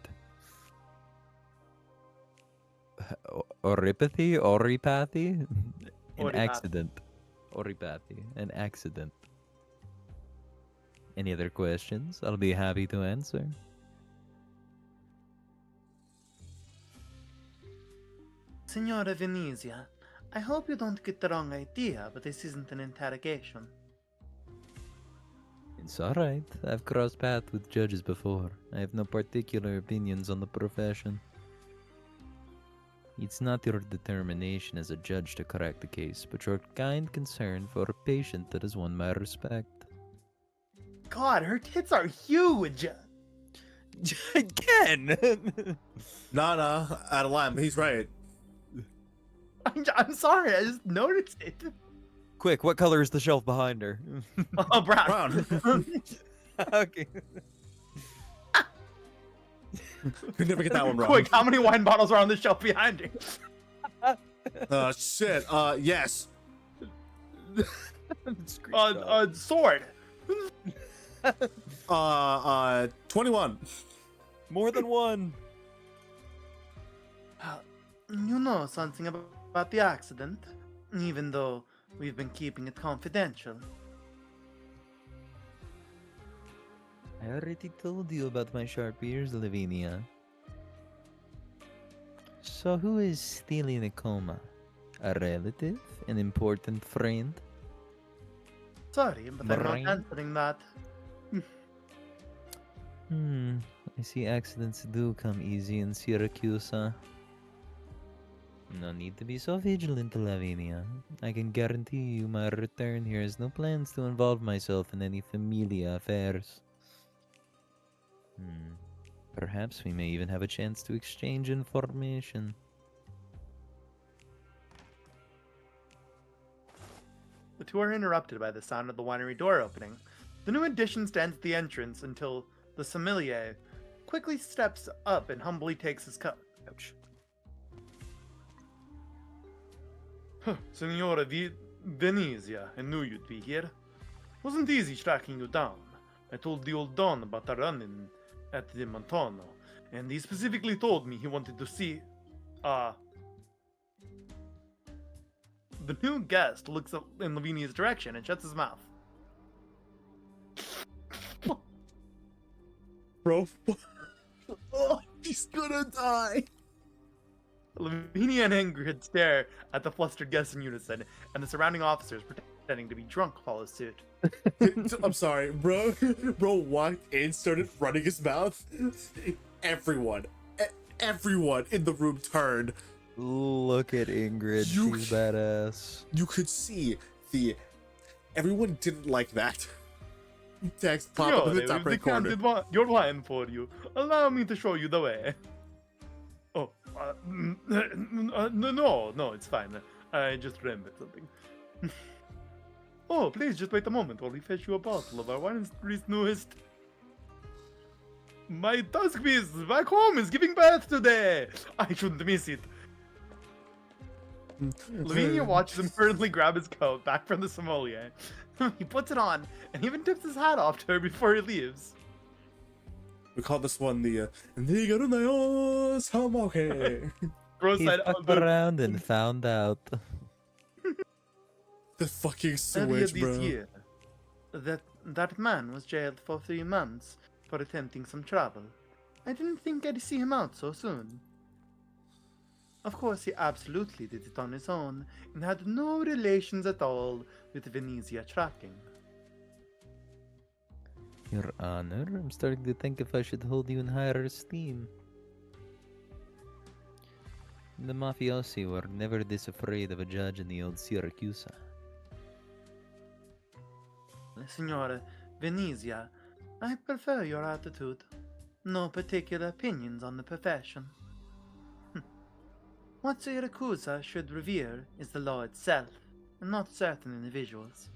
Oripathy? Oripathy? An Oripathy. accident. Oripathy. An accident. Any other questions? I'll be happy to answer. Signora Venezia, I hope you don't get the wrong idea, but this isn't an interrogation. It's alright. I've crossed paths with judges before. I have no particular opinions on the profession. It's not your determination as a judge to correct the case, but your kind concern for a patient that has won my respect. God, her tits are huge! Again! Nah, out of line, but he's right. I'm sorry, I just noticed it. Quick, what color is the shelf behind her? Oh, brown. Brown. Okay. Could never get that one wrong. Quick, how many wine bottles are on the shelf behind her? Shit. Yes. Sword. 21. More than one. You know something about the accident, even though we've been keeping it confidential. I already told you about my sharp ears, Lavinia. So who is still in a coma? A relative? An important friend? Sorry, but I'm not Brain? answering that. I see accidents do come easy in Syracuse, huh? No need to be so vigilant, Lavinia. I can guarantee you my return here has no plans to involve myself in any familia affairs. Perhaps we may even have a chance to exchange information. The two are interrupted by the sound of the winery door opening. The new addition stands at the entrance until the sommelier quickly steps up and humbly takes his cup. Ouch. Signora Venezia, I knew you'd be here. Wasn't easy tracking you down. I told the old Don about the run-in at the Montano, and he specifically told me he wanted to see, The new guest looks up in Lavinia's direction and shuts his mouth. Bro. Oh, he's gonna die. Lavinia and Ingrid stare at the flustered guests in unison, and the surrounding officers, pretending to be drunk, follow suit. I'm sorry, bro. Bro walked in, started running his mouth. Everyone in the room turned. Look at Ingrid, she's badass. You could see everyone didn't like that. Text pop up in the top right corner. Your wine for you. Allow me to show you the way. Oh, no, it's fine. I just remembered something. Oh, please just wait a moment while we fetch you a bottle of our winery's newest. My tusk beast back home is giving birth today. I shouldn't miss it. Lavinia watches him hurriedly grab his coat back from the sommelier. He puts it on and even tips his hat off to her before he leaves. We call this one the Nigarunaos Hamoke. Bro He said, fucked around and found out. The fucking earlier switch, this bro. year, that man was jailed for 3 months for attempting some trouble. I didn't think I'd see him out so soon. Of course, he absolutely did it on his own and had no relations at all with Venezia tracking. Your Honor, I'm starting to think if I should hold you in higher esteem. The mafiosi were never this afraid of a judge in the old Syracuse. Signora Venezia, I prefer your attitude. No particular opinions on the profession. What Syracuse should revere is the law itself, and not certain individuals.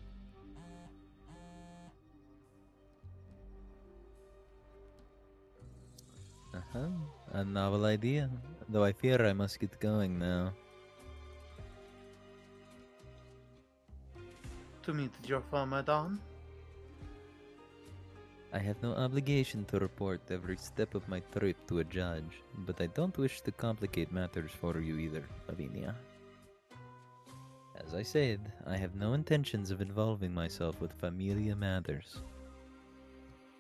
A novel idea, though I fear I must get going now. To meet your former Don? I have no obligation to report every step of my trip to a judge, but I don't wish to complicate matters for you either, Lavinia. As I said, I have no intentions of involving myself with familia matters.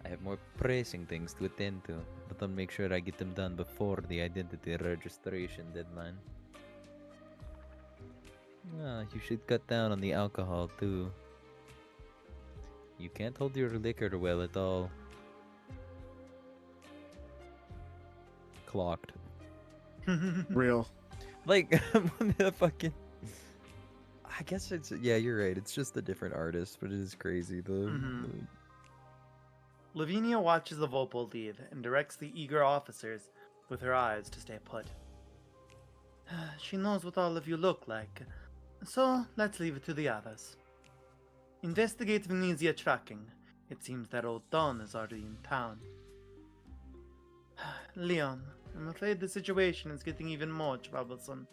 I have more pressing things to attend to, but I'll make sure I get them done before the identity registration deadline. You should cut down on the alcohol too. You can't hold your liquor well at all. Clocked. Real. Like, the fucking... I guess it's... Yeah, you're right. It's just a different artist, but it is crazy. Lavinia watches the Vopal leave and directs the eager officers with her eyes to stay put. She knows what all of you look like, so let's leave it to the others. Investigate Venezia tracking. It seems that old Don is already in town. Leon, I'm afraid the situation is getting even more troublesome.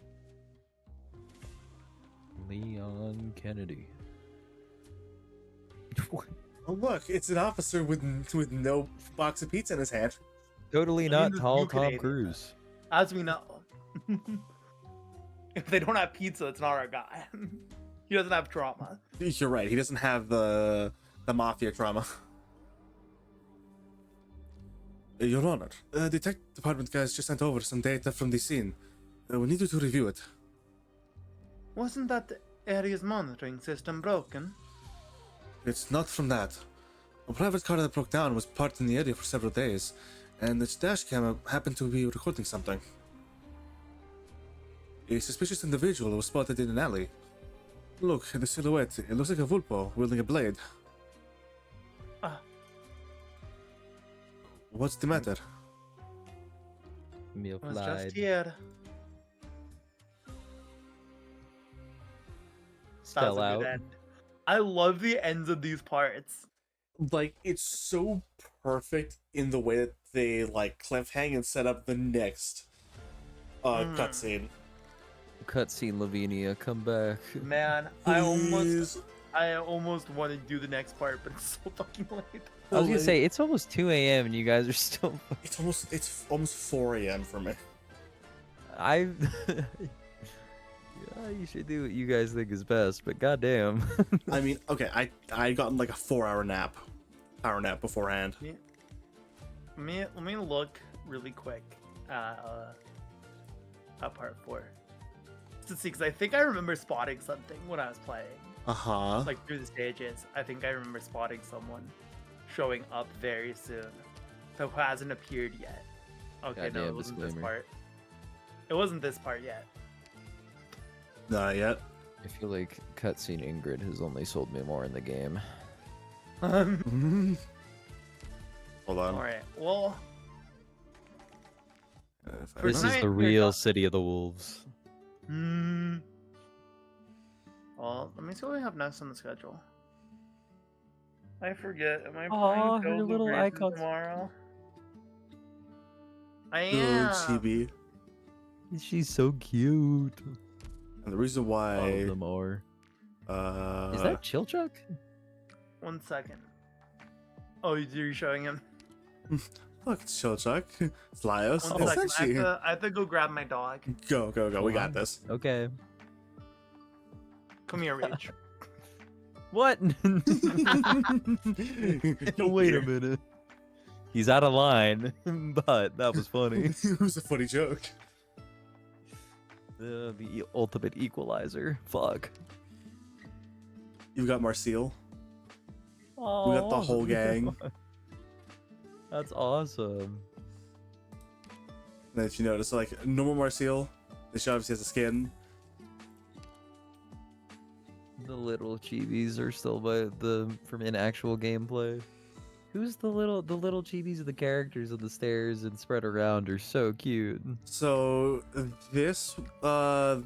Leon Kennedy. Oh look, it's an officer with no box of pizza in his hand. Totally I not mean, tall you Tom Canadian. Cruise. As we know, if they don't have pizza, it's not our guy. He doesn't have trauma. You're right. He doesn't have the mafia trauma. Your Honor, the tech department guys just sent over some data from the scene. We need you to review it. Wasn't that the area's monitoring system broken? It's not from that. A private car that broke down was parked in the area for several days, and its dash cam happened to be recording something. A suspicious individual was spotted in an alley. Look at the silhouette. It looks like a Vulpo wielding a blade. What's the matter? Meal Was flied. just here. That was Spell a out. good end. I love the ends of these parts. Like, it's so perfect in the way that they, like, cliffhang and set up the next cutscene. Cutscene Lavinia, come back. Man, I almost want to do the next part, but it's so fucking late. I was gonna say it's almost 2 a.m. and you guys are still. It's almost 4 a.m. for me. I. Yeah, you should do what you guys think is best, but goddamn. I mean, okay, I gotten like a 4-hour nap, beforehand. Let me look really quick at part 4 to see, because I think I remember spotting something when I was playing, like through the stages. I think I remember spotting someone showing up very soon, who hasn't appeared yet. Okay, no, Goddamn it wasn't this disclaimer. part. It wasn't this part yet. Not yet. I feel like cutscene Ingrid has only sold me more in the game. Hold on. All right. Well, If I For This is tonight, the we're real not- City of the Wolves. well, let me see what we have next on the schedule. I forget. Am I Aw, playing her Field of little Graces icons. tomorrow? I Oh, am. chibi. She's so cute. And the reason All of why, them are. uh, Is that Chilchuck? 1 second. Oh, you're showing him. look, it's Chilchuck. It's Laios. One It's second. Senshi. I have to go grab my dog. Go. We Hold got on. this. Okay. Come here, Rach. What? Wait a minute. He's out of line, but that was funny. It was a funny joke. The ultimate equalizer. Fuck. You've got Marcel. Oh, We got the whole gang. That's awesome. And if you notice, like, normal Marcel, she obviously has a skin. The little chibis are still from in actual gameplay. Who's the little chibis of the characters on the stairs and spread around are so cute. So this little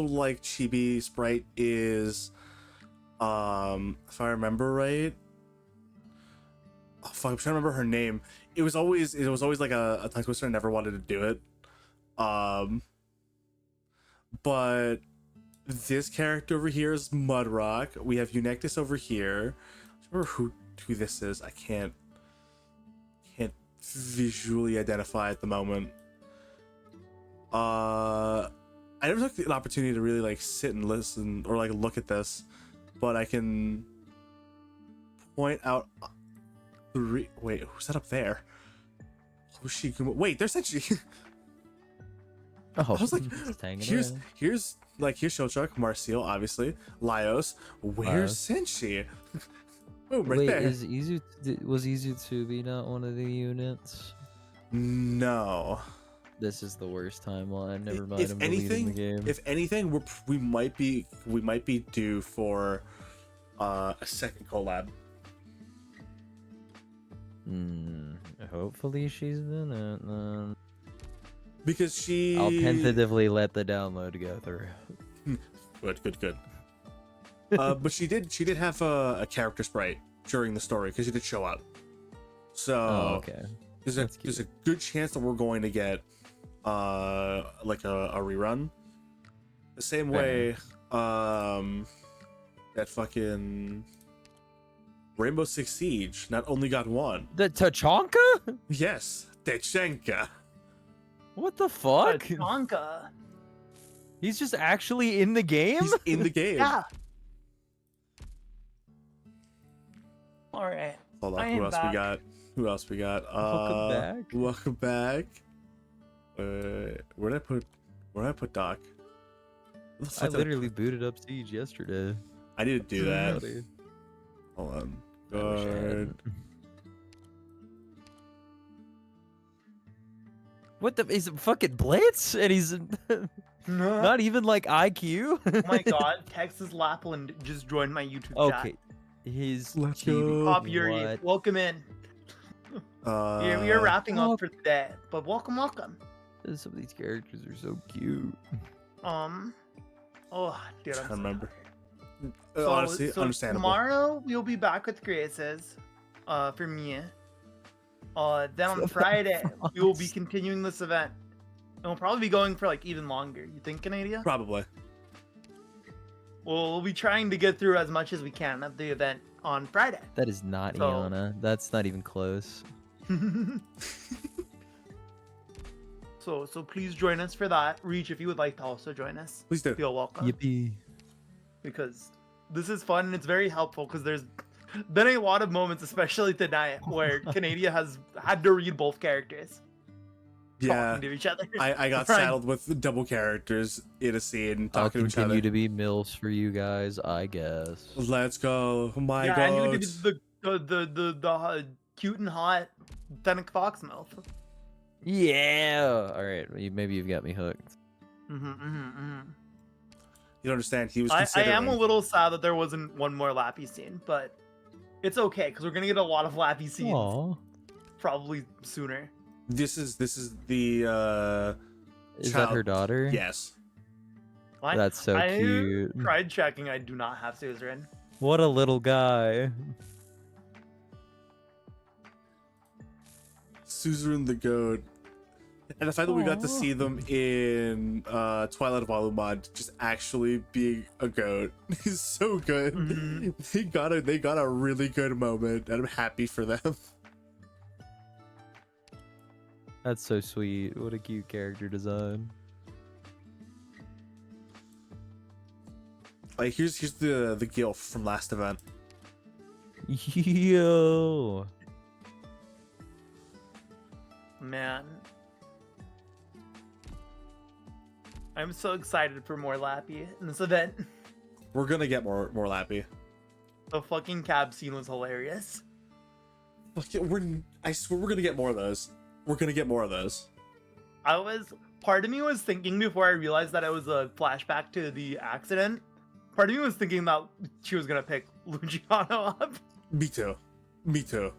like chibi sprite is if I remember right, oh fuck, I'm trying to remember her name. It was always like a tongue twister. I never wanted to do it. But this character over here is Mudrock. We have Eunectus over here. I don't remember who this is. I can't visually identify at the moment. I never took the opportunity to really like sit and listen or like look at this, but I can point out wait, who's that up there? Who's she? Wait, there's Senshi. Oh, I was like, just hanging here's around. here's Shilchuk, Marcel, obviously, Laios. Where's Senshi? Oh, right Wait, there. was Izutsubi not one of the units? No. This is the worst timeline. Never mind. If I'm deleting anything, the game. if anything, we might be due for a second collab. Hopefully she's in it then. Because she. I'll tentatively let the download go through. Good. But she did have a character sprite during the story because she did show up. So Okay. there's a good chance that we're going to get like a rerun. The same way that fucking Rainbow Six Siege not only got one. The Tachanka? Yes, Techenka. What the fuck? Tonka. He's just actually in the game? He's in the game. Yeah. All right. Hold on. I Who am else we back. got? Who else we got? Welcome back. Welcome back. Where did I put Doc? Where the I fuck did literally booted up Siege yesterday. I need to do that. Buddy. Hold on. I wish I Guard. hadn't. What the? He's a fucking Blitz, and he's not even like IQ. Oh my god, Texas Lapland just joined my YouTube chat. Okay, his Let's team- go. Pop Yuri, what? welcome in. We are wrapping up for today, but welcome. Some of these characters are so cute. Oh, dude, I I'm so remember. tired. Honestly, understandable. Tomorrow we'll be back with Graces, for me. Then on Friday we will be continuing this event, and we'll probably be going for like even longer. You think, Canada? Probably. We'll be trying to get through as much as we can of the event on Friday. That is not So- Iana. That's not even close. So please join us for that. Reach, if you would like to also join us, Please do. feel welcome. Yippee! Because this is fun and it's very helpful because there's been a lot of moments, especially tonight, where Canada has had to read both characters Yeah. talking to each other. I got Right. saddled with double characters in a scene I'll talking to each other. continue to be milfs for you guys, I guess. Let's go. Oh my yeah, god. and you did the cute and hot Fennec Fox mouth. Yeah. All right. Maybe you've got me hooked. You don't understand. He was I considering. am a little sad that there wasn't one more Lappy scene, but it's okay because we're gonna get a lot of Lappy scenes Aw. probably sooner. This is the Is that child- her daughter? Yes. That's so I cute. tried checking. I do not have Suzerain. What a little guy. Suzerain the goat. And the fact that we got to Aw. see them in Twilight of Alumad just actually being a goat is so good. Mhm. They got a really good moment, and I'm happy for them. That's so sweet. What a cute character design. Like here's the gilf from last event. Yo. Man. I'm so excited for more Lappy in this event. We're gonna get more Lappy. The fucking cab scene was hilarious. Look, I swear we're gonna get more of those. We're gonna get more of those. Part of me was thinking before I realized that it was a flashback to the accident. Part of me was thinking that she was gonna pick Luciano up. Me too. Me too.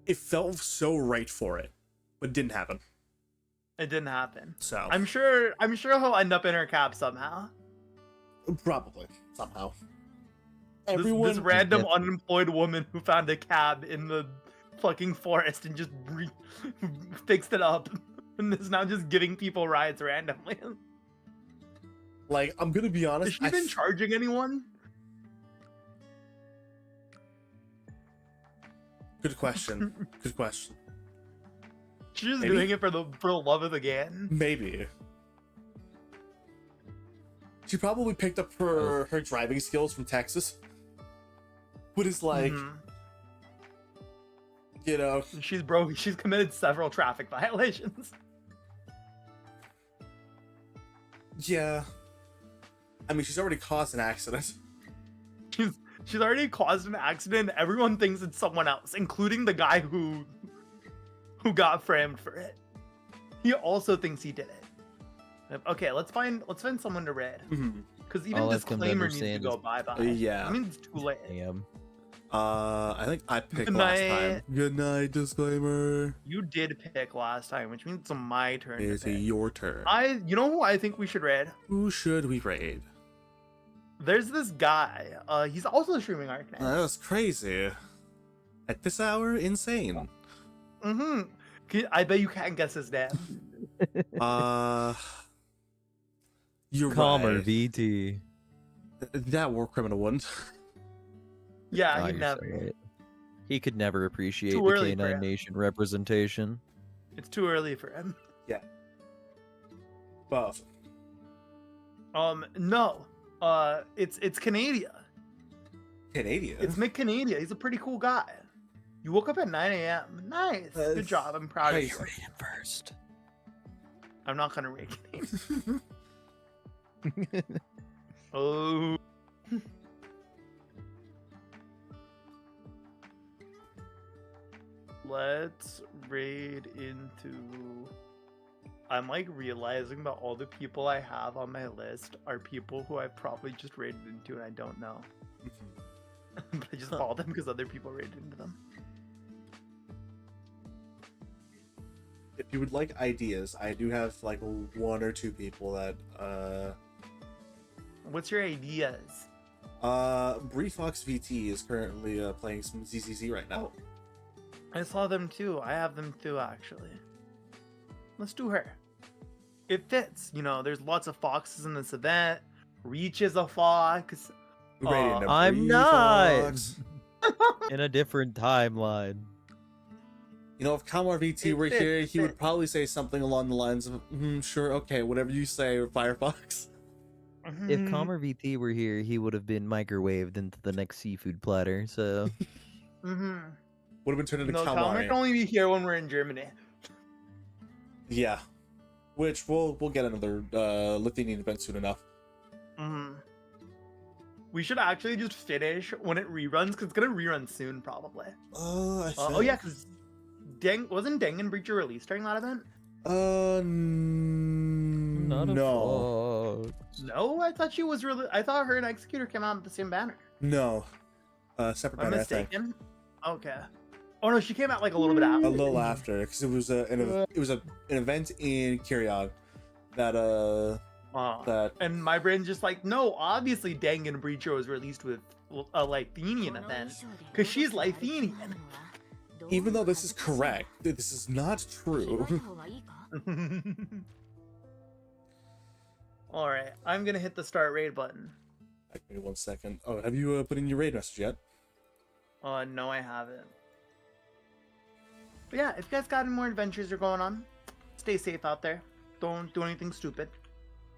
It felt so right for it, but didn't happen. It didn't happen. So I'm sure he'll end up in her cab somehow. probably somehow. This random unemployed woman who found a cab in the fucking forest and just fixed it up and is now just giving people rides randomly. Like, I'm gonna be honest. Has she been charging anyone? Good question. Good question. She's just Maybe. doing it for the love of the game. Maybe. She probably picked up her driving skills from Texas. But it's like, Mhm. you know, She's committed several traffic violations. yeah. I mean, she's already caused an accident. She's already caused an accident. Everyone thinks it's someone else, including the guy who got framed for it. He also thinks he did it. Okay, let's find someone to raid. Because even All I can disclaimer needs to understand go is- bye-bye. Yeah. I mean, it's too late. Damn. I think I picked Good last night. time. Good night, disclaimer. You did pick last time, which means it's my turn to It's pick. your turn. You know who I think we should raid? Who should we raid? There's this guy. He's also streaming Arknights. That was crazy. At this hour, insane. I bet you can't guess his name. You're Calmer, right. VT. That war criminal one. Yeah, Oh, he you're never. so right. He could never appreciate Too the early for K9 him. Nation representation. It's too early for him. Buff. No. It's Canada. Canadian. It's McCanadian. He's a pretty cool guy. You woke up at 9 a.m. Nice. Good job. I'm proud of you. Rate him first. I'm not gonna rate it. Oh. Let's raid into. I'm like realizing that all the people I have on my list are people who I've probably just raided into and I don't know. But I just follow them because other people raided into them. If you would like ideas, I do have like 1 or 2 people that What's your ideas? Breefox VT is currently playing some ZZZ right now. I saw them too. I have them too, actually. Let's do her. It fits. You know, there's lots of foxes in this event. Reach is a fox. Rated a I'm not. Breefox. In a different timeline. You know, if Kamar VT It were fits, here, it he would fits. probably say something along the lines of, sure, okay, whatever you say, Firefox. If Mhm. Calmer VT were here, he would have been microwaved into the next seafood platter. So Mhm. Would have been turned into No, Kamar. Calmer can only be here when we're in Germany. Yeah. Which we'll get another Lithuanian event soon enough. Mhm. We should actually just finish when it reruns, because it's gonna rerun soon, probably. I think... Oh yeah, because wasn't Dangan Breacher released during that event? not a no. fox. No, I thought she was really. I thought her and Executor came out at the same banner. No. Separate Am I banner, I think. mistaken? Okay. Oh no, she came out like a little bit after. A little after, because it was an event in Kirion that And my brain's just like, no, obviously Dangan Breacher was released with a Lithuanian event, because she's Lithuanian. even though this is correct, this is not true. Alright, I'm gonna hit the start raid button. Give me 1 second. Oh, have you put in your raid message yet? No, I haven't. But yeah, if you guys got any more adventures you're going on, stay safe out there. Don't do anything stupid.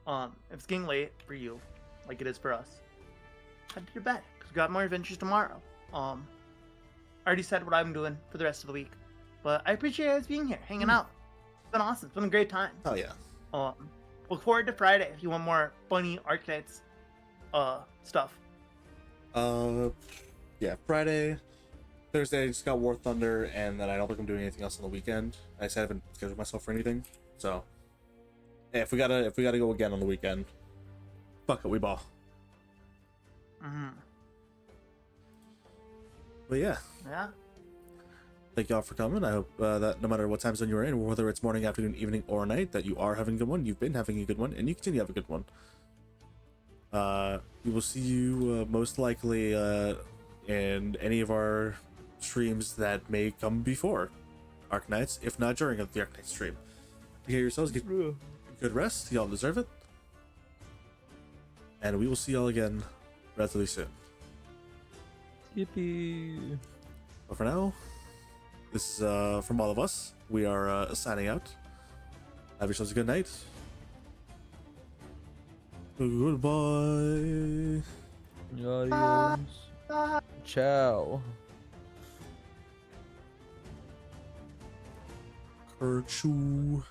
If it's getting late for you, like it is for us, head to your bed, because we got more adventures tomorrow. I already said what I'm doing for the rest of the week, but I appreciate you guys being here, hanging out. It's been awesome. It's been a great time. Oh yeah. Look forward to Friday if you want more funny Arknights stuff. Yeah, Friday, Thursday I just got War Thunder, and then I don't think I'm doing anything else on the weekend. I said I haven't scheduled myself for anything, so yeah, if we gotta go again on the weekend, fuck it, we ball. Mm-hmm. But yeah, thank y'all for coming. I hope that no matter what time zone you're in, whether it's morning, afternoon, evening, or night, that you are having a good one, you've been having a good one, and you continue to have a good one. We will see you most likely in any of our streams that may come before Arknights, if not during the Arknights stream. You hear yourselves, get good rest, y'all deserve it. And we will see y'all again relatively soon. Yippee. But for now, this is from all of us. We are signing out. Have yourselves a good night. Goodbye. Adios. Ciao. Kerchoo.